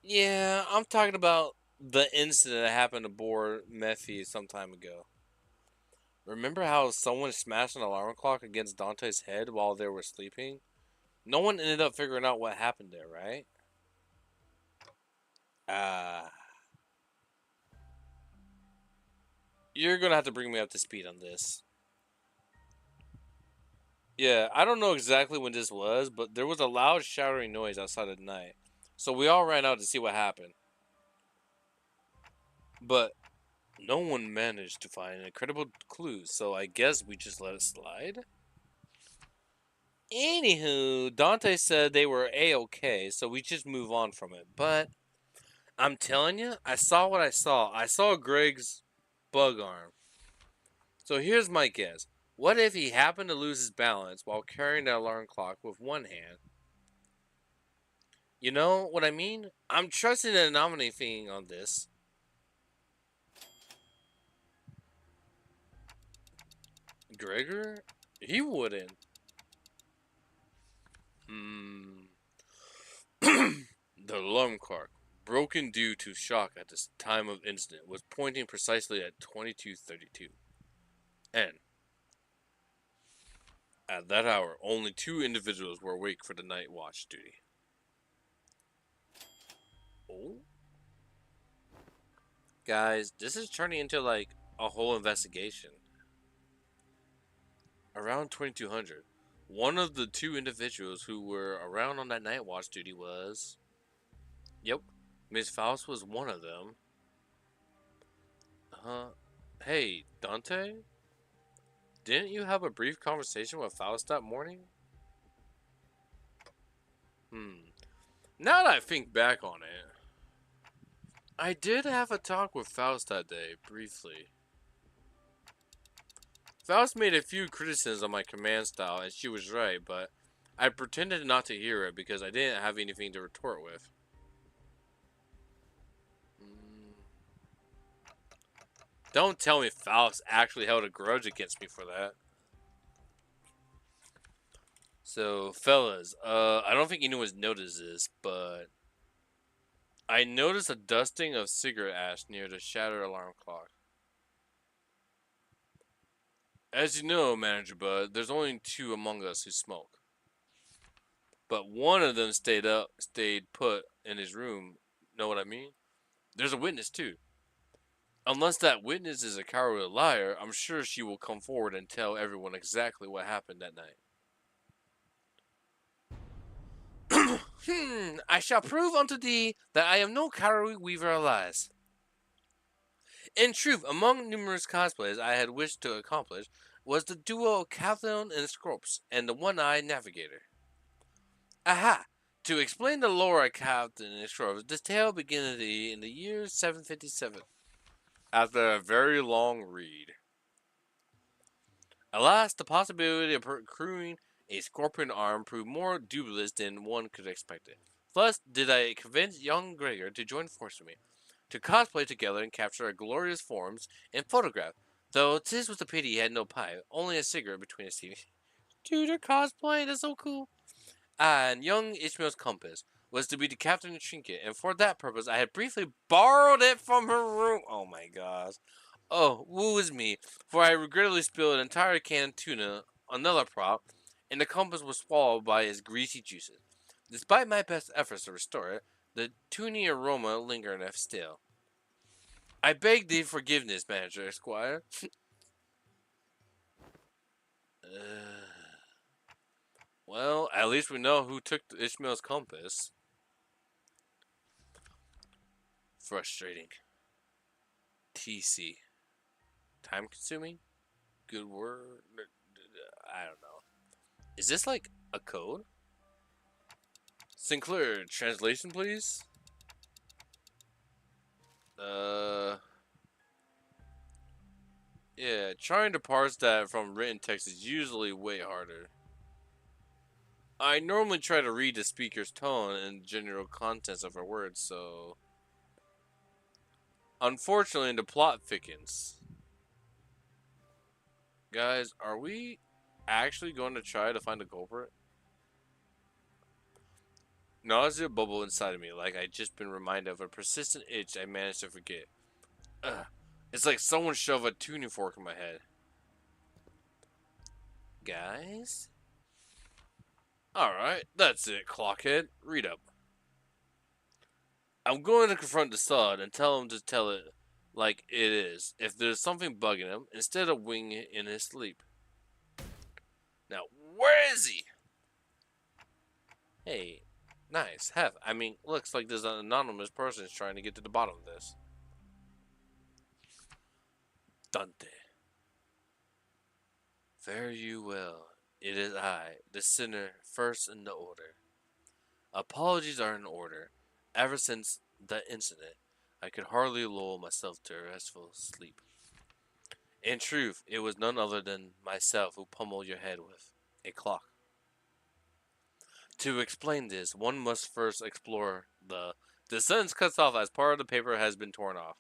Yeah, I'm talking about the incident that happened aboard Methy some time ago. Remember how someone smashed an alarm clock against Dante's head while they were sleeping? No one ended up figuring out what happened there, right? Ah. You're gonna have to bring me up to speed on this. Yeah, I don't know exactly when this was, but there was a loud shattering noise outside at night. So we all ran out to see what happened. But no one managed to find any credible clues, so I guess we just let it slide? Anywho, Dante said they were A-okay, so we just move on from it. But I'm telling you, I saw what I saw. I saw Greg's bug arm. So here's my guess. What if he happened to lose his balance while carrying the alarm clock with one hand? You know what I mean? I'm trusting the anomaly thing on this. Gregor? He wouldn't. Hmm. The alarm clock, broken due to shock at the time of incident, was pointing precisely at 22:32. And at that hour, only two individuals were awake for the night watch duty. Oh, guys, this is turning into like a whole investigation. Around 2200, one of the two individuals who were around on that night watch duty was. Yep, Miss Faust was one of them. Huh? Hey, Dante? Didn't you have a brief conversation with Faust that morning? Hmm. Now that I think back on it, I did have a talk with Faust that day, briefly. Faust made a few criticisms on my command style, and she was right, but I pretended not to hear it because I didn't have anything to retort with. Hmm. Don't tell me Faust actually held a grudge against me for that. So, fellas, I don't think anyone's noticed this, but I noticed a dusting of cigarette ash near the shattered alarm clock. As you know, Manager Bud, there's only two among us who smoke. But one of them stayed put in his room. Know what I mean? There's a witness too. Unless that witness is a cowardly liar, I'm sure she will come forward and tell everyone exactly what happened that night. I shall prove unto thee that I am no cowardly weaver of lies. In truth, among numerous cosplays I had wished to accomplish was the duo of Catherine and Scrops and the One-Eyed Navigator. Aha! To explain the lore of Captain and Scrops, this tale began in the year 757. After a very long read. Alas, the possibility of accruing a scorpion arm proved more dubious than one could expect it. Thus did I convince young Gregor to join forces with me, to cosplay together and capture our glorious forms in photograph, though 'tis was a pity he had no pipe, only a cigarette between his teeth. Dude, your cosplay, that's so cool. And young Ishmael's compass was to be the captain of Trinket, and for that purpose I had briefly borrowed it from her room. Oh my gosh. Oh, woe is me, for I regrettably spilled an entire can of tuna, another prop, and the compass was swallowed by its greasy juices. Despite my best efforts to restore it, the tunny aroma lingered still. I beg thee forgiveness, Manager Esquire. Well, at least we know who took Ishmael's compass. Frustrating. TC. Time consuming? Good word? I don't know. Is this like a code? Sinclair, translation please? Uh. Yeah, trying to parse that from written text is usually way harder. I normally try to read the speaker's tone and general contents of her words, so. Unfortunately, the plot thickens. Guys, are we actually going to try to find a culprit? Nausea bubble inside of me, like I'd just been reminded of a persistent itch I managed to forget. Ugh. It's like someone shoved a tuning fork in my head. Guys? Alright, that's it, Clockhead. Read up. I'm going to confront the sod and tell him to tell it like it is, if there's something bugging him, instead of winging it in his sleep. Now, where is he? Hey, nice. I mean, looks like there's an anonymous person trying to get to the bottom of this. Dante. Fare you well. It is I, the sinner, first in the order. Apologies are in order. Ever since the incident, I could hardly lull myself to a restful sleep. In truth, it was none other than myself who pummeled your head with a clock. To explain this, one must first explore the sentence cuts off as part of the paper has been torn off.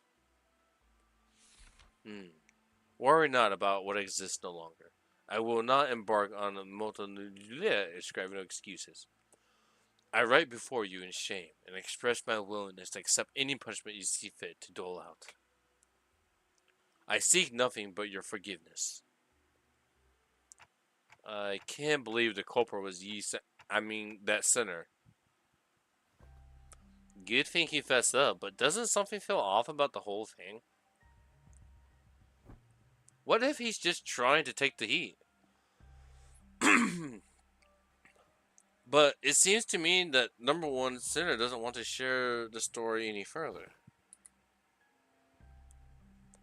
Worry not about what exists no longer. I will not embark on a describing excuses. I write before you in shame and express my willingness to accept any punishment you see fit to dole out. I seek nothing but your forgiveness. I can't believe the culprit was that sinner. Good thing he fessed up, but doesn't something feel off about the whole thing? What if he's just trying to take the heat? But it seems to me that number one sinner doesn't want to share the story any further.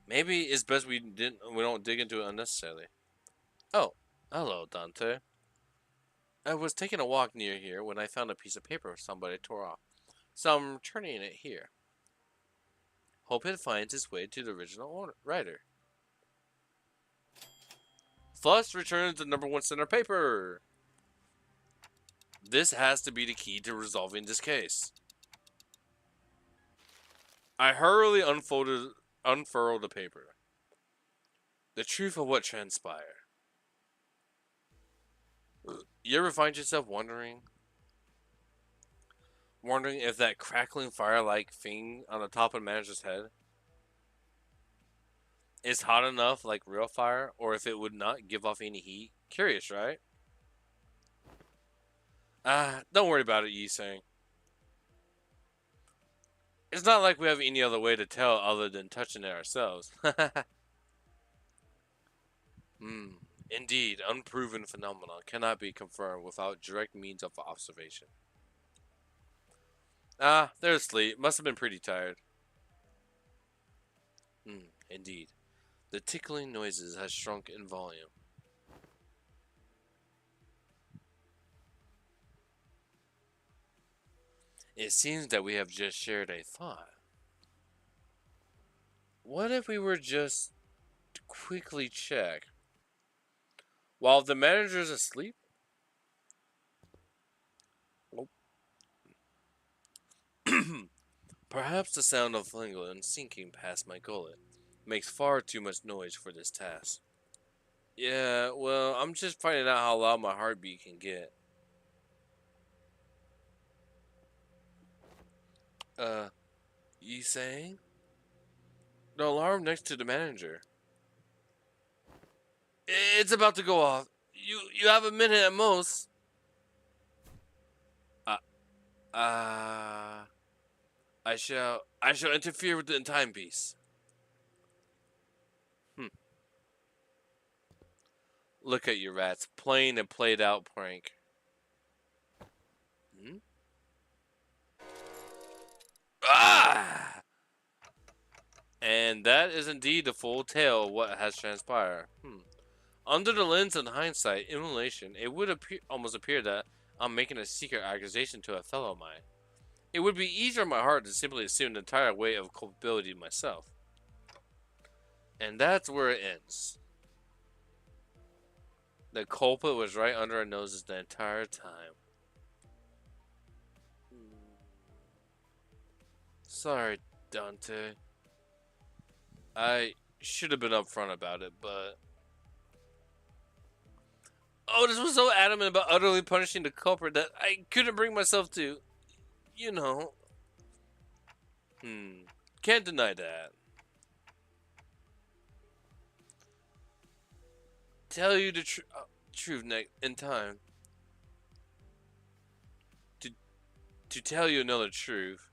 Maybe it's best we don't dig into it unnecessarily. Oh, hello, Dante. I was taking a walk near here when I found a piece of paper somebody tore off, so I'm returning it here. Hope it finds its way to the original writer. Flush returns the number one center paper. This has to be the key to resolving this case. I hurriedly unfurled the paper. The truth of what transpired. You ever find yourself wondering if that crackling fire-like thing on the top of the manager's head is hot enough like real fire, or if it would not give off any heat? Curious, right? Don't worry about it, Yi saying. It's not like we have any other way to tell other than touching it ourselves. Hmm. Indeed, unproven phenomenon cannot be confirmed without direct means of observation. They're asleep. Must have been pretty tired. Indeed. The tickling noises has shrunk in volume. It seems that we have just shared a thought. What if we were just to quickly check while the manager's asleep? Perhaps the sound of England sinking past my gullet makes far too much noise for this task. Yeah, well, I'm just finding out how loud my heartbeat can get. Uh, you saying? The alarm next to the manager. It's about to go off. You have a minute at most. Uh, uh, I shall interfere with the timepiece. Hmm. Look at you rats, playing a played out prank. Hmm? Ah! And that is indeed the full tale of what has transpired. Under the lens of hindsight, emulation, it would almost appear that I'm making a secret accusation to a fellow of mine. It would be easier on my heart to simply assume the entire weight of culpability myself. And that's where it ends. The culprit was right under our noses the entire time. Sorry, Dante. I should have been upfront about it, but... Oh, this was so adamant about utterly punishing the culprit that I couldn't bring myself to... You know... Can't deny that. Tell you the truth in time. To, to tell you another truth.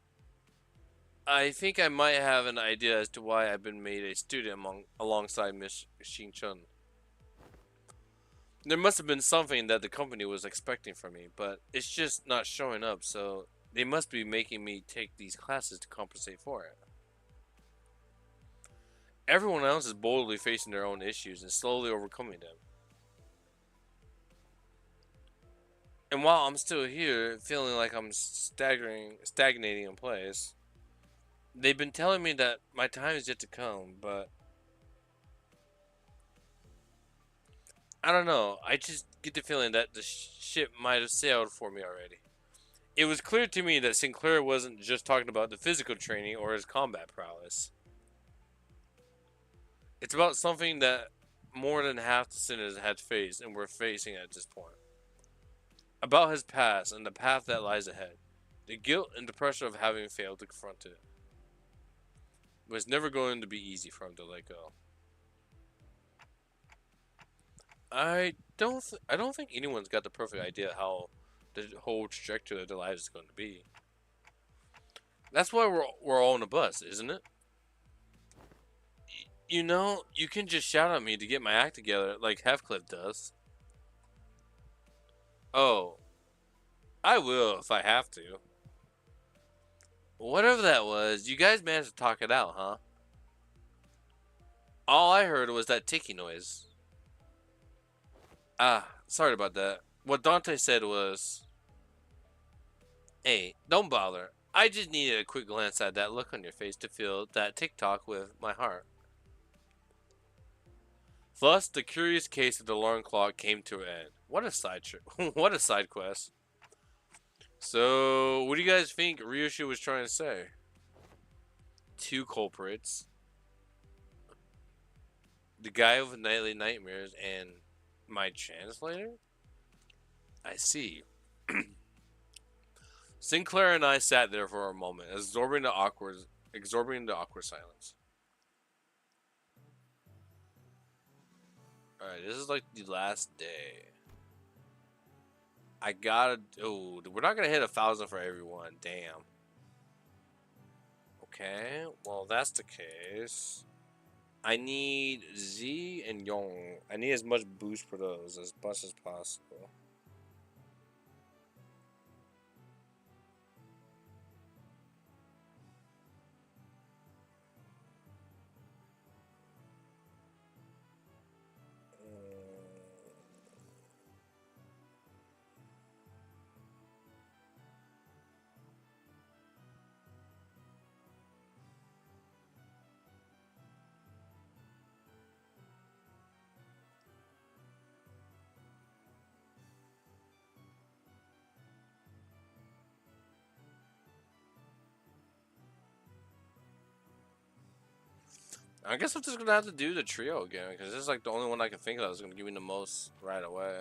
I think I might have an idea as to why I've been made a student alongside Miss Xing Chun. There must have been something that the company was expecting from me, but it's just not showing up, so they must be making me take these classes to compensate for it. Everyone else is boldly facing their own issues and slowly overcoming them. And while I'm still here, feeling like I'm stagnating in place, they've been telling me that my time is yet to come, but I don't know. I just get the feeling that the ship might have sailed for me already. It was clear to me that Sinclair wasn't just talking about the physical training or his combat prowess. It's about something that more than half the sinners had faced and were facing at this point. About his past and the path that lies ahead. The guilt and the pressure of having failed to confront it was never going to be easy for him to let go. I don't think anyone's got the perfect idea how the whole trajectory of their lives is going to be. That's why we're all on a bus, isn't it? You know, you can just shout at me to get my act together like Heathcliff does. Oh, I will if I have to. Whatever that was, you guys managed to talk it out, huh? All I heard was that ticky noise. Ah, sorry about that. What Dante said was, hey, don't bother. I just needed a quick glance at that look on your face to feel that tick-tock with my heart. Thus, the curious case of the alarm clock came to an end. What a what a side quest. So, what do you guys think Ryushi was trying to say? Two culprits. The guy with nightly nightmares and my translator? I see. Sinclair and I sat there for a moment, absorbing the awkward silence. Alright, this is like the last day. I gotta. Oh, we're not gonna hit 1,000 for everyone. Damn. Okay, well, that's the case. I need Z and Yong. I need as much boost for those as much as possible. I guess I'm just gonna have to do the trio again because this is like the only one I can think of that's gonna give me the most right away.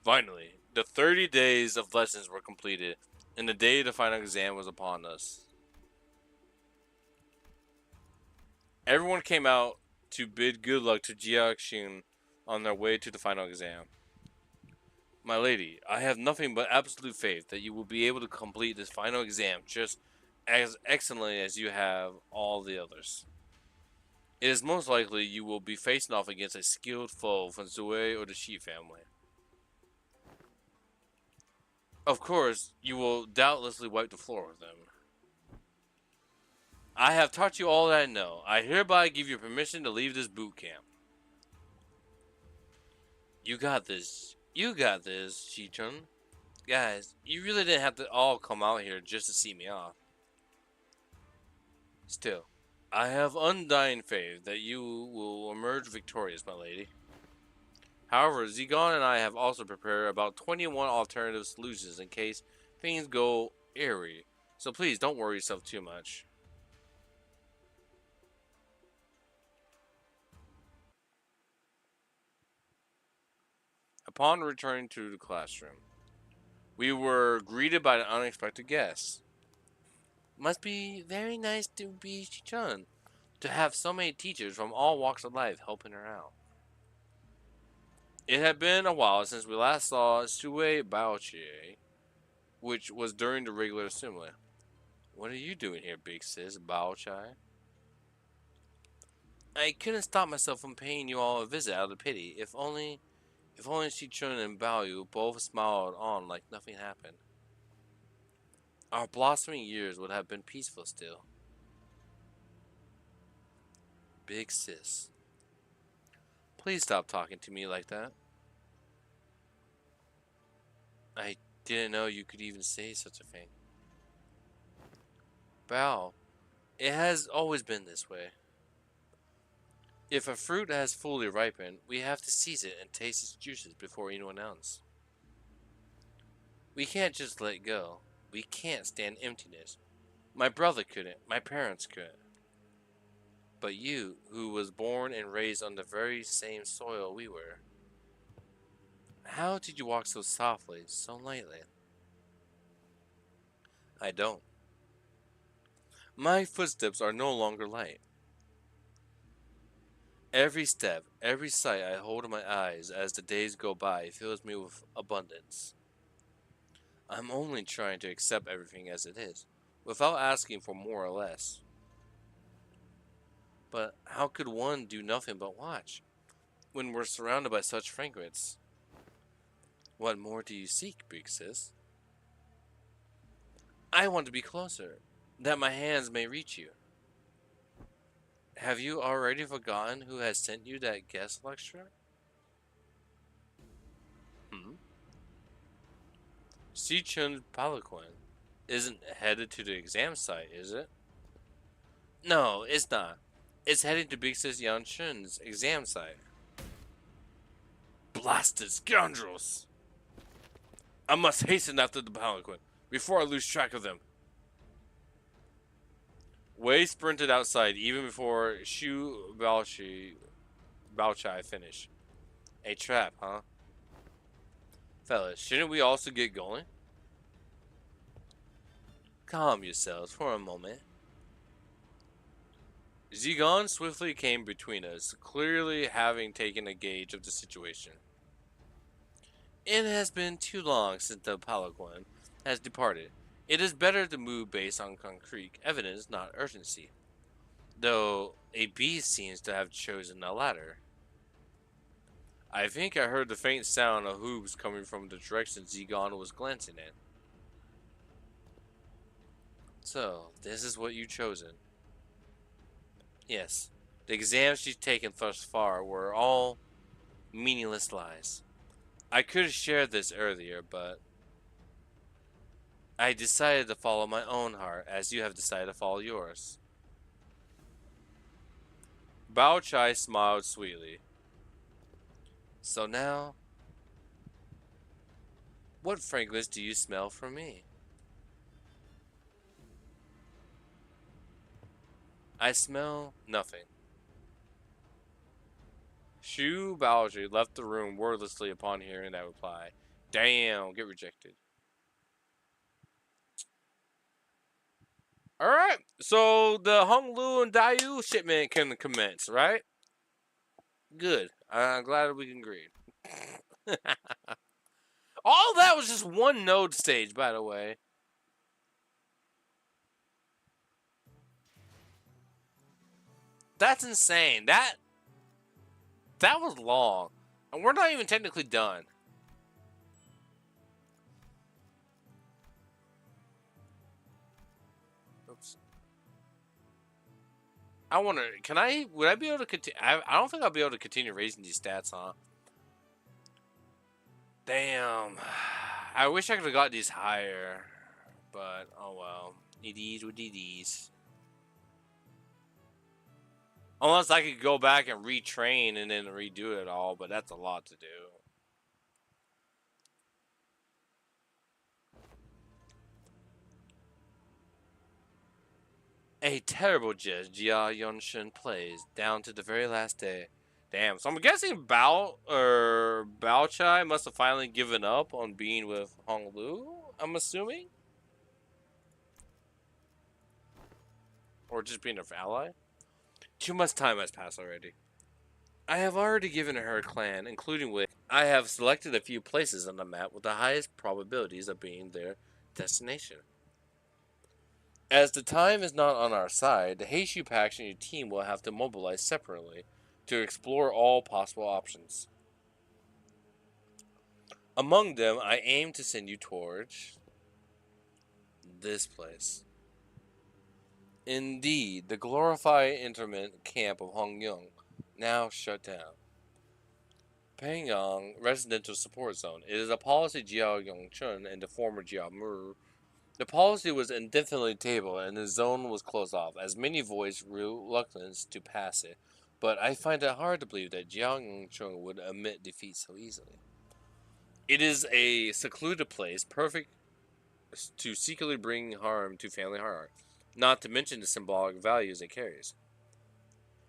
Finally, the 30 days of lessons were completed, and the day of the final exam was upon us. Everyone came out to bid good luck to Jiaxin on their way to the final exam. My lady, I have nothing but absolute faith that you will be able to complete this final exam just as excellently as you have all the others. It is most likely you will be facing off against a skilled foe from Zue or the Shi family. Of course, you will doubtlessly wipe the floor with them. I have taught you all that I know. I hereby give you permission to leave this boot camp. You got this. You got this, Chi-chun. Guys, you really didn't have to all come out here just to see me off. Still, I have undying faith that you will emerge victorious, my lady. However, Zigon and I have also prepared about 21 alternative solutions in case things go airy. So please don't worry yourself too much. Upon returning to the classroom, we were greeted by an unexpected guest. Must be very nice to be Chun, to have so many teachers from all walks of life helping her out. It had been a while since we last saw Sue Baochie, which was during the regular assembly. What are you doing here, big sis, Baochai? I couldn't stop myself from paying you all a visit out of pity. If only Chun and Bao both smiled on like nothing happened. Our blossoming years would have been peaceful still. Big sis. Please stop talking to me like that. I Didn't know you could even say such a thing. Bao, it has always been this way. If a fruit has fully ripened, we have to seize it and taste its juices before anyone else. We can't just let go. We can't stand emptiness. My brother couldn't. My parents couldn't. But you, who was born and raised on the very same soil we were, how did you walk so softly, so lightly? I don't. My footsteps are no longer light. Every step, every sight I hold in my eyes as the days go by fills me with abundance. I'm only trying to accept everything as it is, without asking for more or less. But how could one do nothing but watch, when we're surrounded by such fragrance? What more do you seek, Big Sis? I want to be closer, that my hands may reach you. Have you already forgotten who has sent you that guest lecture? Hmm? Si Chun Palaquin isn't headed to the exam site, is it? No, it's not. It's heading to Big Sis Yan Chun's exam site. Blasted scoundrels! I must hasten after the Palanquin before I lose track of them. Wei sprinted outside even before Shu Baochai finished. A trap, huh? Fellas, shouldn't we also get going? Calm yourselves for a moment. Zigon swiftly came between us, clearly having taken a gauge of the situation. It has been too long since the Palanquin has departed. It is better to move based on concrete evidence, not urgency. Though a beast seems to have chosen the latter. I think I heard the faint sound of hooves coming from the direction Zigon was glancing in. So, this is what you've chosen. Yes, the exams she's taken thus far were all meaningless lies. I could have shared this earlier, but I decided to follow my own heart as you have decided to follow yours. Bao Chai smiled sweetly. So now, what fragrance do you smell from me? I smell nothing. Shu Baoji left the room wordlessly upon hearing that reply. Damn, get rejected. Alright, so the Hong Lu and Dayu shipment can commence, right? Good. I'm glad we can agree. All that was just one node stage, by the way. That's insane. That was long. And we're not even technically done. Oops. Would I be able to continue? I don't think I'll be able to continue raising these stats, huh? Damn. I wish I could have got these higher. But, oh well. EDs with DDs. Unless I could go back and retrain and then redo it all, but that's a lot to do. A terrible jizz Jia Yunshin plays down to the very last day. Damn, so I'm guessing Bao Chai must have finally given up on being with Hong Lu, I'm assuming? Or just being her ally? Too much time has passed already. I have already given her a clan, including which I have selected a few places on the map with the highest probabilities of being their destination. As the time is not on our side, the Heishu Pact and your team will have to mobilize separately to explore all possible options. Among them, I aim to send you towards this place. Indeed, the glorified interment camp of Hong Yong, now shut down. Pangyang Residential Support Zone. It is a policy Jiao Yongchun and the former Jiao Mu. The policy was indefinitely tabled and the zone was closed off, as many voiced reluctance to pass it. But I find it hard to believe that Jiao Yongchun would admit defeat so easily. It is a secluded place, perfect to secretly bring harm to family heart, not to mention the symbolic values it carries.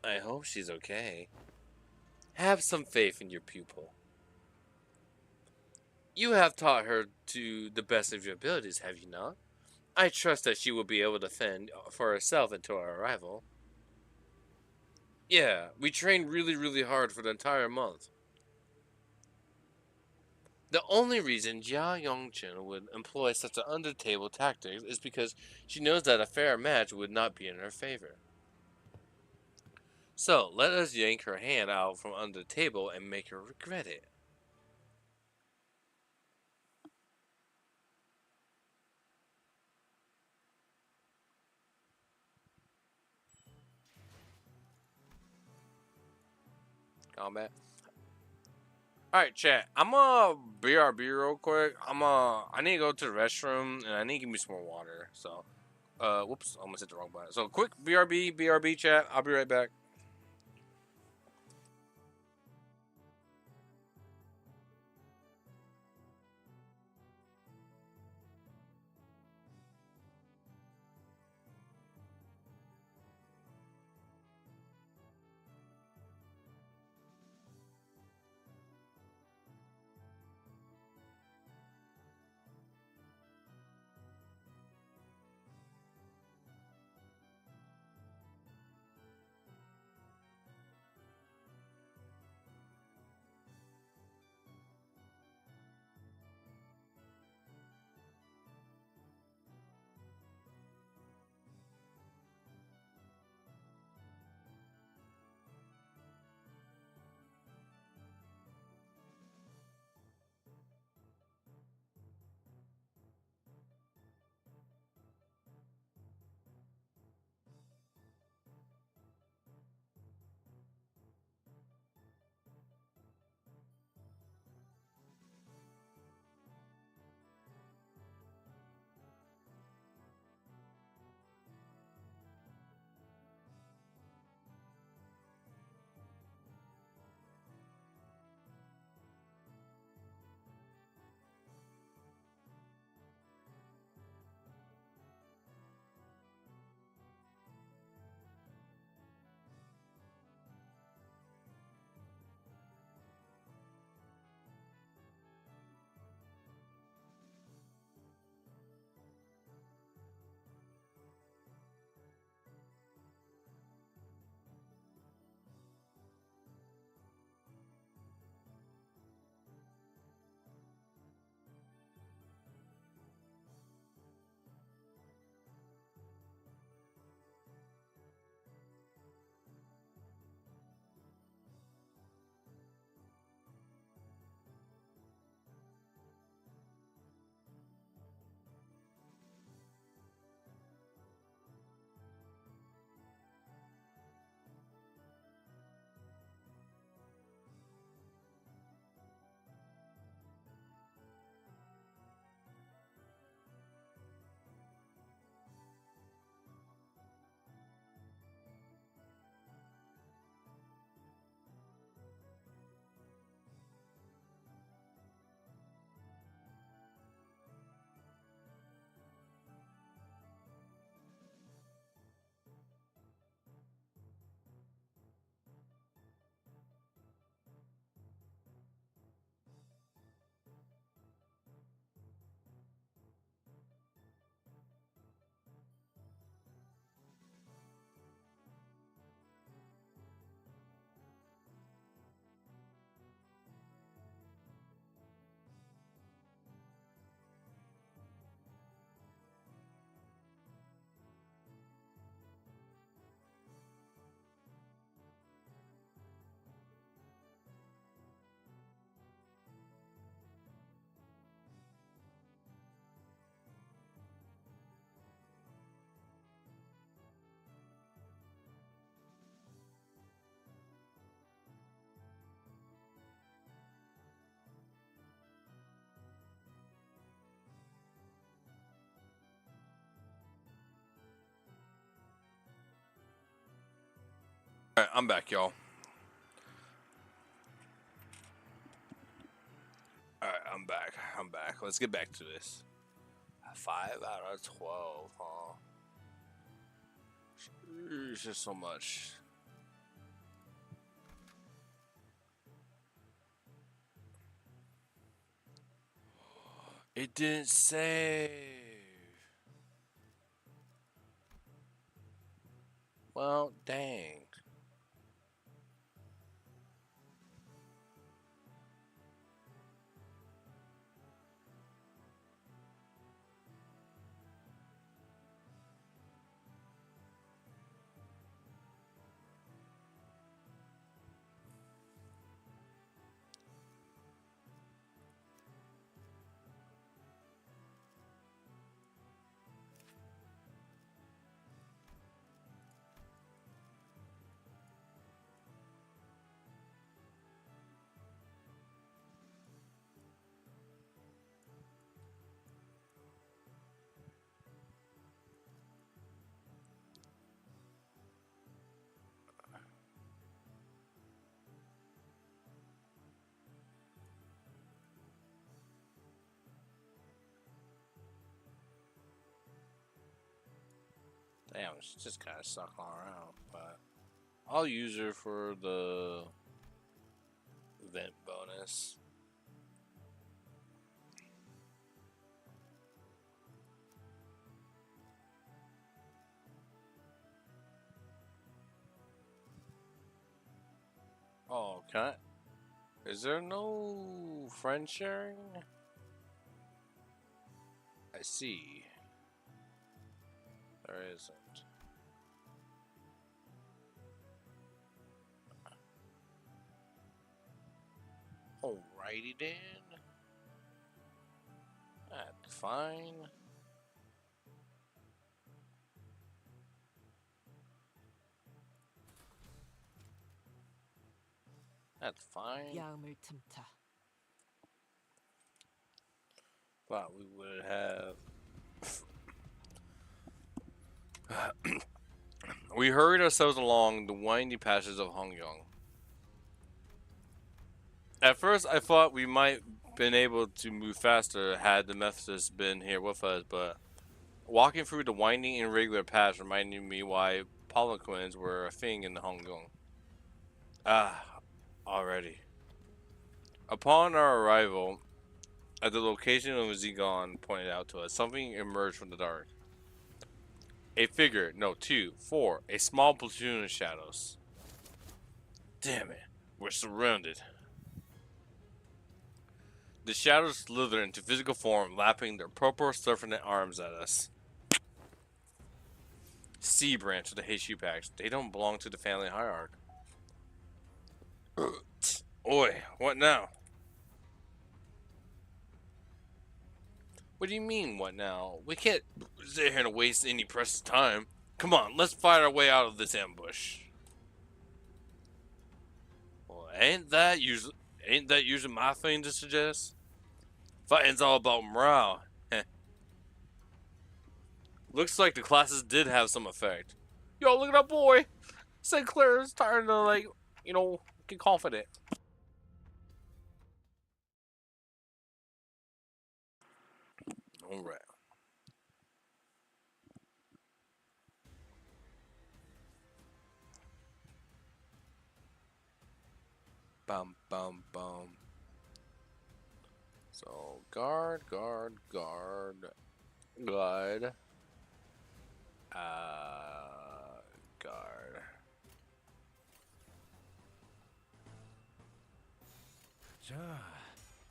I hope she's okay. Have some faith in your pupil. You have taught her to the best of your abilities, have you not? I trust that she will be able to fend for herself until our arrival. Yeah, we trained really, really hard for the entire month. The only reason Jia Yongchen would employ such an under-table tactic is because she knows that a fair match would not be in her favor. So, let us yank her hand out from under the table and make her regret it. Combat. Alright, chat. I'm gonna BRB real quick. I need to go to the restroom and I need to give me some more water. So, whoops, I almost hit the wrong button. So, quick BRB, chat. I'll be right back. Alright, I'm back, y'all. Alright, I'm back. I'm back. Let's get back to this. 5 out of 12, huh? It's just so much. It didn't save. Well, dang. Damn, it's just kind of sucking around, but I'll use her for the event bonus. Oh, can I? Is there no friend sharing? I see. There isn't. Alrighty then. That's fine. That's fine. 야음을 틈타. Thought we would have. We hurried ourselves along the windy passages of Hongyong. At first, I thought we might been able to move faster had the Methodists been here with us, but walking through the winding and irregular paths reminded me why palanquins were a thing in the Hongyong. Ah, already. Upon our arrival at the location of Zigon pointed out to us, something emerged from the dark. A figure, no, two, four, a small platoon of shadows. Damn it, we're surrounded. The shadows slithered into physical form, lapping their purple serpent arms at us. C branch of the Heishu Packs. They don't belong to the family hierarchy. Oi, what now? What do you mean, what now? We can't sit here and waste any precious time. Come on, let's fight our way out of this ambush. Well, ain't that usually my thing to suggest? Fighting's all about morale. Looks like the classes did have some effect. Yo, look at that boy! St. Clair's starting to, like, get confident. Alright. Bum, bum, bum. So, guard. Guard. Guard. 자,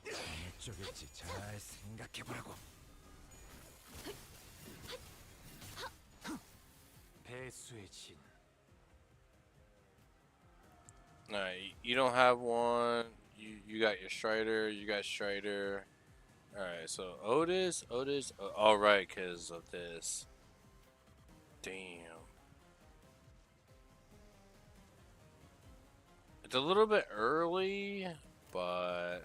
어느 쪽일지 잘 생각해보라고. 배수의 진. Alright, you don't have one. You got your Strider. You got Strider. Alright, so Otis. Alright, because of this. Damn. It's a little bit early, but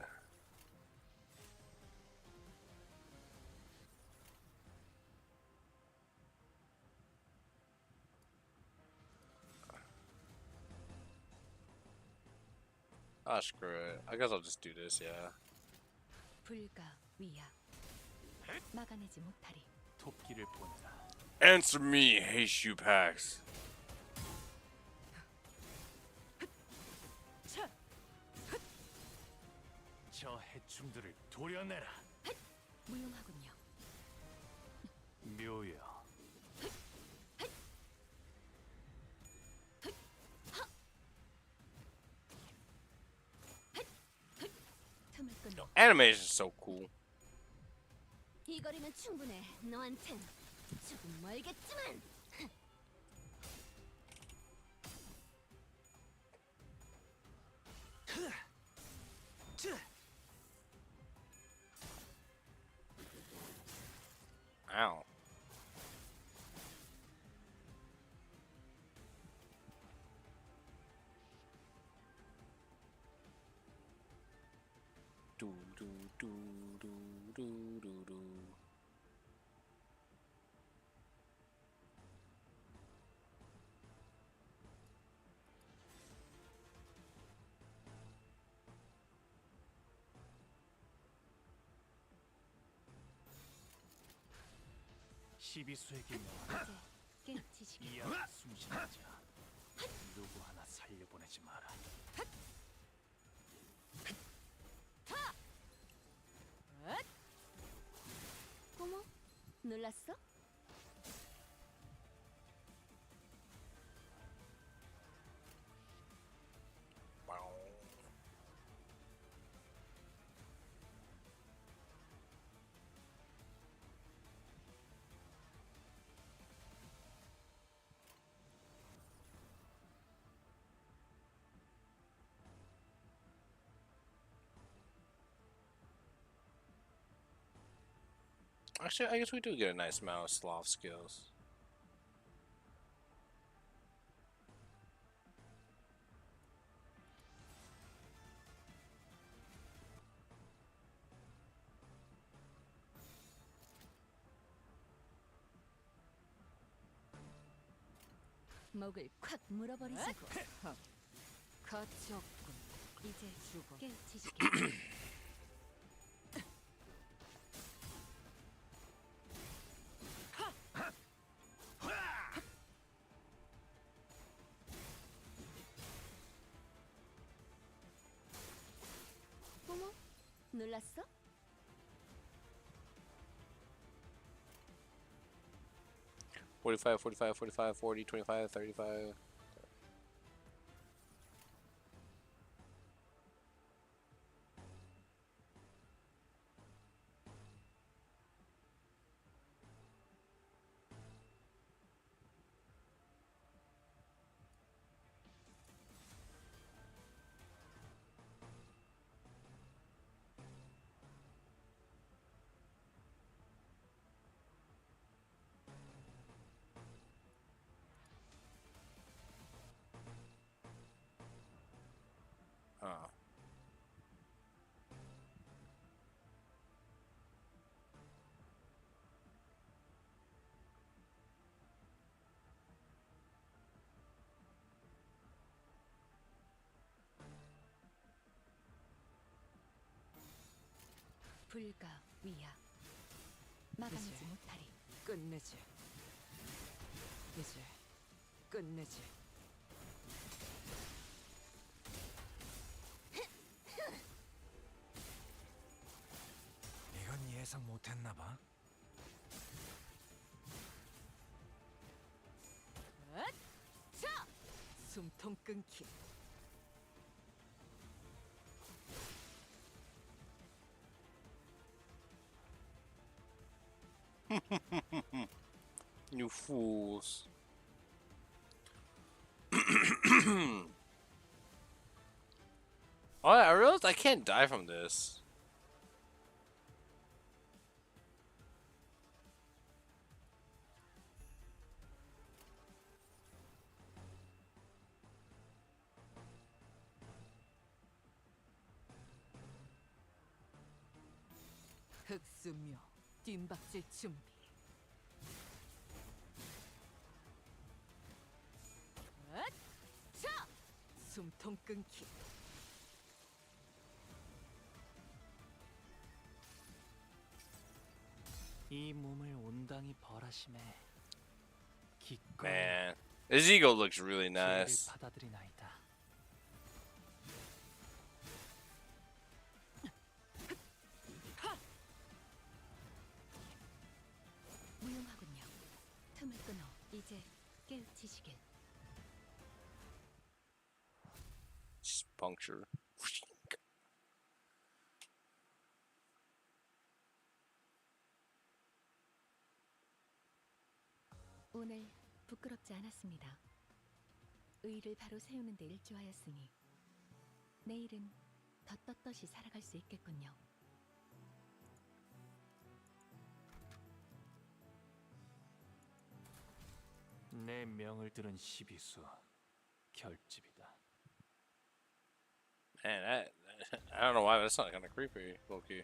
Ah, screw it. I guess I'll just do this, yeah. 불가 위야 막아내지 못하리. 토끼를 본다. Answer me, hey shoe packs. 저 해충들을 도려내라. 무용하군요. 묘여. 틈을 끊어. Animation is so cool. 이 거리면 충분해. 너한텐 조금 멀겠지만. Ow. Do do do do do do do. 시비수에게 명하라. 이제 깨치시기. 이 안에 숨쉬는 자 누구 하나 살려보내지 마라. 어머, 놀랐어? Actually, I guess we do get a nice amount of sloth skills. 목을 콱 물어버리자고. 거쳤군. 이제 죽어. 깨치시기. 어머, 놀랐어? $45, $45, $45, $40, $25, $35. Oh. 불가 위야 막아내지 못하리. 끝내지. 이제 끝내지. 이건 예상 못했나 봐. 자, 숨통 끊기. You fools. Oh, I realized I can't die from this. 흑수묘 뒷박질 준비. 자, 숨통 끊기. 이 몸을 온당히 벌하심에 기꺼이 Man, his ego looks really 죄를 nice. 받아들이나이다. 무용하군요. 틈을 끊어 이제 깨우치시길. Just puncture. 오늘 부끄럽지 않았습니다. 의를 바로 세우는 데 일조하였으니 내일은 더 떳떳이 살아갈 수 있겠군요. 내 명을 들은 시비수 결집이다. Man, I don't know why that sounds kind of creepy, Loki.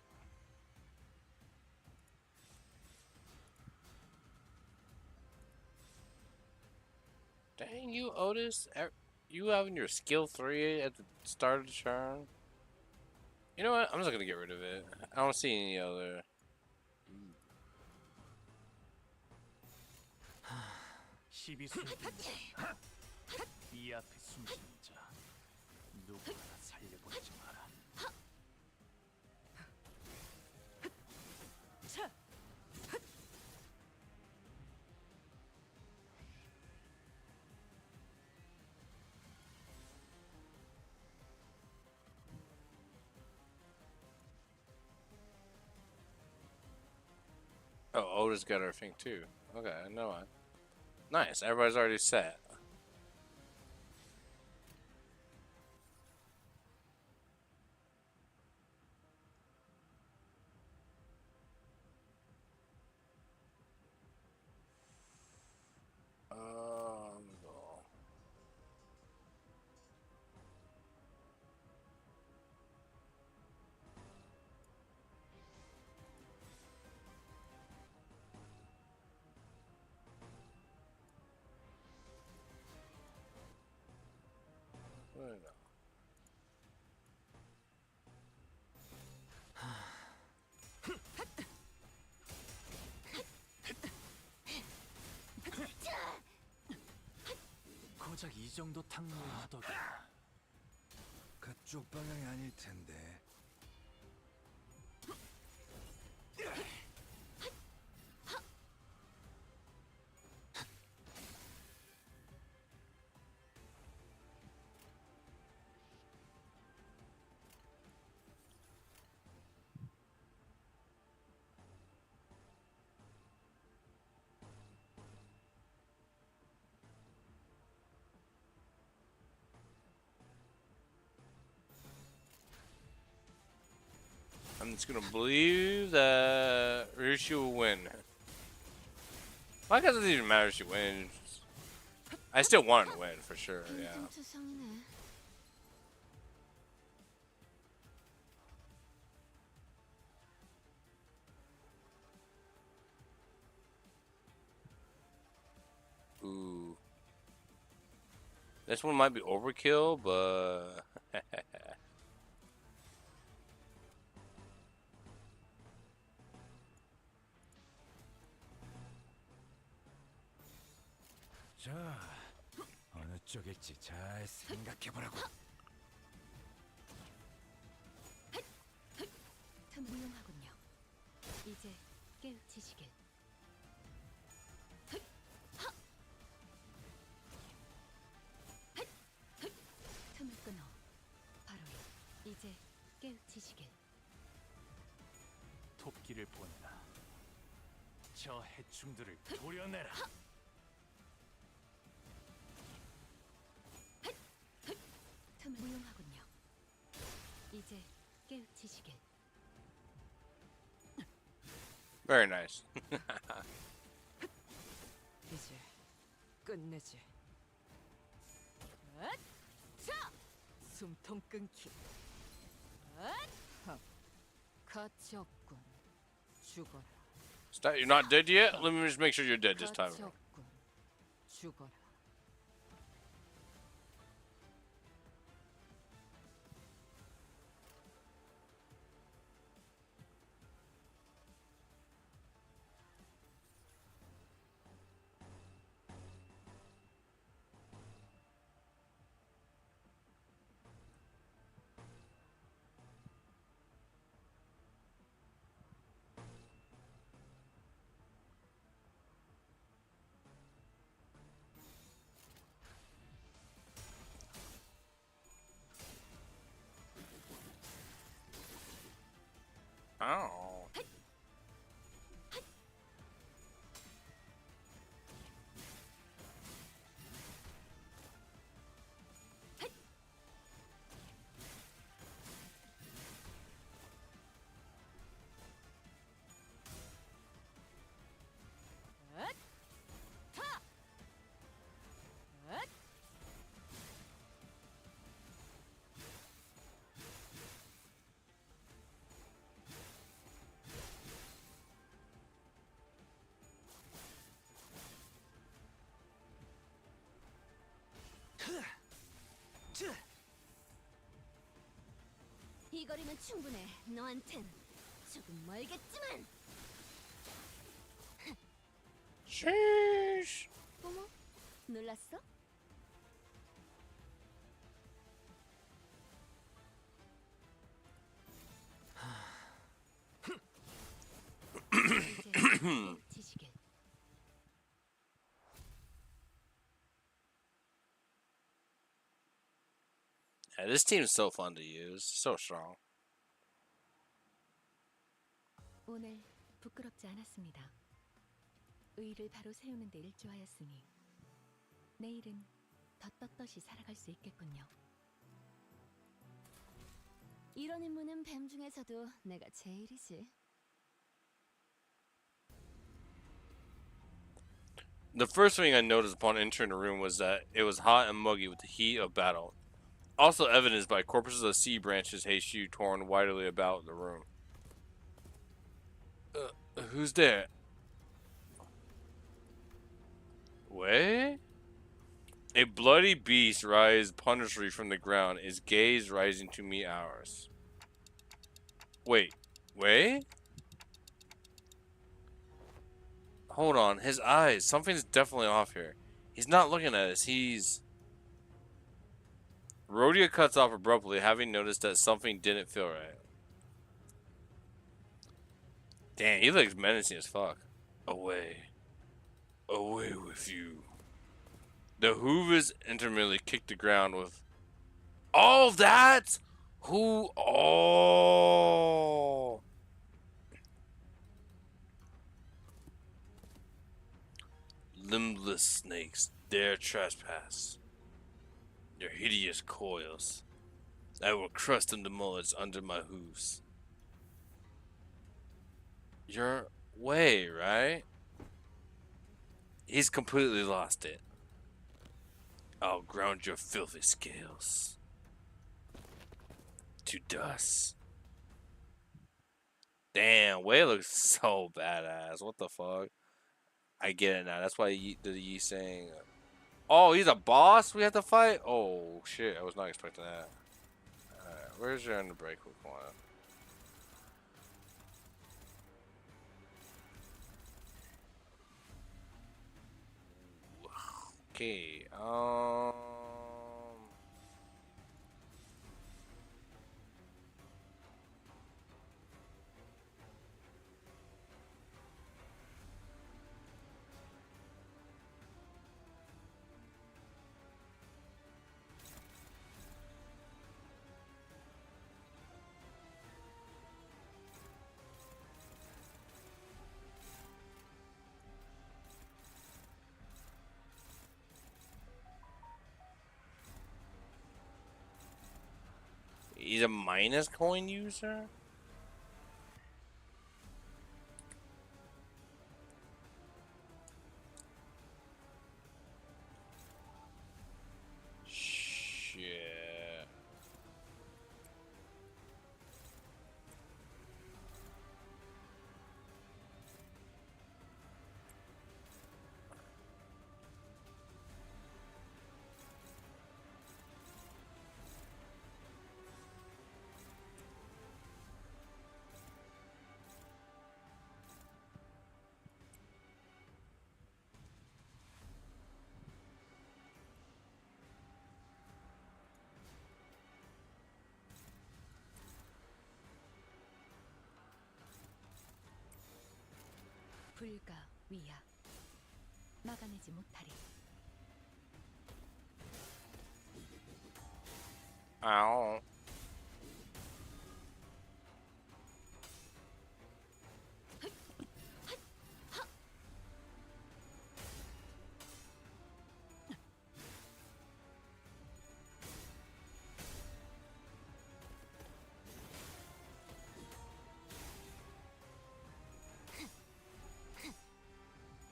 Dang you, Otis! You having your skill 3 at the start of the turn? You know what? I'm just gonna get rid of it. I don't see any other. 시비수의 이 앞에 숨지는 자 누구 하나 살려보지 마라. Oh, Otis got her thing too. Okay, no one. Nice. Everybody's already set. Go. Where did it go? 고작 이 정도 탕로를 하더라. 그쪽 방향이 아닐 텐데. I'm just gonna believe that Rishi will win. Why does it even matter if she wins? I still want her to win for sure. Yeah. 투성이네. Ooh. This one might be overkill, but 자, 어느 쪽일지 잘 생각해보라고. 틈 무용하군요. 이제 깨우치시길. 틈을 끊어 바로 이제 깨우치시길. 토끼를 보내라. 저 해충들을 도려내라. 틈을 무용하군요. 이제 깨우치시길. very nice. 이제 끝내지. 앗! 자! 숨통 끊기. 앗! 헉. 가치 없군. 죽어라. You're not dead yet? Let me just make sure you're dead this time. 가치 없군. 죽어라. 이 거리면 충분해. 너한텐 조금 멀겠지만. Sheesh. 어머, 놀랐어? 이제 꼭 지시길. Yeah, this team is so fun to use. So strong. 오늘 부끄럽지 않았습니다. 의의를 바로 세우는 데 일조하였으니 내일은 더 떳떳이 살아갈 수 있겠군요. 이런 임무는 뱀 중에서도 내가 제일이지. The first thing I noticed upon entering the room was that it was hot and muggy with the heat of battle. Also evidenced by corpses of sea branches hasty torn widely about the room. Who's there? Wait? A bloody beast rises punishingly from the ground, its gaze rising to meet ours. Wait. Hold on, his eyes. Something's definitely off here. He's not looking at us, he's... Rhodia cuts off abruptly, having noticed that something didn't feel right. Damn, he looks menacing as fuck. Away. Away with you. The hoovers intermittently kick the ground with... All that? Who? Oh. Limbless snakes dare trespass. Their hideous coils. I will crush them to mullets under my hooves. You're way, right? He's completely lost it. I'll ground your filthy scales to dust. Damn, Wei looks so badass. What the fuck? I get it now. That's why the saying, "Oh, he's a boss. We have to fight." Oh shit! I was not expecting that. Alright, where's your under break one? Okay. He's a minus coin user. Shit. 불가 위야. 막아내지 못하리. Ow.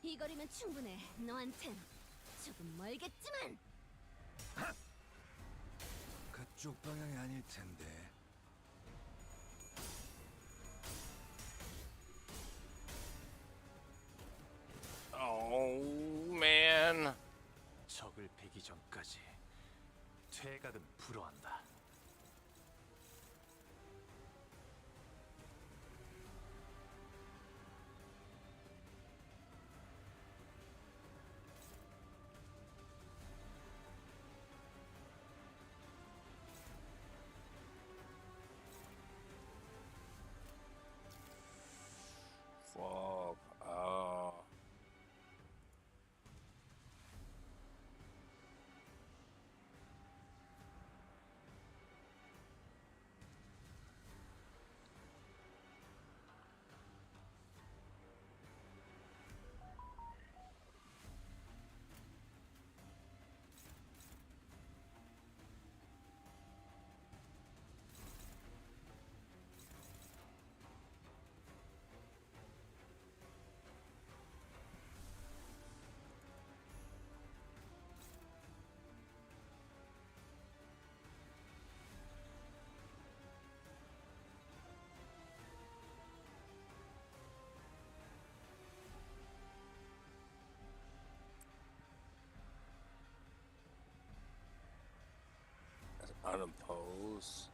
이 거리면 충분해. 너한텐 조금 멀겠지만. 그쪽 방향이 아닐 텐데. Oh man. 적을 베기 전까지 퇴각은 불허한다. Fuck. Oh. Unopposed.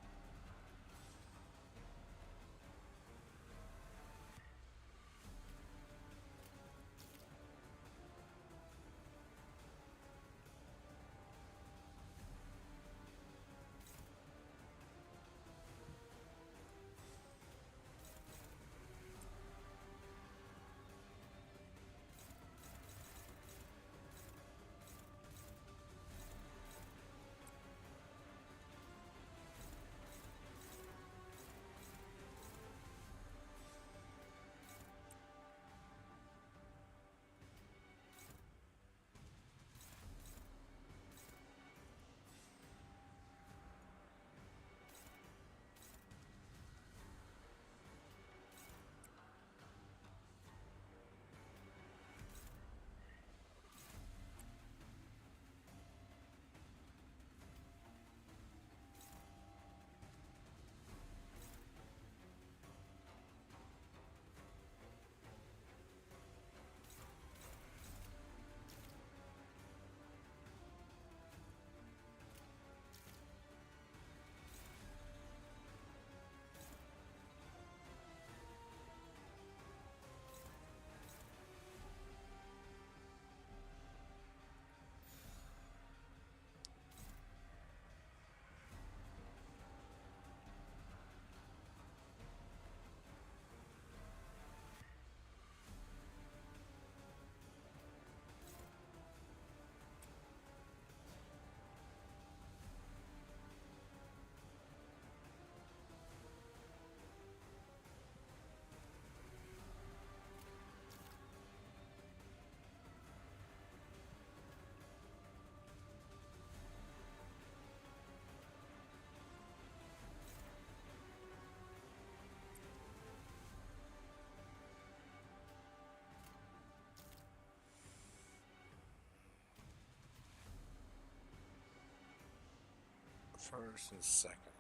First and second.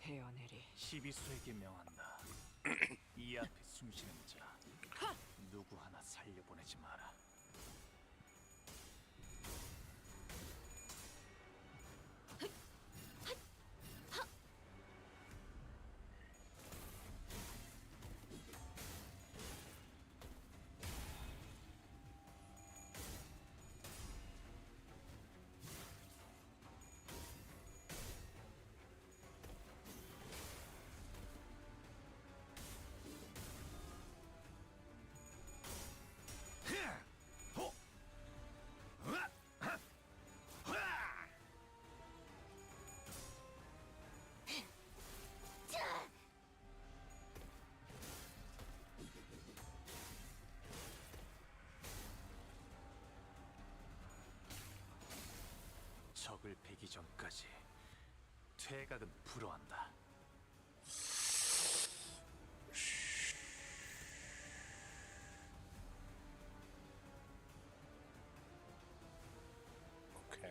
베어내리. 시비수에게 명한다. 이 앞에 숨쉬는 자 누구 하나 살려보내지 마라. 적을 베기 전까지 퇴각은 불허한다. Okay.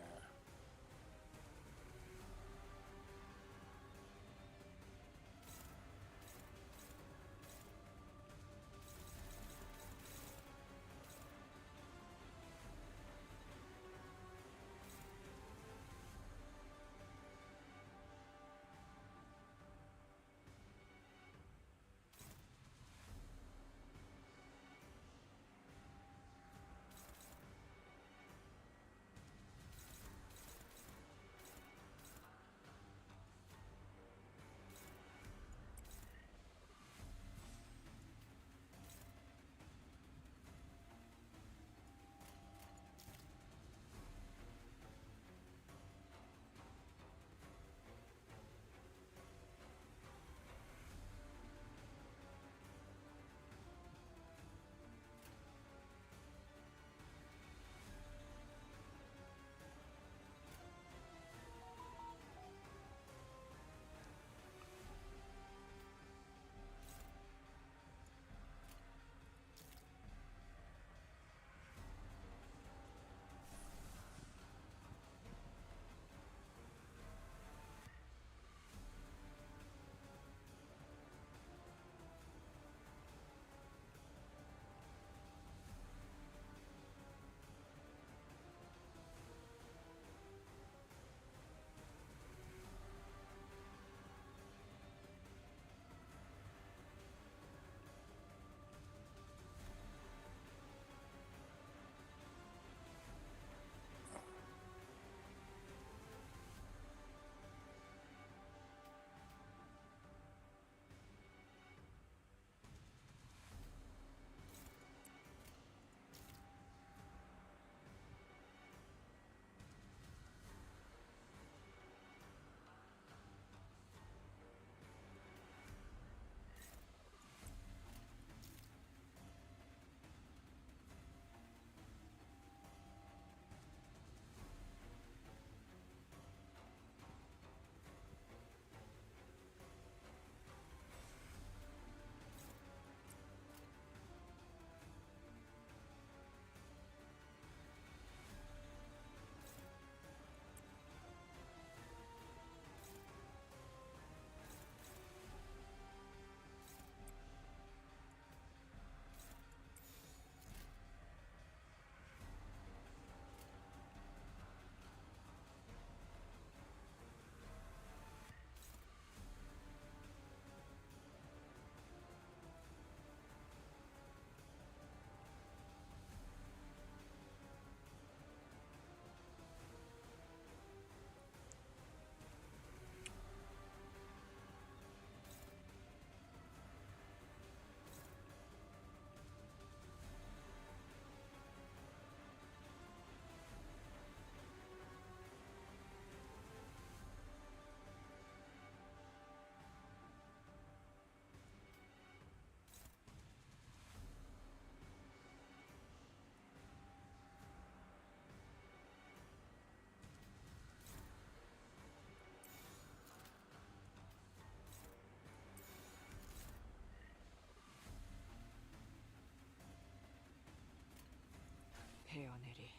베어내리.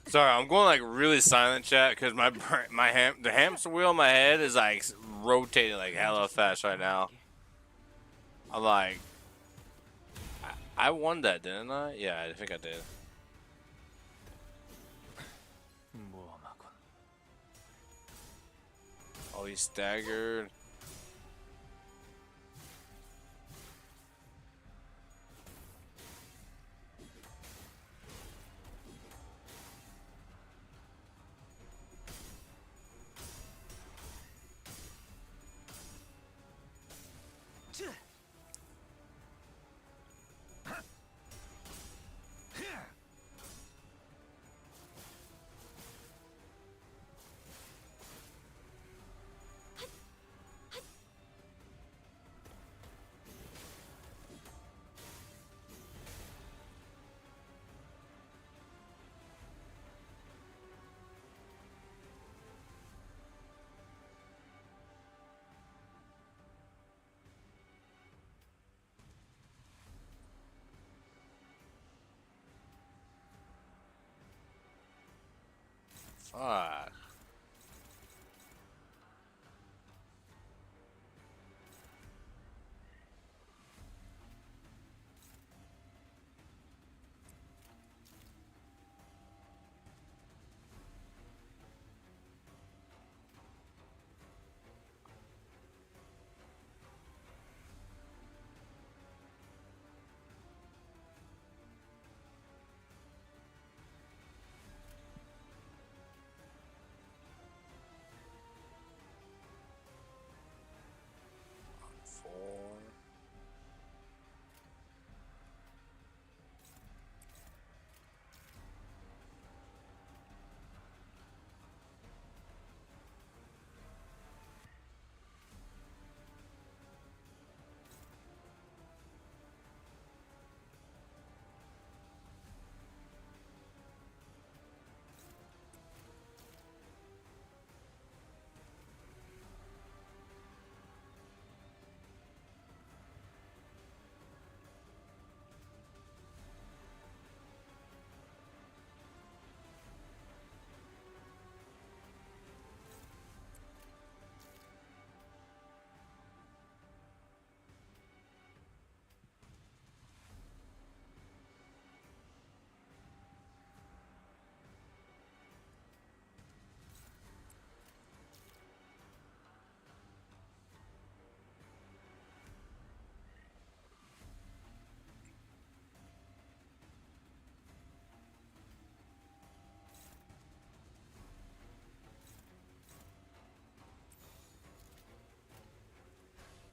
Sorry, I'm going like really silent, chat, because the hamster wheel in my head is like rotating like hella fast right now. I'm like, I won that, didn't I? Yeah, I think I did. 모험하군. Oh, he's staggered. Fuck. Four.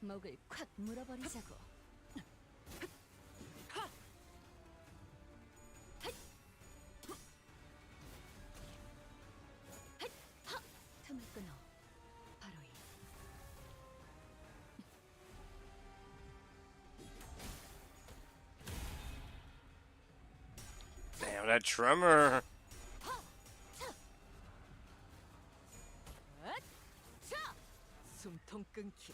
목을 콱 물어버리자고. 틈을 끊어. 바로 이. Damn, that tremor. 자, 숨통 끊기.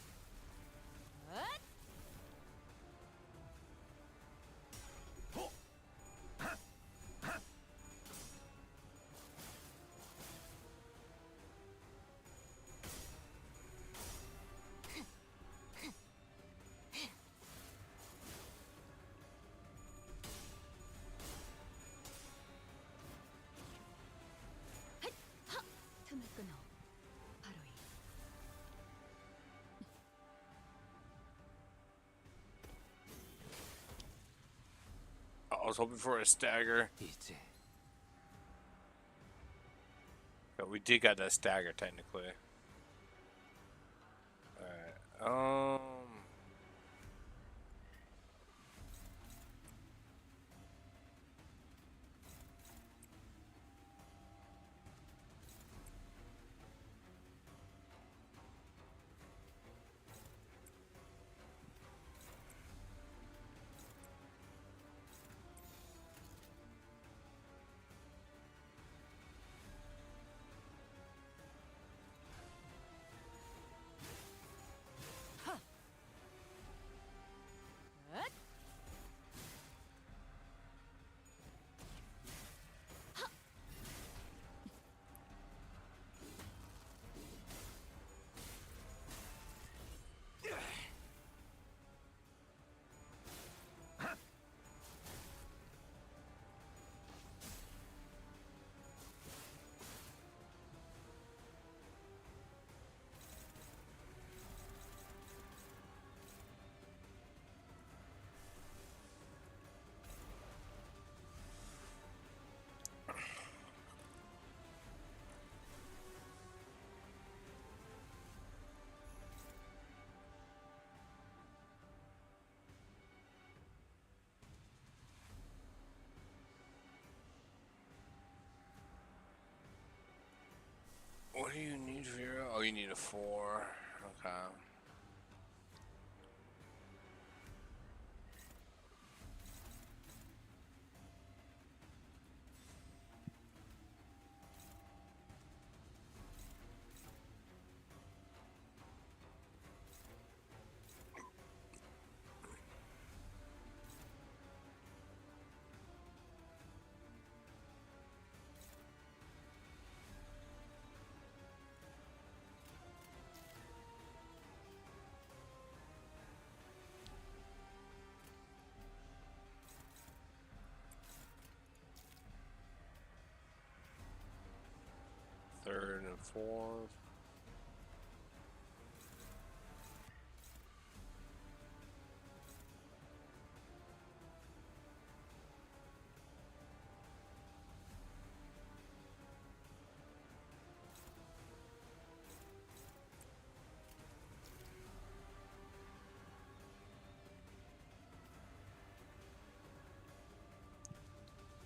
틈을 끊어. 바로 이. I was hoping for a stagger. 이제 But we did got that stagger technically. Alright. to 4. Okay. Third and fourth.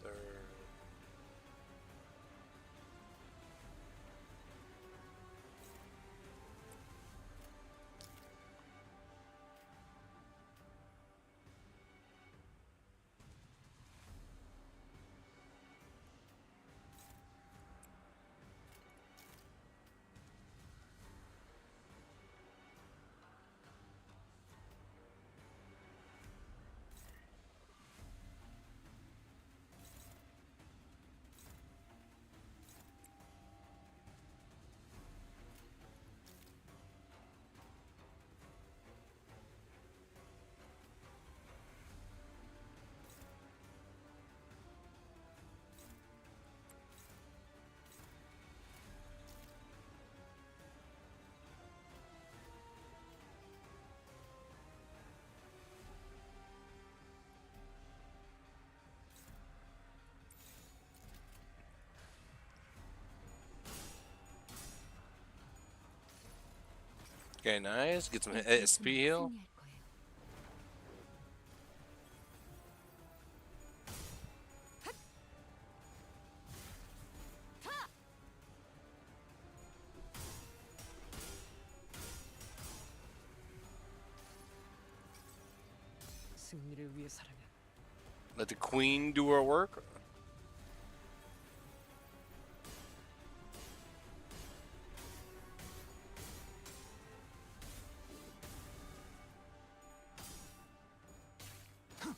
Third. Okay, nice. Get some SP heal. 승리할 거예요. 승리를 위해서라면 Let the queen do her work.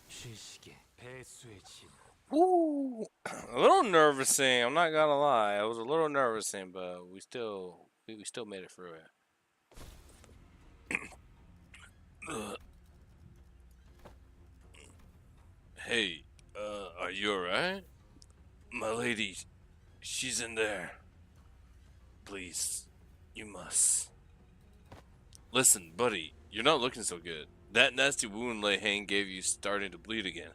시식의 배수의 진. Woo! A little nervousing. I'm not gonna lie. I was a little nervousing, but we still made it through it. Hey, are you alright? My lady, she's in there. Please, you must. Listen, buddy, you're not looking so good. That nasty wound Lei Hang gave you starting to bleed again.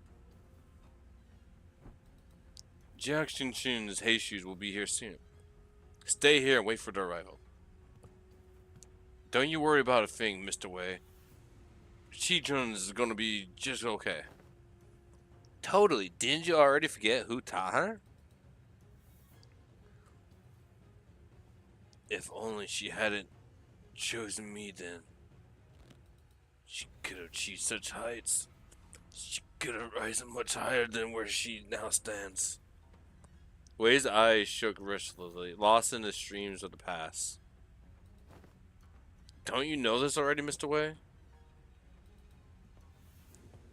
Jiang Xinxun's hay shoes will be here soon. Stay here and wait for their arrival. Don't you worry about a thing, Mr. Wei. Chi Jun's is gonna be just okay. Totally. Didn't you already forget who taught her? If only she hadn't chosen me then. She could have achieved such heights. She could have risen much higher than where she now stands. Wei's eyes shook restlessly, lost in the streams of the past. Don't you know this already, Mr. Wei?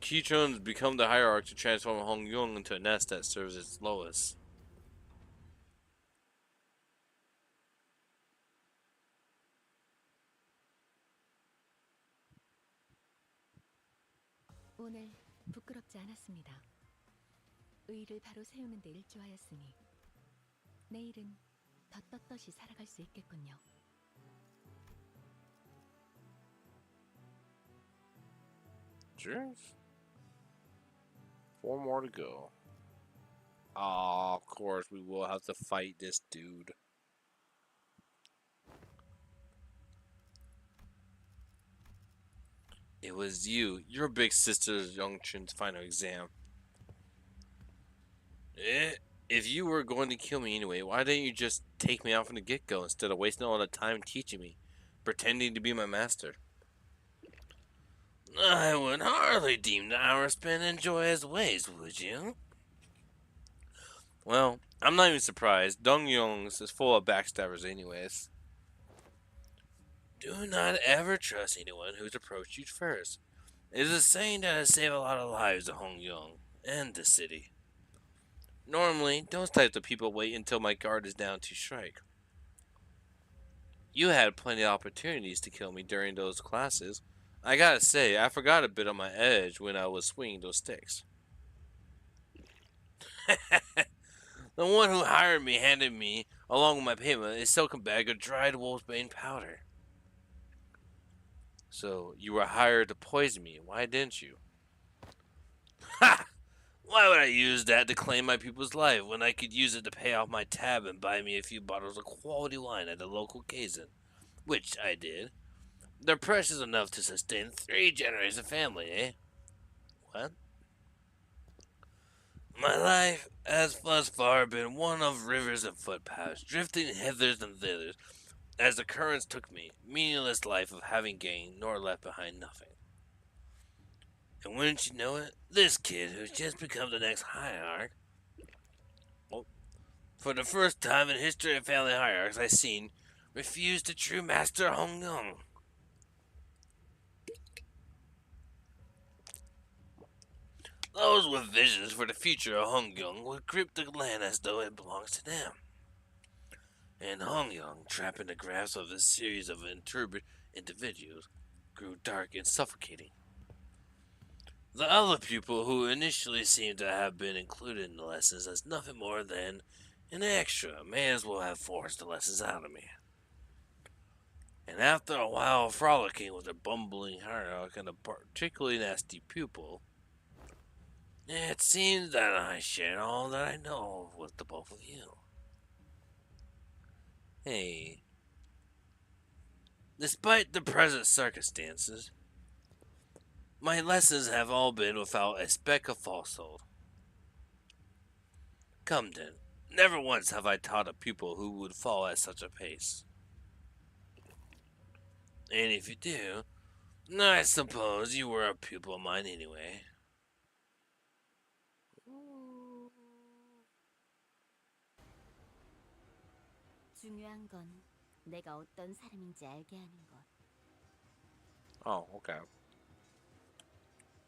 Keychun's become the hierarch to transform Hong Yung into a nest that serves its lowest. 오늘 부끄럽지 않았습니다. 의를 바로 세우는 데 일조하였으니 내일은 더 떳떳이 살아갈 수 있겠군요. Cheers. 4 more to go. Aw, of course we will have to fight this dude. It was you, your big sister's Yongchun's final exam. If you were going to kill me anyway, why didn't you just take me out from the get-go instead of wasting all the time teaching me? pretending to be my master. I would hardly deem the hour spent in joyous ways, would you? Well, I'm not even surprised. Dong Yong's is full of backstabbers anyways. Do not ever trust anyone who's approached you first. It is a saying that has saved a lot of lives of Hong Yong and the city. Normally, those types of people wait until my guard is down to strike. You had plenty of opportunities to kill me during those classes. I gotta say, I forgot a bit on my edge when I was swinging those sticks. The one who hired me handed me, along with my payment, a silken bag of dried wolfsbane powder. So, you were hired to poison me. Why didn't you? Ha! Why would I use that to claim my people's life when I could use it to pay off my tab and buy me a few bottles of quality wine at the local Kazan? Which I did. They're precious enough to sustain 3 generations of family, eh? What? My life has thus far been one of rivers and footpaths, drifting hithers and thithers, as the currents took me, meaningless life of having gained nor left behind nothing. And wouldn't you know it, this kid who's just become the next hierarch, well, for the first time in history of family hierarchs I've seen, refused the true master Hong Yong. Those with visions for the future of Hong Yong would grip the land as though it belongs to them. And Hong Yong, trapped in the grasp of this series of inturbid individuals, grew dark and suffocating. The other pupil, who initially seemed to have been included in the lessons as nothing more than an extra, may as well have forced the lessons out of me. And after a while of frolicking with a bumbling hierarch and a particularly nasty pupil, it seems that I shared all that I know with the both of you. Hey, despite the present circumstances, my lessons have all been without a speck of falsehood. Come then, never once have I taught a pupil who would fall at such a pace. And if you do, I suppose you were a pupil of mine anyway. 중요한 건 내가 어떤 사람인지 알게 하는 것. Oh, okay.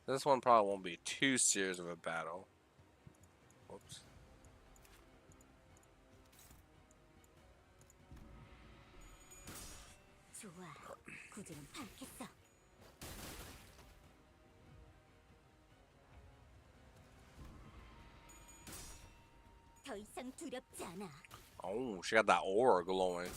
This one probably won't be too serious of a battle. Whoops. 좋아, 구조는 파악했어. 더 이상 두렵지 않아. Oh, she got that aura glowing.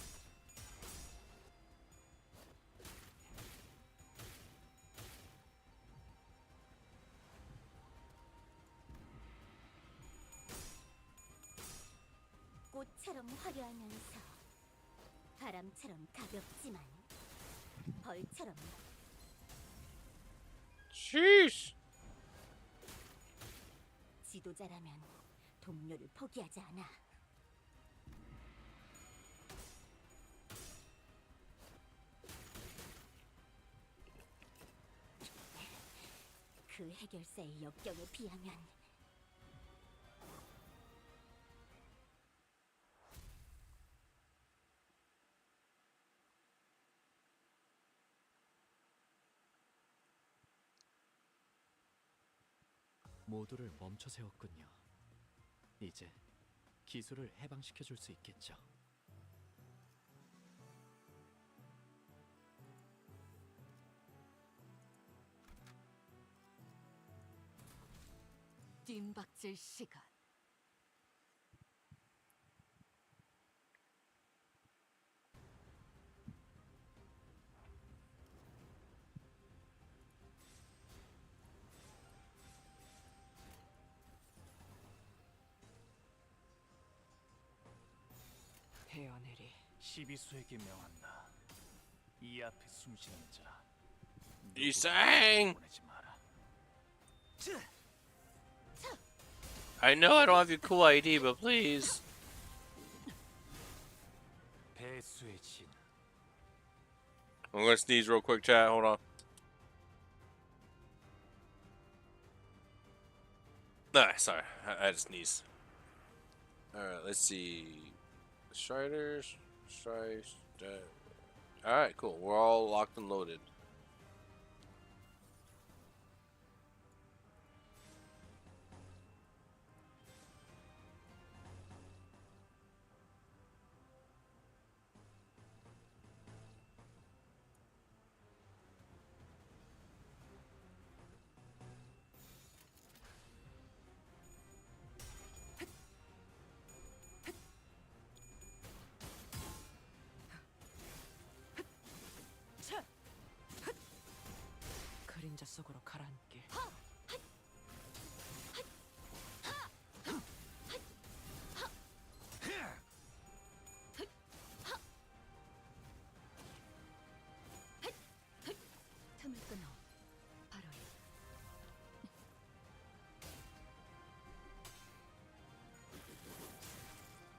꽃처럼 화려하면서 바람처럼 가볍지만 벌처럼 Sheesh. 지도자라면 동료를 포기하지 않아. 그 해결사의 역경에 비하면 모두를 멈춰 세웠군요. 이제 기술을 해방시켜 줄 수 있겠죠. 뜀박질 시간. 헤어내리. 시비수에게 명한다. 이 앞에 숨쉬는 자. You sang. 보내지 마라. I know I don't have your cool ID, but please. 배수의 진. I'm gonna sneeze real quick, chat. Hold on. Ah, sorry. I had to sneeze. Alright, let's see. Striders. Strikes. Alright, cool. We're all locked and loaded. 그림자 속으로 가라앉게. 틈을 끊어 바로 이.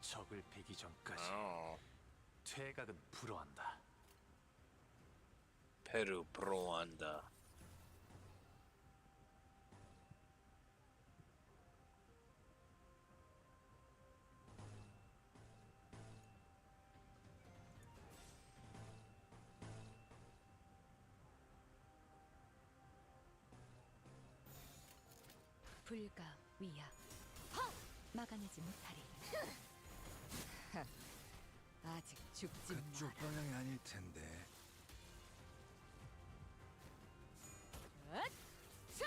적을 베기 전까지 어. 퇴각은 불허한다. 페루 프로한다. 불가 위야 막아내지 못하리. 아직 죽지 그쪽 마라. 방향이 아닐 텐데. 자!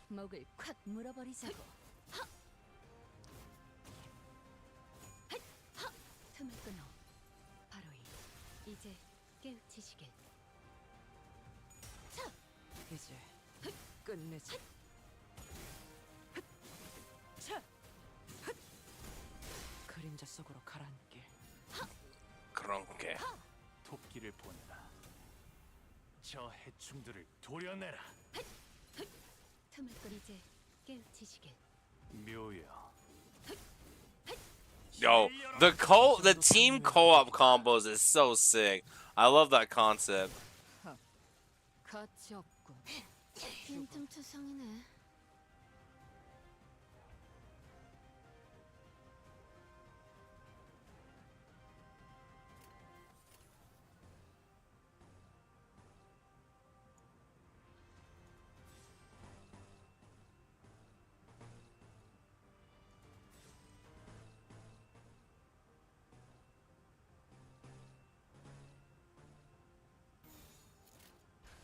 목을 콱 물어버리자고. 틈을 끊어 바로 이. 이제 깨우치시길. 이제 끝내자. 그림자 속으로 가라앉게. 그런게. 토끼를 보내라. 저 해충들을 도려내라. 틈을 끊 이제 깨우치시길. 묘여. Yo, the team co-op combos is so sick. I love that concept. 가치 없군. 빈틈투성이네.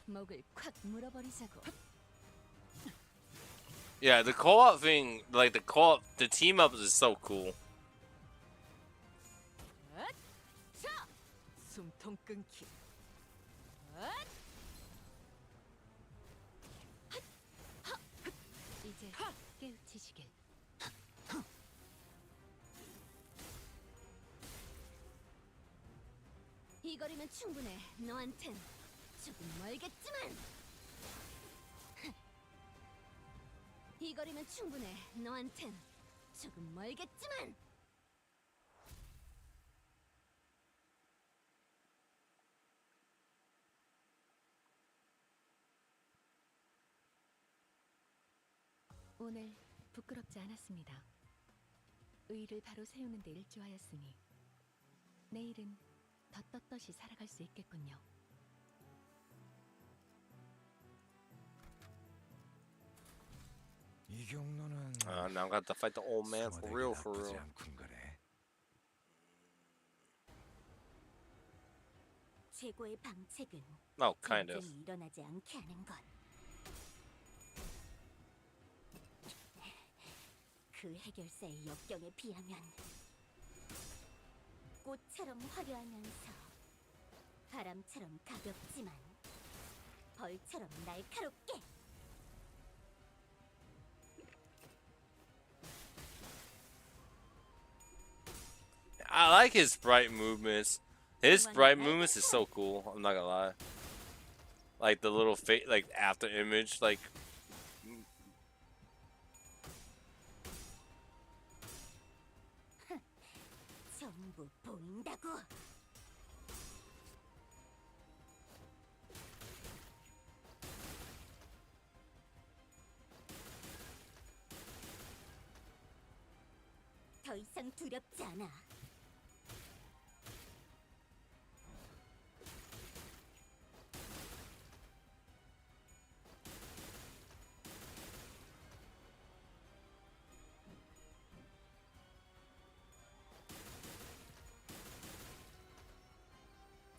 목을 콱 물어버리자고. Yeah, the co-op thing, like the team ups is so cool. 자! 숨통 끊기. 이제 깨우치시길. 이 거리면 충분해. 너한텐 조금 멀겠지만. 이 거리면 충분해. 너한텐 조금 멀겠지만. 오늘 부끄럽지 않았습니다. 의를 바로 세우는 데 일조하였으니 내일은 더 떳떳이 살아갈 수 있겠군요. 이 경로는 Now I'm gonna have to fight the old man for real, for 나쁘지 real. 않군 그래. 최고의 방책은 Oh, kind of. 전쟁이 일어나지 않게 하는 것. 그 해결사의 역경에 비하면 꽃처럼 화려하면서 바람처럼 가볍지만 벌처럼 날카롭게. I like his sprite movements. His sprite movements is so cool. I'm not gonna lie. Like the little like after image, like 전부 보인다고. 더 이상 두렵지 않아.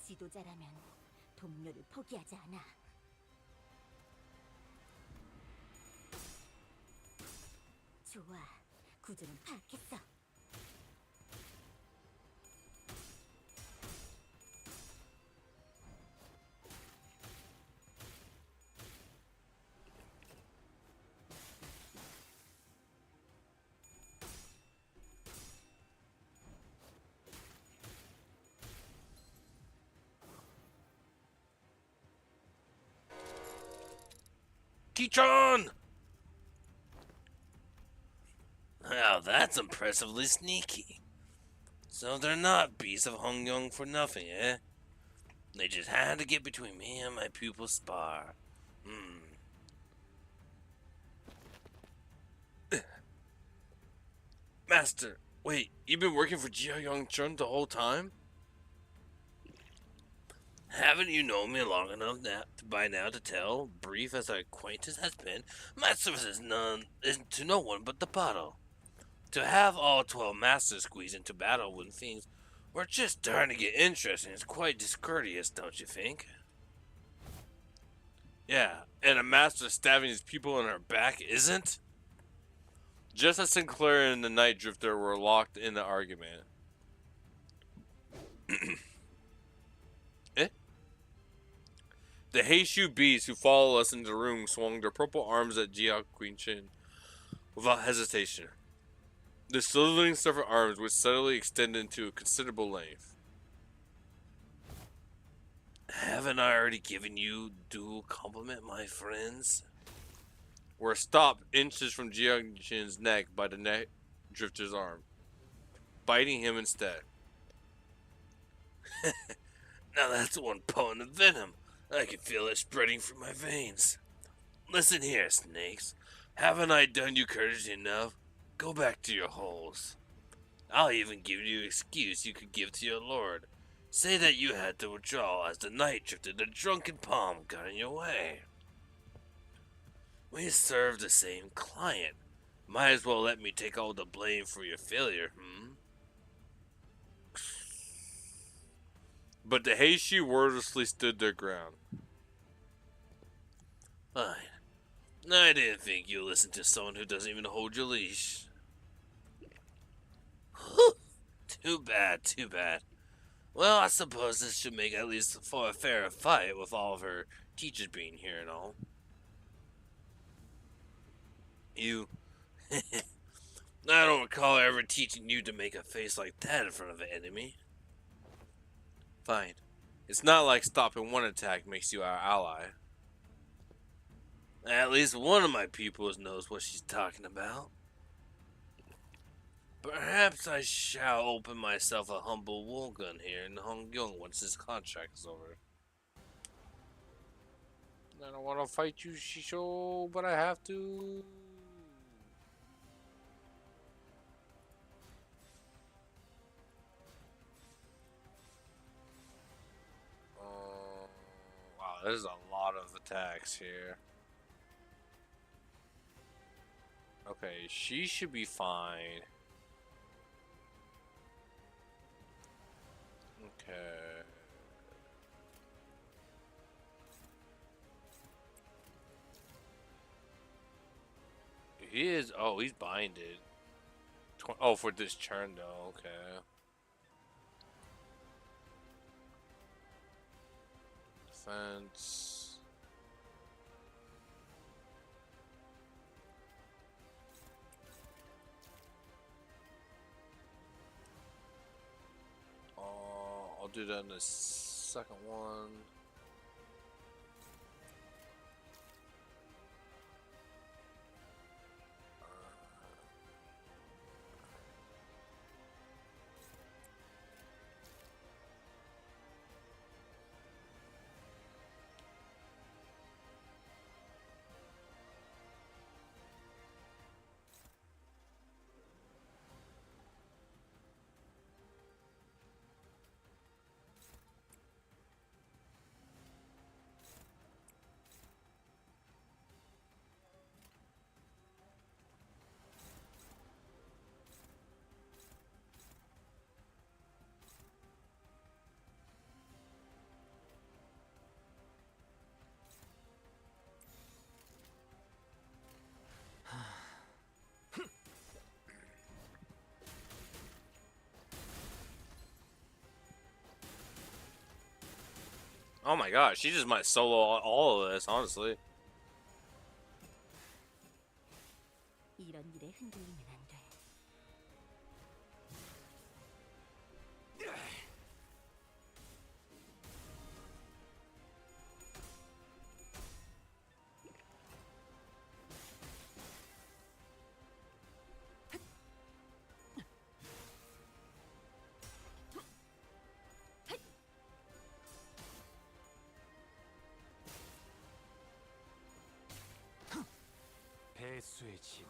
지도자라면 동료를 포기하지 않아. 좋아, 구조는 파악했어. Keytron! Wow, that's impressively sneaky. So they're not beasts of Hongyong for nothing, eh? They just had to get between me and my pupil spar. Master, wait, you've been working for Jia Yongchun the whole time? Haven't you known me long enough by now to tell, brief as our acquaintance has been, my service is to no one but the bottle. To have all 12 masters squeeze into battle when things were just starting to get interesting is quite discourteous, don't you think? Yeah, and a master stabbing his pupil in her back isn't? Just as Sinclair and the Night Drifter were locked in the argument. Eh? The Heishu beasts who follow us into the room swung their purple arms at Jia Qingchen without hesitation. The slithering serpent arms would suddenly extend into a considerable length. Haven't I already given you due compliment, my friends? Were stopped inches from Jiangxin's neck by the neck drifter's arm, biting him instead. Now that's one potent venom. I can feel it spreading through my veins. Listen here, snakes. Haven't I done you courtesy enough? Go back to your holes. I'll even give you an excuse you could give to your lord. Say that you had to withdraw as the night drifted, the drunken palm got in your way. We serve the same client. Might as well let me take all the blame for your failure, But the Heishi wordlessly stood their ground. Fine. I didn't think you'd listen to someone who doesn't even hold your leash. Too bad, too bad. Well, I suppose this should make at least for a fair fight with all of her teachers being here and all. You... I don't recall ever teaching you to make a face like that in front of an enemy. Fine. It's not like stopping one attack makes you our ally. At least one of my pupils knows what she's talking about. Perhaps I shall open myself a humble wool gun here in Hongyong once this contract is over. I don't want to fight you, Shisho, but I have to. Wow, there's a lot of attacks here. Okay, she should be fine. Okay. He is. Oh, he's binded. Oh, for this turn though. Okay. Defense. I'll do that in the second one. Oh my gosh, she just might solo all of this, honestly. 이런 일에 흔들리면 안 돼. 배수의 진.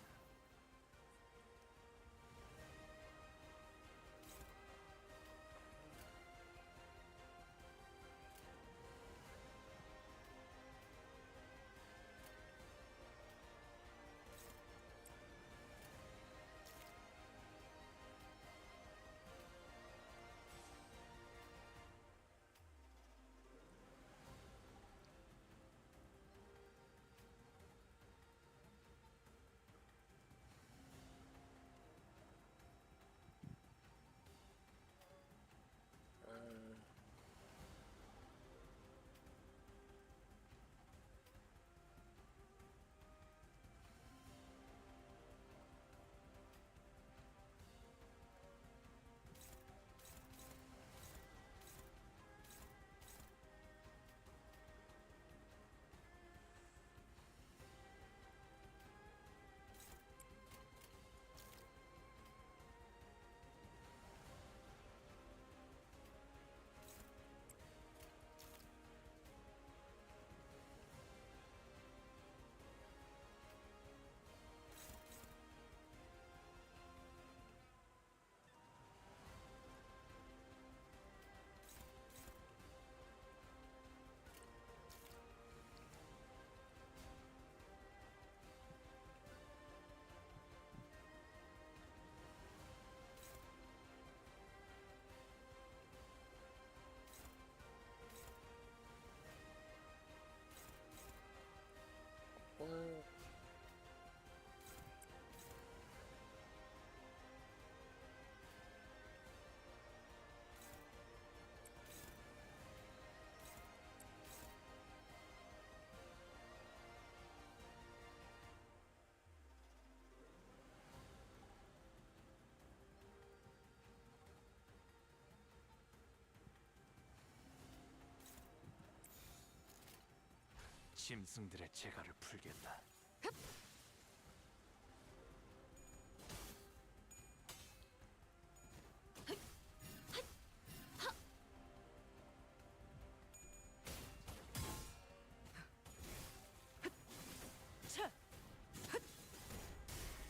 짐승들의 재갈을 풀겠다.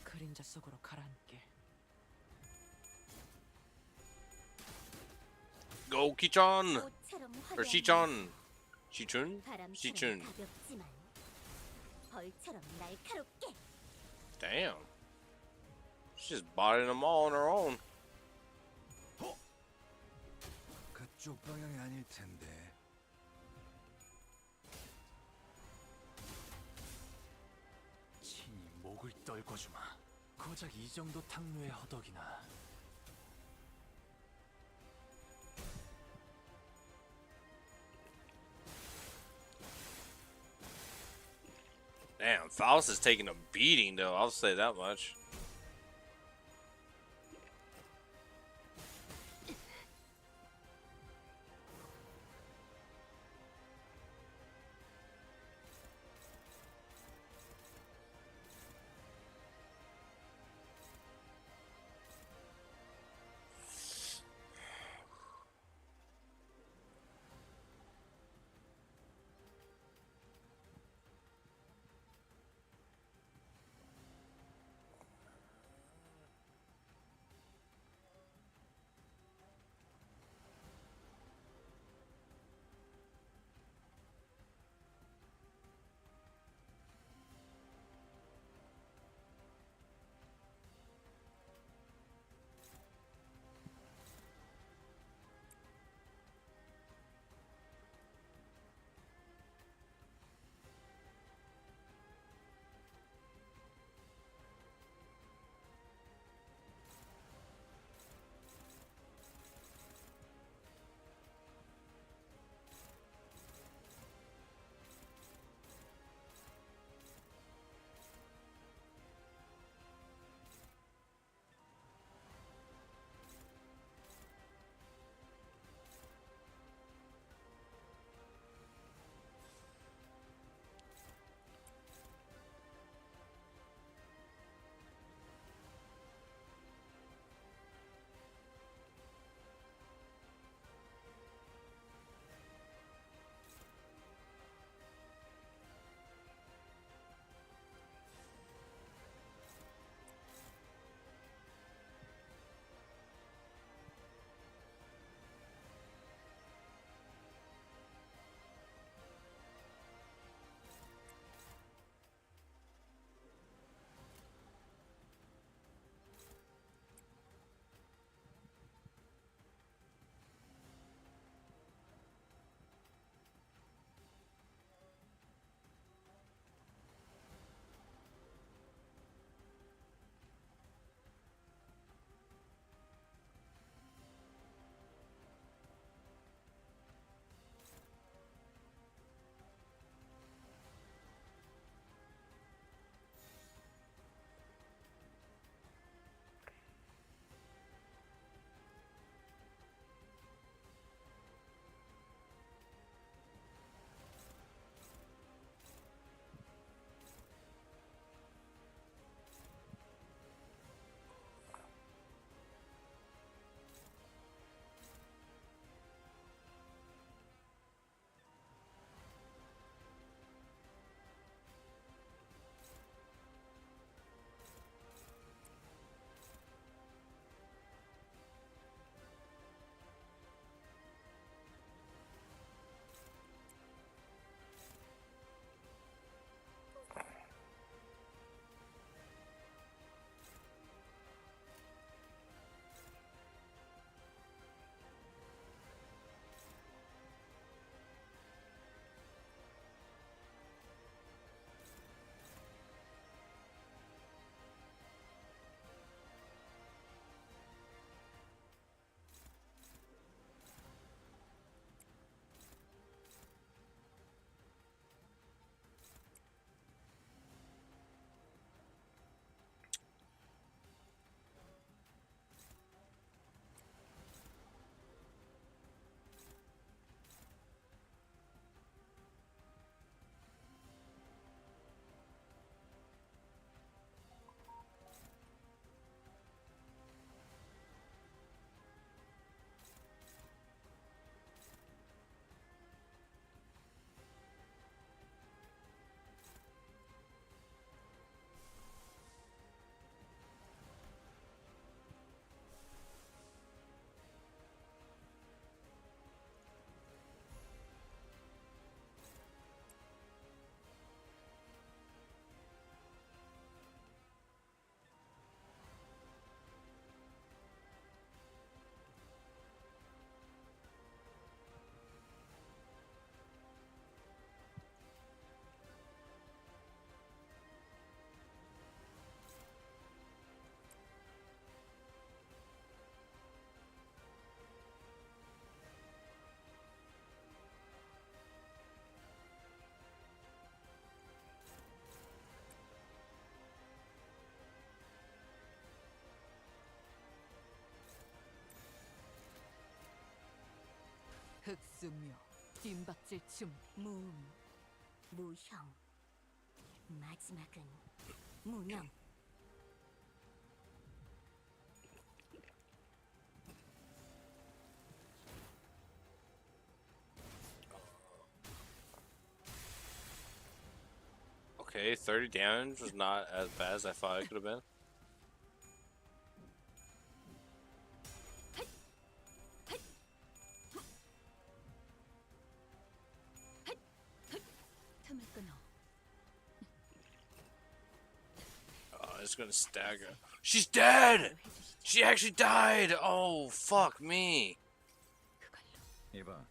그림자 속으로 가라앉게. Go, Kichon! 꽃처럼 Or 화려한 Shichon? Shichun? 바람처럼 Shichun. 가볍지만 벌처럼 날카롭게. Damn. She's just bodying them all on her own. 그쪽 방향이 아닐 텐데. 친히 목을 떨궈주마. 고작 이 정도 탕류의 허덕이나. Damn, Faust is taking a beating though. I'll say that much. 흑수묘, 뒷박질 춤, 무형. 마지막은 무념. Okay, 30 damage was not as bad as I thought it could have been. 틈을 끊어. Oh, it's gonna stagger. She's dead! 해주시죠. She actually died! Oh, fuck me. 그걸로. 이봐,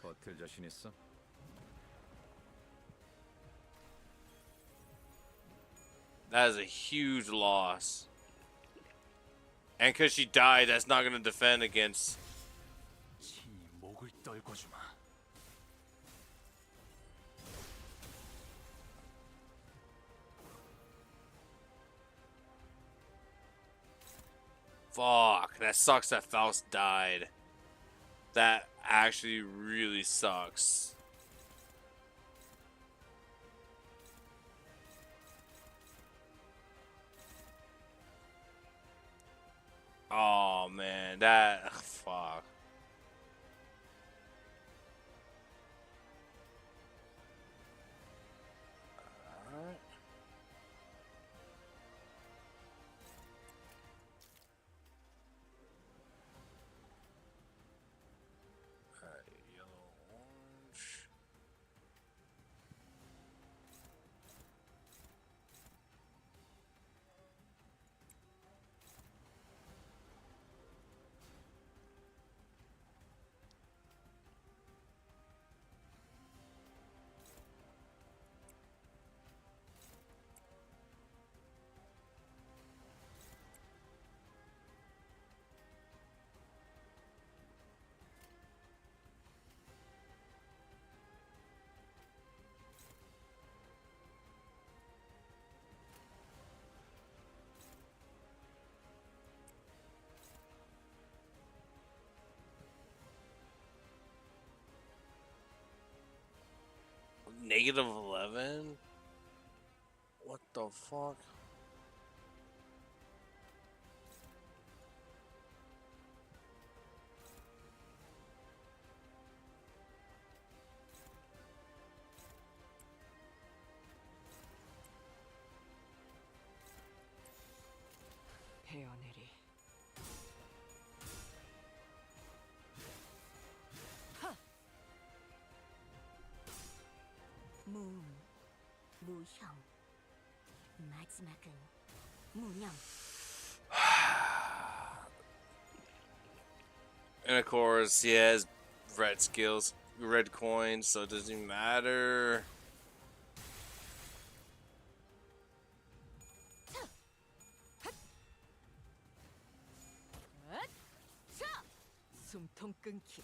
버틸 자신 있어? That is a huge loss. And because she died, that's not gonna defend against. 친히 목을 떨궈주마. Fuck, that sucks that Faust died. That actually really sucks. Oh man, that fuck. Alright. Yellow, orange. Negative 11? What the fuck? 베어내리. 무형. 마지막은 무념. And of course, he has red skills, red coins, so it doesn't matter. 숨통 끊기.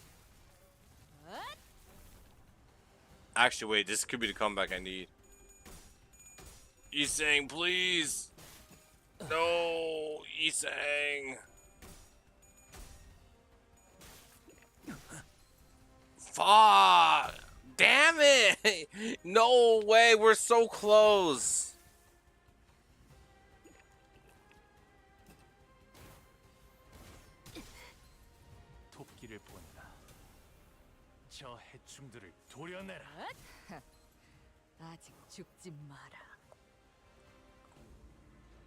Actually, wait, this could be the comeback I need. Isang, please! No! Isang! Fuck! Damn it! No way, we're so close! 토끼를 보내라. 저 해충들을 도려내라. 아직 죽지 마라.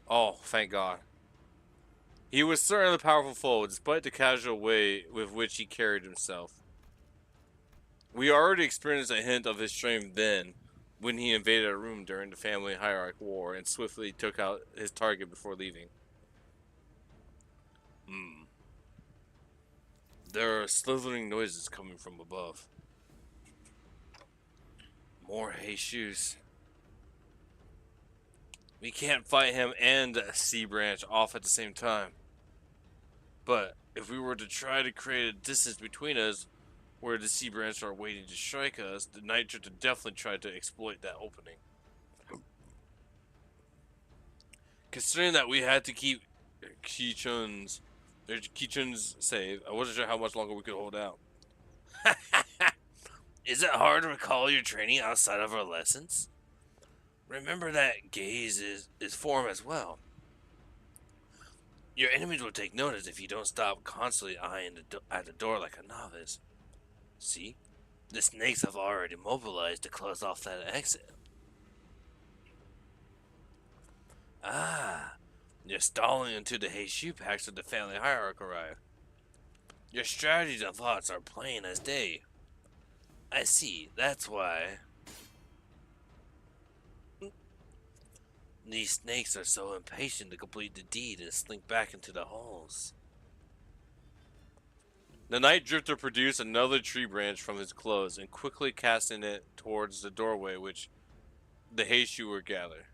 Oh, thank God. He was certainly a powerful foe, despite the casual way with which he carried himself. We already experienced a hint of his strength then, when he invaded a room during the family hierarchy war and swiftly took out his target before leaving. There are slithering noises coming from above. More hay shoes. We can't fight him and Sea Branch off at the same time. But if we were to try to create a distance between us, where the Sea Branch are waiting to strike us, the Nitro would definitely try to exploit that opening. Considering that we had to keep Kichun's save, I wasn't sure how much longer we could hold out. Is it hard to recall your training outside of our lessons? Remember that gaze is form as well. Your enemies will take notice if you don't stop constantly eyeing at the door like a novice. See? The snakes have already mobilized to close off that exit. Ah, you're stalling until the Heishu packs of the family hierarchy arrive. Your strategies and thoughts are plain as day. I see, that's why. These snakes are so impatient to complete the deed and slink back into the holes. The night drifter produced another tree branch from his clothes and quickly casting it towards the doorway which the Heishu were gathered.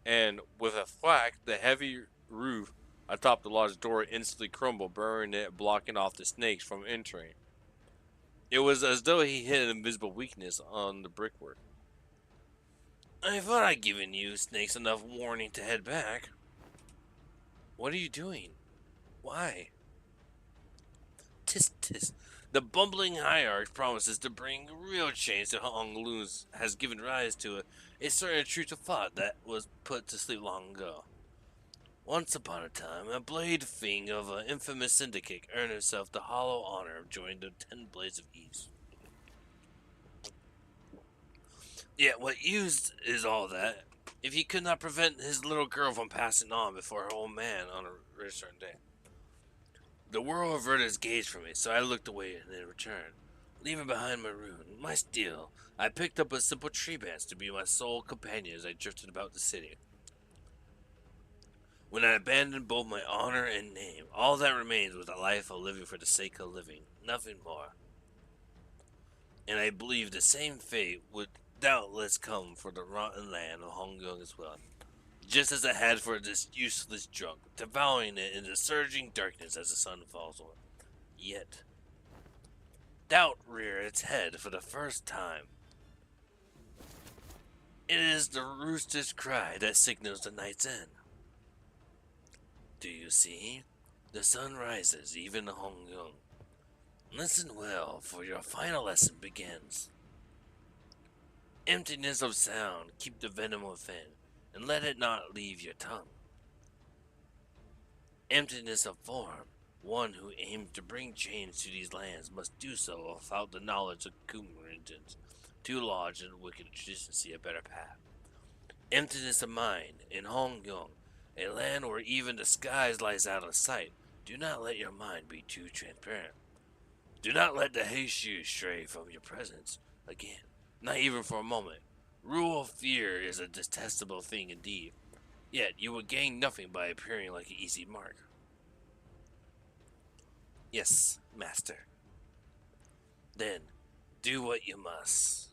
And with a thwack, the heavy roof atop the large door instantly crumbled, burying it, blocking off the snakes from entering. It was as though he hit an invisible weakness on the brickwork. I thought I'd given you snakes enough warning to head back. What are you doing? Why? Tis tis. The bumbling hierarch promises to bring real change to Hong Lun's has given rise to a certain truth of thought that was put to sleep long ago. Once upon a time, a blade fiend of an infamous syndicate earned himself the hollow honor of joining the 10 Blades of East. Yet what use is all that if he could not prevent his little girl from passing on before her old man on a certain day? The world averted its gaze from me, so I looked away and then returned. Leaving behind my rune, my steel, I picked up a simple tree branch to be my sole companion as I drifted about the city. When I abandoned both my honor and name, all that remains was a life of living for the sake of living, nothing more. And I believe the same fate would doubtless come for the rotten land of Hong Kong as well, just as it had for this useless drunk, devouring it in the surging darkness as the sun falls on it. Yet, doubt reared its head for the first time. It is the rooster's cry that signals the night's end. Do you see? The sun rises even in Hong Kong. Listen well, for your final lesson begins. Emptiness of sound, keep the venom within, and let it not leave your tongue. Emptiness of form, one who aims to bring change to these lands must do so without the knowledge of Kumrintons, too large and wicked to see a better path. Emptiness of mind, in Hong Kong, a land where even the skies lies out of sight, do not let your mind be too transparent. Do not let the Heishu stray from your presence again, not even for a moment. Rule of fear is a detestable thing indeed, yet you will gain nothing by appearing like an easy mark. Yes, master. Then, do what you must.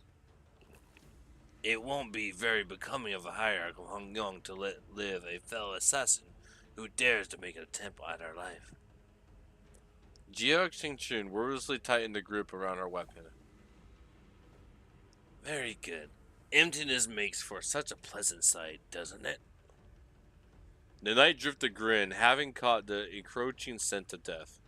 It won't be very becoming of a hierarch of Hong Kong to let live a fellow assassin who dares to make an attempt at our life. Jiao Xingchun wordlessly tightened the grip around our weapon. Very good. Emptiness makes for such a pleasant sight, doesn't it? The night drifter grinned, having caught the encroaching scent of death.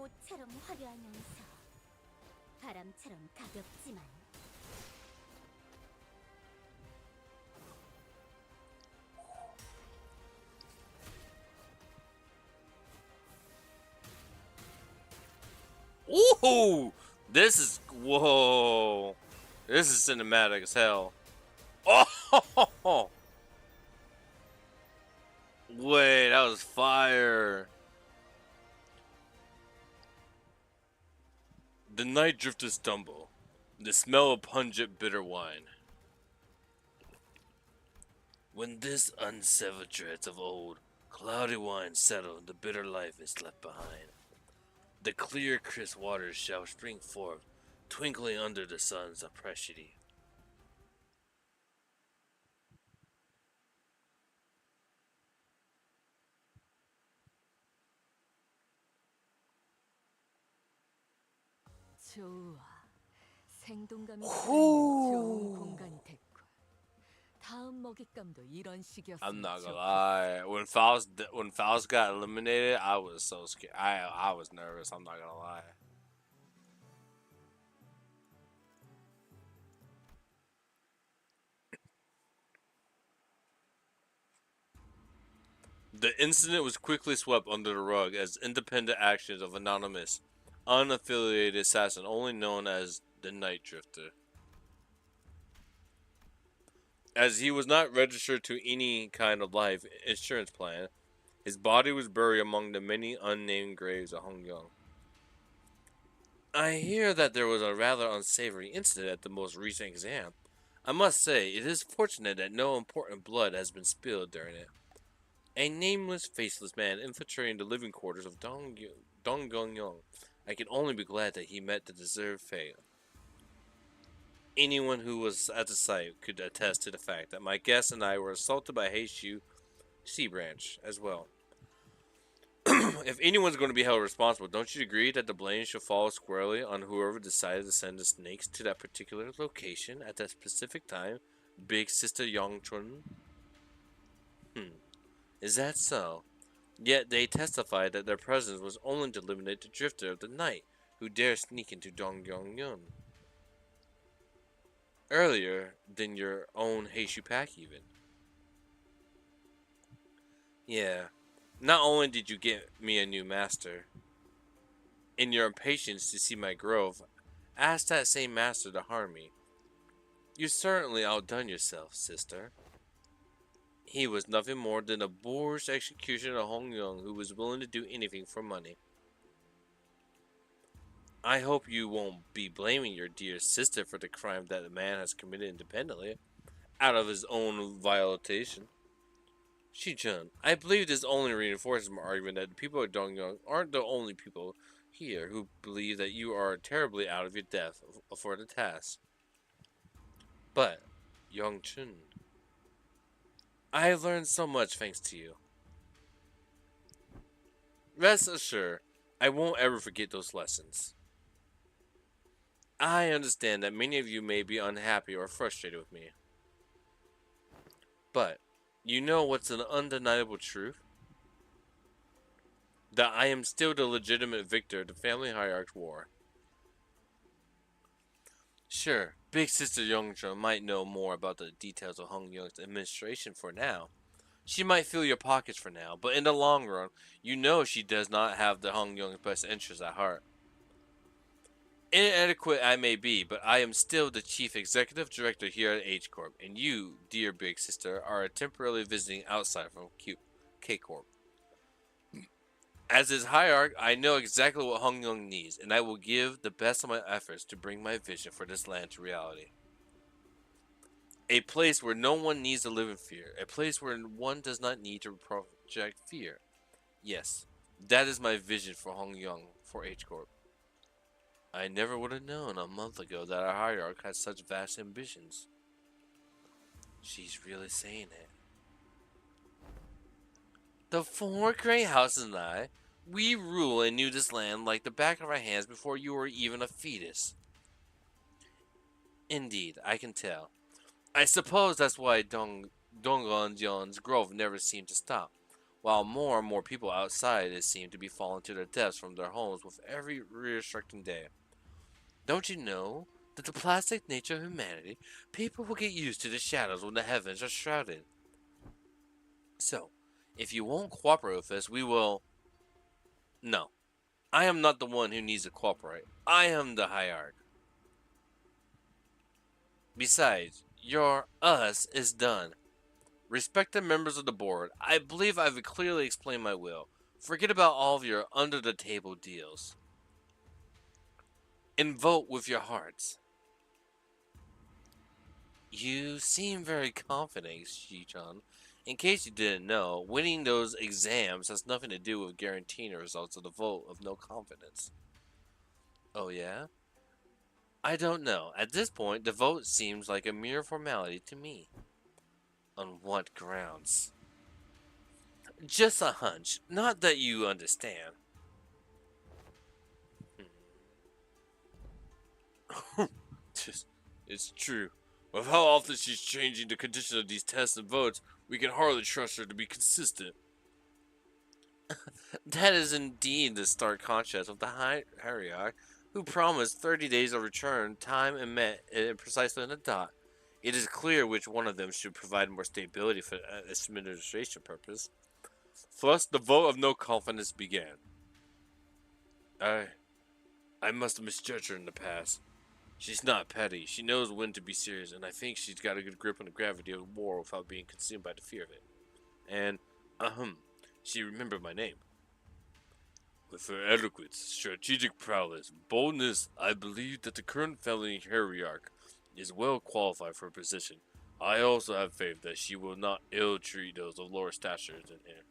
꽃처럼 화려하면서 바람처럼 가볍지만 Ooh! This is. Whoa! This is cinematic as hell. Oh! Wait, that was fire. The night drifters stumble. The smell of pungent bitter wine. When this unsevered dreads of old, cloudy wine settle, the bitter life is left behind. The clear, crisp waters shall spring forth, twinkling under the sun's oppression. 좋아. 생동감이 살아있는 좋은 Whew. 공간이 됐군. 다음 먹잇감도 이런 I'm 식이었으면 not gonna 좋겠어. lie. When Faust got eliminated, I was so scared. I was nervous. I'm not gonna lie. The incident was quickly swept under the rug as independent actions of anonymous, unaffiliated assassin, only known as the Night Drifter. As he was not registered to any kind of life insurance plan, his body was buried among the many unnamed graves of Hongyong. I hear that there was a rather unsavory incident at the most recent exam. I must say, it is fortunate that no important blood has been spilled during it. A nameless, faceless man infiltrating the living quarters of Donggongyong. I can only be glad that he met the deserved fate. Anyone who was at the site could attest to the fact that my guest and I were assaulted by Heishu Sea Branch as well. If anyone's going to be held responsible, don't you agree that the blame should fall squarely on whoever decided to send the snakes to that particular location at that specific time? Big Sister Yongchun? Is that so? Yet they testified that their presence was only to eliminate the drifter of the night who dare sneak into Dongyongyun. Earlier than your own Heishu pack even. Yeah. Not only did you get me a new master, in your impatience to see my growth, ask that same master to harm me. You certainly outdone yourself, sister. He was nothing more than a boorish executioner of Hong Yong who was willing to do anything for money. I hope you won't be blaming your dear sister for the crime that the man has committed independently, out of his own violation. Shi-chun, I believe this only reinforces my argument that the people of Dongyong aren't the only people here who believe that you are terribly out of your depth for the task. But, Yong-chun, I have learned so much thanks to you. Rest assured, I won't ever forget those lessons. I understand that many of you may be unhappy or frustrated with me. But, you know what's an undeniable truth? That I am still the legitimate victor of the family hierarch's war. Sure, Big Sister Youngja might know more about the details of Hung Young's administration for now. She might fill your pockets for now, but in the long run, you know she does not have the Hung Young's best interests at heart. Inadequate I may be, but I am still the chief executive director here at H Corp, and you, dear big sister, are a temporarily visiting outsider from K Corp. As his hierarch, I know exactly what Hong Yong needs, and I will give the best of my efforts to bring my vision for this land to reality. A place where no one needs to live in fear, a place where one does not need to project fear. Yes, that is my vision for Hong Yong for H Corp. I never would have known a month ago that our hierarch had such vast ambitions. She's really saying it. The four great houses and I, we rule and knew this land like the back of our hands before you were even a fetus. Indeed, I can tell. I suppose that's why Donggonjeon's growth never seemed to stop, while more and more people outside it seemed to be falling to their deaths from their homes with every restricting day. Don't you know that the plastic nature of humanity, people will get used to the shadows when the heavens are shrouded? So, if you won't cooperate with us, we will. No, I am not the one who needs to cooperate. I am the hierarch. Besides, your us is done. Respected members of the board, I believe I've clearly explained my will. Forget about all of your under the table deals. And vote with your hearts. You seem very confident, Shi-chan. In case you didn't know, winning those exams has nothing to do with guaranteeing the results of the vote of no confidence. Oh, yeah? I don't know. At this point, the vote seems like a mere formality to me. On what grounds? Just a hunch. Not that you understand. Just, it's true. With how often she's changing the condition of these tests and votes, we can hardly trust her to be consistent. That is indeed the stark contrast of the hierarch, who promised 30 days of return time and met it precisely on the dot. It is clear which one of them should provide more stability for administration purpose. Thus, the vote of no confidence began. I, I must have misjudged her in the past. She's not petty. She knows when to be serious, and I think she's got a good grip on the gravity of war without being consumed by the fear of it. And, she remembered my name. With her eloquence, strategic prowess, boldness, I believe that the current family hierarch is well qualified for her position. I also have faith that she will not ill-treat those of lower stature than her.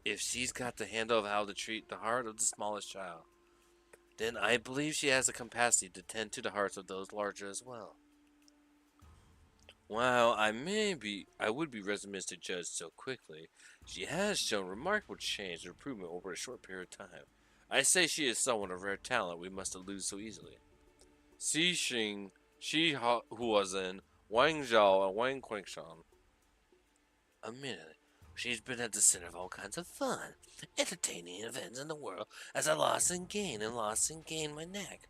If she's got the handle of how to treat the heart of the smallest child, then I believe she has the capacity to tend to the hearts of those larger as well. While I would be reticent to judge so quickly, she has shown remarkable change and improvement over a short period of time. I say she is someone of rare talent we must not lose so easily. Xi Xing, who was in Wang Zhao and Wang Qingshan. A minute. She's been at the center of all kinds of fun, entertaining events in the world as I lost and gained my neck.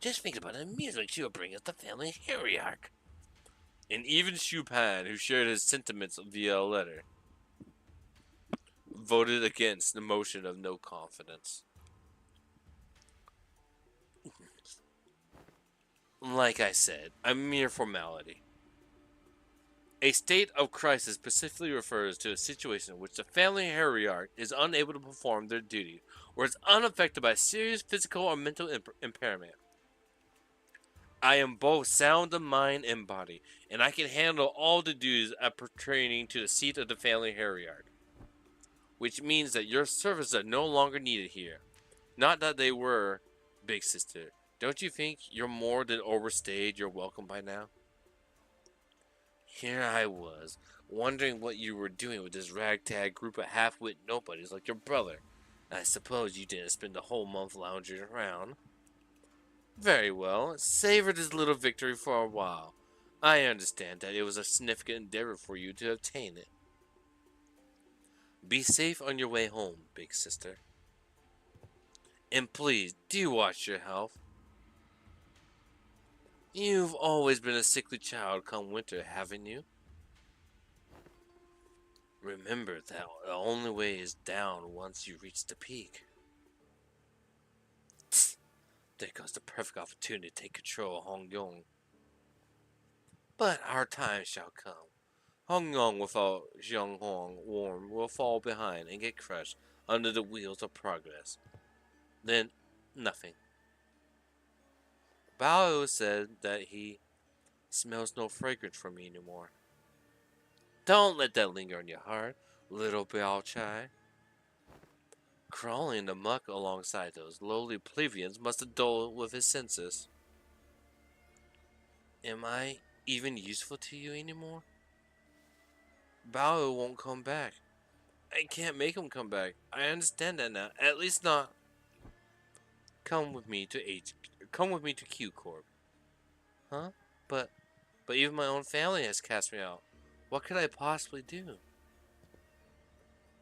Just think about the music she will bring us the family hierarch. And even Pan, who shared his sentiments via a letter, voted against the motion of no confidence. Like I said, a mere formality. A state of crisis specifically refers to a situation in which the family hierarch is unable to perform their duty or is unaffected by serious physical or mental impairment. I am both sound of mind and body, and I can handle all the duties pertaining to the seat of the family hierarch. Which means that your services are no longer needed here. Not that they were, big sister. Don't you think you're more than overstayed your welcome by now? Here I was, wondering what you were doing with this ragtag group of half-wit nobodies like your brother. I suppose you didn't spend the whole month lounging around. Very well, savor this little victory for a while. I understand that it was a significant endeavor for you to obtain it. Be safe on your way home, big sister. And please, do watch your health. You've always been a sickly child come winter, haven't you? Remember that the only way is down once you reach the peak. Tsk, there goes the perfect opportunity to take control of Hong Yong. But our time shall come. Hong Yong without Jiang Hong warm will fall behind and get crushed under the wheels of progress. Then, nothing. Bao said that he smells no fragrance from me anymore. Don't let that linger in your heart, little Bao Chai. Crawling in the muck alongside those lowly plebeians must have dulled with his senses. Am I even useful to you anymore? Bao won't come back. I can't make him come back. I understand that now. At least not. Come with me to Q Corp. Huh? But even my own family has cast me out. What could I possibly do?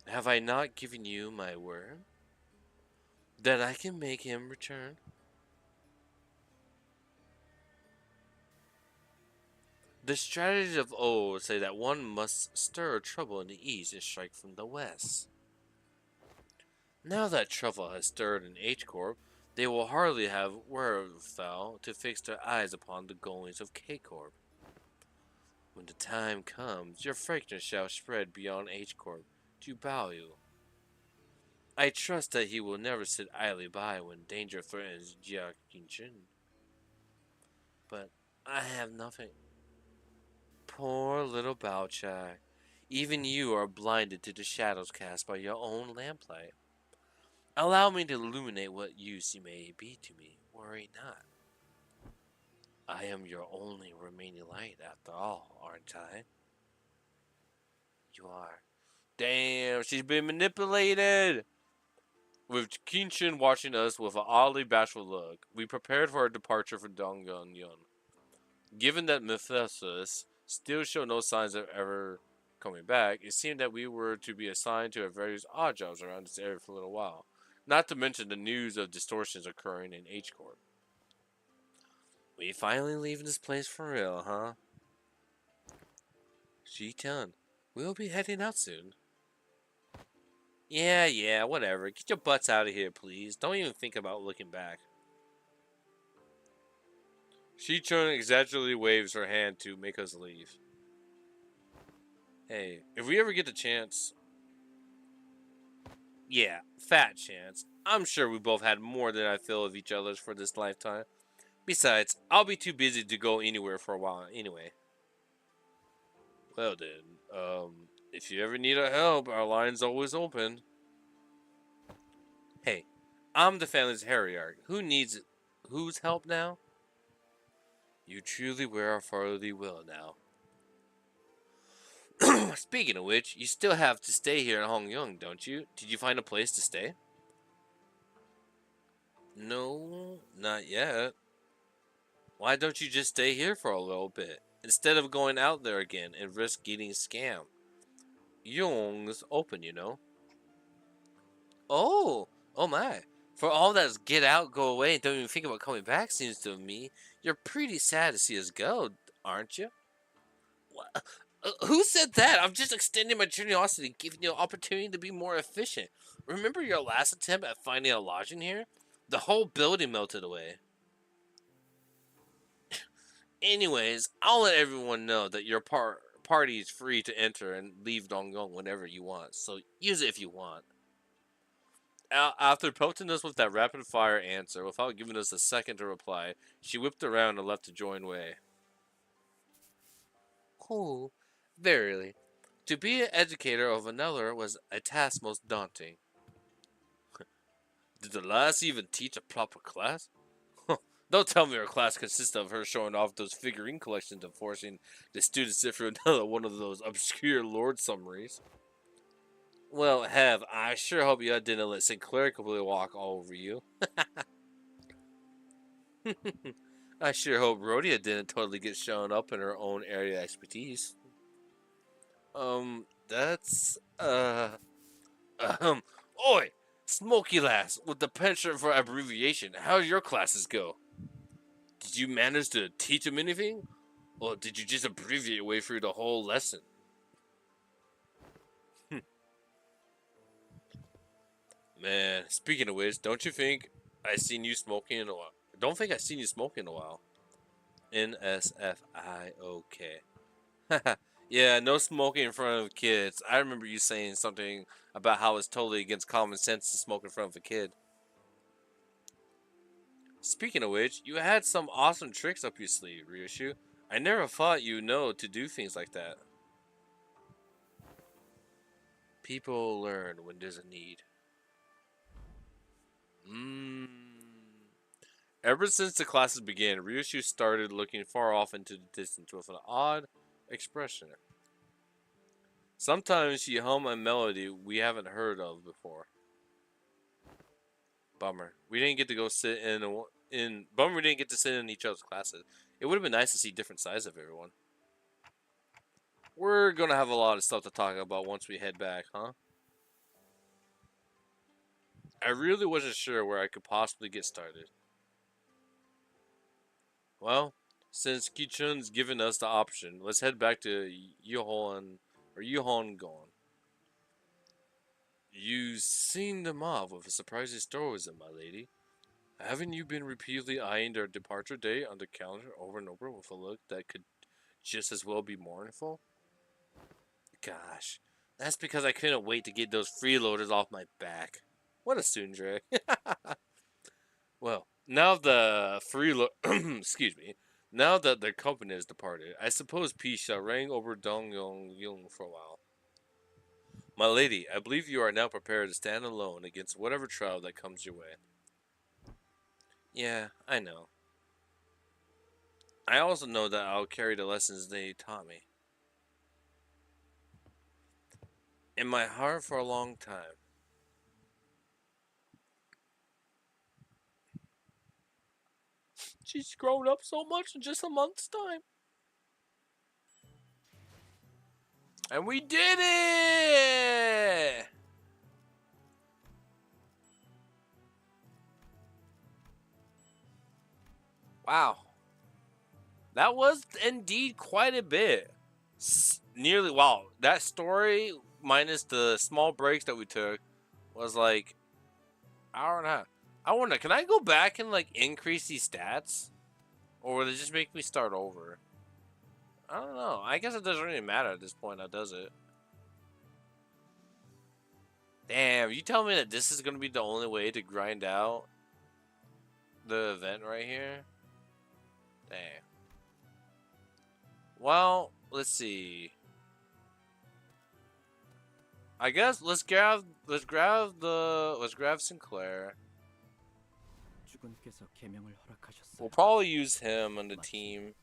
Have I not given you my word? That I can make him return? The strategies of old say that one must stir trouble in the east and strike from the west. Now that trouble has stirred in H Corp, they will hardly have wherewithal to fix their eyes upon the goings of K Corp. When the time comes, your fragrance shall spread beyond H Corp to Baoyu. I trust that he will never sit idly by when danger threatens Jia Qingshin. But I have nothing. Poor little Bao Chai. Even you are blinded to the shadows cast by your own lamplight. Allow me to illuminate what use you may be to me. Worry not. I am your only remaining light after all, aren't I? You are. Damn, she's been manipulated! With Kinshin watching us with an oddly bashful look, we prepared for our departure for Dongyun. Given that Mephisto's still showed no signs of ever coming back, it seemed that we were to be assigned to various odd jobs around this area for a little while. Not to mention the news of distortions occurring in H Corp. We finally leaving this place for real, huh? Shi-chan, we'll be heading out soon. Yeah, whatever. Get your butts out of here, please. Don't even think about looking back. Shi-chan exaggeratedly waves her hand to make us leave. Hey, if we ever get the chance... Yeah, fat chance. I'm sure we both had more than I feel of each other's for this lifetime. Besides, I'll be too busy to go anywhere for a while anyway. Well then, if you ever need our help, our line's always open. Hey, I'm the family's hierarch. Whose help now? You truly wear our fatherly will now. Speaking of which, you still have to stay here in Hongyong, don't you? Did you find a place to stay? No, not yet. Why don't you just stay here for a little bit, instead of going out there again and risk getting scammed? Yong's open, you know. Oh, oh my. For all that's get out, go away, and don't even think about coming back, seems to me, you're pretty sad to see us go, aren't you? What? Who said that? I'm just extending my curiosity, giving you an opportunity to be more efficient. Remember your last attempt at finding a lodging here? The whole building melted away. Anyways, I'll let everyone know that your party is free to enter and leave Donggong whenever you want, so use it if you want. After pelting us with that rapid fire answer without giving us a second to reply, she whipped around and left to join Wei. Oh, verily. To be an educator of another was a task most daunting. Did the lass even teach a proper class? Don't tell me her class consists of her showing off those figurine collections and forcing the students to sit through another one of those obscure lord summaries. Well, Hev, I sure hope you didn't let Sinclair completely walk all over you. I sure hope Rhodia didn't totally get shown up in her own area of expertise. That's, Oi! Smoky Lass, with the penchant for abbreviation, how'd your classes go? Did you manage to teach them anything? Or did you just abbreviate your way through the whole lesson? Man, speaking of which, don't you think I seen you smoking in a while? Don't think I seen you smoking in a while. NSFIOK. Yeah, no smoking in front of kids. I remember you saying something about how it's totally against common sense to smoke in front of a kid. Speaking of which, you had some awesome tricks up your sleeve, Ryushu. I never thought you know to do things like that. People learn when there's a need. Mmm. Ever since the classes began, Ryushu started looking far off into the distance with an odd expression. Sometimes she hum a melody we haven't heard of before. Bummer. We didn't get to go sit Bummer we didn't get to sit in each other's classes. It would have been nice to see different sides of everyone. We're gonna have a lot of stuff to talk about once we head back, huh? I really wasn't sure where I could possibly get started. Well, since Kichun's given us the option, let's head back to Yuhongon. You seem to mob with a surprising stoicism, my lady. Haven't you been repeatedly eyeing their departure date on the calendar over and over with a look that could just as well be mournful? Gosh, that's because I couldn't wait to get those freeloaders off my back. What a tsundere. Well, now the excuse me, now that their company has departed, I suppose peace shall reign over Dongyong for a while. My lady, I believe you are now prepared to stand alone against whatever trial that comes your way. Yeah, I know. I also know that I'll carry the lessons they taught me in my heart for a long time. She's grown up so much in just a month's time. And we did it! Wow. That was indeed quite a bit. Nearly, wow. That story, minus the small breaks that we took, was like hour and a half. I wonder, can I go back and like increase these stats? Or will it just make me start over? I don't know. I guess it doesn't really matter at this point, now does it? Damn, you tell me that this is gonna be the only way to grind out the event right here? Damn. Well, let's see. I guess let's grab Sinclair. 주군께서 계명을 허락하셨어요. We'll probably use him on the team.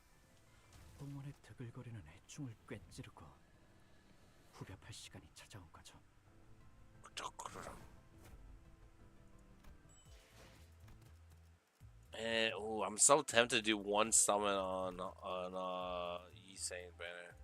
동원에 드글거리는 해충을 꿰찌르고 후벼팔 시간이 찾아온 거죠. And ooh, I'm so tempted to do one summon on Yi Saint banner.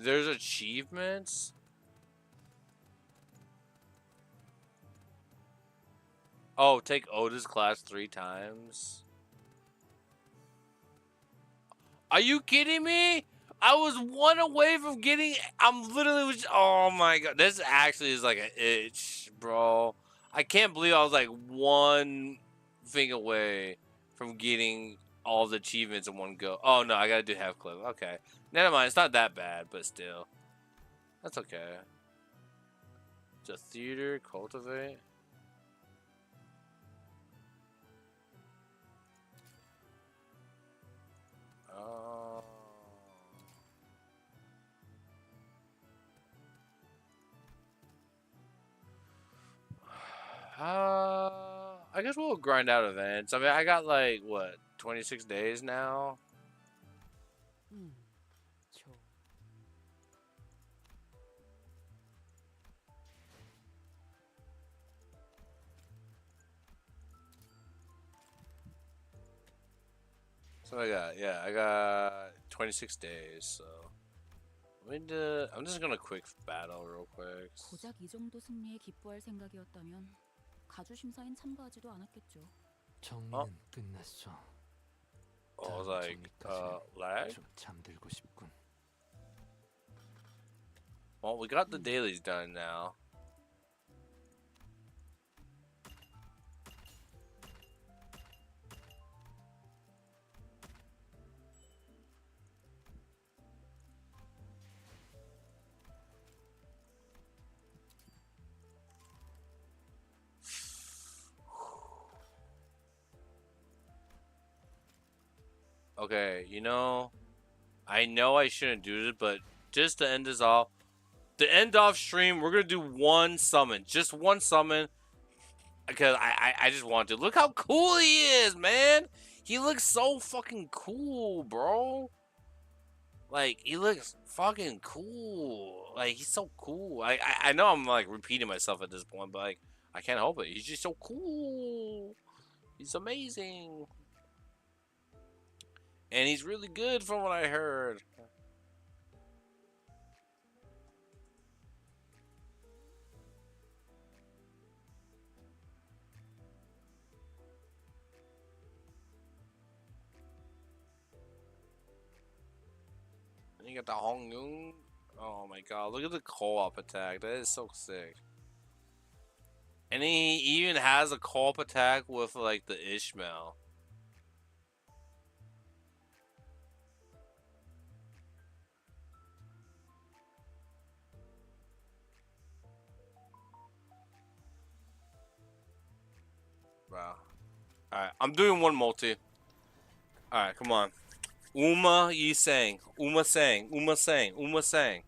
There's achievements. Oh, take Oda's class 3 times. Are you kidding me? I was one away from getting. I'm literally. Oh my god, this actually is like an itch, bro. I can't believe I was like one thing away from getting all the achievements in one go. Oh no, I gotta do half clip. Okay, never mind. It's not that bad, but still, that's okay. Just theater, cultivate. Oh. I guess we'll grind out events. I mean, I got like what 26 days now. So I got 26 days. So I'm just gonna quick battle real quick. 고작 이 정도 승리에 기뻐할 생각이었다면 가주 심사엔 참가하지도 않았겠죠. 정리는 끝났어. I was like, lag? 좀 잠들고 싶군. Well, we got the dailies done now. Okay, I know I shouldn't do this, but just to end this off, the end off stream, we're gonna do one summon, just one summon, because I just want to. Look how cool he is, man. He looks so fucking cool, bro. Like, he looks fucking cool. Like, he's so cool. I know I'm like repeating myself at this point, but like, I can't help it. He's just so cool. He's amazing. And he's really good from what I heard. And you got the Hong Yung. Oh my god, look at the co-op attack. That is so sick. And he even has a co-op attack with like the Ishmael. Alright, I'm doing one multi. Alright, come on. Uma Yi Sang. Uma Sang. Uma Sang. Uma Sang.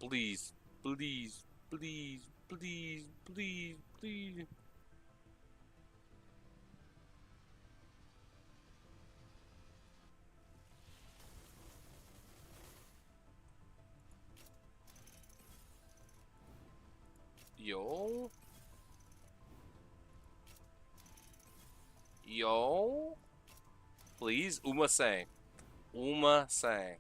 Please. Please. Please. Please. Please. Please. Yo. Yo. Please. Uma Sang. Uma Sang.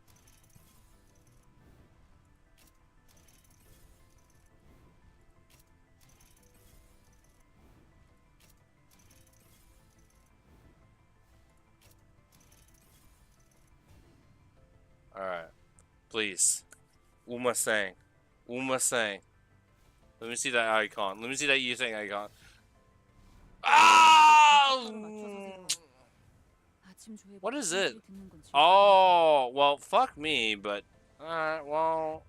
Alright. Please. Uma Sang. Uma Sang. Let me see that icon. Let me see that you Sang icon. Oh! What is it? Oh, well, fuck me, but alright, well,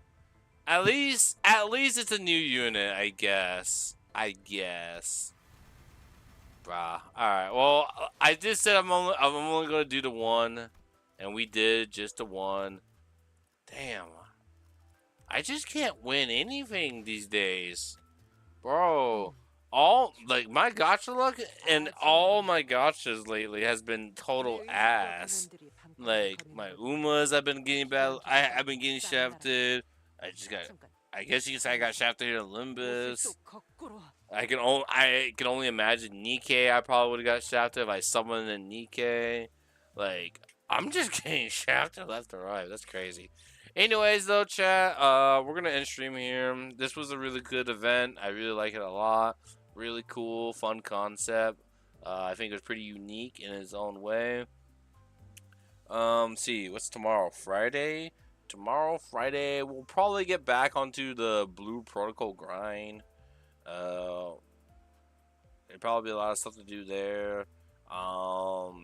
at least it's a new unit, I guess. Bruh. Alright, well, I just said I'm only gonna do the one, and we did just the one. Damn. I just can't win anything these days. Bro, all like my gacha luck and all my gachas lately has been total ass. Like my Umas, I've been getting bad. I've been getting shafted. I just got. I guess you can say I got shafted here in Limbus. I can only imagine Nikkei. I probably would have got shafted if I summoned a Nikkei. Like I'm just getting shafted left and right. That's crazy. Anyways, though, chat, we're gonna end stream here. This was a really good event. I really like it a lot. Really cool, fun concept. I think it was pretty unique in its own way. See, what's tomorrow? Friday? Tomorrow, Friday, we'll probably get back onto the Blue Protocol grind. There'd probably be a lot of stuff to do there.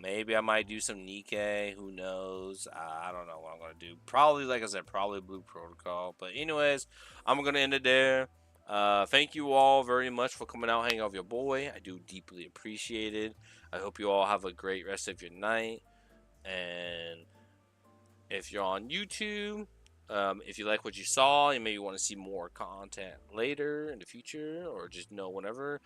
Maybe I might do some Nikkei. Who knows? I don't know what I'm gonna do. Probably, like I said, probably Blue Protocol. But anyways, I'm gonna end it there. Thank you all very much for coming out, hanging out with your boy. I do deeply appreciate it. I hope you all have a great rest of your night. And if you're on YouTube, if you like what you saw, and maybe want to see more content later in the future, or just know whenever,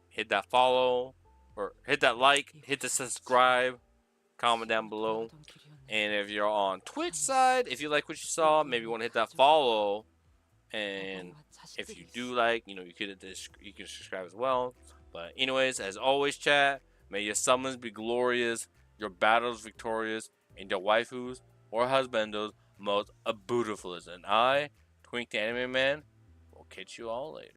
hit that follow, or hit that like, hit the subscribe, comment down below. And if you're on Twitch side, if you like what you saw, maybe you want to hit that follow. And if you do like, you could hit this, you can subscribe as well. But anyways, as always, chat, may your summons be glorious, your battles victorious, and your waifus or husbandos most beautiful. And I, Twink the Anime Man, will catch you all later.